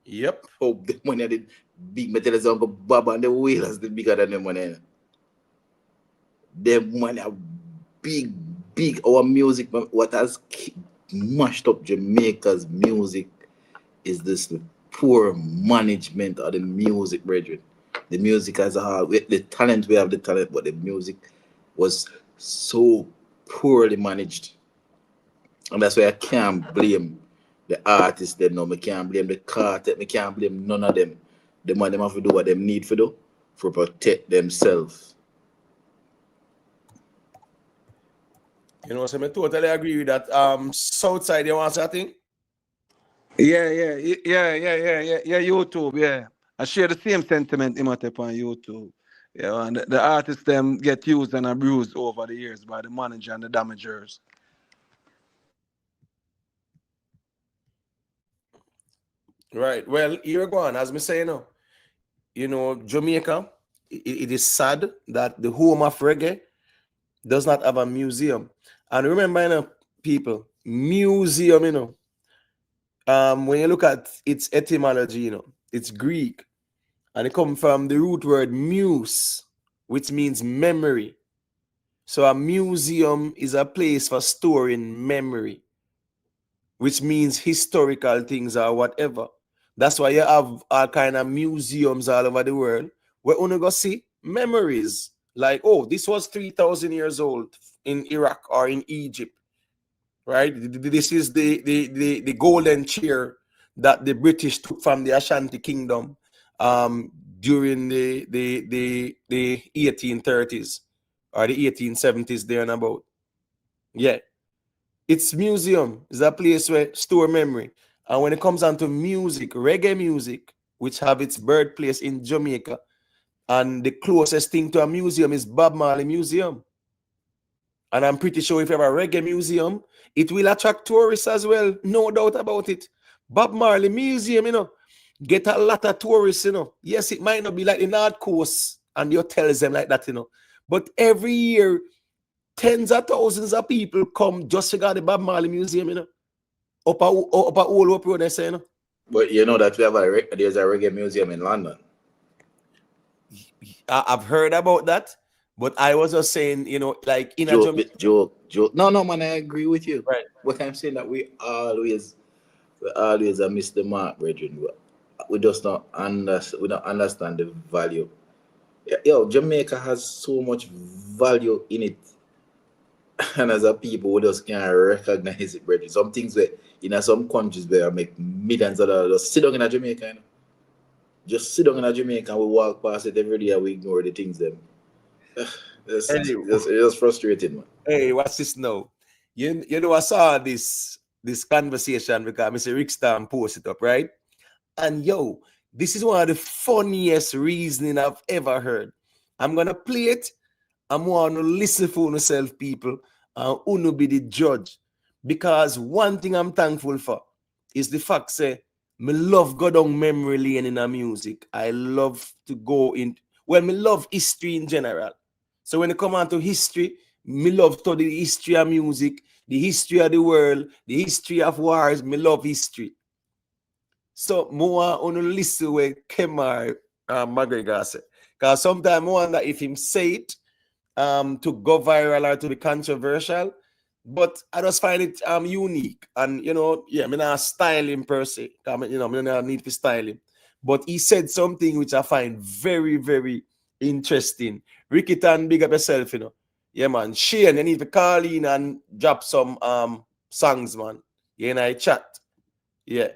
Yep. how the money did big. Me tell you something, Baba and the Whalers the bigger than them money. Them money are big. Our music, what has mashed up Jamaica's music is this poor management of the music, brethren. The music as a whole, the talent, we have the talent, but the music was so poorly managed. And that's why I can't blame the artists them now. I can't blame the Kartel, I can't blame none of them. The man them have to do what they need to do for protect themselves. You know, so I totally agree with that. Southside, you want something? Yeah, YouTube, yeah. I share the same sentiment Imhotep on YouTube. Yeah, and the artists them get used and abused over the years by the manager and the damagers. Right. Well, here we go on. As me say, Jamaica, it is sad that the home of reggae does not have a museum. And remember, people, museum, when you look at its etymology, it's Greek, and it comes from the root word muse, which means memory. So a museum is a place for storing memory, which means historical things or whatever. That's why you have all kind of museums all over the world where you go see memories. Like, oh, this was 3,000 years old in Iraq or in Egypt, right? This is the golden chair that the British took from the Ashanti Kingdom during the 1830s or the 1870s there and about. Yeah. It's museum. It's a place where store memory. And when it comes down to music, reggae music, which have its birthplace in Jamaica, and the closest thing to a museum is Bob Marley Museum. And I'm pretty sure if you have a reggae museum, it will attract tourists as well. No doubt about it. Bob Marley Museum, get a lot of tourists, Yes, it might not be like the North Coast and the hotels them like that, But every year, tens of thousands of people come just to go to the Bob Marley Museum, up a whole up road, they say, But you know that we have there's a reggae museum in London. I've heard about that, but I was just saying, like in joke. No, man, I agree with you. Right. But I'm saying that we always miss the mark, brethren. We just don't understand. We don't understand the value. Yo, Jamaica has so much value in it, and as a people, we just can't recognize it, brethren. Some things where in some countries where I make millions of dollars, just sit down in Jamaica, Just sit down in Jamaica and we walk past it every day and we ignore the things them. It's just frustrating, man. Hey, what's this now? You know, I saw this conversation because Mr. Rick Stam posted it up, right? And yo, this is one of the funniest reasoning I've ever heard. I'm gonna play it. I'm gonna listen for yourself, people, and uno be the judge. Because one thing I'm thankful for is the fact say me love go down memory lane in a music. I love to go in. Well, me love history in general. So when it come on to history, me love study the history of music, the history of the world, the history of wars. Me love history. So more on the list where Kemar McGregor said. Because sometimes I wonder if him say it to go viral or to be controversial. But I just find it unique. And I not style him per se. I don't need to style him. But he said something which I find very, very interesting. Ricky Tan, big up yourself, Yeah, man. Shane, you need to call in and drop some songs, man. Yeah, and I chat. Yeah.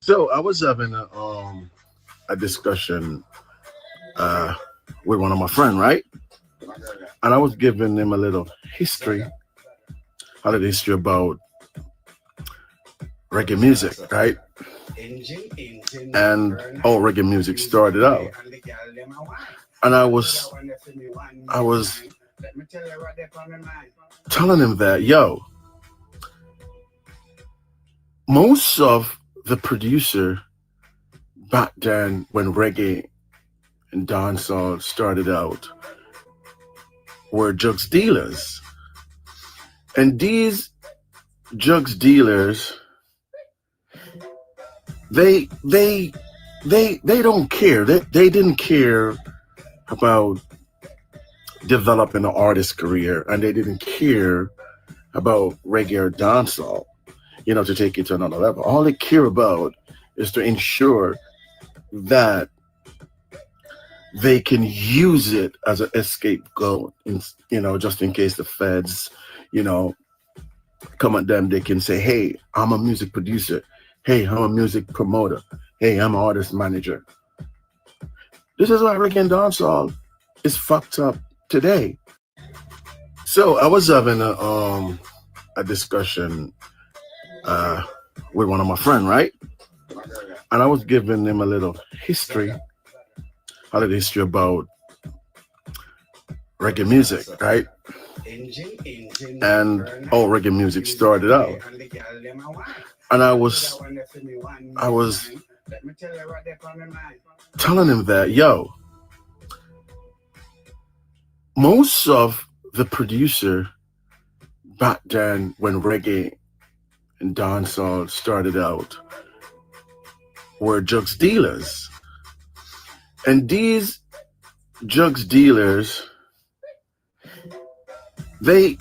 So I was having a discussion with one of my friends, right? And I was giving him a little history about reggae music, right? And how reggae music started out. And I was telling him that, yo, most of the producer back then when reggae and dancehall started out were drugs dealers. And these drugs dealers, they don't care. They didn't care about developing an artist career, and they didn't care about reggae or dancehall, to take it to another level. All they care about is to ensure that they can use it as an escape goat, just in case the feds, come at them. They can say, hey, I'm a music producer. Hey, I'm a music promoter. Hey, I'm an artist manager. This is why reggae and dancehall is fucked up today. So I was having a discussion with one of my friends, right? And I was giving him a little history about reggae music, right? And all reggae music started out. And I was telling him that, yo, most of the producer back then when reggae and dancehall started out were drugs dealers. And these drugs dealers, they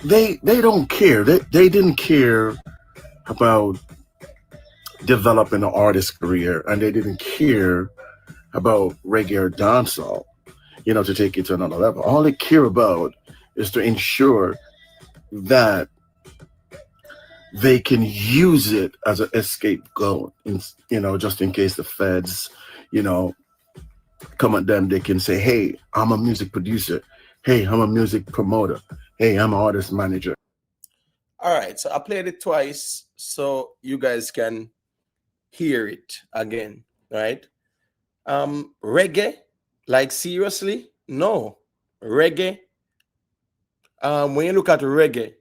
don't care. They didn't care about developing an artist career, and they didn't care about reggae or dancehall, to take it to another level. All they care about is to ensure that they can use it as an escape goat, just in case the feds, come at them. They can say, hey, I'm a music producer. Hey, I'm a music promoter. Hey, I'm an artist manager. All right, so I played it twice so you guys can hear it again, right? Reggae, like seriously? No. Reggae. When you look at reggae,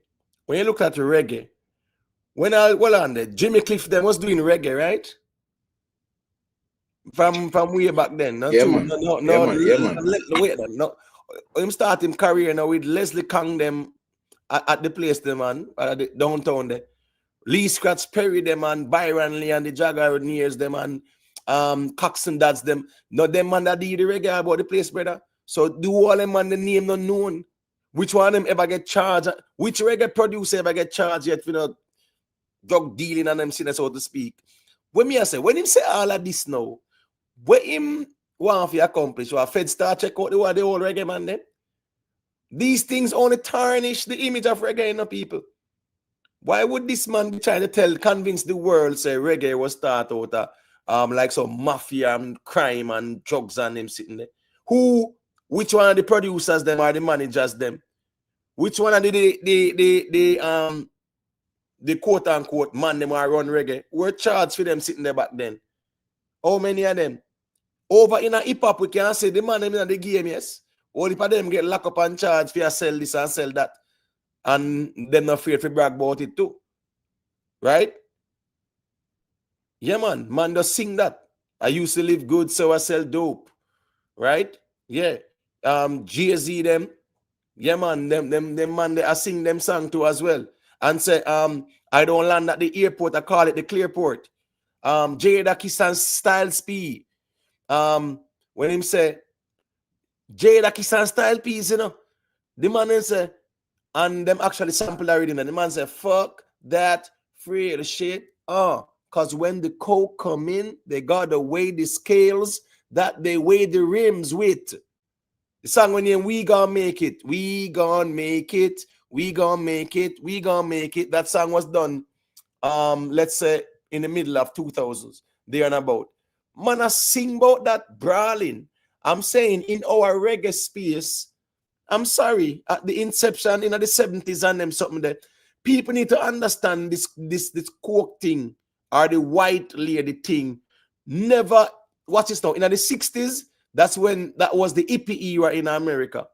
on the Jimmy Cliff them was doing reggae, right? From way back then. Not Yeah, true. man. Wait, no. Him start him career now with Leslie Kang them at the place them, man, at the downtown there. Lee Scratch Perry them and Byron Lee and the Jagger them and Coxon Dads them. No, them man that did the reggae about the place, brother. So do all them man the name not known. Which one of them ever get charged? Which reggae producer ever get charged yet for drug dealing and them sinners, so to speak? When him say all of this now, what him want to accomplish, or Fed start check out the whole reggae man then? These things only tarnish the image of reggae, people. Why would this man be trying to convince the world, say reggae was started out like some mafia and crime and drugs and them sitting there? Which one of the producers them are the managers them? Which one of the quote unquote man them are run reggae? Were charged for them sitting there back then? How many of them? Over in a hip hop, we can say the man them in the game, yes. All of them get locked up and charged for sell this and sell that. And them not afraid to brag about it too. Right? Yeah, man just sing that. I used to live good, so I sell dope. Right? Yeah. Jay-Z them. Yeah, man, them man, they sing them song too as well. And say, I don't land at the airport, I call it the Clearport. Jada Kisan Style P. When him say Jada Kisan Style P, the man say, and them actually sample already, and the man say, fuck that free the shit. Cause when the coke come in, they gotta weigh the scales that they weigh the rims with. The song when we gonna make it, we gonna make it, we gonna make it, we gonna make it. That song was done, let's say in the middle of 2000s, there and about. Man, I sing about that brawling. I'm saying in our reggae space, I'm sorry, at the inception in the 70s and them something there, people need to understand this coke thing or the white lady thing. Never, watch this now, in the 60s, That's when that was the hippie era in America.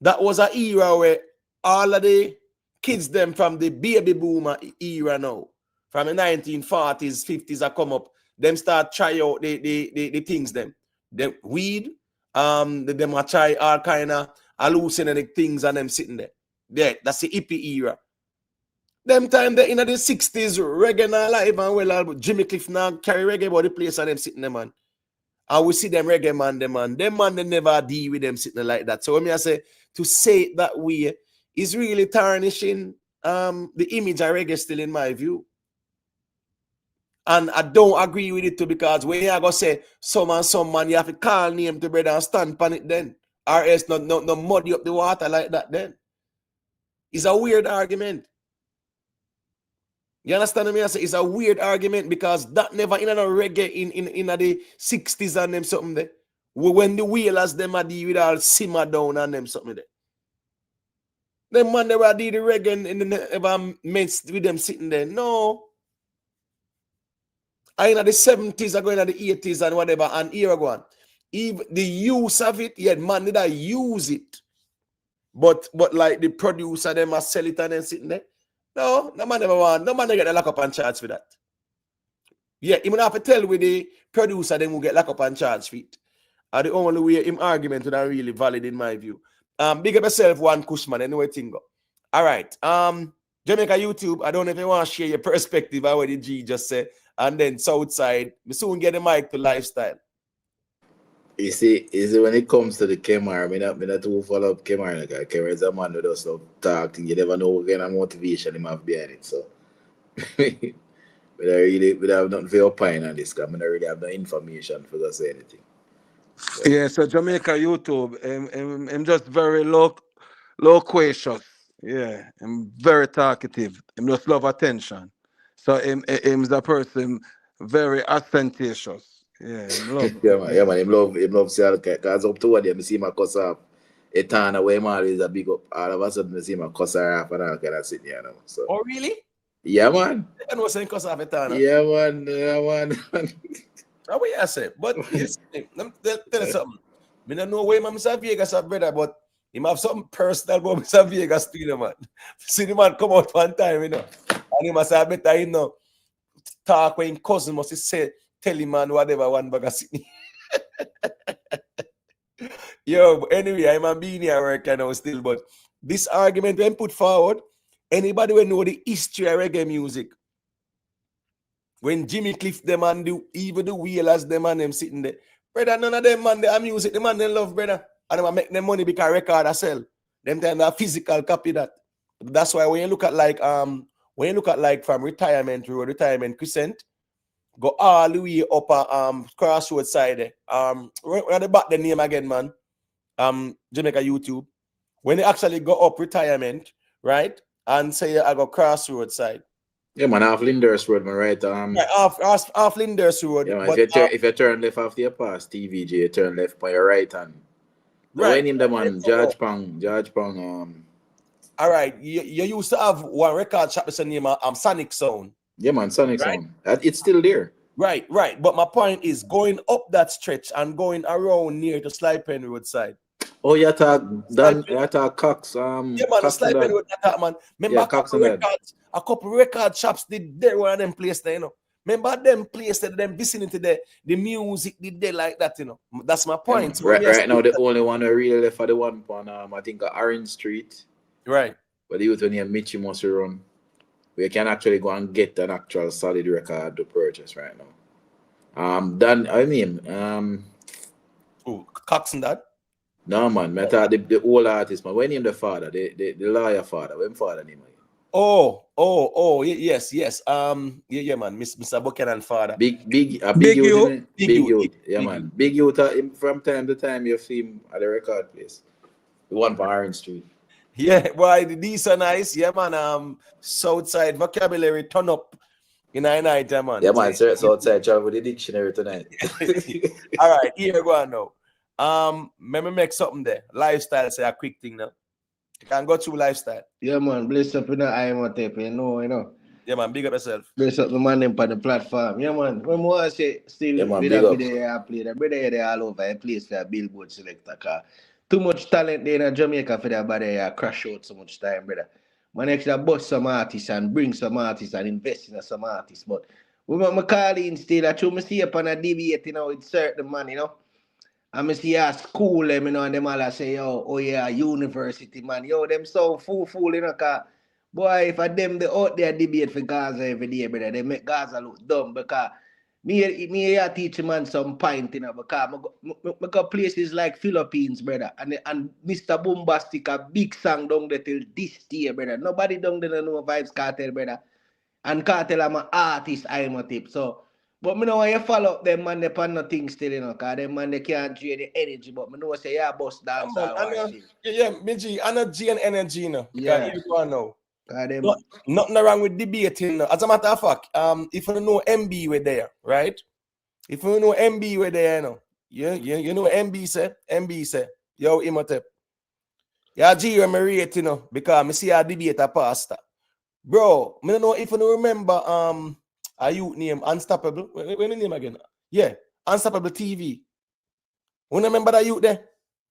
That was an era where all of the kids them from the baby boomer era now, from the 1940s, 50s are come up, them start try out the things them. The weed, them are try all kind of hallucinogenic things and them sitting there. Yeah, that's the hippie era. Them time they in the 60s, reggae now live and well, Jimmy Cliff now carry reggae about the place and them sitting there, man. And we see them reggae man, them man, they never deal with them sitting like that. So when I say to say it that way is really tarnishing the image of reggae still in my view. And I don't agree with it too, because when you go say some man, you have to call name to brother and stand on it then. Or else no muddy up the water like that then. It's a weird argument. You understand me? I say it's a weird argument because that never in a reggae in the 60s and them something there. When the wheelers them are deal with all simmer down and them something there. Them man they were the reggae and ever messed with them sitting there. No. I in the 70s are going to the 80s and whatever and here go on. Even the use of it, yeah, man did I use it. But like the producer them must sell it and then sitting there. No man never want. No man they get the lock up and charge for that. Yeah, even have to tell with the producer them will get lock up and charge for it. The only way him argument would really valid in my view. Big up yourself, one Cushman, anyway thing go. All right. Jamaica YouTube, I don't know if you want to share your perspective on what the G just said. And then Southside, we soon get the mic to lifestyle. You see, when it comes to the Kemar, I not too follow up Kemar. Like Kemar is a man who does love talk. You never know what kind of motivation him have behind it. So, but I have nothing for opine on this. Because I don't really have no information for to say anything. Yeah, so Jamaica YouTube, I'm just very loquacious. Yeah, I'm very talkative. I'm just love attention. So him's a person very ostentatious. Yeah, love. yeah, man, him love see all because up to them, I see my cuss off. Etana where him always a big up. All of a sudden, I see my cuss off and all kind of sitting here now. So. Oh, really? Yeah, man. I know saying cuss off Etana. Yeah, man. That's what you say. But yes, let me tell you something. I don't know where Mr. Vegas have brother, but he have something personal about Mr. Vegas too, you know, man. See the man come out one time, you know, and he must have better, you know, talk when cousin must say, tell him man whatever one bag of Sydney. Yo, anyway, I'm a being here work now still, but this argument when put forward, anybody will know the history of reggae music. When Jimmy Cliff them and even the Wheelers them and them sitting there. Brother, none of them man they music, the man they love, brother. And they make them money because record are sell. Them time they physical copy that. That's why when you look at like from retirement road, retirement crescent, go all the way up crossroad side there. When they back the name again, man. Jamaica YouTube. When they actually go up retirement, right? And say I go crossroad side. Yeah, man, off Linders Road, man, right? Yeah, off Linders Road. Yeah, man, if you turn left after you pass TVJ, you turn left by your right hand. Right. When in the man, George Pong. All right, you used to have one record shop that's name Sonic Sound. Yeah, man, Sonic Sound. It's still there. Right. But my point is going up that stretch and going around near to Slide Pen Road side. Oh, you talk Cox. Yeah, man, Slide Pen Road, man. Remember a couple record shops did there one of them place there, you know. Remember them place that them vicinity there, the music did there like that, you know. That's my point. Yeah, right now, the only one who really left for the one on I think Orange Street. Right. But the youth when you Mitchie must run. We can actually go and get an actual solid record to purchase right now. Cox and that? No, man. I thought the old artist, man. When name the father, the lawyer father, when father name? Yes. Yeah, man. Mr. Buchanan father. Big youth. Yeah, man. Big youth. From time to time, you see him at the record place. The one for Orange Street. Yeah, boy, these are nice. Yeah, man. Southside vocabulary turn up in a night, man. Yeah, man. Southside travel with the dictionary tonight. All right, here we go now. Let me make something there. Lifestyle, say a quick thing now. You can go through lifestyle. Yeah, man. Bless up in the Ayetian, you know. Yeah, man, big up yourself. Bless up the man them on the platform. Yeah, man. When more say still Yeah, man, with big a up. video I play, the brother they all over a place for a billboard selector car. Too much talent there in Jamaica for that body crash out so much time, brother. Man actually bust some artists and bring some artists and invest in some artists. But we want call in still, I true me see up on a debate, you know, with certain man, you know. I see a school them, you know, and them all say, yo, oh yeah, university man. Yo, them so fool, you know, cause boy, if I them the out there debate for Gaza every day, brother, they make Gaza look dumb because me here teach man some point, you know, because I go places like Philippines, brother, and Mr. Bombastic a big song down there till this day, brother. Nobody down there know Vybz Kartel, brother. And Kartel I'm an artist, I'm a tip. So but me know why you follow up them man they pan nothing still, you know, cause them man they can't drain the energy, but me know say yeah boss dance all war still. Yeah, G, I know G and energy, you know. Because Yeah. you go now. Them, nothing wrong with debating. As a matter of fact, if you know MB were there, right? If you know MB were there, you know, you know MB say, yo, Imhotep. Yeah, G, you're married, you know, because I see a debate a pastor. Bro, I don't know if you remember a youth name Unstoppable. When the name again? Yeah, Unstoppable TV. You remember that youth there?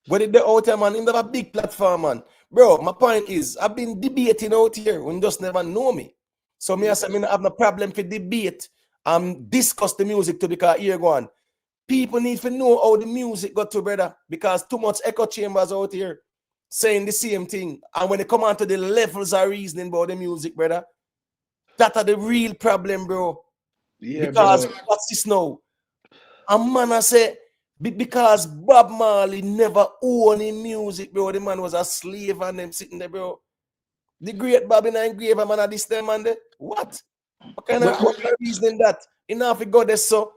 What did they out here, man? Him have a big platform, man. Bro, my point is, I've been debating out here when you just never know me. So me, I say, me not have no problem for debate and discuss the music too, because here go on. People need to know how the music got to, brother, because too much echo chambers out here saying the same thing. And when they come on to the levels of reasoning about the music, brother, that are the real problem, bro. Yeah, because bro. what's this now? A man I say, because Bob Marley never owned in music, bro. The man was a slave and them sitting there, bro. The great Bobby Nine Graver man of this time, man. What kind of reasoning that? Enough to go there, so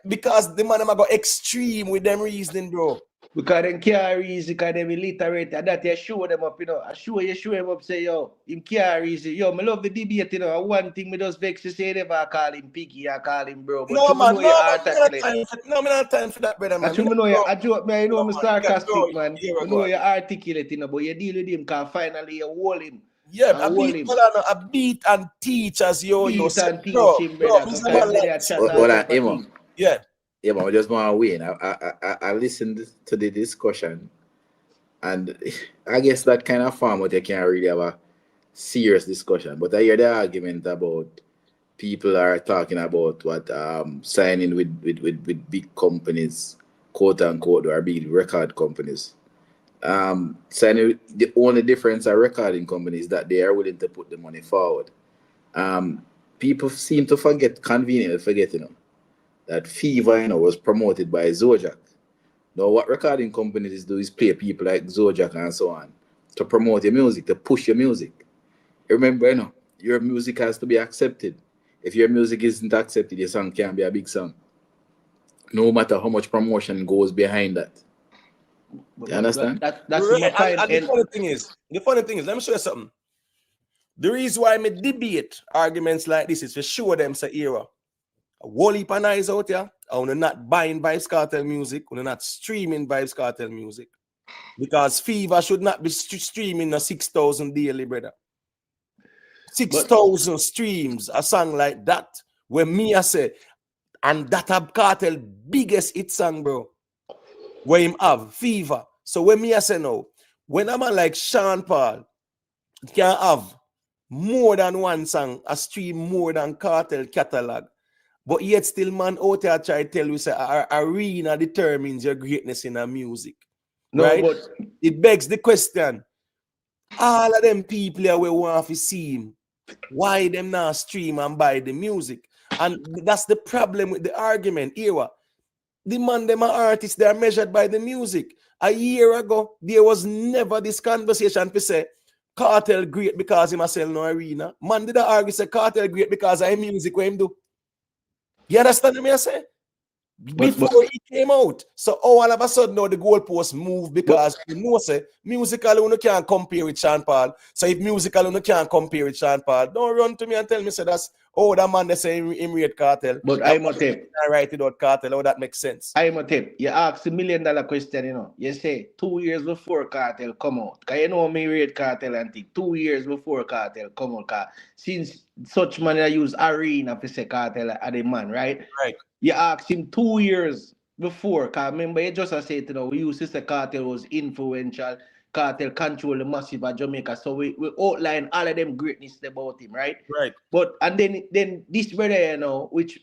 because the man them go extreme with them reasoning, bro. Because them can't reason, because them illiterate. And that you show them up, you know. I show him up, say, yo, him can't reason. Yo, me love the debate, you know. And one thing me just vex to say, never call him Piggy, I call him bro. But No, man, know you articulate. no, me not time for that, brother, man. I know you, I joke, man, you know, No, I'm man, sarcastic, man. here we You know go. you articulate, you know, but you deal with him, because finally you hold him. Yeah, I beat and teach as yo. Beat and teach him, brother. Yeah. Yeah, but I just want to win. I listened to the discussion, and I guess that kind of format you can't really have a serious discussion. But I hear the argument about people are talking about what signing with big companies, quote unquote, or big record companies. Signing, the only difference are recording companies that they are willing to put the money forward. People seem to conveniently forget, you know, that Fever, you know, was promoted by Zojak. Now, what recording companies do is pay people like Zojak and so on to promote your music, to push your music. Remember, you know, your music has to be accepted. If your music isn't accepted, your song can't be a big song. No matter how much promotion goes behind that. You understand? That's my point. And the funny thing is, let me show you something. The reason why I debate arguments like this is to show them say era. A whole heap of eyes out here, and we're not buying Vybz Kartel music, we're not streaming Vybz Kartel music. Because Fever should not be streaming a 6,000 daily, brother. 6,000 streams, a song like that, where me I say, and that have Kartel biggest hit song, bro. Where him have Fever. So when me I say no, when a man like Sean Paul can have more than one song, a stream more than Kartel catalog. But yet still, man, out there try to tell you, say, our arena determines your greatness in our music. No, right? but it begs the question, all of them people here we want to see him, why them not stream and buy the music? And that's the problem with the argument here. The man, them are artists, they are measured by the music. A year ago, there was never this conversation to say, Kartel great because he must sell no arena. Man, did I argue say Kartel great because of music what him do? You understand what I say? Before he came out. So all of a sudden now the goalposts move because you know say musical you can't compare with Sean Paul. So if musical you can't compare with Sean Paul, don't run to me and tell me say that's oh, that man they say him rate Kartel. But That I'm a tape. I write it out Kartel. Oh, that makes sense. I'm a tape. You ask $1 million question, you know. You say 2 years before Kartel come out. Cause you know me rate Kartel and think 2 years before Kartel come out. Cause since such man I use arena to say Kartel are the man, right? Right. You ask him 2 years before. Cause remember you just said you know we used to say Kartel was influential. Kartel control the massive of Jamaica. So we outline all of them greatness about him, right? Right. But and then this brother, you know, which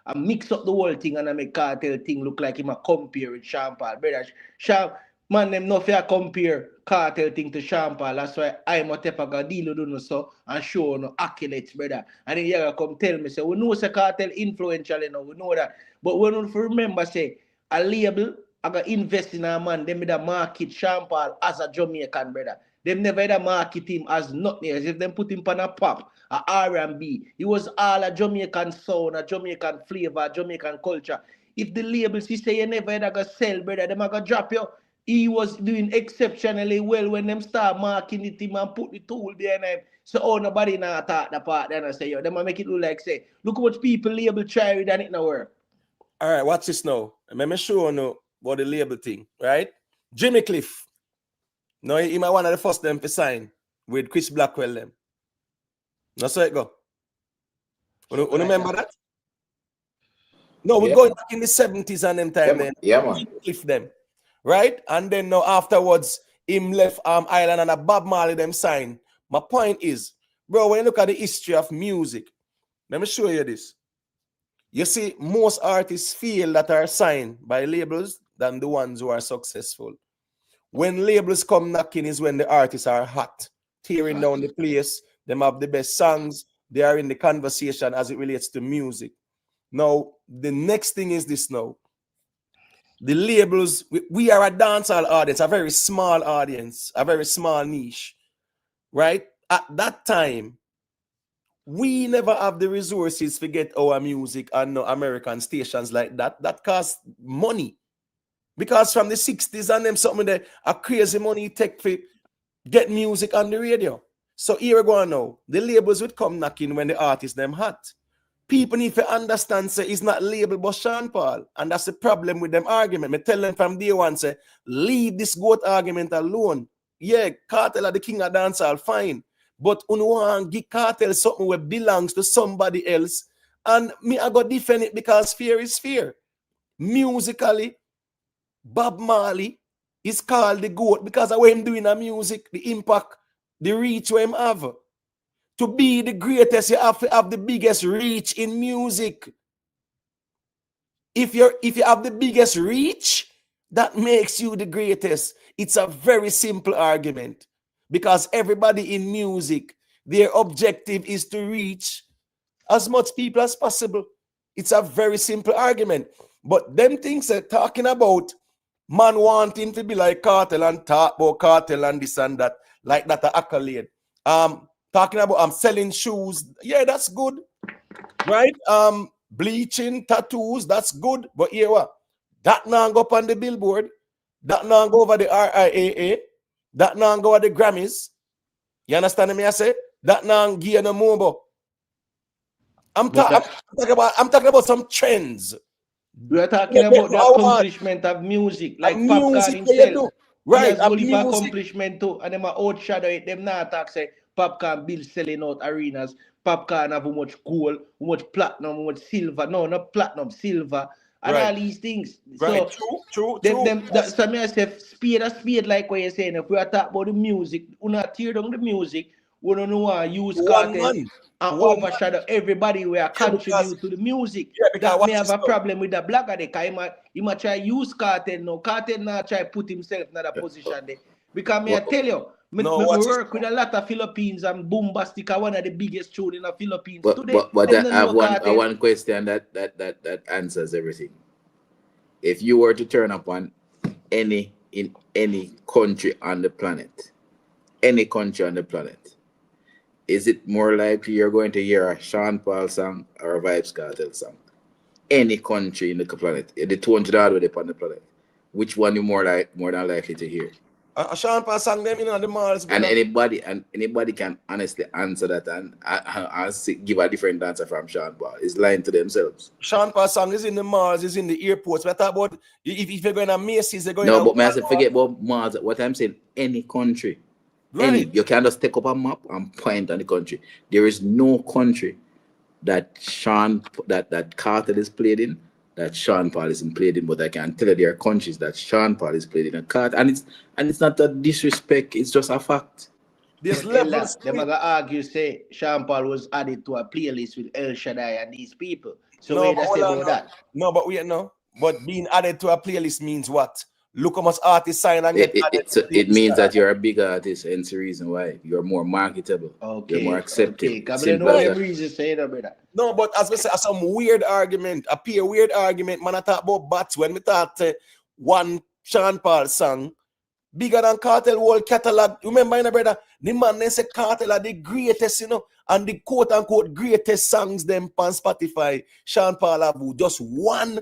I mix up the whole thing and I make Kartel thing look like him a compare with Sean Paul. Brother, Sean, man, them no fair compare Kartel thing to Sean Paul. That's why I'm a type of deal with no so and show no accolades, brother. And then you gotta come tell me, say, we know say Kartel influential, you know, we know that. But we don't remember, say, a label, I got invest in a man, them with a market Sean Paul as a Jamaican, brother. Them never had a market him as nothing, as if them put him on a pop, a R&B. He was all a Jamaican sound, a Jamaican flavor, Jamaican culture. If the labels he say you never had a sell, brother, them a go drop you. He was doing exceptionally well when them start marking it him and put the tool behind him. So oh nobody now attack the part then I say yo, them a make it look like say, look how much people label try with and it no work. All right, watch this now. Let me show you about the label thing, right? Jimmy Cliff. No, he might one of the first them to sign with Chris Blackwell them. That's how it go. You remember that? No, we're going back in the 70s and them time then. Yeah, man. Jimmy Cliff them. Right? And then now afterwards, him left Island and a Bob Marley them sign. My point is, bro, when you look at the history of music, let me show you this. You see, most artists feel that are signed by labels than the ones who are successful. When labels come knocking is when the artists are hot, tearing down the place. Them have the best songs. They are in the conversation as it relates to music. Now, the next thing is this now. The labels, we are a dancehall audience, a very small audience, a very small niche, right? At that time, we never have the resources to get our music on no American stations like that. That costs money. Because from the 60s and them something that a crazy money take for get music on the radio. So here we go now. The labels would come knocking when the artists them hot. People need to understand say it's not label but Sean Paul. And that's the problem with them argument. Me tell them from day one say, leave this goat argument alone. Yeah, Kartel are the king of dancehall, fine. But you want give Kartel something that belongs to somebody else. And me I got defend it because fear is fear. Musically, Bob Marley is called the GOAT because of what him doing in music, the impact, the reach what him have. To be the greatest, you have to have the biggest reach in music. If you have the biggest reach, that makes you the greatest. It's a very simple argument. Because everybody in music, their objective is to reach as much people as possible. It's a very simple argument. But them things are talking about man wanting to be like Kartel and talk about Kartel and this and that, like that accolade. Talking about selling shoes, yeah, that's good, right? Bleaching, tattoos, that's good. But here what? That now go up on the billboard. That now go over the RIAA. That now go over the Grammys. You understand me? I say that now give you no more. I'm talking about some trends. We are talking about the accomplishment of music, like Popcorn himself. Right, he has only accomplishment too, and them are outshadow it. Them not talk say Popcorn bill selling out arenas. Popcorn have how much gold, how much platinum, how much silver. No, not platinum, silver, and all these things. Right, so true. So me I say speed a speed like what you're saying. If we are talking about the music, we not tear down the music. We don't know how use Kartel and overshadow everybody we are contribute to the music. That may have a problem with the blogger there. He might try use Kartel now. Kartel now try put himself in that position there. Because me I tell you, me work with a lot of Philippines and Bombastic are one of the biggest tune in the Philippines today. But I have one question that answers everything. If you were to turn up on in any country on the planet, is it more likely you're going to hear a Sean Paul song or a Vybz Kartel song? Any country in the planet, the 200 all the way on the planet, which one you more than likely to hear? Sean Paul sang them in the malls. And brother. anybody can honestly answer that and give a different answer from Sean Paul. It's lying to themselves. Sean Paul song is in the malls, is in the airports. But I talk about if you're going to Macy's, they're going No, to but may I say, forget about malls. What I'm saying, any country. Right. Any. You can just take up a map and point on the country. There is no country that Kartel is played in, that Sean Paul isn't played in, but I can tell you there are countries that Sean Paul is played in a Kartel, and it's not a disrespect, it's just a fact. There's levels. Them gonna argue say Sean Paul was added to a playlist with El Shaddai and these people. So no, we just say about that. No, but we know. But being added to a playlist means what? Look how much artists sign and get added. It means that you're a big artist, and it's the reason why you're more marketable. Okay. You're more accepted. Okay. Simple as that. Reason say that, brother. No, but as we say, some weird argument, weird argument. Man, I talk about bats when we talk one Sean Paul song bigger than Kartel whole catalog. Remember, you know, brother, the man they say Kartel are the greatest, you know, and the quote unquote greatest songs them on Spotify. Sean Paul have just one.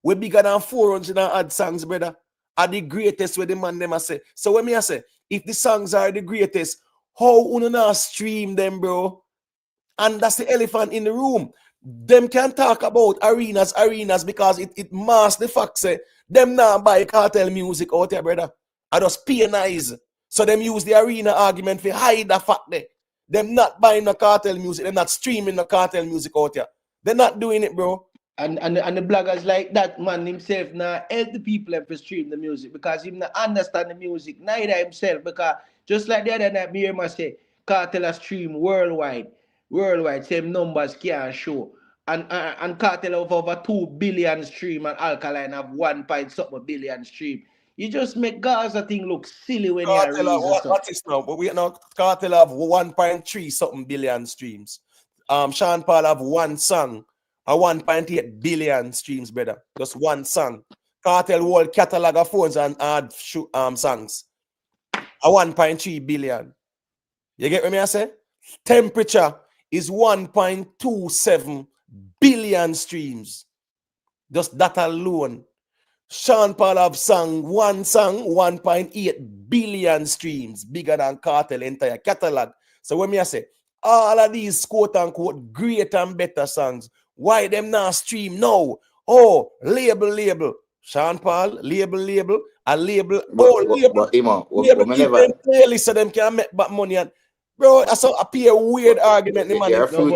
We bigger than 400 and odd songs, brother. Are the greatest where the man them I say. So when me I say, if the songs are the greatest, how you not stream them, bro? And that's the elephant in the room. Them can talk about arenas because it masks the fact say them now buy Kartel music out there, brother. I just penalize. So them use the arena argument to hide the fact that them not buying the Kartel music, they're not streaming the Kartel music out there. They're not doing it, bro. And the bloggers like that man himself now help the people to stream the music because he not understand the music neither himself, because just like the other night me hear him say Kartel stream worldwide, same numbers can't show. And Kartel have over 2 billion stream and Alkaline have 1.something billion stream. You just make Gaza thing look silly when you're reading what is now? But we now Kartel have 1.3 something billion streams. Sean Paul have one song. A 1.8 billion streams, brother. Just one song. Kartel whole catalog of phones and add songs. A 1.3 billion. You get what I say? Temperature is 1.27 billion streams. Just that alone. Sean Paul have one song, 1.8 billion streams. Bigger than Kartel entire catalog. So when I say, all of these quote-unquote great and better songs, why them not stream now? Oh, label. Sean Paul, label, a label. Label keep them clearly so them can make back money. And bro, that's a weird argument. No, but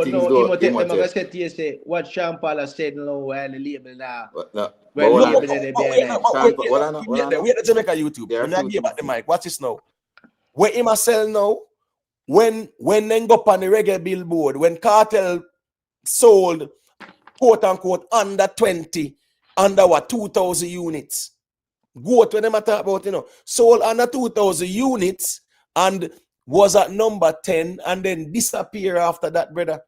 no, them gonna say to you say what Sean Paul has said now while the label now. We at the Jamaica YouTube. When I give back the mic, watch this now. Where him a sell now? When they go on the reggae billboard, when Kartel sold quote unquote under 20, under what 2,000 units. Go to them I talk about, you know, sold under 2,000 units and was at number 10 and then disappear after that, brother.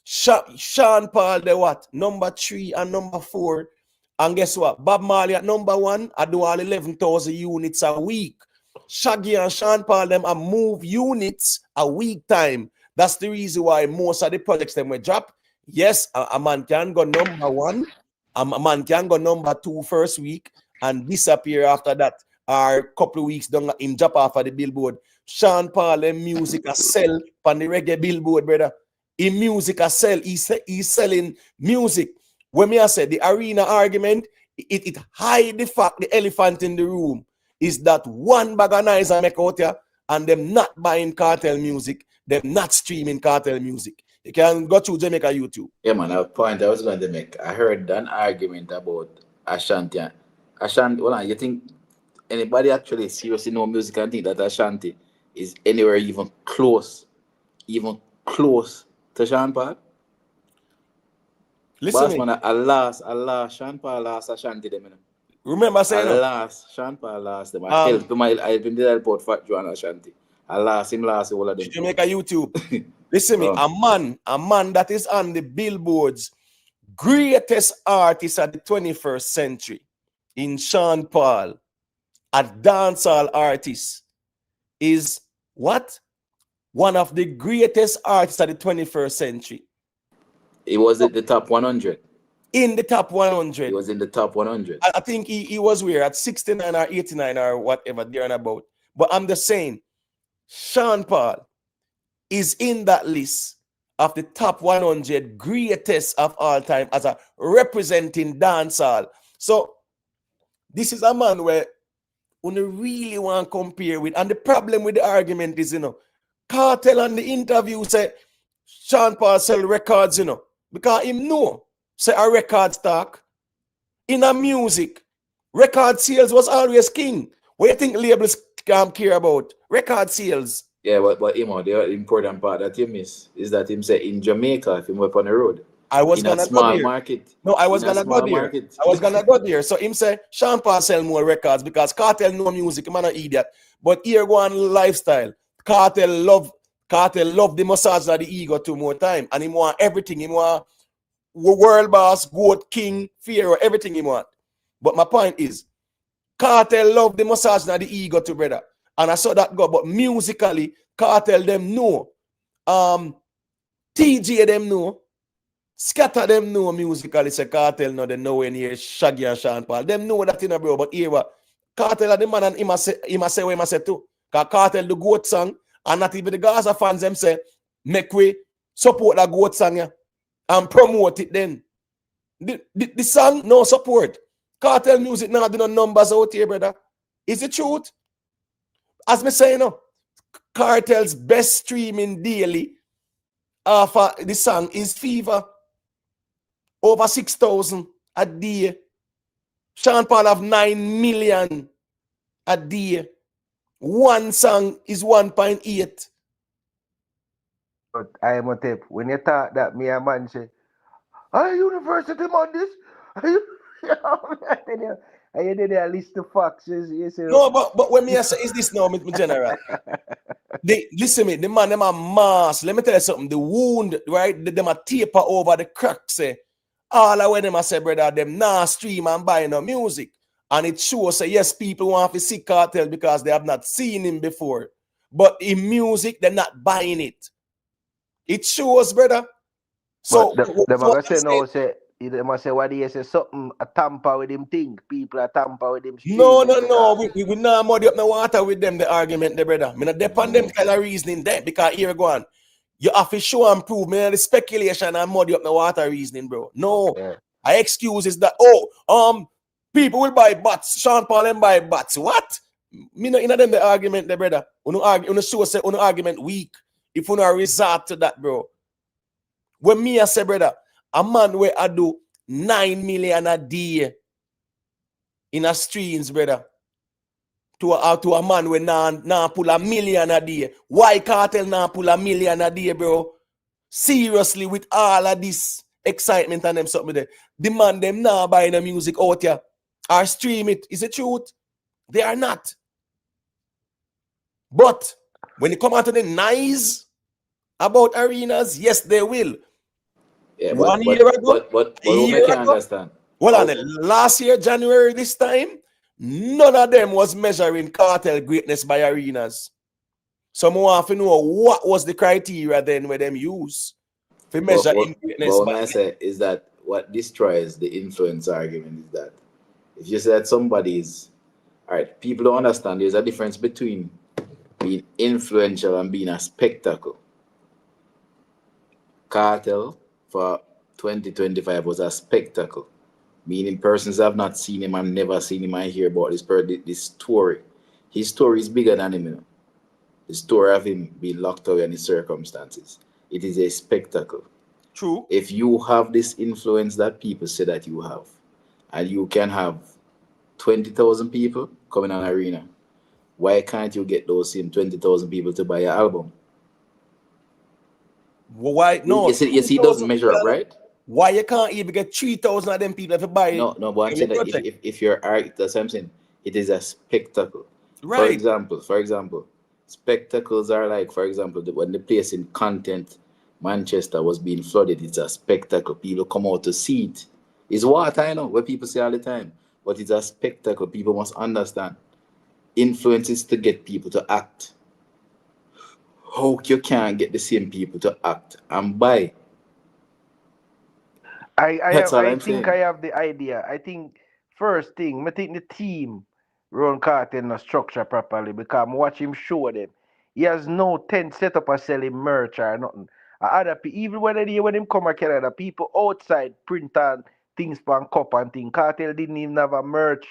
Sean Paul, the what? Number 3 and number 4. And guess what? Bob Marley at number 1, I do all 11,000 units a week. Shaggy and Sean Paul, them a move units a week time. That's the reason why most of the projects them will drop. Yes, a man can go number 1, a man can go number 2 first week and disappear after that, or a couple of weeks down him drop off of the billboard. Sean Paul, them music a sell on the reggae billboard, brother. In music a sell, he's selling music. When me I say the arena argument, it hide the fact the elephant in the room is that one bag of nice I make out here and them not buying Kartel music, them not streaming Kartel music. You can go to Jamaica YouTube. Yeah, man, a point I was going to make. I heard an argument about Ashanti. Ashanti, well, you think anybody actually seriously know music and think that Ashanti is anywhere even close to Sean Paul? Listen, Boss, man, Allah, Sean Paul lost Ashanti them, you know. Remember saying Sean Paul lost them. I helped him did report for Joan Ashanti. I lost him last all of them. Jamaica YouTube. Listen me, a man that is on the billboards, greatest artist of the 21st century in Sean Paul, a dancehall artist, is what? One of the greatest artists of the 21st century. He was at the top 100. In the top 100. He was in the top 100. I think he was where at 69 or 89 or whatever there and about. But I'm just saying, Sean Paul is in that list of the top 100 greatest of all time as a representing dancehall. So this is a man where we really want to compare with. And the problem with the argument is, Kartel on the interview said Sean Paul sell records, because him know say a record stock in a music. Record sales was always king. What do you think labels care about? Record sales. Yeah, but the important part that you miss is that him say in Jamaica, if him went on the road. I was in a gonna go small there. market. No, I was In a gonna go small there. market. I was gonna go there. So him say Sean Paul sell more records because Kartel know music. Him not idiot. But here go on lifestyle. Kartel love the massage of the ego 2 more time, and he want everything. He want world boss, goat, king, pharaoh, everything he want. But my point is, Kartel love the massage of the ego too, brother. And I saw that go. But musically, Kartel them know. TJ them know. Scatter them know musically, say Kartel no, they nowhere near Shaggy and Sean Paul. Them know that in a bro, but here what? Kartel are the man and he must say what he must say too. Because Kartel the goat song, and not even the Gaza fans them say, make we support that goat song yeah, and promote it then. The song, no support. Kartel music now do no numbers out here, brother. Is it truth? As me say, Kartel's best streaming daily for the song is Fever. Over 6,000 a day. Sean Paul have 9 million a day. One song is 1.8. But I am a tip. When you talk that, me a man say, are university man this? Are you? Are you did a list of facts? You say, No, but when me say is this now, my general? Listen me, the man them a mass. Let me tell you something. The wound, right? Them a taper over the cracks. Say all of when them a say, brother, them nah stream and buy no music. And it shows say yes, people want to see Kartel because they have not seen him before. But in music, they're not buying it. It shows, brother. So but them are gonna say no, say they must say what they say something a tamper with him thing. People are tamper with him no, streaming. we not muddy up the water with them, the argument, the brother. Me not depend them kind of reasoning there because here go on. You have to show and prove, man, the speculation and muddy up the water reasoning, bro. No, Yeah. I excuse is that people will buy bats. Sean Paul and buy bats. What? Me not in them the argument, the brother. Uno show say uno argument weak. If you not resort to that, bro. When me I say, brother, a man where I do 9 million a day in a streams, brother. To a man where nah pull $1 million a day. Why Kartel nah pull $1 million a day, bro? Seriously, with all of this excitement and them something there. The man them nah buying the music out here or stream it. Is it truth? They are not. But when it come out to the nice about arenas, yes, they will. Yeah, 1 year ago, but a we year can ago. understand. Well, on last year, January this time, none of them was measuring Kartel greatness by arenas. So I want to know what was the criteria then where them use to measure in greatness. But what I say is that what destroys the influence argument is that if you say that somebody's all right, people don't understand there's a difference between being influential and being a spectacle. Cartel for 2025 was a spectacle, meaning persons have not seen him and never seen him and hear about this story. His story is bigger than him, The story of him being locked away in his circumstances. It is a spectacle. True. If you have this influence that people say that you have, and you can have 20,000 people coming on arena, why can't you get those same 20,000 people to buy your album? Why? No. You see, it doesn't measure up, right? Why you can't even get 3,000 of them people to buy it? No, but I'm saying that if you're art, that's what I'm saying. It is a spectacle. Right. For example, spectacles are like, for example, when the place in Content, Manchester was being flooded, it's a spectacle. People come out to see it. It's what I know, what people say all the time. But it's a spectacle. People must understand. Influence is to get people to act. How you can't get the same people to act and buy? I think I have the idea. I think first thing, I think the team run Kartel no structure properly because I watch him show them. He has no tent set up or selling merch or nothing. Other even when him come to Canada, people outside print and things pan cup and thing. Kartel didn't even have a merch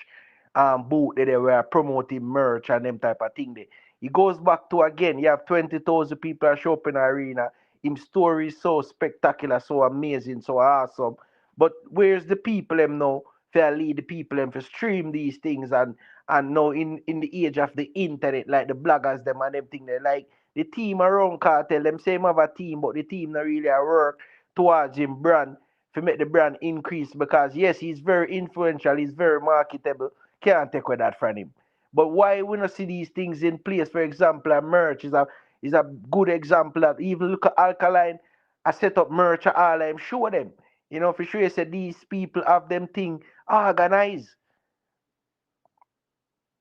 booth there. They were promoting merch and them type of thing there. He goes back to again, you have 20,000 people show up in the arena. Him story is so spectacular, so amazing, so awesome. But where's the people them now? For lead the people them for stream these things and now in the age of the internet, like the bloggers them and them thing they like the team around Kartel, them say him have a team, but the team not really a work towards him brand to make the brand increase because yes, he's very influential, he's very marketable. Can't take away that from him. But why we not see these things in place? For example, a merch is a good example of even look at Alkaline. I set up merch at all I'm show them. You know, for sure you said these people have them thing organized.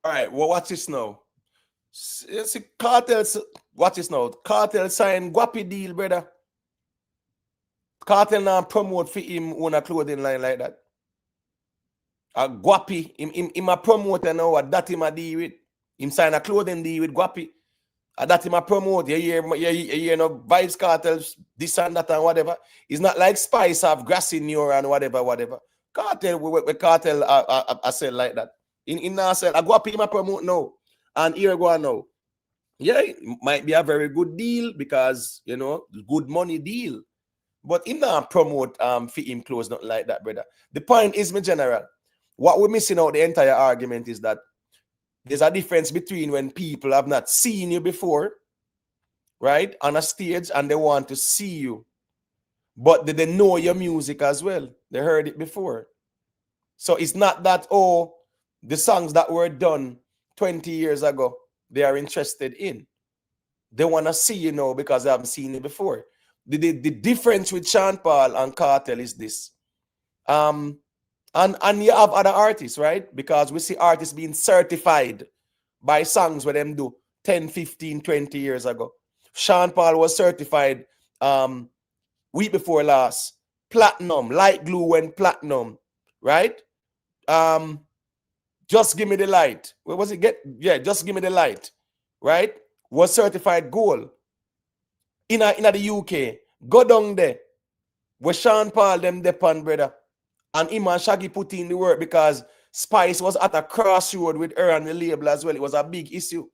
All right, well, watch this now. See, Kartel, watch this now. Kartel sign Guapi deal, brother. Kartel now promote for him on a clothing line like that. A Guapi, him a promoter now, that him a deal with. Him sign a clothing deal with Guapi. That him a promote. You hear no Vybz Kartels, this and that and whatever. It's not like Spice have grass in your and whatever. Kartel, we Kartel I sell like that. In now sell, a Guapi him a promote now. And here go on now. Yeah, it might be a very good deal because, you know, good money deal. But him not promote for him clothes, not like that, brother. The point is, my general, what we're missing out the entire argument is that there's a difference between when people have not seen you before, right, on a stage and they want to see you, but they know your music as well. They heard it before. So it's not that, oh, the songs that were done 20 years ago, they are interested in. They want to see you now because they haven't seen it before. The difference with Sean Paul and Kartel is this. And you have other artists, right? Because we see artists being certified by songs where them do 10, 15, 20 years ago. Sean Paul was certified week before last. Platinum, Light Glue went platinum, right? Just Give Me the Light. Where was it? Just Give Me the Light, right? Was certified gold in the UK. Go down there where Sean Paul them depend, brother. And him and Shaggy put in the work because Spice was at a crossroad with her and the label as well. It was a big issue.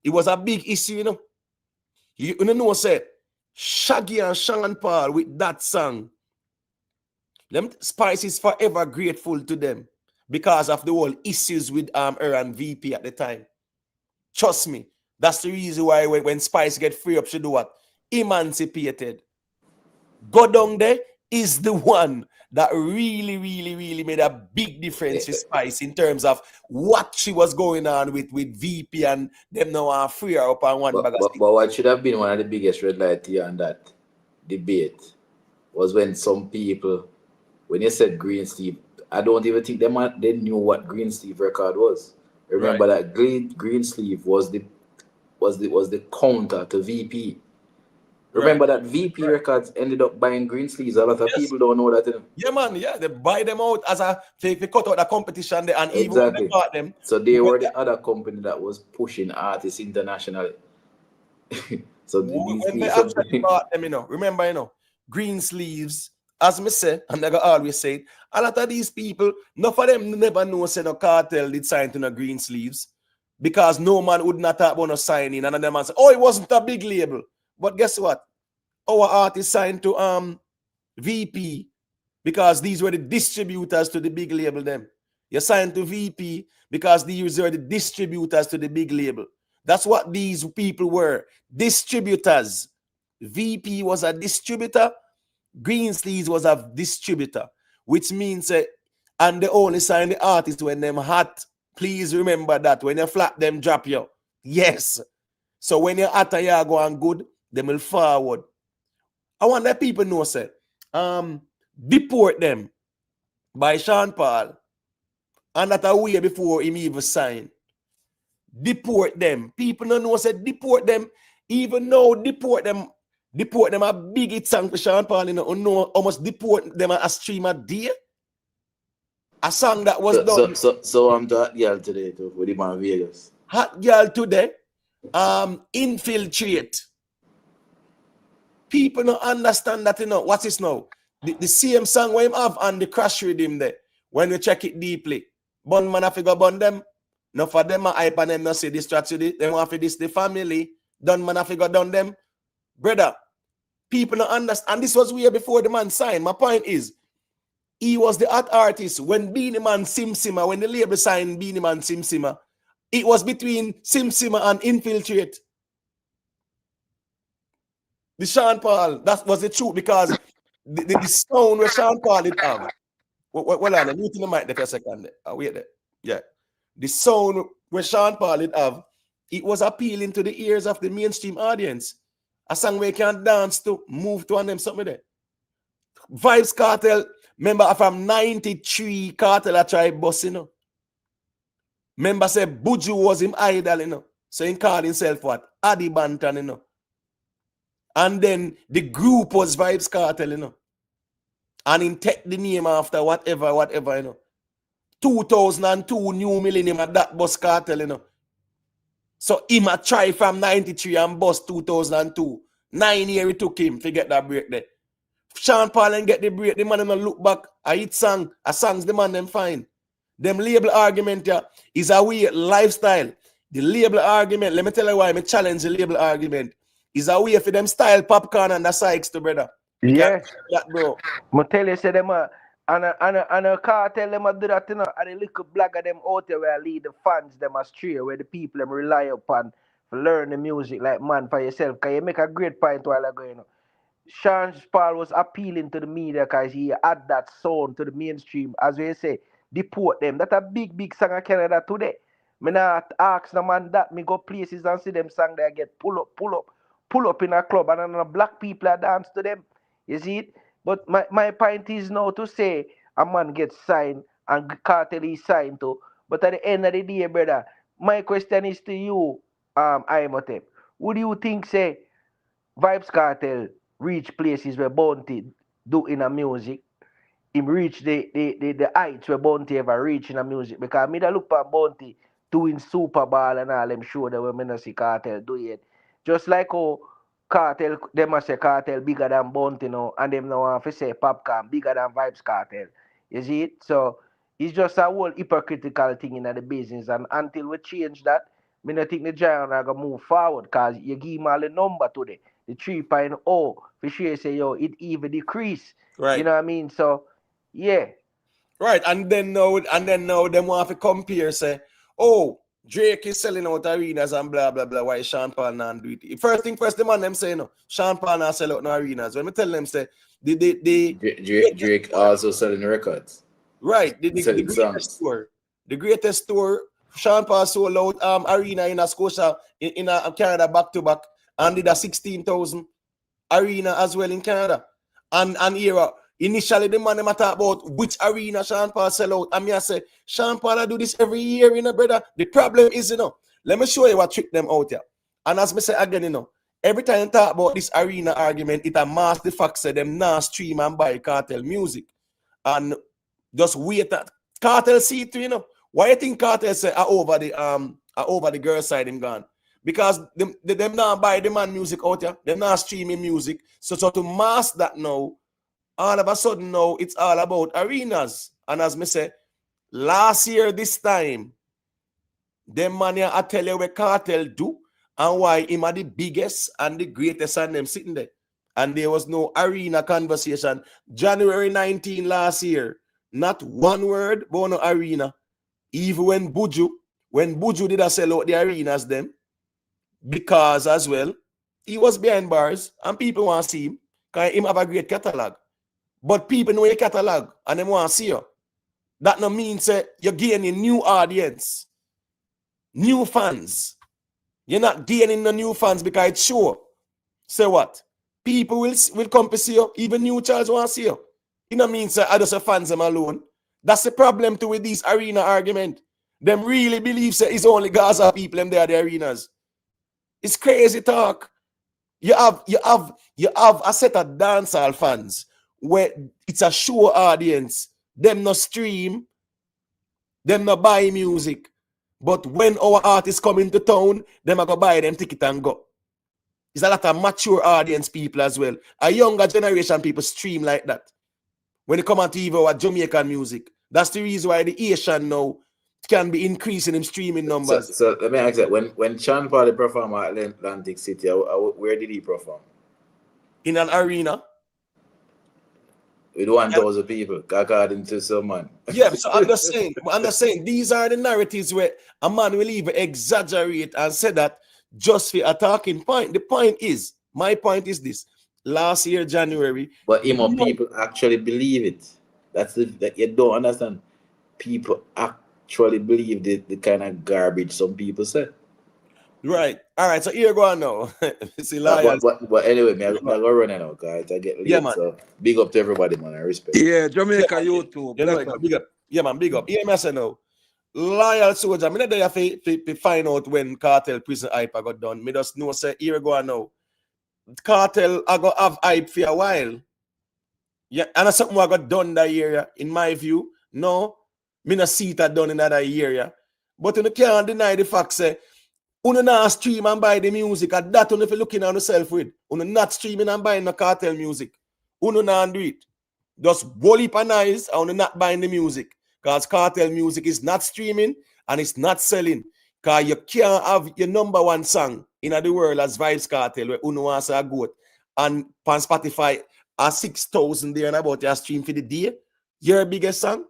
It was a big issue, you know. You know, say Shaggy and Sean Paul with that song. Them Spice is forever grateful to them because of the whole issues with her and VP at the time. Trust me, that's the reason why when Spice get free up, she do what? Emancipated. Go down there is the one that really made a big difference with Spice in terms of what she was going on with VP and them now are free her up on one bag. But what should have been one of the biggest red light here on that debate was when some people, when you said Green Steve, I don't even think they knew what Green Steve record was. Remember that Green Sleeve was the counter to VP. Remember that VP Records ended up buying Green Sleeves. A lot of people don't know that. You know? Yeah, man. Yeah, they buy them out as they cut out the competition there, and even when they bought them, so they were the other company that was pushing artists internationally. So when they actually bought them, you know, remember, you know, Green Sleeves. As me say, and I always say it, a lot of these people, none of them never know say no Kartel did sign to no Green Sleeves because no man would not talk about no signing, and them man say, oh, it wasn't a big label. But guess what? Our artists signed to VP because these were the distributors to the big label. Them you signed to VP because these were the distributors to the big label. That's what these people were, distributors. VP was a distributor. Green Sleeves was a distributor, which means and they only sign the artists when them hot. Please remember that when you flat them drop you. Yes. So when you're hot and you go on good, they will forward. I want that people know, say, deport them by Sean Paul, and that a way before him even sign. Deport them. People don't know, say, deport them. Even though deport them a big hit song for Sean Paul, you know how much deport them a stream a day? A song that was done. So I'm to Hot Girl today too, with him on Vegas. Hot Girl today, Infiltrate. People don't understand that, What is now? The same song we have and the crash rhythm there. When you check it deeply. Bun man have to go bun them. No for them I hype and them not say this strategy. They want to this the family. Done man have to go done them. Brother, people don't understand. And this was way before the man signed. My point is, he was the art artist when Beanie Man Sim Simma, when the label signed Beanie Man Sim Simma, it was between Sim Simma and Infiltrate. The Sean Paul, that was the truth because the sound where Sean Paul did have. Well, I'm muting the mic there for a second. Wait there. Yeah. The sound where Sean Paul did have, it was appealing to the ears of the mainstream audience. A song where you can dance to, move to, and them something there. Vybz Kartel, remember from 93, Kartel I tried boss, Remember say Buju was him idol, So he called himself what? Adi Bantan, And then the group was Vybz Kartel, And him take the name after whatever, 2002 New Millennium at that bus Kartel, So him a try from 93 and bus 2002. 9 years it took him to get that break there. Sean Paul and get the break, the man don't look back. A hit song, a songs the man them fine. Them label argument is a weird lifestyle. The label argument, let me tell you why I challenge the label argument. Is a way for them style popcorn and the Sykes to brother. Yes. That, bro. I tell you, say them and a Kartel them do that, and the little blagger them out there where lead the fans them astray, where the people them rely upon to learn the music like man for yourself. Cause you make a great point while ago, Sean Paul was appealing to the media because he add that sound to the mainstream, as we say, deport them. That's a big song of Canada today. Me not ask the man that, me go places and see them song there get pull up in a club and the black people are dance to them. You see it? But my point is now to say a man gets signed and Kartel is signed to. But at the end of the day, brother, my question is to you, Imhotep. What do you think, say, Vybz Kartel reach places where Bounty do in a music? Him reach the heights where Bounty ever reach in a music. Because me da look at Bounty doing Super Bowl and all them show that we me not see Kartel do it. Just like how Kartel, them must say Kartel bigger than Bounty now, and them now want to say Popcorn bigger than Vybz Kartel. You see it? So it's just a whole hypocritical thing in the business, and until we change that, me not think the Giants are gonna move forward because you give him all the number today. The 3.0 for sure say yo, it even decrease. Right. You know what I mean? So yeah. Right, and then now them want to compare, say, oh, Drake is selling out arenas and blah blah blah. Why Sean Paul not do it? First thing first, the man them say no. Sean Paul not sell out no arenas. When me tell them say Drake also selling records. Right, the greatest tour. The greatest tour. Sean Paul sold out arena in a Scotia in a Canada back to back and did a 16,000 arena as well in Canada. And era. Initially, the man them talk about which arena Sean Paul sell out. And me I say, Sean Paul I do this every year, brother. The problem is, let me show you what trick them out here. And as me say again, every time you talk about this arena argument, it a mask the fact say them now stream and buy Kartel music. And just wait that Kartel see it, Why you think Kartel say over the girl side him gone? Because them now buy the man music out here, them now streaming music. So to mask that now, all of a sudden now it's all about arenas. And as me say, last year this time, them man here I tell you what Kartel do and why him are the biggest and the greatest and them sitting there. And there was no arena conversation. January 19 last year, not one word about no arena. Even when Buju did a sell out the arenas them, because as well, he was behind bars and people want to see him because him have a great catalog. But people know your catalog and they want to see you. That no means you're gaining new audience, new fans. You're not gaining the new fans because it's sure. Say what? People will come to see you. Even new child want to see you. It no means I just fans them alone. That's the problem too with this arena argument. Them really believe it's only Gaza people them there the arenas. It's crazy talk. You have a set of dancehall fans where it's a show audience. Them no stream Them not buy music. But when our artists come into town, them are going to buy them ticket and go. It's a lot of mature audience people as well. A younger generation people stream like that. When they come on TV or Jamaican music. That's the reason why the Ayetian now can be increasing in streaming numbers. So let me ask you, when Sean Paul performed at Atlantic City, where did he perform? In an arena. With 1,000 people, according to someone. Yeah, so I'm just saying, these are the narratives where a man will even exaggerate and say that just for a talking point. The point is, my point is this. Last year, January. But people actually believe it. That's that you don't understand. People actually believe the kind of garbage some people say. Right. All right. So here go on now. See, but anyway, I go running now, guys. I get late. Yeah, man. So big up to everybody, man. I respect. Yeah, Jamaica YouTube. Big up. Yeah, man. Big up. Yeah, man. I say now. Loyal soldier. I don't have to find out when Kartel prison hype got done. Me just know say here go on now. Kartel I go have hype for a while. Yeah, and that's something I got done that area. In my view, no, me not see that done in that area. But you can't deny the fact say, you not stream and buy the music. At that, you if you're looking on yourself with, you not streaming and buying the Kartel music. You not do it. Just roll it and eyes and you not buying the music. Because Kartel music is not streaming and it's not selling. Because you can't have your number one song in the world as Vybz Kartel where you wants a goat. And on Spotify, 6,000 there and about your stream for the day. Your biggest song.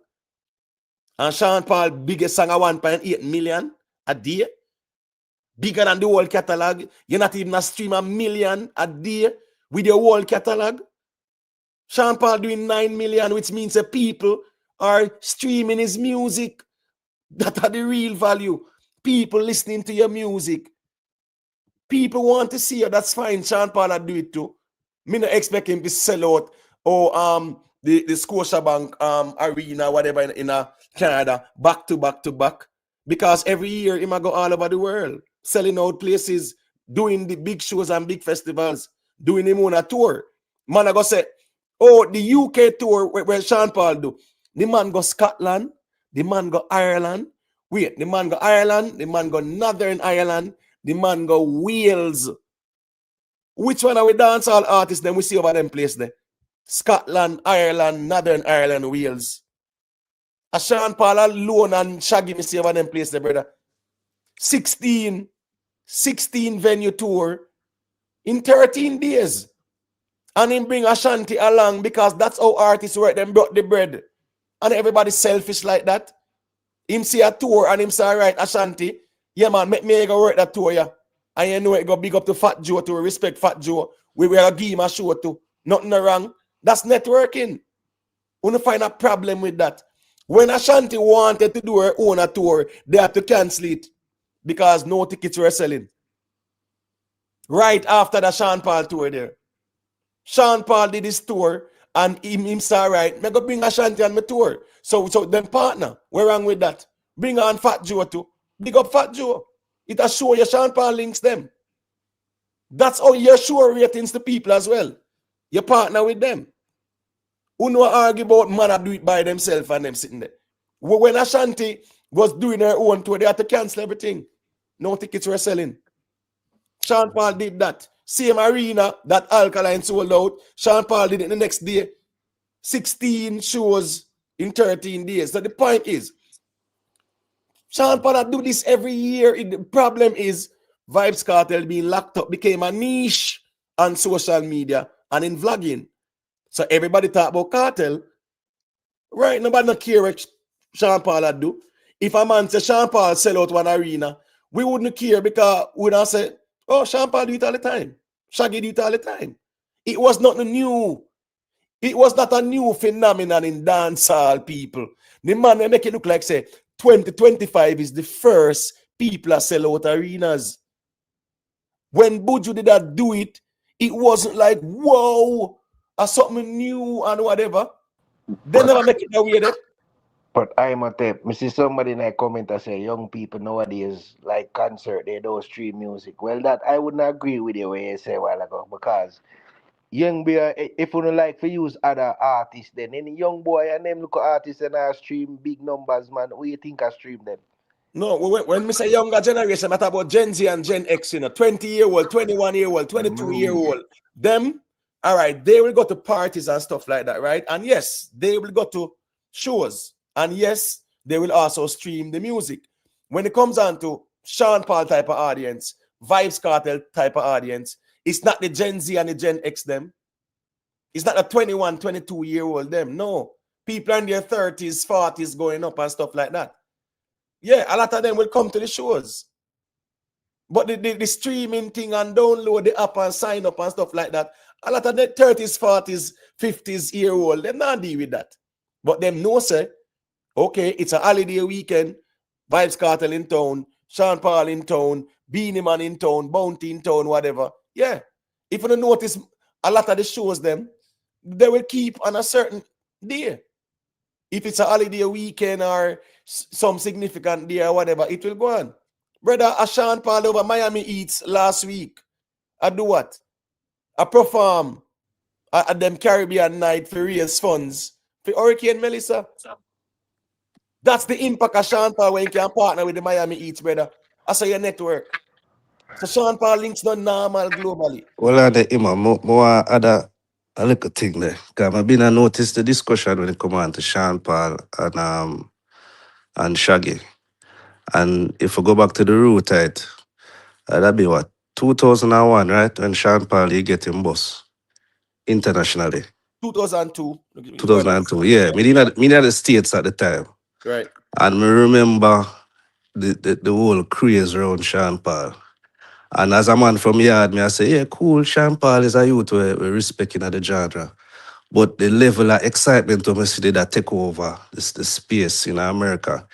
And Sean Paul biggest song at 1.8 million a day. Bigger than the whole catalog. You're not even a stream 1 million a day with your whole catalog. Sean Paul doing 9 million, which means that people are streaming his music. That are the real value. People listening to your music. People want to see you. That's fine. Sean Paul will do it too. Me not expect him to sell out or the Scotiabank arena, whatever in Canada, back to back. Because every year he might go all over the world, selling out places, doing the big shows and big festivals, doing him on a tour. Man, I go say, oh, the UK tour where Sean Paul do. The man go Scotland, the man go Ireland. Wait, the man go Ireland, the man go Northern Ireland, the man go Wales. Which one are we dancehall artists then we see over them place there? Scotland, Ireland, Northern Ireland, Wales. A Sean Paul alone and Shaggy me see over them place there, brother. 16 venue tour in 13 days. And him bring Ashanti along because that's how artists work. Them brought the bread. And everybody's selfish like that. Him see a tour and him say, all right, Ashanti, yeah, man, make me go work that tour, yeah. And you know it go big up to Fat Joe to respect Fat Joe. We will give him a show too. Nothing wrong. That's networking. We don't find a problem with that. When Ashanti wanted to do her own tour, they had to cancel it because no tickets were selling. Right after the Sean Paul tour there. Sean Paul did his tour and him say, right, me go bring Ashanti on my tour. So them partner, what's wrong with that? Bring on Fat Joe too. Big up Fat Joe. It has show your Sean Paul links them. That's how you show ratings to people as well. You partner with them. Who no argue about man do it by themselves and them sitting there. When Ashanti was doing her own tour, they had to cancel everything. No tickets were selling. Sean Paul did that. Same arena that Alkaline sold out. Sean Paul did it the next day. 16 shows in 13 days. So the point is, Sean Paul do this every year. The problem is Vybz Kartel being locked up became a niche on social media and in vlogging. So everybody talk about Kartel. Right? Nobody not care what Sean Paul do. If a man say Sean Paul sell out one arena, we wouldn't care because we would not say, oh, Sean Paul do it all the time. Shaggy do it all the time. It was not new. It was not a new phenomenon in dancehall people. The man they make it look like say 2025 is the first people that sell out arenas. When Buju did that do it, it wasn't like whoa, or something new and whatever. They never make it that way. But I'm a tape. I see somebody in a comment that say young people nowadays like concert, they don't stream music. Well, that I wouldn't agree with you when you say a while ago because young boy, if you don't like to use other artists, then any young boy and them look at artists and I stream big numbers, man. What you think I stream them? No, when we say younger generation, I talk about Gen Z and Gen X, 20-year-old, 21-year-old, 22-year-old. Them, all right, they will go to parties and stuff like that, right? And yes, they will go to shows. And yes, they will also stream the music. When it comes on to Sean Paul type of audience, Vybz Kartel type of audience, it's not the Gen Z and the Gen X them. It's not a 21, 22-year-old them. No. People in their 30s, 40s going up and stuff like that. Yeah, a lot of them will come to the shows. But the streaming thing and download the app and sign up and stuff like that, a lot of the 30s, 40s, 50s year old, they're not deal with that. But them know, say, okay, it's a holiday weekend, Vybz Kartel in town, Sean Paul in town, Beanie Man in town, Bounty in town, whatever. Yeah. If you don't notice, a lot of the shows them, they will keep on a certain day. If it's a holiday weekend or some significant day or whatever, it will go on. Brother, Sean Paul over Miami Eats last week. I do what? I perform at them Caribbean night for raise funds for Hurricane Melissa. That's the impact of Sean Paul when you can partner with the Miami Eats, brother. I say your network. So Sean Paul links not normal globally. Well, more other a little thing there. Because I've been noticed the discussion when it come on to Sean Paul and Shaggy. And if we go back to the root, right, that'd be what? 2001, right? When Sean Paul he get him boss internationally. 2002. 2002, yeah. Me in the States at the time. Right. And me remember the whole craze around Sean Paul. And as a man from yard, me I say, yeah, cool, Sean Paul is a youth we respecting at the genre. But the level of excitement to me see that take over the space in America,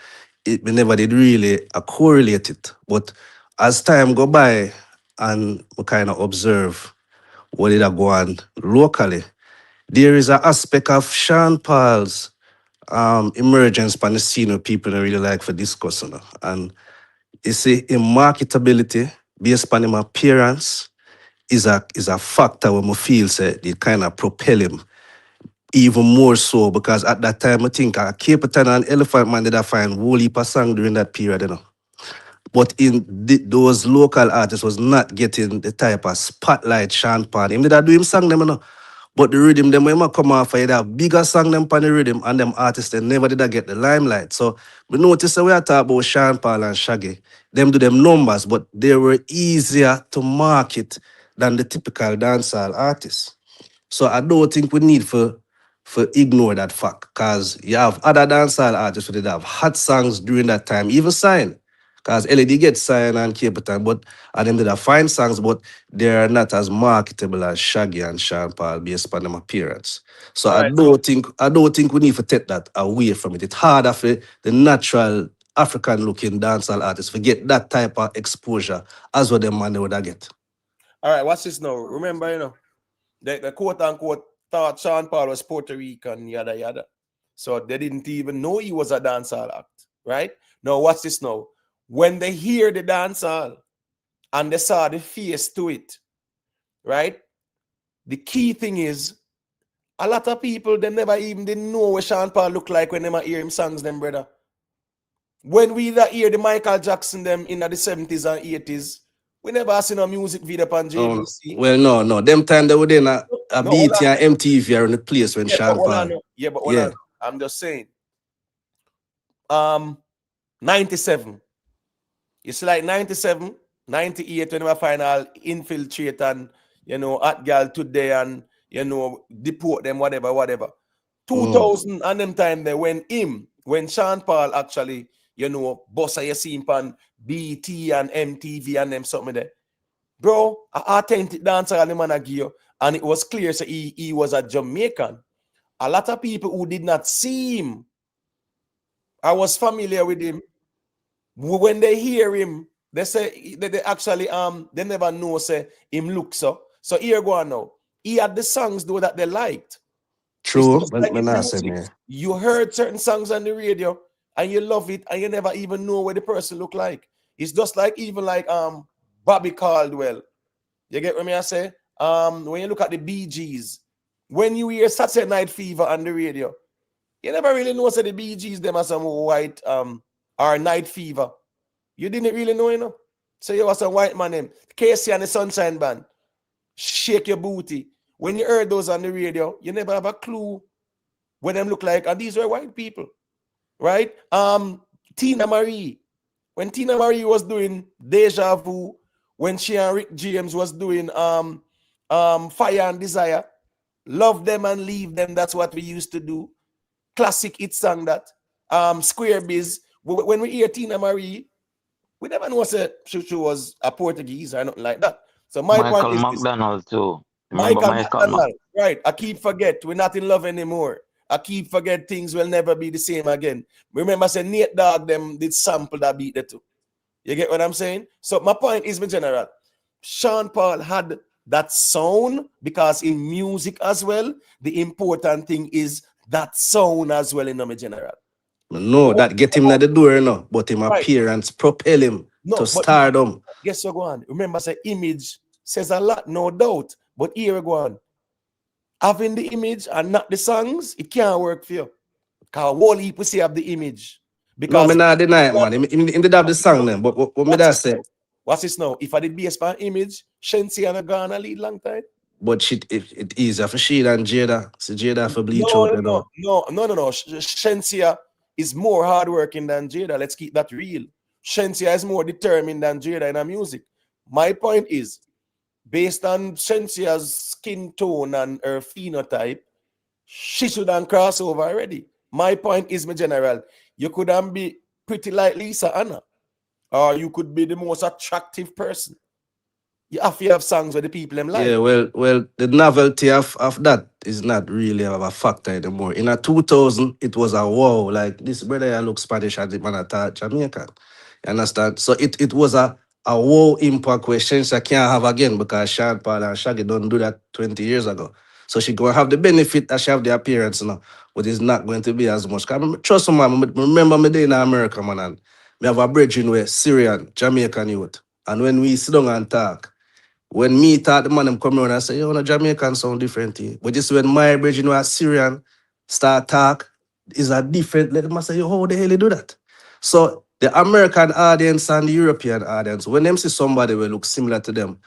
we never did really correlate it. But as time go by and we kind of observe what did go on locally, there is an aspect of Sean Paul's emergence on the scene where people don't really like for discuss. And you see, in marketability, based on his appearance, is a factor where I feel say it kind of propel him even more so because at that time I think Capleton and Elephant Man did I find whole heap of song during that period. But in those local artists was not getting the type of spotlight Sean Paul. Him did I do him song them, but the rhythm them when I come off I have bigger song them on the rhythm and them artists they never did I get the limelight. So we notice that we are talking about Sean Paul and Shaggy. Them do them numbers, but they were easier to market than the typical dancehall artists. So I don't think we need for ignore that fact. Because you have other dancehall artists who did have hot songs during that time, even sign. Because LED gets signed and Capleton, but and them did have fine songs, but they're not as marketable as Shaggy and Sean Paul based upon them appearance. So I don't think we need to take that away from it. It's harder for the natural African looking dancehall artists to get that type of exposure as what them man they would get. All right, what's this now? Remember, the quote unquote thought Sean Paul was Puerto Rican, yada yada. So they didn't even know he was a dancehall act, right? Now, what's this now? When they hear the dancehall and they saw the face to it, right? The key thing is a lot of people they never even didn't know what Sean Paul look like when they hear him songs, them brother. When we hear the Michael Jackson them in the 70s and 80s, we never seen a music video on JVC. Well, no. Them time they were in a BT and MTV in the place when Sean Paul. But hold on. I'm just saying. 97. You see, like 97, 98, when we final infiltrate and at girl today and deport them, whatever. 2000 and them time there when Sean Paul actually, bossa you see him on BT and MTV and them something there. Bro, an authentic dancer and the man give you, and it was clear so he was a Jamaican. A lot of people who did not see him, I was familiar with him. When they hear him, they say they actually they never know say him look so. So here go on now. He had the songs though that they liked. True, you heard certain songs on the radio and you love it and you never even know what the person look like. It's just like even like Bobby Caldwell. You get what I say? when you look at the BGs, when you hear Saturday Night Fever on the radio, you never really know say the BGs them are some white or Night Fever. You didn't really know, you know. So you was some white man name. Casey and the Sunshine Band. Shake your booty. When you heard those on the radio, you never have a clue what them look like. And these were white people. Right? Tina Marie. When Tina Marie was doing Deja Vu, when she and Rick James was doing Fire and Desire, Love Them and Leave Them, that's what we used to do. Classic hit song that. Square Biz. When we hear Tina Marie, we never know she was a Portuguese or nothing like that. So my point Michael is this. McDonald too. Remember Michael Michael McDonald, right? I keep forget we're not in love anymore. I keep forget things will never be the same again. Remember, I said Nate Dogg them did sample that beat the two. You get what I'm saying? So my point is, my general, Sean Paul had that sound because in music as well, the important thing is that sound as well in my general. No, that get him at the door, no. But him Right. appearance propel him to stardom. Guess what, go on? Remember, say image says a lot, no doubt. But here, go on. Having the image and not the songs, it can't work for you. Because all people say have the image. No, Because me not deny it, man. Him did have the song then, but what me that say? What's this now? If I did based on image, Shensi and a Ghana lead long time. But shit, it easier for she than Jada. So Jada for bleach out, you know. No. Shensia is more hardworking than Jada. Let's keep that real. Shensia is more determined than Jada in her music. My point is, based on Shensia's skin tone and her phenotype, she shouldn't cross over already. My point is, my general, you couldn't be pretty like Lisa Anna, or you could be the most attractive person. You have to have songs where the people them like. Yeah, well, the novelty of that is not really a factor anymore. In a 2000, it was a wow. Like, this brother I look Spanish and the man attack Jamaican. You understand? So it was a wow impact question I can't have again because Sean Paul and Shaggy don't do that 20 years ago. So she gonna have the benefit that she have the appearance now, but it's not going to be as much. Trust me, man, remember me day in America, man, and we have a brethren where Syrian, Jamaican youth. And when we sit down and talk, when me thought the man them come around and say, yo, no Jamaican sound different here. But just when my brethren who are Syrian start talk, is a different, let them say, yo, how the hell you do that? So the American audience and the European audience, when them see somebody will look similar to them,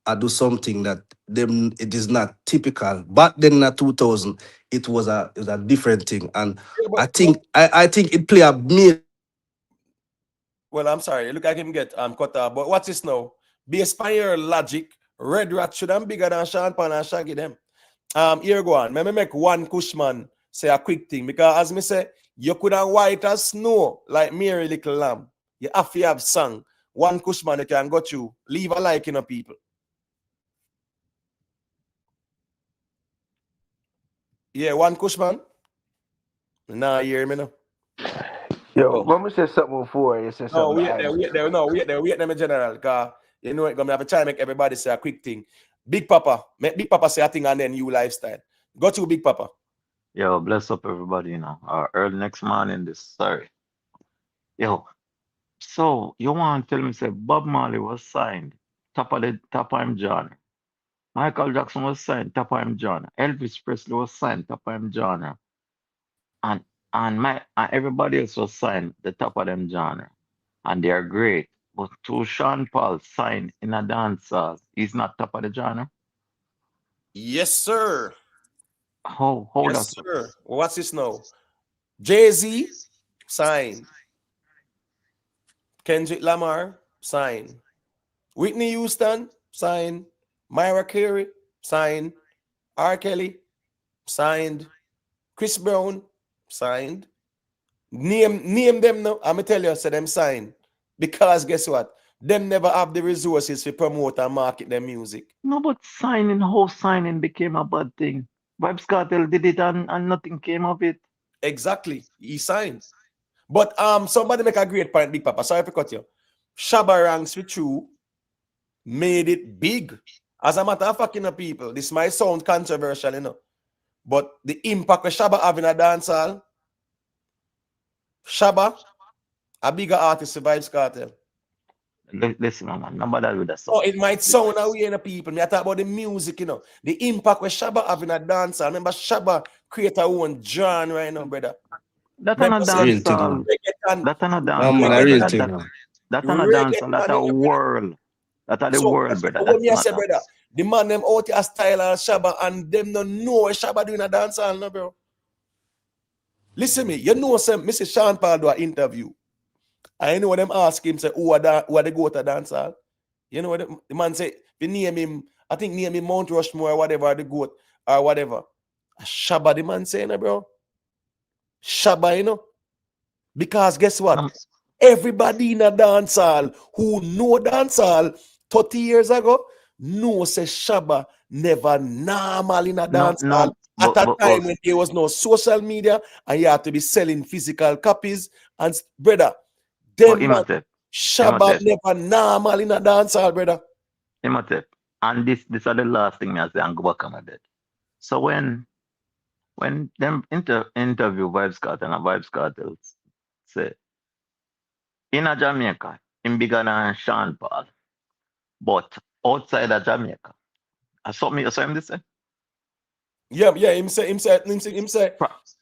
I do something that them it is not typical. Back then in 2000, it was a different thing. And I think it play a major. Well, I'm sorry. Look, I can get cut off. But what's this now? Based on your logic, Red Rat should have bigger than Sean Pan and Shaggy them. Here go on. Let me make one Cushman say a quick thing. Because as me say, you could have white as snow like Mary Little Lamb. You have to have song. One Cushman you can go through. Leave a like in the people. Yeah, one Cushman. Nah, you hear me now. Yo, when we say something before, you say something. Wait there, my general. Because you know, I'm going to have to try to make everybody say a quick thing. Big Papa, make Big Papa say a thing and then you lifestyle. Go to Big Papa. Yo, bless up everybody, you know. Early next morning, sorry. Yo, so you want to tell me, say Bob Marley was signed, top of him genre. Michael Jackson was signed, top of him genre. Elvis Presley was signed, top of him genre. And everybody else was signed, the top of them genre. And they are great. But to Sean Paul signed in a dancehall, he's not top of the genre. Yes, sir. How yes, sir. What's this now? Jay-Z signed. Kendrick Lamar signed. Whitney Houston signed. Myra Carey signed. R. Kelly signed. Chris Brown signed. Name them now. I'm gonna tell you, say them signed. Because guess what? Them never have the resources to promote and market their music. No, but whole signing became a bad thing. Vybz Kartel did it and nothing came of it. Exactly. He signed. But somebody make a great point, Big Papa. Sorry to cut you. Shabba Ranks with you made it big. As a matter of fact, you know, people, this might sound controversial, you know. But the impact of Shabba having a dancehall, Shabba, a bigger artist than Vybz Kartel. Listen, man, nobody with that Oh, song. it might sound away in the people. Me I talk about the music, you know. The impact where Shabba having a dancer. Remember Shabba create her own genre right now, brother. That on a Remember say Real dance thing, hall. man. reggaeton, That on a No, dance man, a hall, real brother. thing, man. That on a dance hall. That reggaeton, a you know, brother. world. That are the So world, brother. what me I That's say, not brother, dance. the man them out here style and Shabba and them don't know what Shabba doing a dance hall, no, bro. Listen me, you know some Mr. Sean Paul do an interview. I know when them ask him say who are they go to dance hall. You know what the man say, the name him, I think name him Mount Rushmore or whatever, the goat or whatever. Shabba the man saying, bro. Shabba, you know. Because guess what? Everybody in a dance hall who know dance hall 30 years ago know say Shabba never normal in a dance hall at a time when there was no social media and you had to be selling physical copies. And brother, them man, Shabba never normal in a dance hall, brother. And this are the last thing I say and go back on my bed. So when them interview Vybz Kartel and Vybz Kartel say in a Jamaica, him bigger than Sean Paul, but outside of Jamaica, I saw me. You saw him this say? Yeah, him say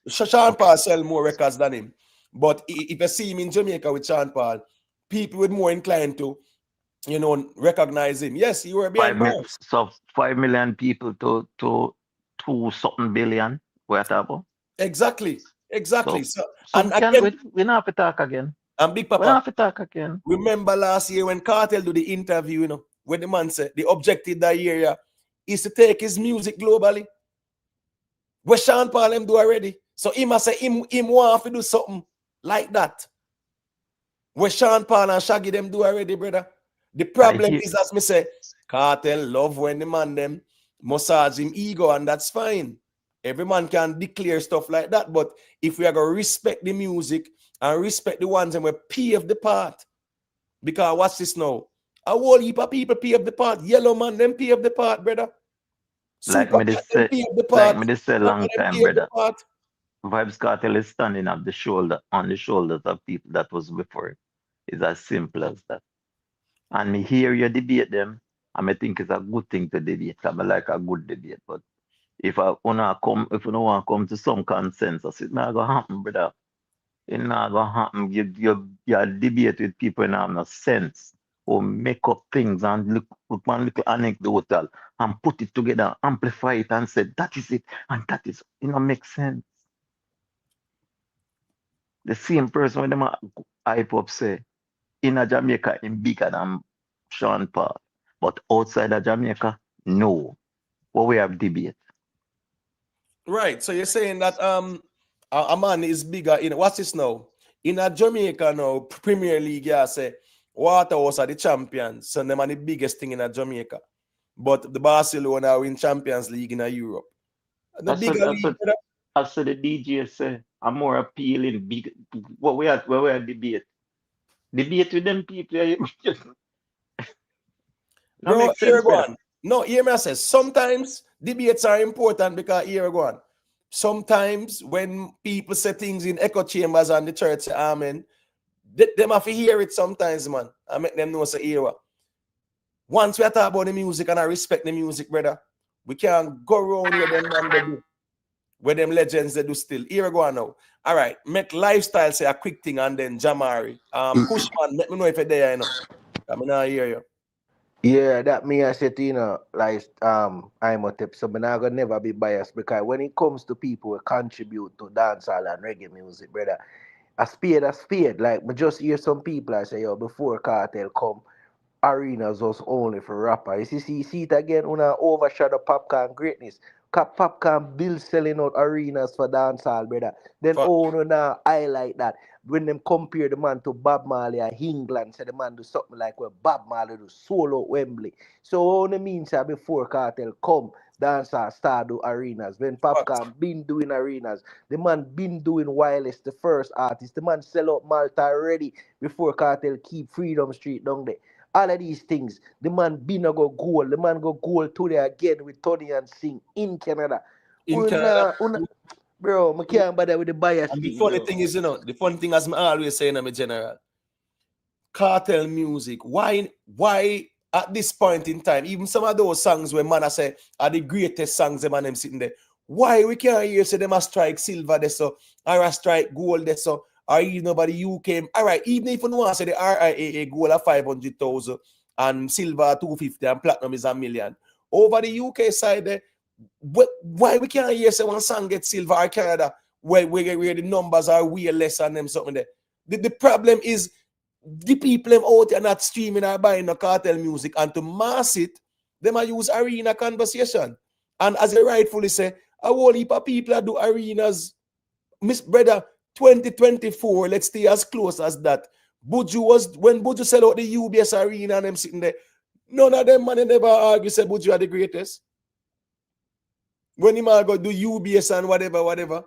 Sean Paul sell more records than him. But if you see him in Jamaica with Sean Paul, people would more inclined to, you know, recognize him. Yes, he were behind bars. So 5 million people to 2 something billion. What about? Exactly. So and again, we not have to talk again. And Big Papa, we not have to talk again. Remember last year when Kartel do the interview, you know, when the man said the objective that year is to take his music globally. What Sean Paul him do already. So he must say him want to do something like that. What Sean Paul and Shaggy them do already, brother. The problem is, as me say, Kartel love when the man them massage him ego, and that's fine. Every man can declare stuff like that, but if we are going to respect the music and respect the ones and we pave the path, because watch this now, a whole heap of people pave the path. Yellow man, them pave the path, brother. Like me this say long time, brother. Vybz Kartel is standing on the shoulders of people that was before it. It's as simple as that. And me hear you debate them, and I think it's a good thing to debate. I like a good debate, but if you don't want to come to some consensus, it's not gonna happen, brother. It's not gonna happen. You debate with people and have no sense. Or make up things and look one little anecdotal and put it together, amplify it and say that is it and that is makes sense. The same person when them hype up say in a Jamaica in bigger than Sean Paul, but outside of Jamaica, no. What we have debate. Right. So you're saying that a man is bigger in what's this now? In a Jamaica now, Premier League, yeah, say Waterhouse are the champions, so them are the biggest thing in a Jamaica. But the Barcelona win Champions League in a Europe. The bigger league. I said the DJ say I'm more appealing. Big what we are debate. Debate with them people. Bro, here go on. No, hear me I say sometimes debates are important because here go on. Sometimes when people say things in echo chambers and the church say amen, them have to hear it sometimes, man. I make them know say here. Once we are talking about the music and I respect the music, brother, we can't go around with them man they do. Where them legends they do still. Here we go on now. All right, make lifestyle say a quick thing and then Jamari. Cushman, let me know if you're there, you know. I'm not hear you. Yeah, that me I said, like I'm a tip, so I'm not gonna never be biased because when it comes to people who contribute to dancehall and reggae music, brother, a spade. Like me just hear some people I say, yo, before Kartel come, arenas was only for rappers. You see it again, una overshadow Popcorn greatness. Popcorn bill selling out arenas for dancehall, brother. Then now highlight that. When them compare the man to Bob Marley and England, say the man do something like what Bob Marley do solo at Wembley. So all the means that before Kartel come, dancehall start do arenas. When Popcorn been doing arenas, the man been doing Wireless, the first artist. The man sell out Malta already before Kartel keep Freedom Street down there. All of these things, the man been a go goal. The man go goal today again with Tony and Sing in Canada. Bro, I can't bother with the bias and thing, the funny bro. thing is, you know, the funny thing as I always say in my general, Kartel music. Why at this point in time, even some of those songs where man I say are the greatest songs the man them sitting there. Why we can't hear say them a strike silver there so or a strike gold there so or even nobody UK. All right, even if you want to say the RIAA gold of 500,000 and silver 250 and platinum is $1 million. Over the UK side there, why we can't hear say one song get silver or Canada where the numbers are way less than them something there. The problem is the people them out there not streaming or buying the Kartel music, and to mass it, they might use arena conversation. And as I rightfully say, a whole heap of people that do arenas. Miss Brother, 2024, let's stay as close as that. Buju was, when Buju sell out the UBS arena and them sitting there, none of them man never argue say Buju are the greatest. When him go do UBS and whatever,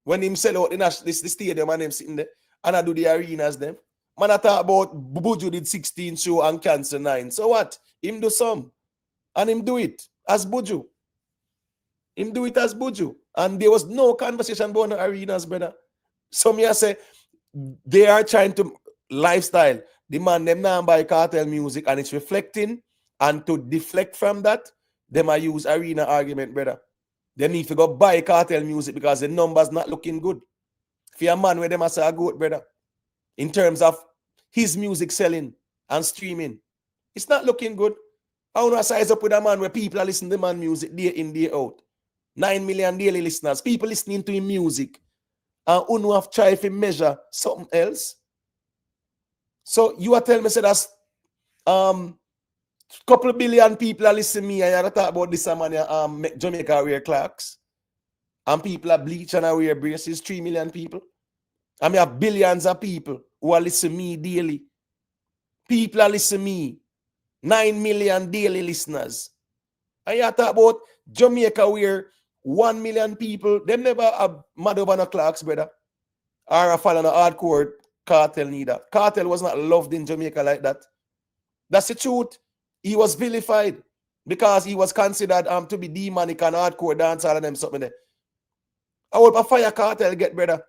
when him sell out the stadium and them sitting there, and I do the arenas them. Man, I talk about Buju did 16 show and cancel 9. So what? Him do some. And him do it as Buju. Him do it as Buju. And there was no conversation about the arenas, brother. So me I say, they are trying to lifestyle. The man, them now buy Kartel music and it's reflecting. And to deflect from that, they might use arena argument, brother. They need to go buy Kartel music because the numbers not looking good. For a man where they must say a goat, brother. In terms of his music selling and streaming, it's not looking good. I want to size up with a man where people are listening to man music day in, day out. 9 million daily listeners, people listening to him music. And who have tried to measure something else. So you are telling me say that's couple billion people are listening to me and you talk about this man make Jamaica wear Clarks. And people are bleach and wear braces, 3 million people. I mean, have billions of people who are listening to me daily. People are listening to me. 9 million daily listeners. And you talk about Jamaica where 1 million people, them never have mad over no Clarks, brother. Or a follow no hardcore Kartel neither. Kartel was not loved in Jamaica like that. That's the truth. He was vilified because he was considered to be demonic and hardcore dancehall and them something there. I would fire Kartel get, brother.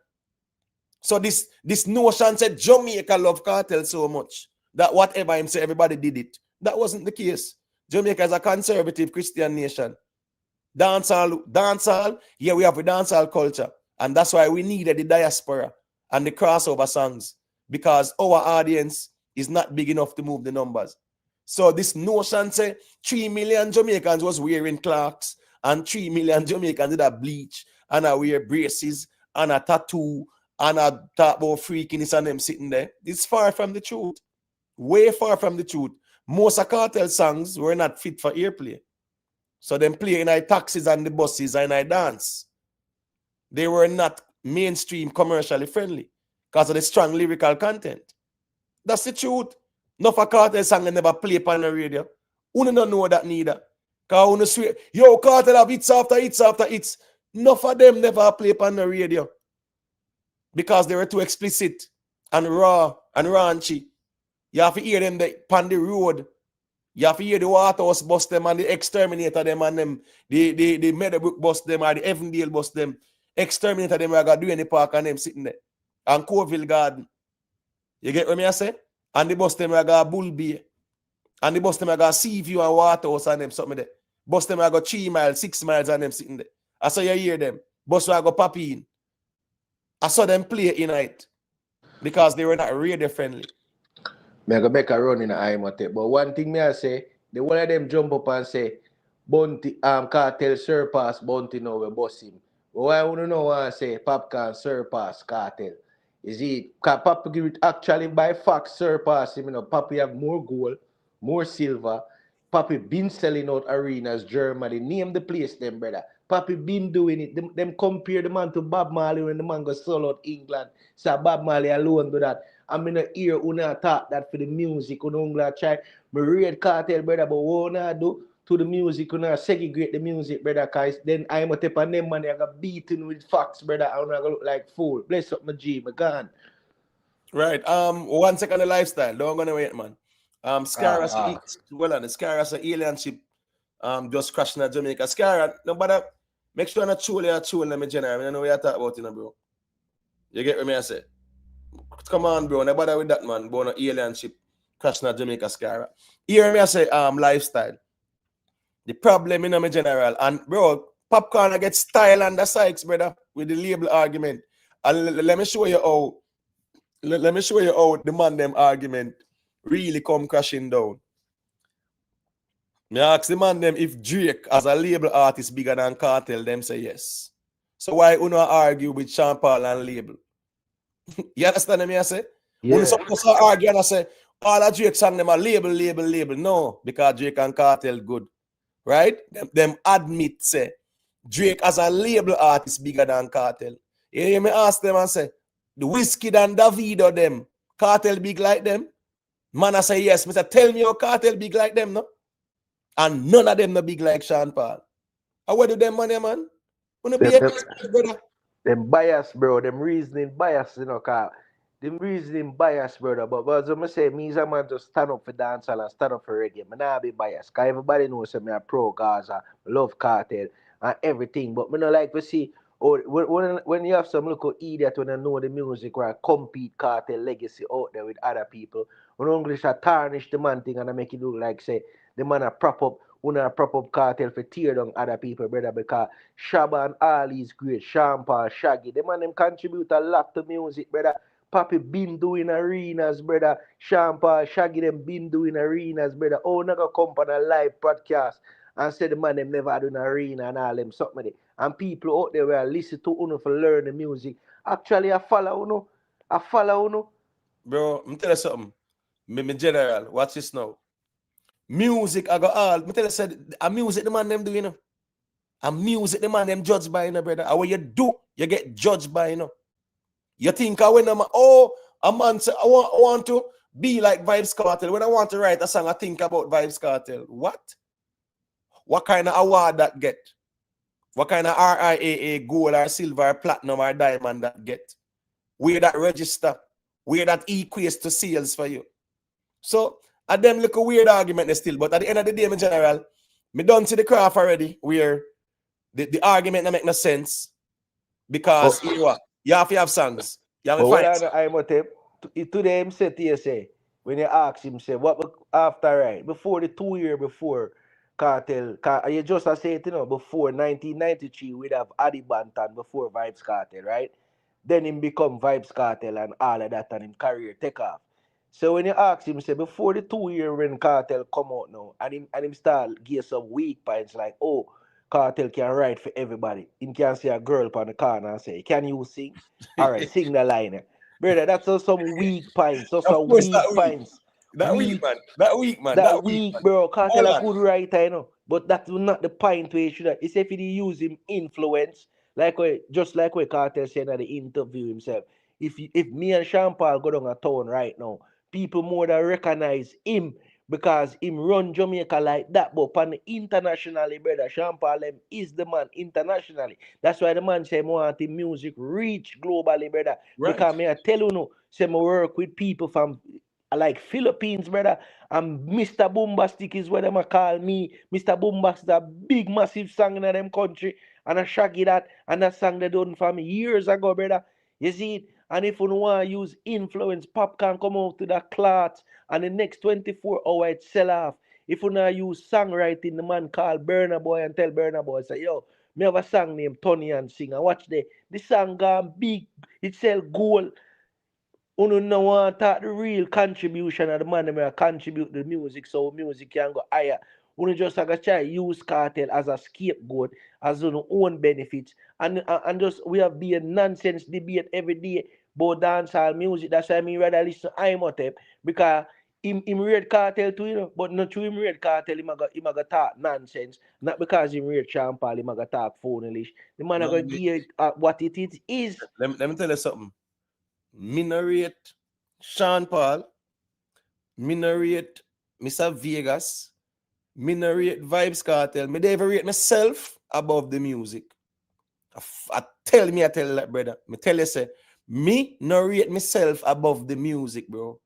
So this notion said Jamaica love Kartel so much that whatever him say, everybody did it. That wasn't the case. Jamaica is a conservative Christian nation. Dancehall, yeah, we have a dancehall culture. And that's why we needed the diaspora and the crossover songs because our audience is not big enough to move the numbers. So this notion say 3 million Jamaicans was wearing Clarks and 3 million Jamaicans did a bleach and I wear braces and a tattoo and I talk about freakiness and them sitting there. It's far from the truth. Way far from the truth. Most of Kartel songs were not fit for airplay. So them play in our taxis and the buses and I dance. They were not mainstream commercially friendly because of the strong lyrical content. That's the truth. No for Kartel song never play on the radio. You don't know that neither. Because you swear, yo, Kartel have hits after hits after hits. None of them never play on the radio. Because they were too explicit and raw and raunchy. You have to hear them on the road. You have to hear the Waterhouse bust them and the Exterminator them and them, the Meadowbrook bust them or the Evandale bust them. Exterminator them, I got do any park and them sitting there. And Coville Garden. You get what I say? And the bus them I got Bull Bay. And the bus them I got Seaview and Waterhouse and them something there. Bus them I got 3 miles, 6 miles and them sitting there. I saw you hear them. Bus I got Papi in. I saw them play in night. Because they were not radio friendly. Me go make a run in the Ayetian. But one thing me I say, the one of them jump up and say, Bounty Kartel surpass Bounty now we boss him. But why I want to know why I say Popcorn surpass Kartel? Is it Papi give it actually by fact surpass him? You know, Papi have more gold, more silver. Papi been selling out arenas, Germany. Name the place, them brother. Papi been doing it. Them compare the man to Bob Marley when the man go sell out England. So Bob Marley alone do that. I'm in the ear una talk that for the music, una try. Me read Kartel, brother, but what una do to the music, una segregate the music, brother, cause then I'm a tip on them man, I got beaten with facts, brother, and I look like fool. Bless up my G, my gun. Right. 1 second the lifestyle. Don't go wait, man. Scar well on the Scar as an alien ship just crashing at Jamaica. Scar, no but make sure not truly let me general. I know what you talk about, bro. You get what me I say? Come on, bro. No bother with that, man. Born an alien ship. crashing at Jamaica Sky. Hear me I say lifestyle. The problem in my general. And bro, Popcorn I get style and the Sykes, brother, with the label argument. And let me show you how let me show you how the man them argument really come crashing down. Me ask the man them if Drake as a label artist bigger than Kartel, them say yes. So why you not argue with Sean Paul and label? You understand me I say? Yeah. When supposed to argue and I say all of Drake song them a label. No, because Drake and Kartel good. Right? Them admit say Drake as a label artist bigger than Kartel. You hear me ask them and say the Whiskey and Davido them Kartel big like them? Man I say yes. Mr. Tell me your Kartel big like them, no? And none of them no big like Sean Paul. And where do them money, man? Wanna be a brother? Them bias, bro. Them reasoning bias, you know, cause them reasoning bias, brother. But as I say, me as a man just stand up for dancehall and stand up for reggae. Me nah be biased. Cause everybody knows me a pro Gaza, love Kartel and everything. But me no like to see when you have some little idiot when I know the music where I compete Kartel legacy out there with other people. When English I tarnish the man thing and I make it look like say the man a prop up Kartel for tear down other people, brother, because Shabba and Ali is great, Sean Paul, Shaggy, them contribute a lot to music, brother. Papi been doing arenas, brother. Sean Paul, Shaggy, them been doing arenas, brother. Oh, never come on a live podcast and say the man them never had an arena and all them something there. And people out there will listen to Uno for learn the music. Actually, I follow Uno. Bro, I'm tell you something. Me general, watch this now. Music, I got all. Me tell you, said a music the man them do, you know. A music the man them judged by, you know, brother. And what you do, you get judged by, you know. You think I when a man say I want to be like Vybz Kartel. When I want to write a song, I think about Vybz Kartel. What? What kind of award that get? What kind of RIAA gold or silver or platinum or diamond that get? Where that register? Where that equates to sales for you? So at them look a weird argument still, but at the end of the day, in general, me done see the craft already where the argument don't make no sense because you have to have songs. You have to But find what I'm today him said to you say, when you ask him say what after right before the 2 year before Kartel, you just say it, you know, before 1993 we'd have Adi Bantan before Vybz Kartel, right? Then him become Vybz Kartel and all of that and him career take off. So when you ask him, say before the 2 year when Kartel come out now, and him start give some weak points like, oh, Kartel can write for everybody. Him can see a girl on the corner and say, can you sing? All right, sing the line. Brother, that's just some weak points. Just of some course weak points. That weak, man. That weak, bro. Kartel Hold a on. good writer, you know. But that's not the point where he should have. It's if he use him influence, just like what Kartel said at the interview himself. If me and Sean Paul go down a town right now, people more than recognize him because him run Jamaica like that. But on internationally, brother, Sean Paul is the man internationally. That's why the man say want the music reach globally, brother. Right. Because me I tell you no, say me work with people from like Philippines, brother. And Mr. Bombastic is what them a call me. Mr. Bombastic is a big, massive song in them country. And I shaggy that. And that song they done for me years ago, brother. You see it? And if you want to use influence, pop can come out to the clots. And the next 24 hours it sell off. If you want to use songwriting, the man call Burna Boy and tell Burna Boy, say, yo, me have a song named Tony and sing. And watch the song gone big. It sell gold. Uno no want talk the real contribution of the man that contribute the music so music can go higher. Uno just like a try use Kartel as a scapegoat, as uno own benefits. And just we have be a nonsense debate every day about dancehall music. That's why me rather listen to Imhotep because him read Kartel too, you know, but not through him read Kartel, him a go talk nonsense. Not because him read Sean Paul, him a go talk phonelish. The man a go give what it is. Let me tell you something. Me no rate Sean Paul, me no rate Mr. Vegas, me no rate Vybz Kartel, me never rate myself above the music. I tell that, brother. Me tell you, say, me no rate myself above the music, bro.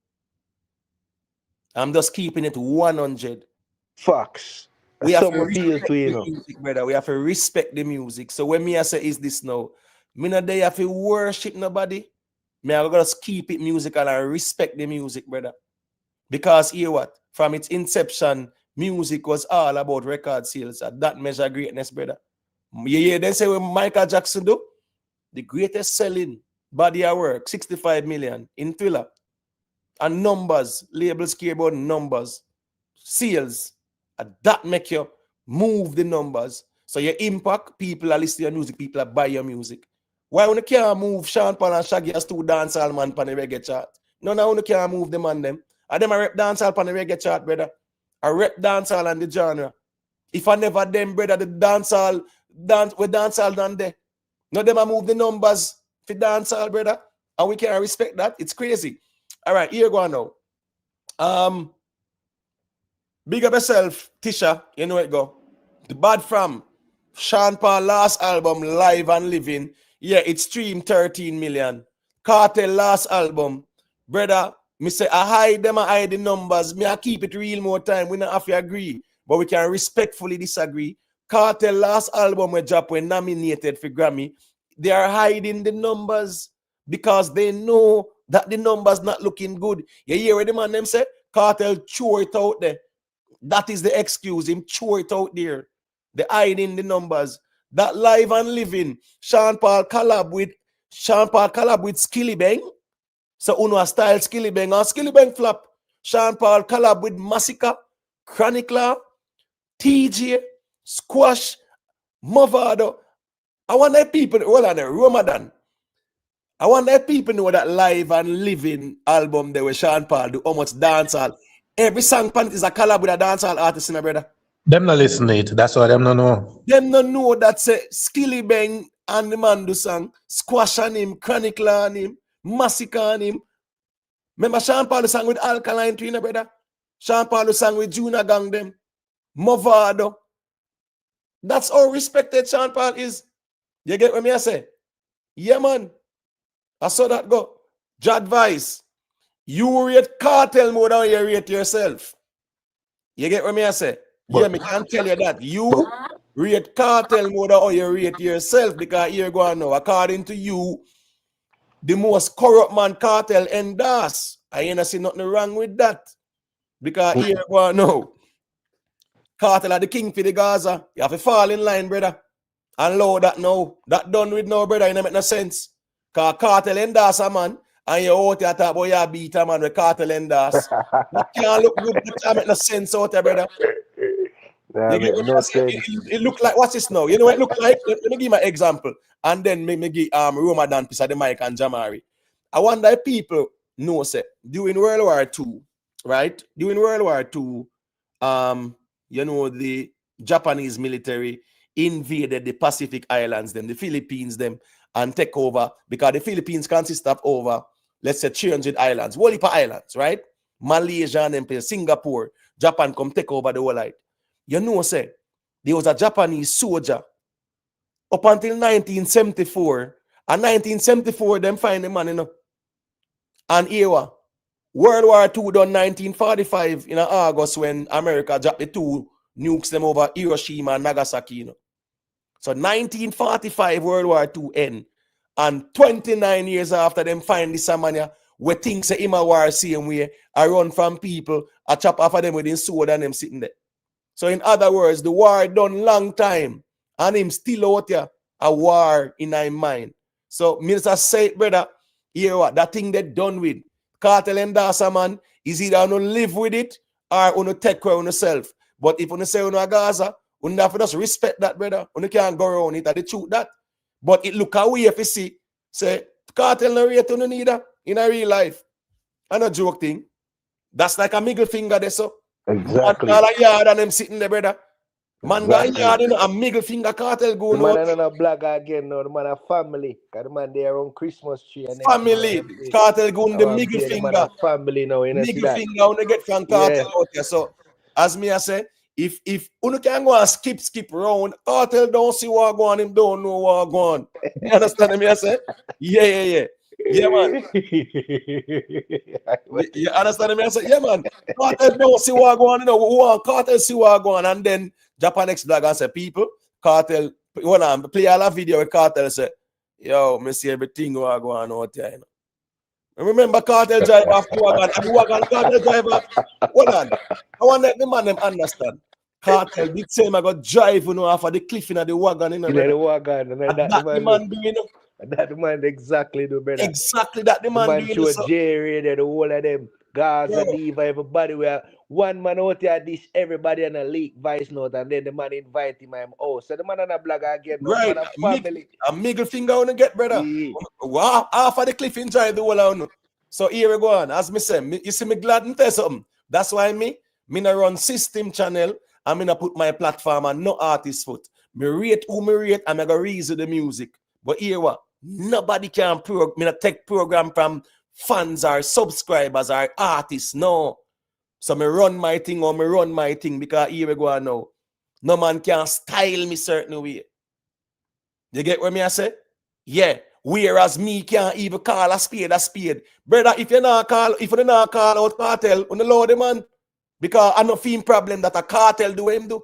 I'm just keeping it 100. Facts. We have Some to appeal respect to you the know. music, brother. We have to respect the music. So when me I say is this now, me not there have to worship nobody. Me I gotta keep it musical and respect the music, brother. Because hear what? From its inception, music was all about record sales. At that measure greatness, brother. You hear them say what Michael Jackson do? The greatest selling body of work, 65 million in Thriller. And numbers, labels care about numbers, sales. And that make you move the numbers. So your impact, people are listening to your music, people are buy your music. Why when you can't move Sean Paul and Shaggy as two dancehall man pan the reggae chart? None of you can't move them on them. And them a rep dancehall pan the reggae chart, brother. I rep dancehall and the genre. If I never them, brother, the dancehall, we dancehall done there. No, them a move the numbers for dancehall, brother. And we can't respect that. It's crazy. All right, here go on now. Big up yourself, Tisha. You know it go. The Bad From Sean Paul last album, Live and Living. Yeah, it streamed 13 million. Kartel last album. Brother, me say I hide them, I hide the numbers. Me I keep it real more time. We not have to agree. But we can respectfully disagree. Kartel last album we drop when nominated for Grammy. They are hiding the numbers because they know that the numbers not looking good. You hear what the man them say? Kartel throw it out there. That is the excuse. Him throw it out there. The hiding the numbers. That Live and Living. Sean Paul collab with Skilly Bang. So Uno style Skilly Bang or Skilly Bang flop. Sean Paul collab with Massacre, Chronicler, TJ, Squash, Movado. I want that people, hold on there, Ramadan. I want that people know that Live and Living album there with Sean Paul do how much dancehall. Every song pan is a collab with a dancehall artist in my brother. Them not listen to it. That's why them no know. Them no know that say Skilly Bang and the man do song, Squash on him, Chronicler on him, Massacre on him. Remember Sean Paul sang with Alkaline Tree, brother? Sean Paul sang with Juna Gang them, Movado. That's how respected Sean Paul is. You get what me I say? Yeah, man. I saw that go. Jad Vice. You rate Kartel more than you rate yourself. You get what me I say? Yeah, me can tell you that. You rate Kartel more than you rate yourself because here go on now. According to you, the most corrupt man Kartel endorse. I ain't see nothing wrong with that. Because here go on now. Kartel are the king for the Gaza. You have to fall in line, brother. And load that now. That done with now, brother. It don't make no sense. Because Kartel endorse a man. And you out there talk about you beat a man with Kartel endorse. That can't look good. That make no sense out there, brother. Nah, it look like, what's this now? You know what it look like? Let me give you an example. And then me give Ramadan piece of the mic and Jamari. I wonder if people know, say, during World War II, right? During World War II, you know, the Japanese military invaded the Pacific Islands, then the Philippines, them, and take over, because the Philippines consist of over, let's say, 300 islands, whole heap of islands, right? Malaysia and then Singapore, Japan come take over the whole light. You know, say, there was a Japanese soldier up until 1974, and 1974, them find the man, you know. And here, World War II done 1945 in August when America dropped the two nukes them over Hiroshima and Nagasaki, you know. So 1945 World War II end, and 29 years after them find this man we think say him a war same way, I run from people, I chop off of them with his sword and them sitting there. So in other words, the war done long time, and him still out there, a war in his mind. So Minister say, brother, hear what, that thing they done with Kartel endorse man is either you live with it or you take care of yourself. But if you say you a Gaza, you have to just respect that, brother. You can't go around it, the truth that. But it look away if you see, say, Kartel no rate you neither in a real life. And a joke thing. That's like a middle finger there, so. Exactly. Man, all a yard and them sitting there, brother. Man, exactly. Yard, you know, a middle finger Kartel going the man out. Man a blog again now, the man a family. Because the man there on Christmas tree. And family. Kartel going the middle finger. The man a family now, you know, see that? Middle finger, when you get from Kartel out there. So, as me I say, if you can go and skip round, Kartel don't see what go on, him don't know what go on. You understand me I say? Yeah. Yeah, man. You understand me? I said, yeah, man. Kartel don't see what go on, you know. Kartel see what go on, and then Japan X blog and say, people, Kartel, play all a video with Kartel say, yo, me see everything what go on out there, you know. Remember Kartel drive off the wagon, and the wagon Kartel driver. Hold on. I want let the man them understand. Kartel did say I got drive off of the cliff in the wagon, In the wagon, and that that the man doing. That the man exactly do, brother. Exactly that the man doing. Show Jerry there, the whole of them. Gaza, Diva, everybody. Where one man out there dish everybody on a leak voice note, and then the man invite him house. So the man on a blog again, right? Man a family. A middle finger on the get, brother. Yeah. Wow, half of the cliff in drive the whole on. So here we go on. As me say, you see me glad and tell something. That's why me not run system channel. I'm gonna put my platform on no artist foot. Me rate who me rate, and I go reason the music. But here what? Nobody can take program from fans or subscribers or artists. No. So me run my thing or me run my thing because here we go on now. No man can style me certain way. You get what me I say? Yeah. Whereas me can't even call a spade a spade. Brother, if you not call out Kartel, on the Lord man. Because I no feel problem that a Kartel do him do.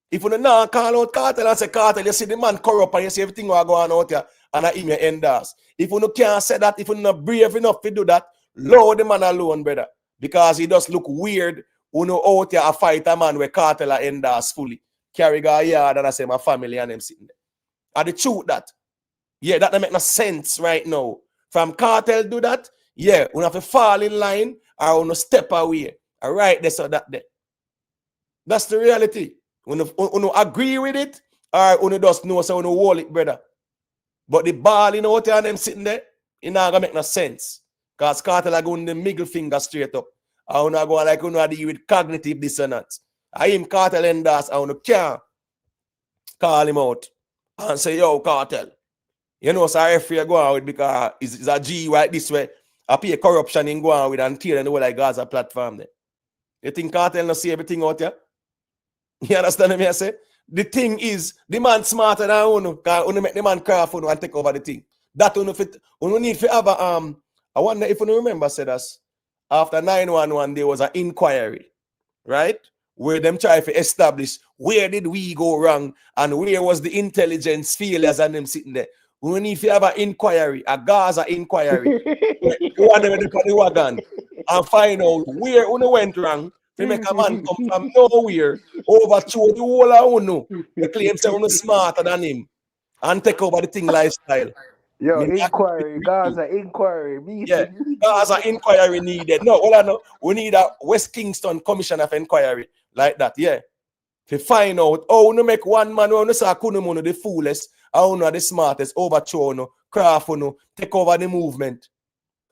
If you not call out Kartel and say Kartel, you see the man corrupt and you see everything will go on out here and I in your enders. If you can't say that, if you not brave enough to do that, Lord the man alone, brother. Because he does look weird when you out here a fight a man with Kartel and enders fully. Carry a yard and I say my family and them sitting there. And the truth that. Yeah, that don't make no sense right now. From Kartel do that, yeah, we have to fall in line or we step away. All right, this or that there. That's the reality. When you agree with it, or when you just know so when you hold it, brother. But the ball in out there and them sitting there, it not gonna make no sense. Because Kartel are going the middle finger straight up. I wanna go like you deal with cognitive dissonance. I am Kartel and that's I wanna can't call him out and say, yo, Kartel. You know, so if you go on with because it's a G right this way, I pay corruption in go on with and tear the whole like Gaza platform there. You think Kartel not see everything out there? You understand me? I say? The thing is, the man smarter than Uno, because Uno make the man craft and take over the thing. That Uno need to have a I wonder if you remember said us after 911 there was an inquiry, right? Where them try to establish where did we go wrong and where was the intelligence failures and them sitting there. We need to have an inquiry, a Gaza inquiry. One of the wagon and find out where Uno went wrong. To make a man come from nowhere overthrow the whole of Uno. They claim say Uno smarter than him and take over the thing lifestyle. Yo, inquiry, Gaza inquiry. Yeah, Gaza inquiry needed. No, all I know, we need a West Kingston Commission of Inquiry like that. Yeah, to find out how to make one man who say Kunumono the foolest, how the smartest, overthrow no, craft no, take over the movement,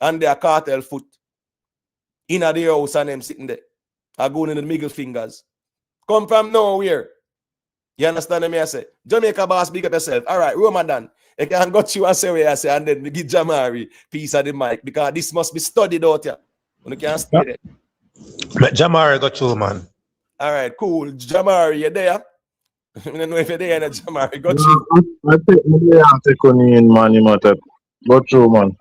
and their Kartel foot in the house and them sitting there, are going in the middle fingers. Come from nowhere. You understand me? I say, Jamaica boss, big up yourself. All right, Ramadan. I can got you and say where I say, and then give Jamari piece of the mic because this must be studied out here. You can't stay there. Let Jamari got you, man. All right, cool. Jamari, you there? I don't know if you're there, Jamari. Got you. I take me and take on in, man. You might go through, man.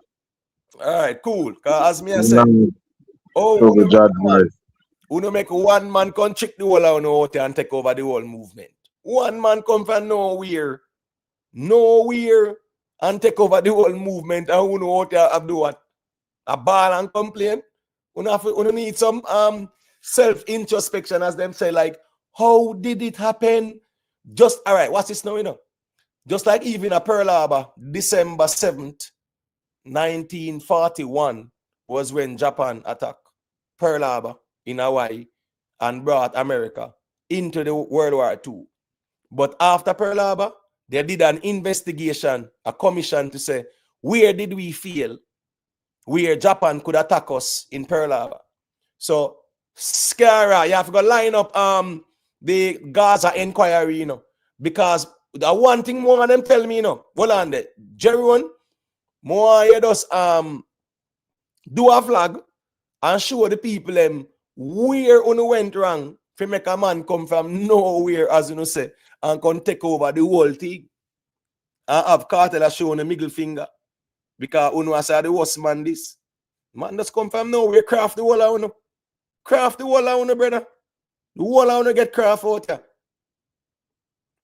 All right, cool. Because as me I said, uno make one man come trick the whole out and take over the whole movement. One man come from nowhere, and take over the whole movement. And uno out there have do what? A ball and complain. Uno need some self-introspection, as them say, like, how did it happen? Just all right, what's this now, you know? Just like even a Pearl Harbor, December 7th, 1941 was when Japan attacked Pearl Harbor in Hawaii and brought America into the World War II. But after Pearl Harbor, they did an investigation, a commission to say, where did we fail? Where Japan could attack us in Pearl Harbor. So, Scara, you have to go line up the Gaza inquiry, you know, because the one thing more of them tell me, you know, hold on there, Jeroen, more you just do a flag and show the people them where Uno went wrong to make a man come from nowhere, as you know say, and can take over the whole thing. And have Kartel showing the middle finger. Because Uno say the worst man this. Man just come from nowhere, craft the whole of Uno. Craft the whole of Uno, brother. The whole of Uno get craft out here.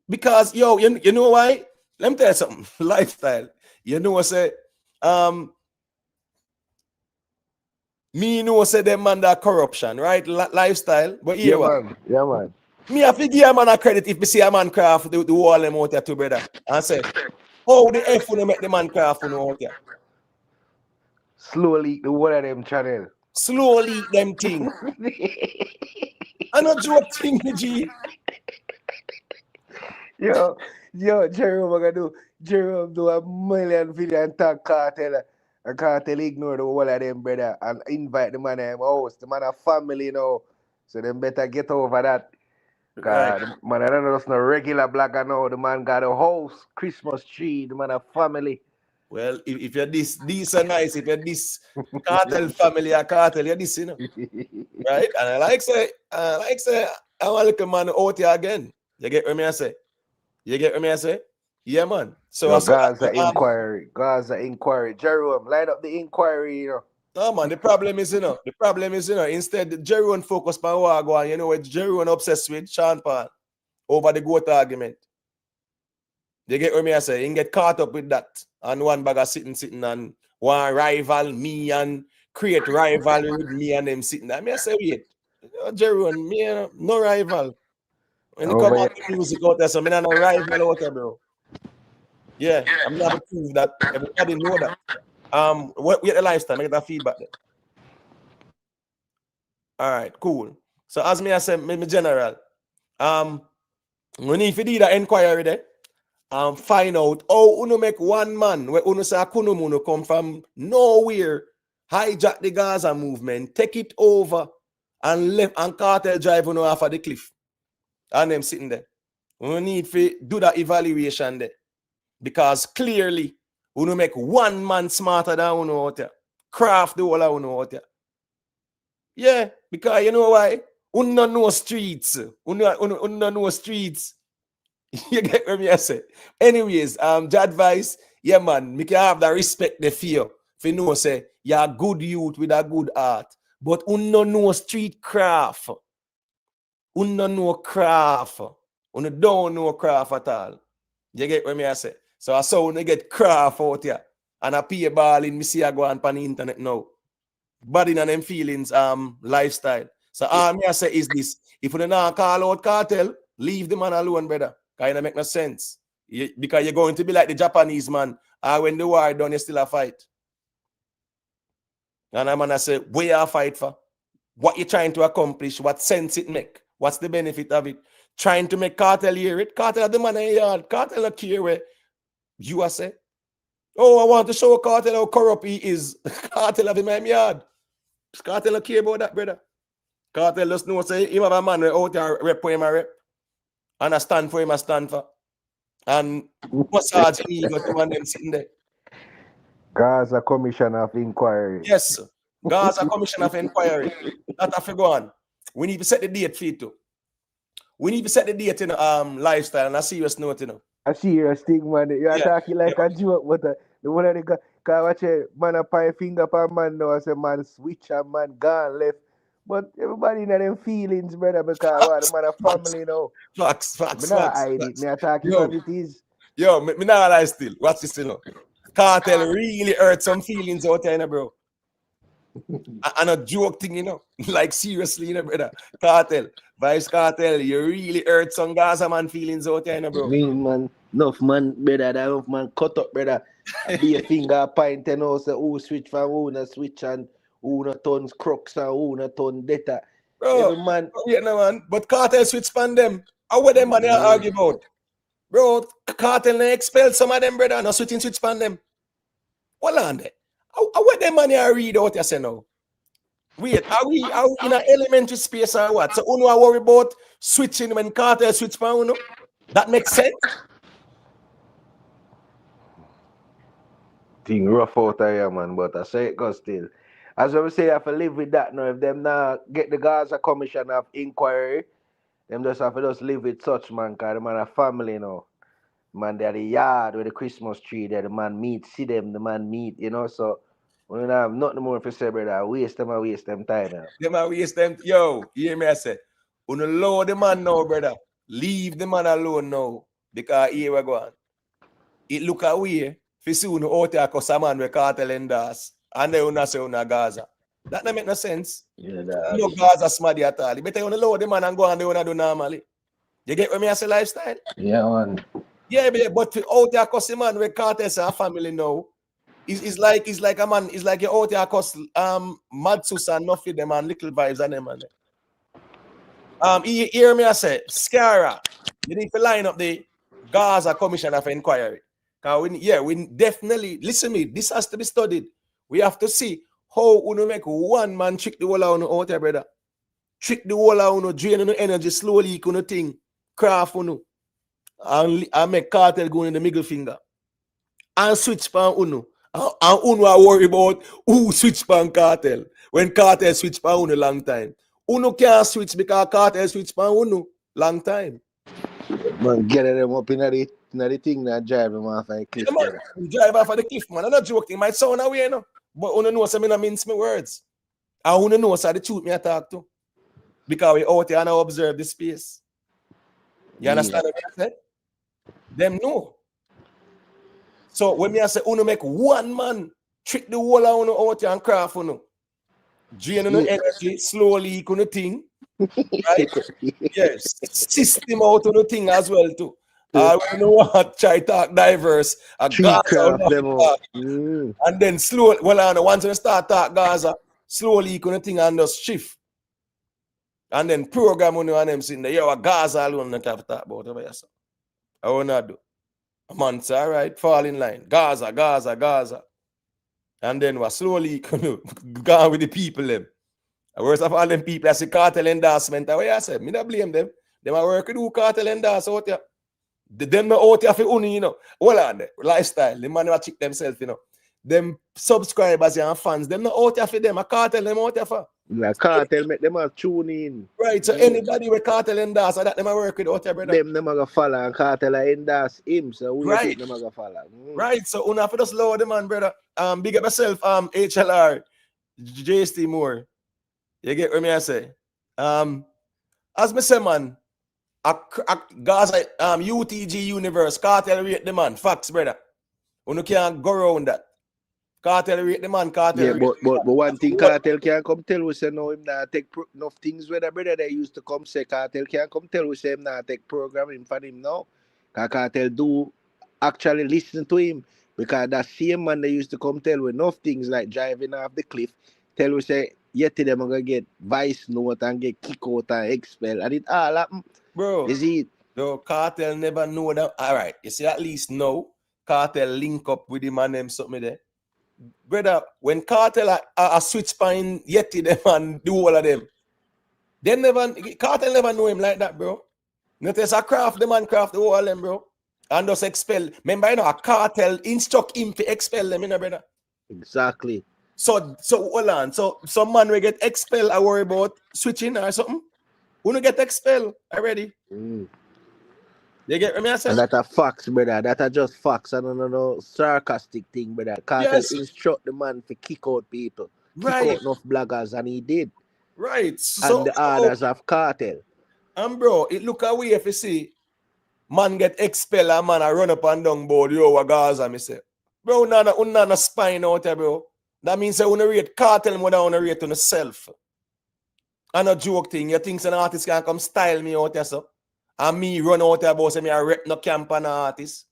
Because, yo, you know why? Let me tell you something. Lifestyle. You know what I say? Me know say them man that corruption, right? Lifestyle. But here Yeah, what? man. Yeah, man. Me have to give a man a credit if me see a man craft the wall them out there too, brother. And say, how the F when make the man craft no out there? Slowly, the one of them channel. Slowly them thing. I not joke thing, me G. Yo, Jerome, I do. Jerome do a million video and tag Kartel. And Kartel ignore the whole of them, brother, and invite the man in house. The man a family now. So them better get over that. Right. The man I don't know just no regular black I know. The man got a house, Christmas tree, the man a family. Well, if you're this so nice, if you're this Kartel family or Kartel, you're this, you know. Right? And I like say, I want to look a man out here again. You get what me I say? You get what me I say? Yeah, man. So Yo, I saw Gaza inquiry. Gaza inquiry. Jerome, line up the inquiry, you know. No, man, the problem is, instead, Jerry won't focus on what go on. You know what Jerry won't obsessed with? Sean Paul over the GOAT argument. You get what me I say? You can get caught up with that. And one bag of sitting and one rival me and create rivalry with me and them sitting there. I say, wait, Jerry and me, no rival. When you come out the music out there, so I'm not a rival out there, bro. Yeah, I'm not to prove that. Everybody know that. What the lifestyle? I get that feedback there. All right, cool. So as me I said, me general. We need to do the inquiry there. Find out how uno make one man where uno say Kunumu come from nowhere, hijack the Gaza movement, take it over, and left and Kartel drive uno off of the cliff. And them sitting there. We need to do that evaluation there. Because clearly, uno make one man smarter than uno out there. Craft the whole of uno out there. Yeah, because you know why? Uno know streets. Uno know streets. You get what me say? Anyways, the advice, yeah, man, me can have the respect, the fear. If you know, say, you're a good youth with a good heart. But uno know street craft. Uno know craft. Uno don't know craft at all. You get what me say? So I saw when get craft out here. And I pay a ball in me see I go on the internet now. Body and them feelings, lifestyle. So all me I say is this. If you don't call out Kartel, leave the man alone, brother. Kind of make no sense. Because you're going to be like the Japanese man. When the war done, you still a fight. And I'm gonna say, where you fight for? What you trying to accomplish? What sense it make? What's the benefit of it? Trying to make Kartel hear it? Kartel the man in yard. Kartel not care where you are say. Oh, I want to show Kartel how corrupt he is. Kartel have him in my yard. Kartel not care about that, brother. Kartel just know say him have a man out there rep for him a rep. And I stand for him, I stand for. And massage ego to one them sitting there. Gaza Commission of Inquiry. Yes, Gaza Commission of Inquiry. That have to go on. We need to set the date for it too. We need to set the date in lifestyle and a serious note, you know. A serious thing, man. You're talking like a joke, but the one of the guy, watch it, man, a pie finger per man now, I say, man, switch and man, gone left. But everybody in them feelings, brother, because the man a family now. Facts. Me not hide it. Me talking as it is. Yo, me not lie still. Watch this, you know. Kartel really hurt some feelings out there, you know, bro. And a joke thing, you know. Like seriously, you know, brother. Kartel, Vybz Kartel, you really hurt some Gaza man feelings out there, you know, bro. Mean man, enough man, brother, that enough man cut up, brother. Be a finger pint and also who switch from who not switch and who not turns crooks and who not turn data. Bro, every man. Yeah, no man. But Kartel switch span them. How would them man they argue about? Bro, Kartel they expel some of them, brother. No switch span them. What on there? How would them man they read out you say now? Wait, are we in an elementary space or what? So uno are worry about switching when Kartel switch span uno? That makes sense? Thing rough out here, man, but I say it goes still. As I say, I have to live with that now. If them now get the Gaza Commission of Inquiry, them just have to just live with such, man, because the man a family now. Man, they're the yard with the Christmas tree there, the man meet, see them, the man meet, you know, so we don't have nothing more to say, brother. Waste them time now. Them a waste them. Yo, you hear me I say? Uno low the man now, brother. Leave the man alone now. Because here we go on. It look away. If you see uno out there cause a man with Kartel endorse, and then uno say uno Gaza. That don't make no sense. Yeah, No Gaza smarty at all. You better you load the man and go and do what I do normally. You get what me as a lifestyle? Yeah, man. Yeah, but to out there cause man we Kartel say a family now. It's like a man, it's like you out there cause Madsus and Nuffy them and little vibes and them and you hear me I say Scara, you need to line up the Gaza Commission of Inquiry. We definitely listen me, this has to be studied. We have to see how we make one man trick the whole of out there, brother. Trick the whole of drain on energy slowly, thing, craft and make Kartel go in the middle finger. And switch pan Uno. And Uno are worry about who switch pan Kartel. When Kartel switch pan Uno long time. Uno can't switch because Kartel switch pan Uno long time. Man, get them up in the thing that drive them off the cliff. Yeah, man, drive off of the cliff, man. I'm not joking. Might sound away, you know. But Uno knows I mean I mince my words. And Uno knows the truth me I talk to. Because we out here and I observe the space. You understand what I said? Them know. So when me I say Uno make one man trick the whole of Uno out here and craft Uno. Drain on energy slowly the thing. Right? Yes. System out on the thing as well too. I know what try talk diverse. Gaza and then slowly once you start talk Gaza, slowly the thing and just shift. And then program on you and them sitting there. Yeah, Gaza alone not have to talk about it. I will not do. A man say, all right, fall in line. Gaza. And then we slowly go with the people them. Worst of all them people, I see Kartel endorsement. What I say? Me not blame them. Them are working with Kartel endorsement out here. Them not out here for only, you know. Hold on there. Lifestyle. The man will check themselves, you know. Them subscribers and fans, them not out here for them. A Kartel them out here for. Like Kartel make them all tune in. Right, so anybody with Kartel endorse, that them are work with out here, brother. Them are gonna follow and Kartel endorse him, so we think them are gonna follow. Right, so una for just lower the man, brother. Big up yourself, HLR, JST Moore. You get what me I say? As me say, man, Gaza, UTG Universe, Kartel rate the man. Facts, brother. You can't go around that. Kartel rate the man, Kartel. Yeah, but one thing Kartel can come tell us, no, him not take enough things where the brother they used to come say Kartel can come tell us him not take programming for him now. Kartel do actually listen to him because that same man they used to come tell with enough things like driving off the cliff, tell us say yet them are gonna get vice note and get kick out and expel and it all happen. Bro, is it? No, Kartel never know that. All right, you see, at least now Kartel link up with him and them something there. Brother, when Kartel a switch pine Yeti them and do all of them, Kartel never know him like that, bro. Notice a craft the man craft the whole of them, bro. And just expel. Remember, you know, a Kartel instruct him to expel them, you know, brother. Exactly. So hold on. So some man will get expelled. I worry about switching or something. Who no get expelled already? They get me. I say. And that a facts, brother. That are just facts. I don't know sarcastic thing, brother. Kartel instruct the man to kick out people, kick out enough bloggers, and he did. Right. So, and the orders of Kartel. And bro, it look away if you see man get expelled and man I run up and down board yo Gaza. Me say, bro, nana spine out there, bro. That means I want to rate Kartel more than I want to rate on yourself. And a joke thing. You think an artist can come style me out there, so? And me run out there about say me I rep no camp and artist.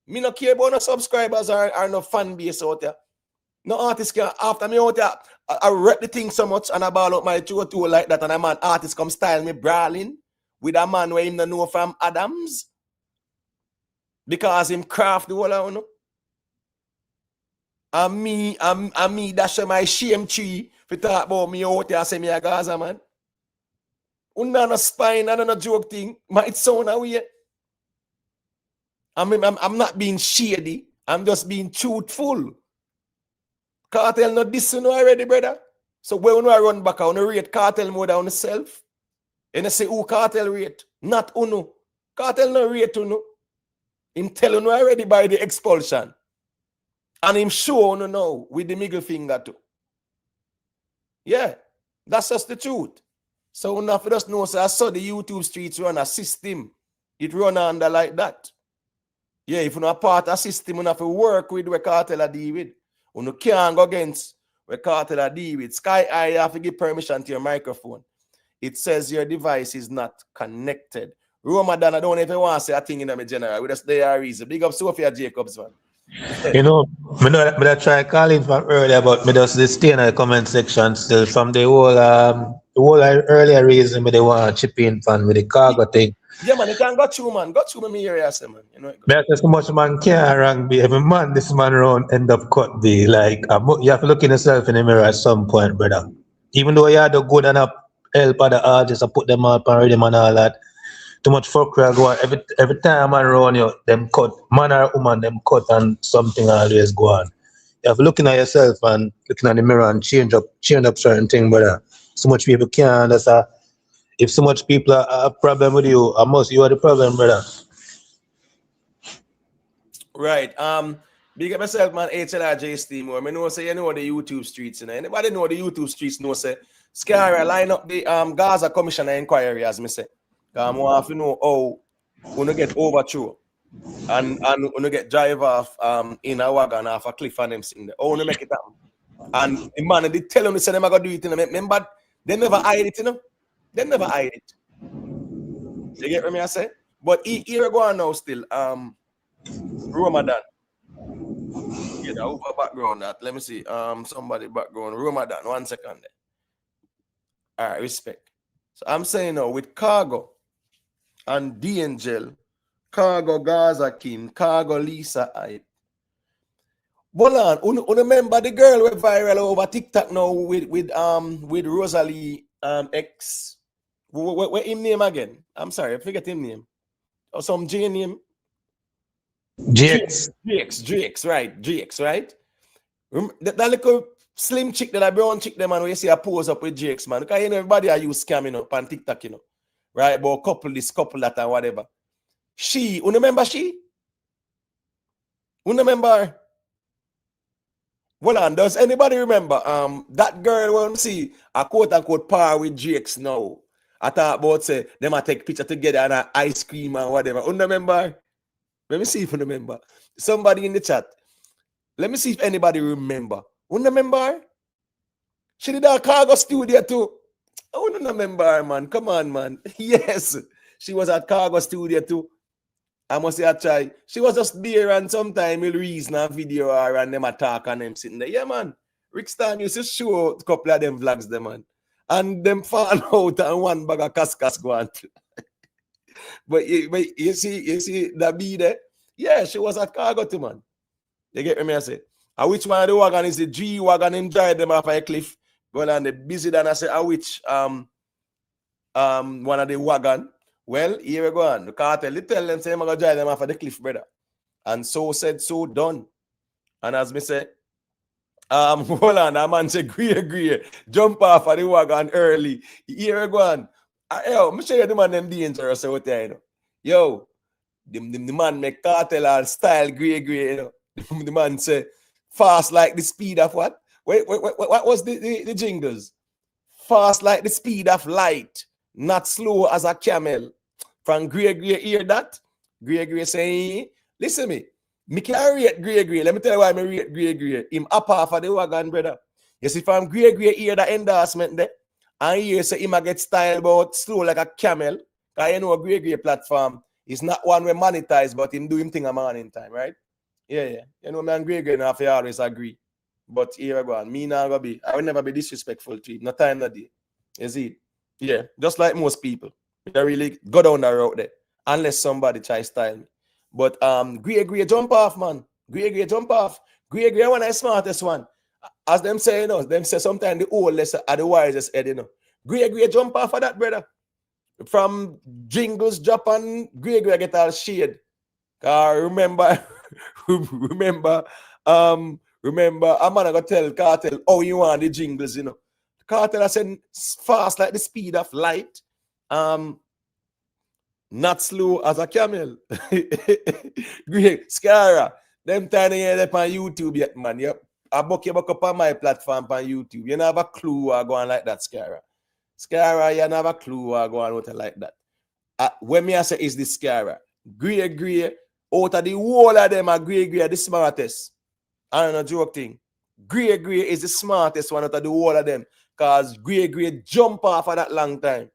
Me no care about no subscribers or no fan base out there. No artist can after me out there. I rep the thing so much and I ball out my 202 like that and a man artist come style me brawling with a man where him no know from Adams. Because him craft the whole of you know. And me dash my shame tree for talk about me out there and say me a Gaza man. Una no spine and no joke thing. Might sound away. I'm not being shady. I'm just being truthful. Kartel not this you know already, brother. So when I run back, I want to rate Kartel more than yourself. And I say who Kartel rate? Not Uno. Kartel no rate Uno. Him tell you already by the expulsion. And him show no now with the middle finger too. Yeah, that's just the truth. So enough of us know, so I saw the YouTube streets run a system. It run under like that. Yeah, if you're not part of a system, you have to work with what Kartel deal with. You can't go against where Kartel are deal with. Sky Eye, you have to give permission to your microphone. It says your device is not connected. Ramadan, I don't even want to say a thing in my general. We just there are reason. Big up Sophia Jacobs, man. You know, I try calling from earlier, but me just stay in the comment section still from the whole earlier reason me they want to chip in from with the cargo thing. Yeah, man, you can go through, man. Go through me here, yes, man. You know it. Me I say so much man can't wrong be every man this man round end up cut be like you have to look in yourself in the mirror at some point, brother. Even though you had to go and help other artists and put them up and read them and all that. Too much fuckery go on. Every time man around you, them cut. Man or woman, them cut and something always go on. You have to looking at yourself and looking at the mirror and change up certain things, brother. So much people can't understand. If so much people have a problem with you, you are the problem, brother. Right. Big up myself, man. HLRJ Steam. I know say you know the YouTube streets, you know. Anybody know the YouTube streets know say Scary line up the Gaza Commissioner inquiry, as me say. We have to know how we get overthrow and we get drive off in a wagon off a cliff and them sitting there. How we make it happen. And the man they tell them they say them are gonna do it, you know. Remember, they never hide it, you know. They never hide it. You get what I say? But here go on now still. Ramadan. Yeah, the over background that. Let me see. Somebody background. Ramadan. 1 second there. All right, respect. So I'm saying now with Khago and D'Angel, Khago Gaza King, Khago Lisa I. Hold on, remember the girl went viral over TikTok now with Rosalie X. What him name again? I'm sorry, I forget him name. Or some J name. GX, right? That little slim chick, that brown chick, them man, where you see a pose up with GX, man. Because you know everybody are use scamming up on TikTok, you know. Right? But couple this, couple that, and whatever. You remember she? You remember her? Hold on, does anybody remember that girl when see a quote unquote par with GX now? I thought about say them a take picture together and a ice cream and whatever. You remember? Let me see if you remember. Somebody in the chat. Let me see if anybody remember. You remember her? She did a Khago studio too. I don't remember her, man. Come on, man. Yes. She was at Khago studio too. I must say I try. She was just there and sometime we'll reason a video her and them attack and them sitting there. Yeah, man. Rick Stan used to show a couple of them vlogs there, man. And them fall out and one bag of cascas go on. But you see that be there? Yeah, she was at Khago too, man. You get me, I say. And which one of the wagon is the G wagon and drive them off a cliff? Well, and they busy than I say, which one of the wagon? Well, here we go on. The Kartel, they tell them, say, I'm going to drive them off of the cliff, brother. And so said, so done. And as me say, hold on, that man say, agree. Jump off of the wagon early. Here we go on. Yo, I'm show you the man them dangerous out there, you know. Yo, the man make Kartel and style grey, you know. The man say, fast like the speed of what? Wait, what was the jingles? Fast like the speed of light, not slow as a camel. From Grey hear that? Grey saying, listen me can't rate Grey. Let me tell you why I rate Grey. Him up half of the wagon, brother. You see, from Grey hear the endorsement there, and here say him a get style about slow like a camel. Because you know Grey platform is not one we monetize, but him do him thing a morning time, right? Yeah. You know, man, Grey now I always agree. But here I go on. Me now I will never be disrespectful to him. No time, no day. You see? Yeah. Just like most people. They really go down the road there. Unless somebody try style me. But Grey jump off, man. Grey jump off. Grey one of the smartest one. As them say, you know, them say sometimes the oldest are the wisest head, you know. Grey jump off of that, brother. From jingles drop on Grey get all shade. Remember, I'm gonna tell Kartel, oh, you want the jingles, you know. Kartel I said fast like the speed of light. Not slow as a camel. Great. Scara. Them tiny head up on YouTube yet, man. Yep. I book you up on my platform on YouTube. You never have a clue I go on like that, Scara. Scara, you never have a clue I go on like that. When me I say is the Scara. Grey, out of the whole of them are Grey, the smartest. I don't know, joke thing. Grey is the smartest one out of the whole of them. Because Grey jump off for that long time.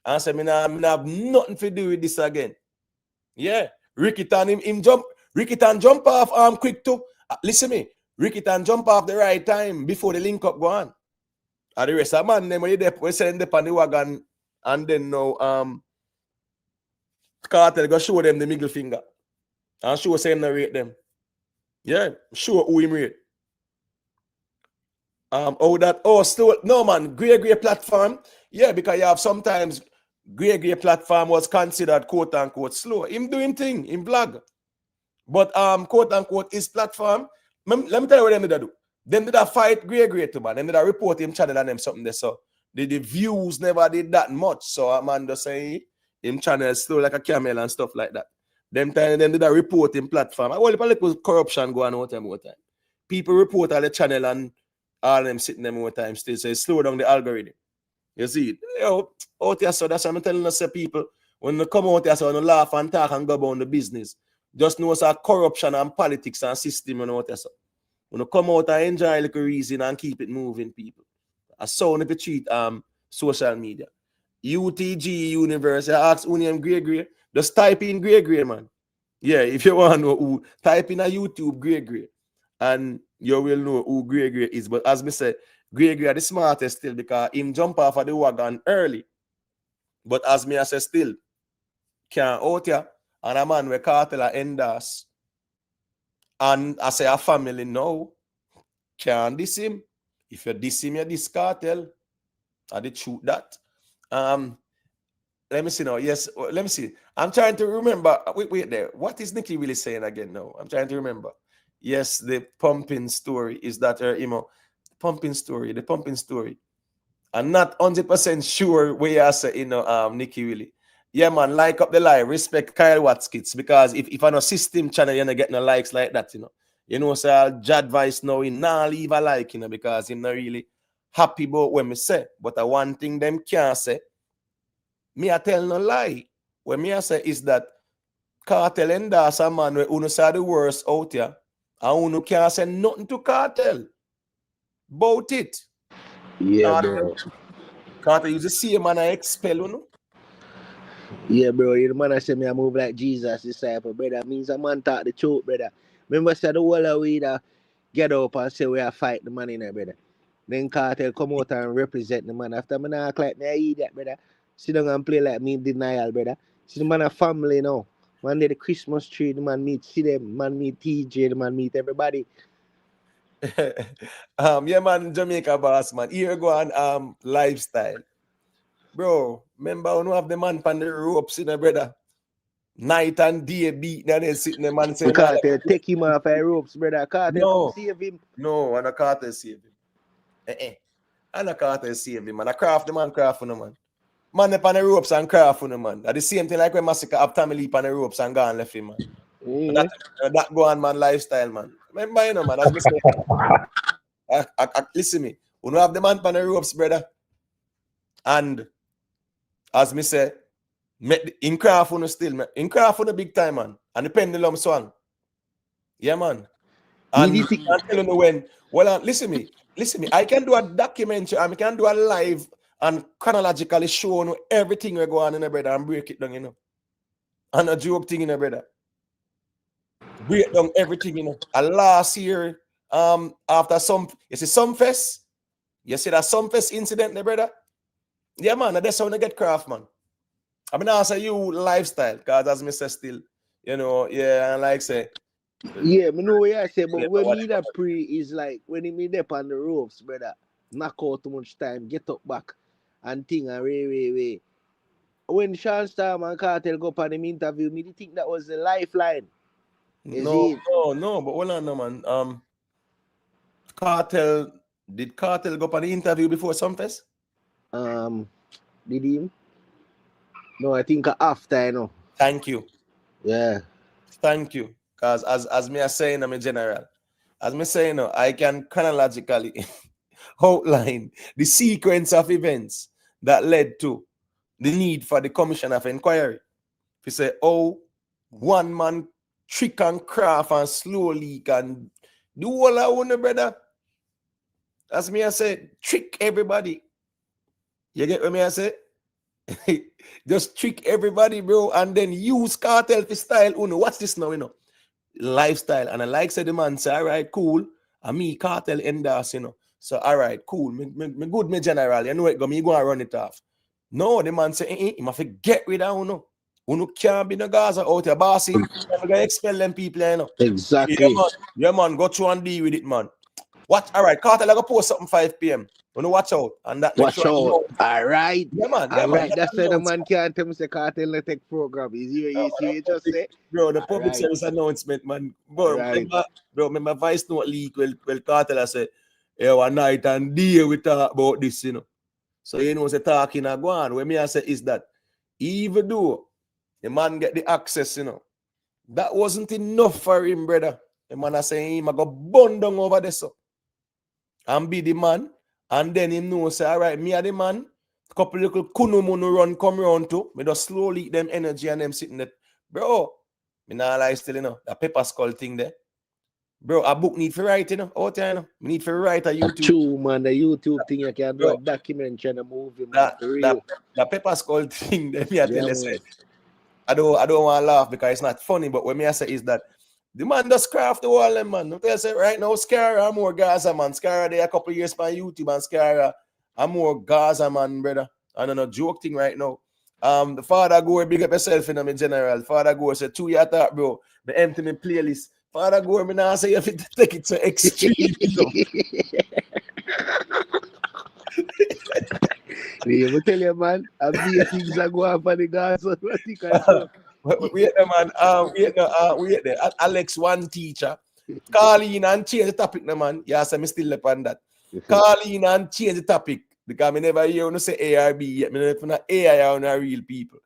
And say, me have nothing to do with this again. Yeah. Ricky Tan him jump. Ricky Tan jump off quick too. Listen me. Ricky Tan jump off the right time before the link up go on. And the rest of man, them when we send them on the wagon, and then now Kartel go show them the middle finger. And show say him rate them. Yeah, show who him rate. Still no man, Grey platform. Yeah, because you have sometimes Grey platform was considered quote unquote slow. Him doing thing, him vlog. But quote unquote his platform. Let me tell you what them did do. Them did a fight Grey too, man. Them did a report him channel and them something there. So the views never did that much. So a man just say him channel slow like a camel and stuff like that. Them did a report him platform. I want a little corruption going on more time. People report on the channel and all them sitting them more time still. So it slow down the algorithm. You see, out here, so that's what I'm telling us, people. When they come out here, so when they laugh and talk and go about the business, just know it's corruption and politics and system and out here, so. When you come out and enjoy a little reason and keep it moving, people. I saw if you treat social media. UTG University, I ask who name Grey. Just type in Grey, man. Yeah, if you want to know who, type in a YouTube Grey. And you will know who Grey is. But as me say, Grey are the smartest still because him jump off of the wagon early. But as me I say still, can't out here. And a man with Kartel end us. And I say a family now can't diss him. If you diss him, you diss Kartel. I did shoot that. Let me see now. Yes, let me see. I'm trying to remember. Wait there. What is Nikki really saying again now? I'm trying to remember. Yes, the pumping story. Is that her emo? The pumping story. I'm not 100% sure where you say, Nikki really. Yeah, man, like up the live. Respect Kyle Watkins because if I no system channel, you're not getting no likes like that, so I'll advise now in nah leave a like, because I'm not really happy about what me say. But the one thing them can't say, me I tell no lie. What me I say is that Kartel and that's a man where uno say the worst out here, and uno can't say nothing to Kartel about it. Yeah, bro. Kartel use the same man I expel, Yeah, bro. You the man I say me I move like Jesus disciple, brother. Means a man talk the truth, brother. Remember say the whole of we get up and say we are fight the man in there, brother. Then Kartel come out and represent the man. After me not act like me I eat that, brother. Sit down and play like me in denial, brother. See the man a family now. Man did the Christmas tree, the man meet see them, man meet TJ, the man meet everybody. Yeah, man, Jamaica boss, man. Here go on lifestyle. Bro, remember when we have the man on the ropes, brother? Night and day beating and then sitting the man saying, Kartel take him off the ropes, brother. Kartel come save him. No, and a Kartel save him. And a Kartel save him, man. A craft the man craft for no man. Man up on the ropes and craft for no man. That's the same thing like when Massacre have Tommy Leap on the ropes and go and left him, man. That go on, man, lifestyle, man. Remember, man, as I say, listen me. We don't have the man on the ropes, brother. And as me say, in craft on still, in craft on the big time, man. And the pendulum swung. Yeah, man. And I'm telling you when. Well, listen me. I can do a documentary. I can do a live and chronologically show everything we go on in the brother and break it down, And a joke thing in the brother. Break down everything, And last year, after some fest, you see that some fest incident, the brother. Yeah, man. That's how they get craft, man. I mean, I say you lifestyle, because as me say still, yeah, and like say. Yeah, me know what I say, but when me that pre is like when he meet up on the ropes, brother, knock out too much time, get up back, and thing and way. When Sean Storm and Kartel go up on him interview, me think that was the lifeline. No, but hold on, no man. Did Kartel go up on the interview before Sumfest? Did he? No, I think after, Thank you. Yeah. Thank you. Because as me are saying, I'm a general. As me saying, I can chronologically outline the sequence of events that led to the need for the commission of inquiry. If you say, one man trick and craft and slow leak and do all I want, brother. That's me I say, trick everybody. You get what me I say? Just trick everybody, bro, and then use Kartel for style. Uno, what's this now, you know? Lifestyle. And I like said the man say, all right, cool. And me Kartel endorse, you know. So all right, cool. Me good, me general. You know it go, me go and run it off. No, the man say, he must get rid of Uno. Uno can't be no Gaza out here, bossy. I'm gonna expel them people, you know. Exactly. Yeah, man, go through and deal with it, man. Watch, all right, Kartel, I go post something 5 p.m. You know, watch out. And that make Watch sure out. you know. All right. Yeah, man. All right. That's why the man can't tell me say Kartel not take program. You see what you just say? Bro, the public service announcement, man. Bro, remember Vice Note leak well Kartel I said, hey, one night and day we talk about this, you know. So you know, say talking and go on. What me I say is that even though the man get the access, you know, that wasn't enough for him, brother. The man I say him I go bun down over there, so and be the man, and then him know say, all right, me are the man. Couple little kunumunu run come round to me just slowly them energy and them sitting there. Bro, me nah lie still, you know, the paper skull thing there. Bro, a book need for write, you know, out there, you know. Me need for write a YouTube. True, man, the YouTube thing you can do a documentary and a movie, man. The paper skull thing, then me I tell you, say, I don't want to laugh because it's not funny, but what me I say is that the man does craft the wall, them man. I say right now, Scara more Gaza, man. Scara there a couple years by YouTube and Scara I'm more Gaza, man, brother. I don't know, joke thing right now. The Father Gore, big up yourself, you know, me general. Father Gore said, 2 year talk, bro. Me empty me playlist. Father Gore, me now say you have to take it to extreme, you know. Yeah, I tell you, man, I'm the things that go on for the Gaza. Wait there, man. Wait there. Alex, one teacher. Call in and change the topic, no, man. Yes, I'm still up on that. Call in and change the topic. Because I never hear you say ARB yet. I never know AI on real people.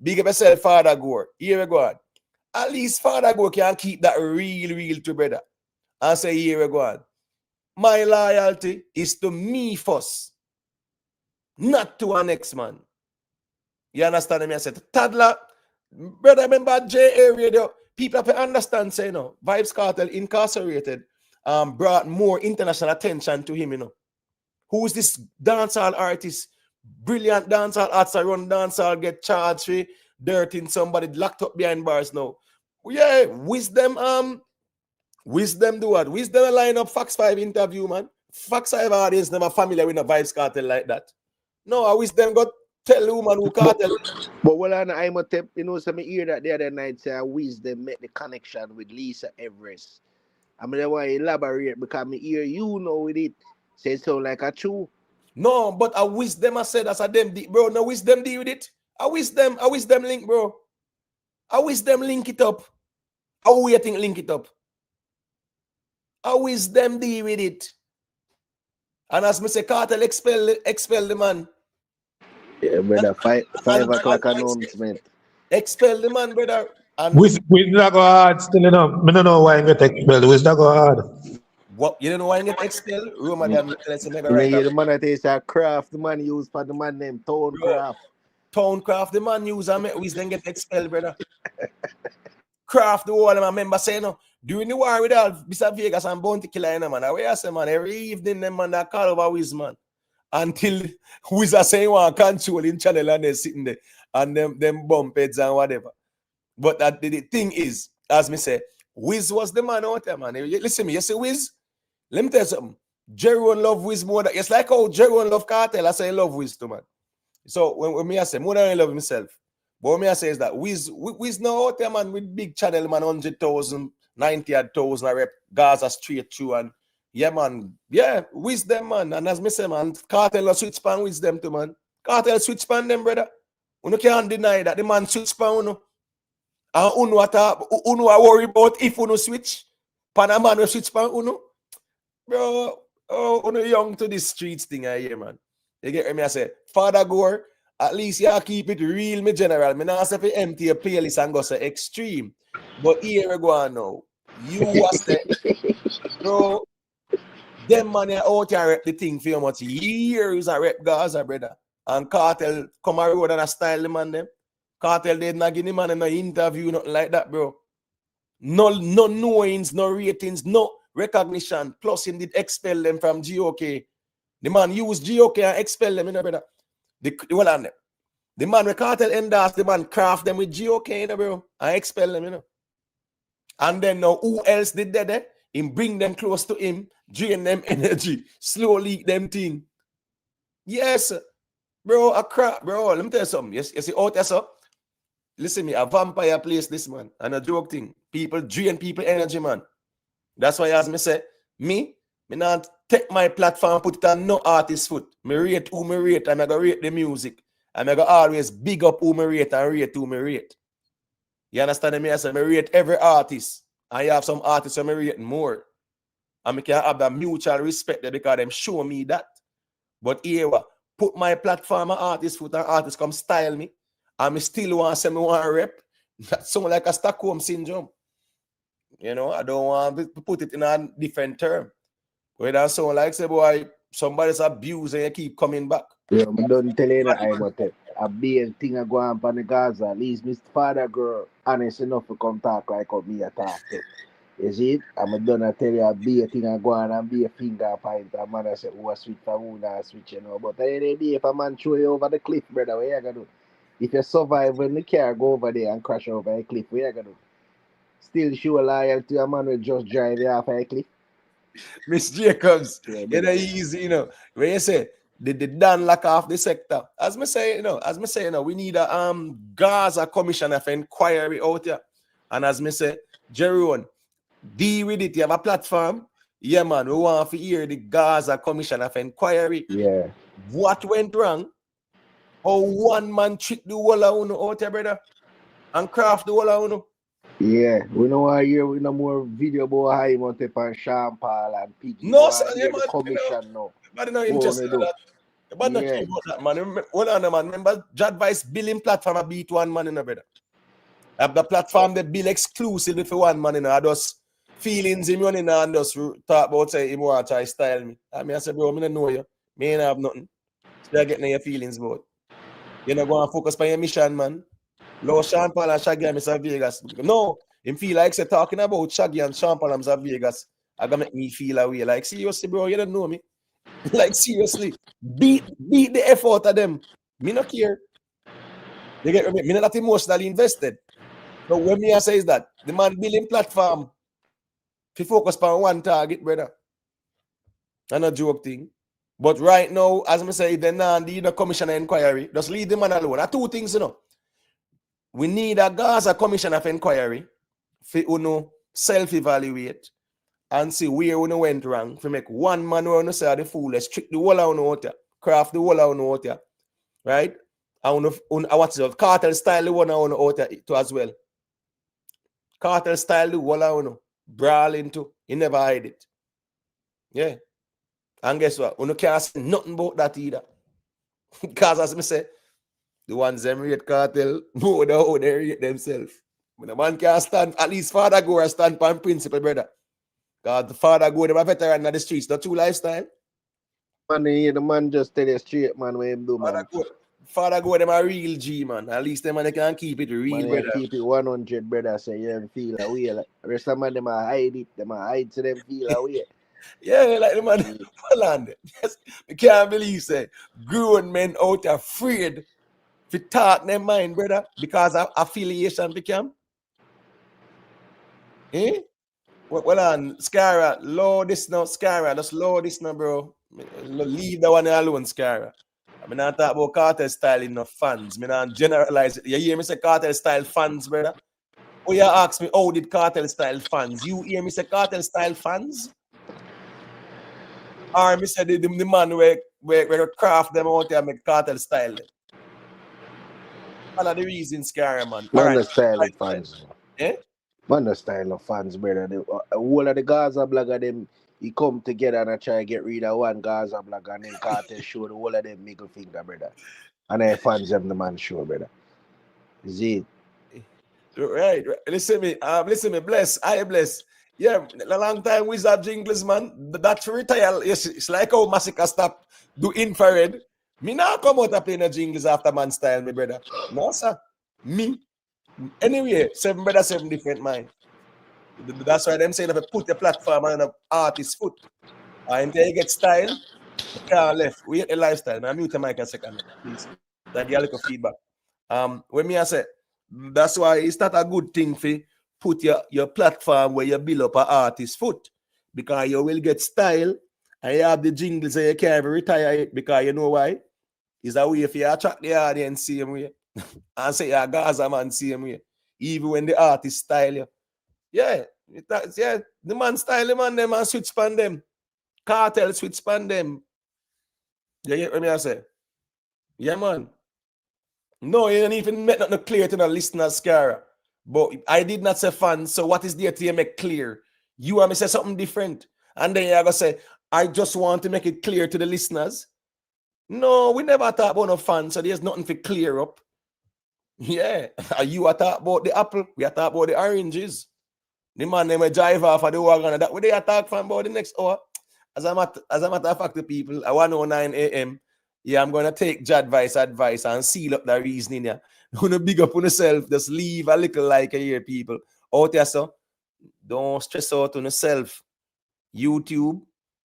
Big up yourself, Father Gore. Here we go on. At least Father Gore can keep that real to brother. And say, here we go on. My loyalty is to me first. Not to our next man. You understand me? I said, toddler, brother, remember JA radio. People have to understand, say, you know, Vybz Kartel incarcerated brought more international attention to him, you know. Who is this dancehall artist? Brilliant dancehall artist, run dancehall, get charged for dirting somebody locked up behind bars now. Yeah, wisdom do what? Wisdom line up Fox 5 interview, man. Fox 5 audience never familiar with a Vybz Kartel like that. No, I wisdom got tell the woman who Kartel. But well, I'm a tip, you know, some hear that the other night say wisdom make the connection with Lisa Everest. I mean, I want to elaborate because I hear you know with it. Say so like a true. No, but I wisdom I said as a them bro. No wisdom deal with it. I wisdom link, bro. I wisdom link it up. How we think link it up? I wisdom deal with it. And as me say, Kartel expel the man. Yeah, brother. 5 o'clock announcement. Expel the man, brother. And with that go hard still, you know. I don't know why I get expelled. With that go hard. What you don't know why I get expelled? Roma them let's make a right. Yeah, the man that is a craft the man use for the man named Towncraft. Towncraft, the man use and make wisdom get expelled, brother. Craft the whole of my member say no. During the war with all Mr. Vegas and Bounty Killer, man. Where I say, man, every evening them man that call over Wiz, man. Until Wiz are saying one control in channel and they're sitting there and them bump heads and whatever. But that the thing is, as me say, Wiz was the man out there, man. Listen me, you see Wiz? Let me tell you something. Jerry love Wiz more than it's like how Jerry love Kartel. I say I love Wiz too, man. So when me I say more than I love himself. But what me I say is that Wiz now out there, man, with big channel, man, 100,000, 90,000 I rep Gaza straight through and yeah, man. Yeah, Wiz them, man. And as me say, man, Kartel switch pan Wiz them too, man. Kartel switch pan them, brother. You can't deny that the man switch pan, you know. And uno worry about if uno switch. Pan a man will switch pan uno. Bro, uno young to this streets thing I hear, man. You get me? I say, Father Gore, at least you keep it real, me general. Me not say if you empty a playlist and go say extreme. But here we go on now. You was the bro. Them man out here rep the thing for how much years I rep Gaza, brother. And Kartel come a road and a style the man them. Kartel did not give the man no interview, nothing like that, bro. No knowings, no ratings, no recognition. Plus, him did expel them from GOK. The man used GOK and expel them, you know, brother. Well on them. The man with Kartel endorsed, the man craft them with GOK, you know, bro, and expel them, you know. And then now, who else did that? Him bring them close to him, drain them energy, slowly them thing. Yes, bro, a crap, bro. Let me tell you something. Yes, you see, out there, so listen me, a vampire place this man, and a joke thing. People drain people energy, man. That's why, as me say, me not take my platform, put it on no artist foot. Me rate who me rate, and I go rate the music. And I go always big up who me rate and rate who me rate. You understand me? I say, me rate every artist. And you have some artists who me rate more. And me can have that mutual respect there because them show me that. But here, put my platform on artist foot and artists come style me. And me still want to say me want to rep. That sound like a Stockholm syndrome. You know, I don't want to put it in a different term. But that sound like, say, boy, somebody's abused and you keep coming back. Yeah, I don't tell you that I'm a big thing I go on the Gaza. At least Mr. Father girl honest enough to come talk like how me attack it. You see it? I'm done tell you a big thing I go on and be a finger point. A man I say, oh, I switch from who not switch, you know. But at the end of the day, if a man throw you over the cliff, brother, what you gonna do? If you survive when the car go over there and crash over a cliff, what you gonna do? Still show loyalty to a man will just drive you off a cliff. Miss Jacobs, you know, easy, you know, when you say they done lock off the sector. As me say, we need a Gaza commission of inquiry out here. And as me say, Jerome, deal with it. You have a platform. Yeah, man, we want to hear the Gaza commission of inquiry. Yeah. What went wrong? How one man trick the whole of uno out here, brother? And craft the whole of uno. Yeah, we know why here we no more video about how you want to on Sean Paul and Piggy. No, sir, yeah, the commission now. But not interested in that. But not care about that, man. Hold on, man. Remember, Jadvice billing platform a beat one man in a brother. Have the platform that bill exclusively for one man in a just feelings him running and just talk about say him want to try style me. I mean, I say, bro, I don't know you. Me ain't have nothing. So you're getting your feelings about. You're not going to focus on your mission, man. Lord Sean Paul and Shaggy and Mr. Vegas. No, him feel like say talking about Shaggy and Sean Paul and Mr. Vegas. I gonna make me feel away. Like, seriously, bro, you don't know me. Like, seriously. Beat the effort of them. Me not care. You get me? Me not emotionally invested. But when me I say is that the man building platform to focus on one target, brother. Not a joke thing. But right now, as I say, they're not need a commission inquiry. Just leave the man alone. There are two things, you know. We need a Gaza commission of inquiry for self-evaluate and see where we went wrong. To make one man who say the foolish, trick the whole out there, craft the whole out there, right? And what's it? Kartel style the one out there too as well. Kartel style the whole out, brawl into. He never hide it. Yeah. And guess what? You can't say nothing about that either. Because as I say, the ones them rate Kartel more than how they rate themselves. When a man can't stand, at least father go and stand on principle, brother. Because the father go, them a veteran in the streets, not true lifestyle. Man, the man just tell you straight, man, what him do, man. Father go, them a real G, man. At least them man, they can keep it real, man, brother. Keep it 100, brother, so you don't feel away. Like, the rest of them a hide it, them a hide so them feel away. Yeah, like the man, Holland. Yes, I can't believe, say, grown men out afraid to talk their mind, brother, because of affiliation become. Eh? Well, on, Scara, low this now, Scara, just low this now, bro. Leave that one alone, Scara. I mean, I talk about Kartel style in the fans. I mean, I generalize it. You hear me say Kartel style fans, brother? Oh, you ask me, how did Kartel style fans? You hear me say Kartel style fans? Or me say the man where craft them out there make Kartel style. All of the reasons, Scara, man. Man, right. the style of fans. Eh? Man, the style of fans, brother. The whole of the Gaza blogger, them, he come together and I try to get rid of one Gaza blogger and then Kartel show the whole of them middle finger, brother. And then fans them the man show, brother. Is it? Right. Listen me, bless. I bless. Yeah, a long time Wizard Jingles, man. That retire. It's like how Massacre stop do infrared. Me now come out and play the jingles after man style, me brother. No, sir. Me. Anyway, 7 brother, 7 different mind. That's why them saying if you put your platform on an artist's foot, and they get style, you can't left. We a lifestyle. Man, mute the mic a second, please. That get a little feedback. When me I say that's why it's not a good thing for put your platform where you build up an artist's foot, because you will get style and you have the jingles and you can't even retire it, because you know why? It's a way if you attract the audience same way and say you're Gaza man same way. Even when the artist style you. Yeah, the man style them and them and switch span them. Kartel switch span them. You get what me I say? Yeah, man. No, you don't even make nothing clear to the listeners, Scar. But I did not say fun, so what is there to make clear? You want me say something different. And then you're going to say, I just want to make it clear to the listeners. No, we never talk about no fun, so there's nothing to clear up. Yeah, you are talking about the apple, we are talking about the oranges. The man they may drive off of the wagon, that way they are talking about the next hour. As a matter of fact, the people, at 1:09 a.m., yeah, I'm going to take advice and seal up the reasoning. Yeah. Don't big up on yourself. Just leave a little like here, people. Out there, so don't stress out on yourself. YouTube,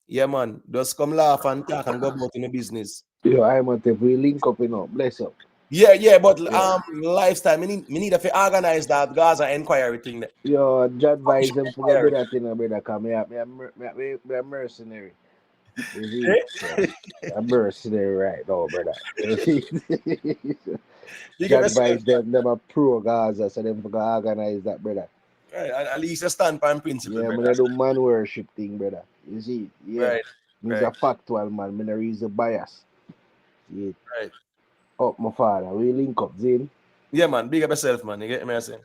yeah, man. Just come laugh and talk and go about in the business. Yo, I'm at we link up, you know. Bless up. Yeah, but lifestyle, me need to organize that Gaza inquiry thing. Yo, advise them to go do that thing, brother, because me a mercenary. You see? A mercenary right now, brother. Advise them a pro Gaza, so them to go organize that, brother. Right, at least a standpoint principle. Yeah, I do man worship thing, brother. You see? Yeah. Right. Me's a factual man, me no reason bias. Yeah. Right. Up my father, we link up, Zin. Yeah, man, big up yourself, man. You get me saying?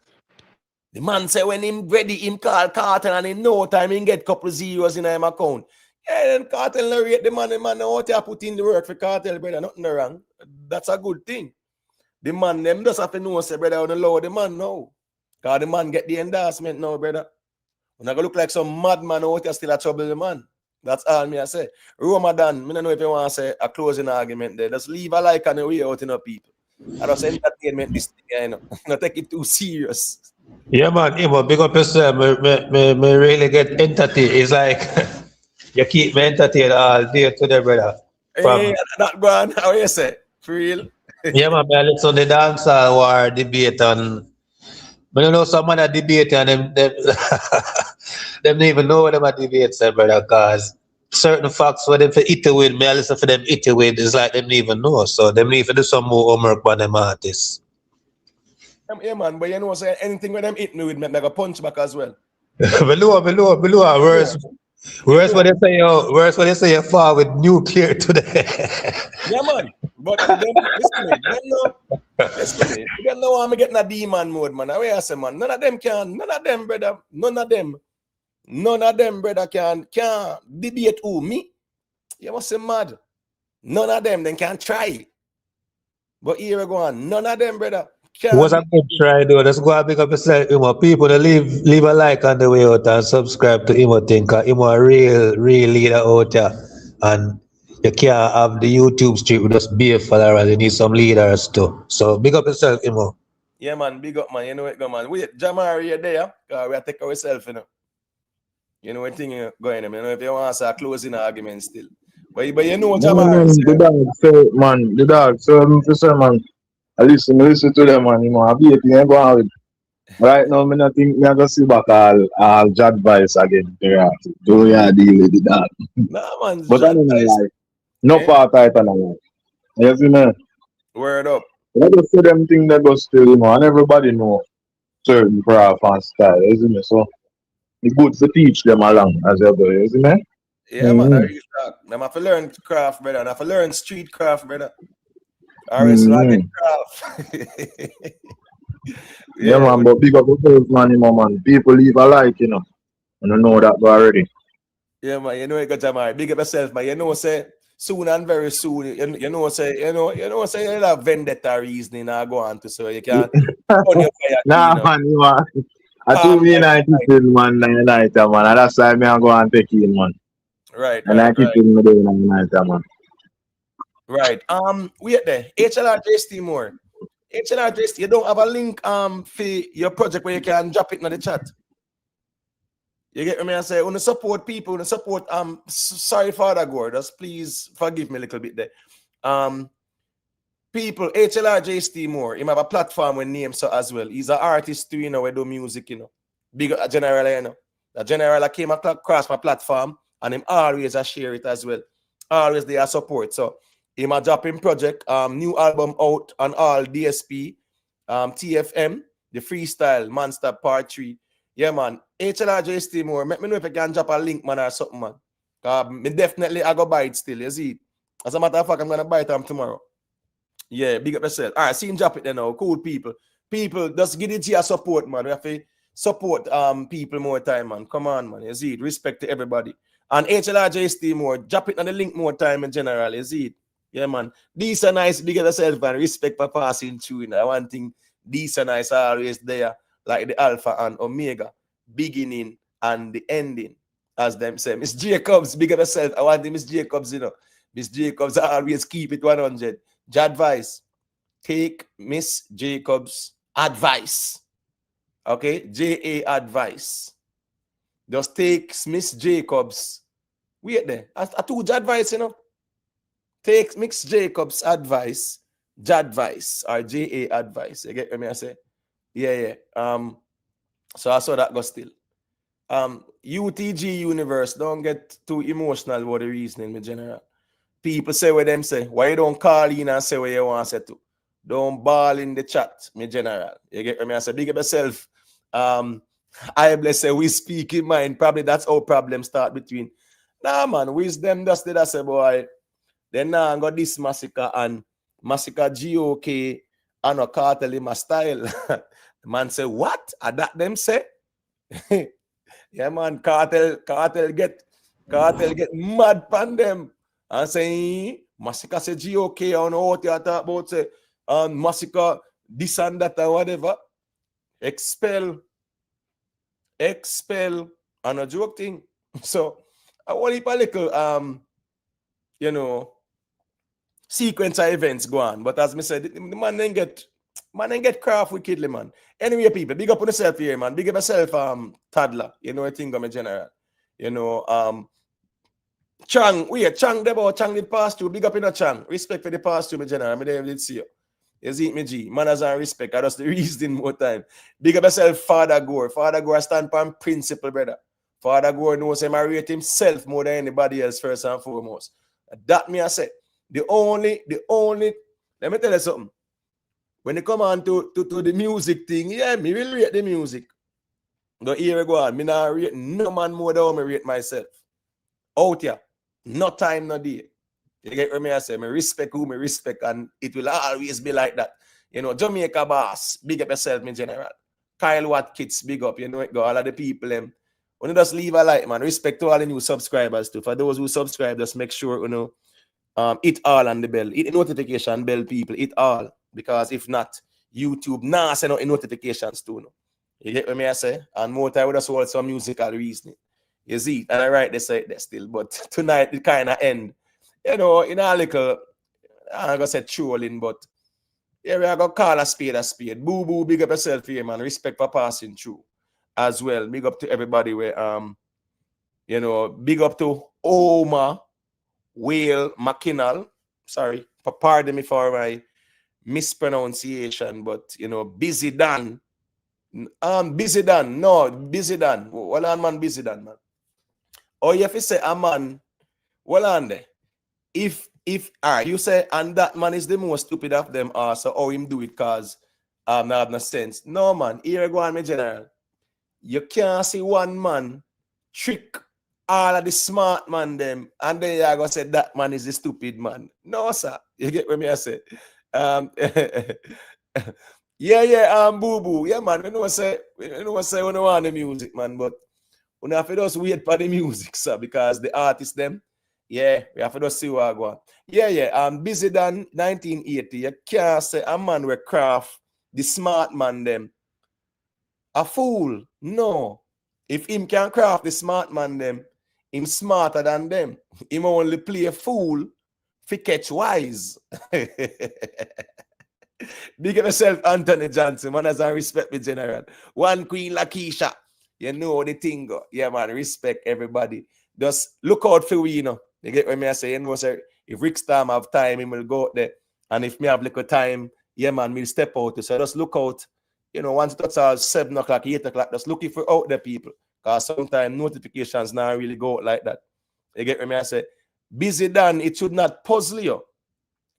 The man say when him ready, him call Kartel and in no time he get couple zeros in him account. Yeah, then Kartel narrate the man know what you put in the work for Kartel, brother. Nothing wrong. That's a good thing. The man them just have to know, say, brother, on the low, the man know. Because the man get the endorsement now, brother. When I go look like some madman out there still a trouble the man. That's all me I say. Ramadan, I don't know if you want to say a closing argument there. Just leave a like on the way out, people. I just entertainment this thing, you know. Not take it too serious. Yeah, man, big up yourself. Me really get entertained. It's like you keep me entertained all day today, brother. Hey, that one, how you say? For real? Yeah, man, I listen to the dancehall war debate and I don't know some other debate and them them don't even know what them are debate said, brother, because certain facts for them for it with me, I listen for them it with, it's like them don't even know. So them need to do some more homework by them artists. Yeah, man, but you know, say anything when them hit me with me, I go punch back as well. below. Worse what they say you fall with nuclear today. Yeah, man. But listen to me. You don't know I'm getting a demon mode, man. I say, man. None of them, brother. None of them, brother, can debate who me. You must say mad. None of them can try. But here we go on. None of them, brother. It was a good try though. Let's go and pick up yourself, people to leave a like on the way out and subscribe to him. Think him a real leader out there. And you can't have the YouTube street with just be a follower. You need some leaders too. So big up yourself, Imo. Yeah, man, big up, man. You know it, go, man. Wait, Jamari, you there? Because we are taking ourselves, you know. You know what thing going on. You know if you want to say a closing argument still. But you know Jamari. The dog, so man. I listen to them, man. I be ain't go on with. Right now, I think me go see back all Jad Vice again. Do you deal with the dog? Nah, man. But I don't like. No part I don't like. You see me? Word up. I just say them things that go still, and everybody know certain craft and style, you see me? So it's good to teach them along as you go, you see me? Yeah, man, I really talk. I have to learn craft, brother. I have to learn street craft, brother. Slagging craft. Yeah, man, but big up yourself, man. People leave a like, you know. And I know that already. Yeah, man, you know it got Jamari. Big up yourself, man. You know, say soon and very soon. You know, say you have vendetta reasoning I go on to so you can Nah, man. I told me I keep in, man, night, man. And that's why I go and take in, man. Right. And I keep in the day night, man. Right. Wait there. HLR more. HLR you don't have a link for your project where you can drop it in the chat. You get me? I say, when you support people, when you support sorry, Father Gore, just please forgive me a little bit there. People, HLRJ Steve Moore, he have a platform with names so as well. He's an artist too, you know, we do music, you know. Big general, you know. The general came across my platform and him always share it as well. Always there support. So he a dropping project, new album out on all DSP, TFM, the freestyle, Monster Part 3. Yeah, man. HLRJ Steve Moore, let me know if I can drop a link, man, or something, man. Me definitely I go buy it still, you see. As a matter of fact, I'm gonna buy it tomorrow. Yeah, big up yourself. All right, see him drop it there now. Cool people. People, just give it your support, man. We have to support people more time, man. Come on, man. You see it. Respect to everybody. And HLRJ Steve more. Drop it on the link more time in general. You see it. Yeah, man. These are nice. Big up yourself, man. Respect for passing through. You know, one thing, these are nice always there. Like the Alpha and Omega. Beginning and the ending. As them say. Miss Jacobs, big up yourself. I want Miss Jacobs, you know. Miss Jacobs always keep it 100. Advice. Take Miss Jacobs' advice. Okay? JA advice. Just take Miss Jacobs. Wait there. I told you advice, you know. Take Miss Jacobs' advice. Jadvice or JA advice. You get me? I say? Yeah. So I saw that go still. UTG universe, don't get too emotional about the reasoning in general. People say what them say. Why you don't call in and say what you want to say to? Don't ball in the chat, me general. You get me? I say, big up yourself. I bless say we speak in mind. Probably that's how problems start between. Nah, man, wisdom just did I say, boy. Then now I got this massacre and massacre GOK and a cartel in my style. The man say, what? And that them say? Yeah, man, cartel get mad pan them. And say, massacre say GOK, I don't know what you talk about, say, massacre, this and that and whatever. Expel, and a joke thing. So, I want to a little, you know, sequence of events go on. But as I said, the man then get craft wickedly, man. Anyway, people, big up on yourself here, man. Big up yourself, toddler. You know, I think I'm a general. You know, Chang Debo, Chang did pass through. Big up in a Chang. Respect for the pass through, my general. I did see you. You see me, G. Manners and respect. I just the reason more time. Big up yourself, Father Gore. Father Gore stand for principle, brother. Father Gore knows him. I rate himself more than anybody else, first and foremost. That me I say. The only, let me tell you something. When it come on to the music thing, yeah, me really rate the music. But here we go on. Me not rate no man more than me rate myself. Out here. No time, no day. You get what me I say? Me respect who me respect, and it will always be like that. You know, Jamaica boss, big up yourself, me general. Kyle Watkins, big up. You know it go. All of the people, when you just leave a like, man, respect to all the new subscribers too. For those who subscribe, just make sure, you know, it all on the bell. It notification bell, people. It all. Because if not, YouTube send out notifications too. No. You get what me I say? And more time with us all some musical reasoning. You see, and I write they say that still, but tonight it kind of end. You know, in a little, I'm gonna say trolling, but yeah, we are gonna call a spade a spade. Boo boo, big up yourself here, man. Respect for passing through as well. Big up to everybody where you know, big up to Oma, Whale, McKinnell. Sorry, pardon me for my mispronunciation, but you know, Busy Dan. Busy Dan. Well on man, Busy Dan, man. Or you have to say a man, well on there. If you say and that man is the most stupid of them, so how him do it cause not have no sense. No man, here go on, my general. You can't see one man trick all of the smart man them, and then you go say that man is the stupid man. No, sir. You get what me I say? Boo boo. Yeah, man. You know what say when you want the music, man, but we have to just wait for the music, sir, because the artists them, yeah, we have to just see what I go on. Busy than 1980. You can't say a man will craft the smart man them. A fool. No. If him can craft the smart man them, him smarter than them. Him only play a fool fi catch wise. Big up yourself, Anthony Johnson. Man, as I respect me, general. One Queen Lakeisha. You know the thing go. Yeah, man, respect everybody. Just look out for we, you know. You get what I say? You know, sir, if Rick Storm have time, he will go out there. And if me have little time, yeah, man, we'll step out. So just look out. You know, once it's 7 o'clock, 8 o'clock, just looking for out there, people. Because sometimes notifications now really go out like that. You get what I say? Busy done, it should not puzzle you.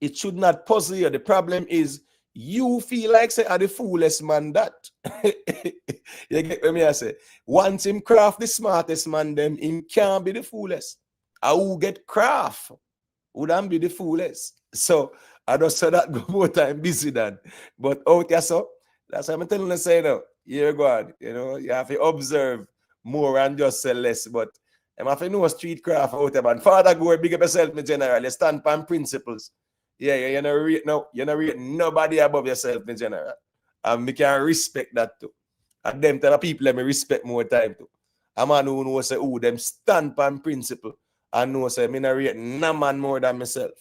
It should not puzzle you. The problem is you feel like say are the foolest man that. You get what I say? Once him craft the smartest man, then him can't be the foolest. I who get craft wouldn't be the foolest. So I just said that go more time busy than. But out here, so that's what I'm telling you say now. Yeah, God, you know, you have to observe more and just say less. But I'm have to know street craft out there, man. Father, go big up yourself, my general. You stand on principles. Yeah, you're not rate no, you're not rate nobody above yourself, in general. And me can respect that too. And them type of people let me respect more time too. A man who knows say, oh, them stand on principle and know say me not rate no man more than myself.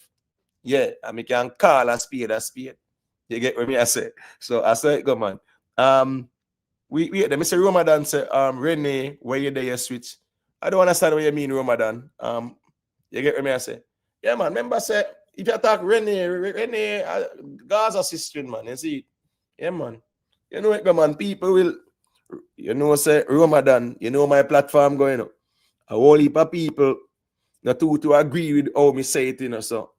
Yeah, and me can call a spade a spade. You get what I say? So I say it go, man. We let me say Ramadan say Renee, where you there you switch. I don't understand what you mean, Ramadan. You get what I say? Yeah, man. Remember say if you talk Renee, Gaza sister, man, you see? Yeah, man. You know it, man. People will, you know, say Ramadan, you know my platform going up. A whole heap of people not to agree with how me say it, you know. So,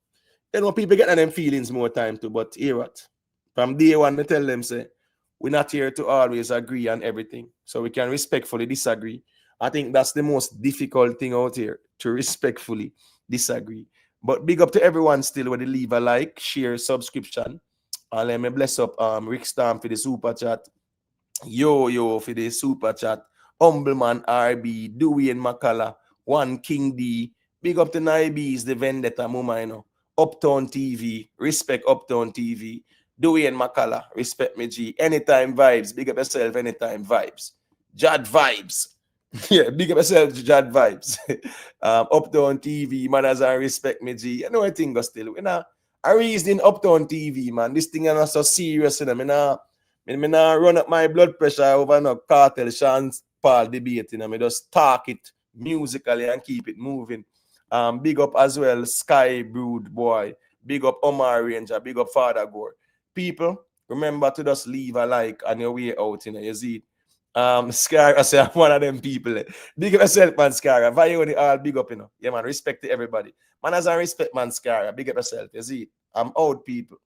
you know, people get them feelings more time too. But hear what? From day one, I tell them, say, we're not here to always agree on everything. So we can respectfully disagree. I think that's the most difficult thing out here, to respectfully disagree. But big up to everyone still when they leave a like, share, subscription. And let me bless up Rick Storm for the super chat. Yo for the super chat. Humbleman RB, Dewey and Makala, One King D. Big up to Naibis, the Vendetta Muma, you know. Uptown TV, respect Uptown TV. Dewey and Makala, respect me G. Anytime Vybz, big up yourself, anytime Vybz. Jad Vybz. Yeah, big up yourself, Jad Vybz. Uptown TV, man, as I respect me G. You know what thing goes still. You know, I reason Uptown TV, man. This thing is not so serious, you know. Me nah run up my blood pressure over no Kartel, Sean Paul debate, you know. Me just talk it musically and keep it moving. Big up as well, Sky Brood boy. Big up Omar Ranger. Big up Father Gore. People, remember to just leave a like on your way out, you know. You see, Scar, I say I'm one of them people. Big up yourself, man, Scar. Value the all big up, you know. Yeah, man. Respect to everybody. Man, as I respect, man, Scar. Big up yourself. You see, I'm out, people.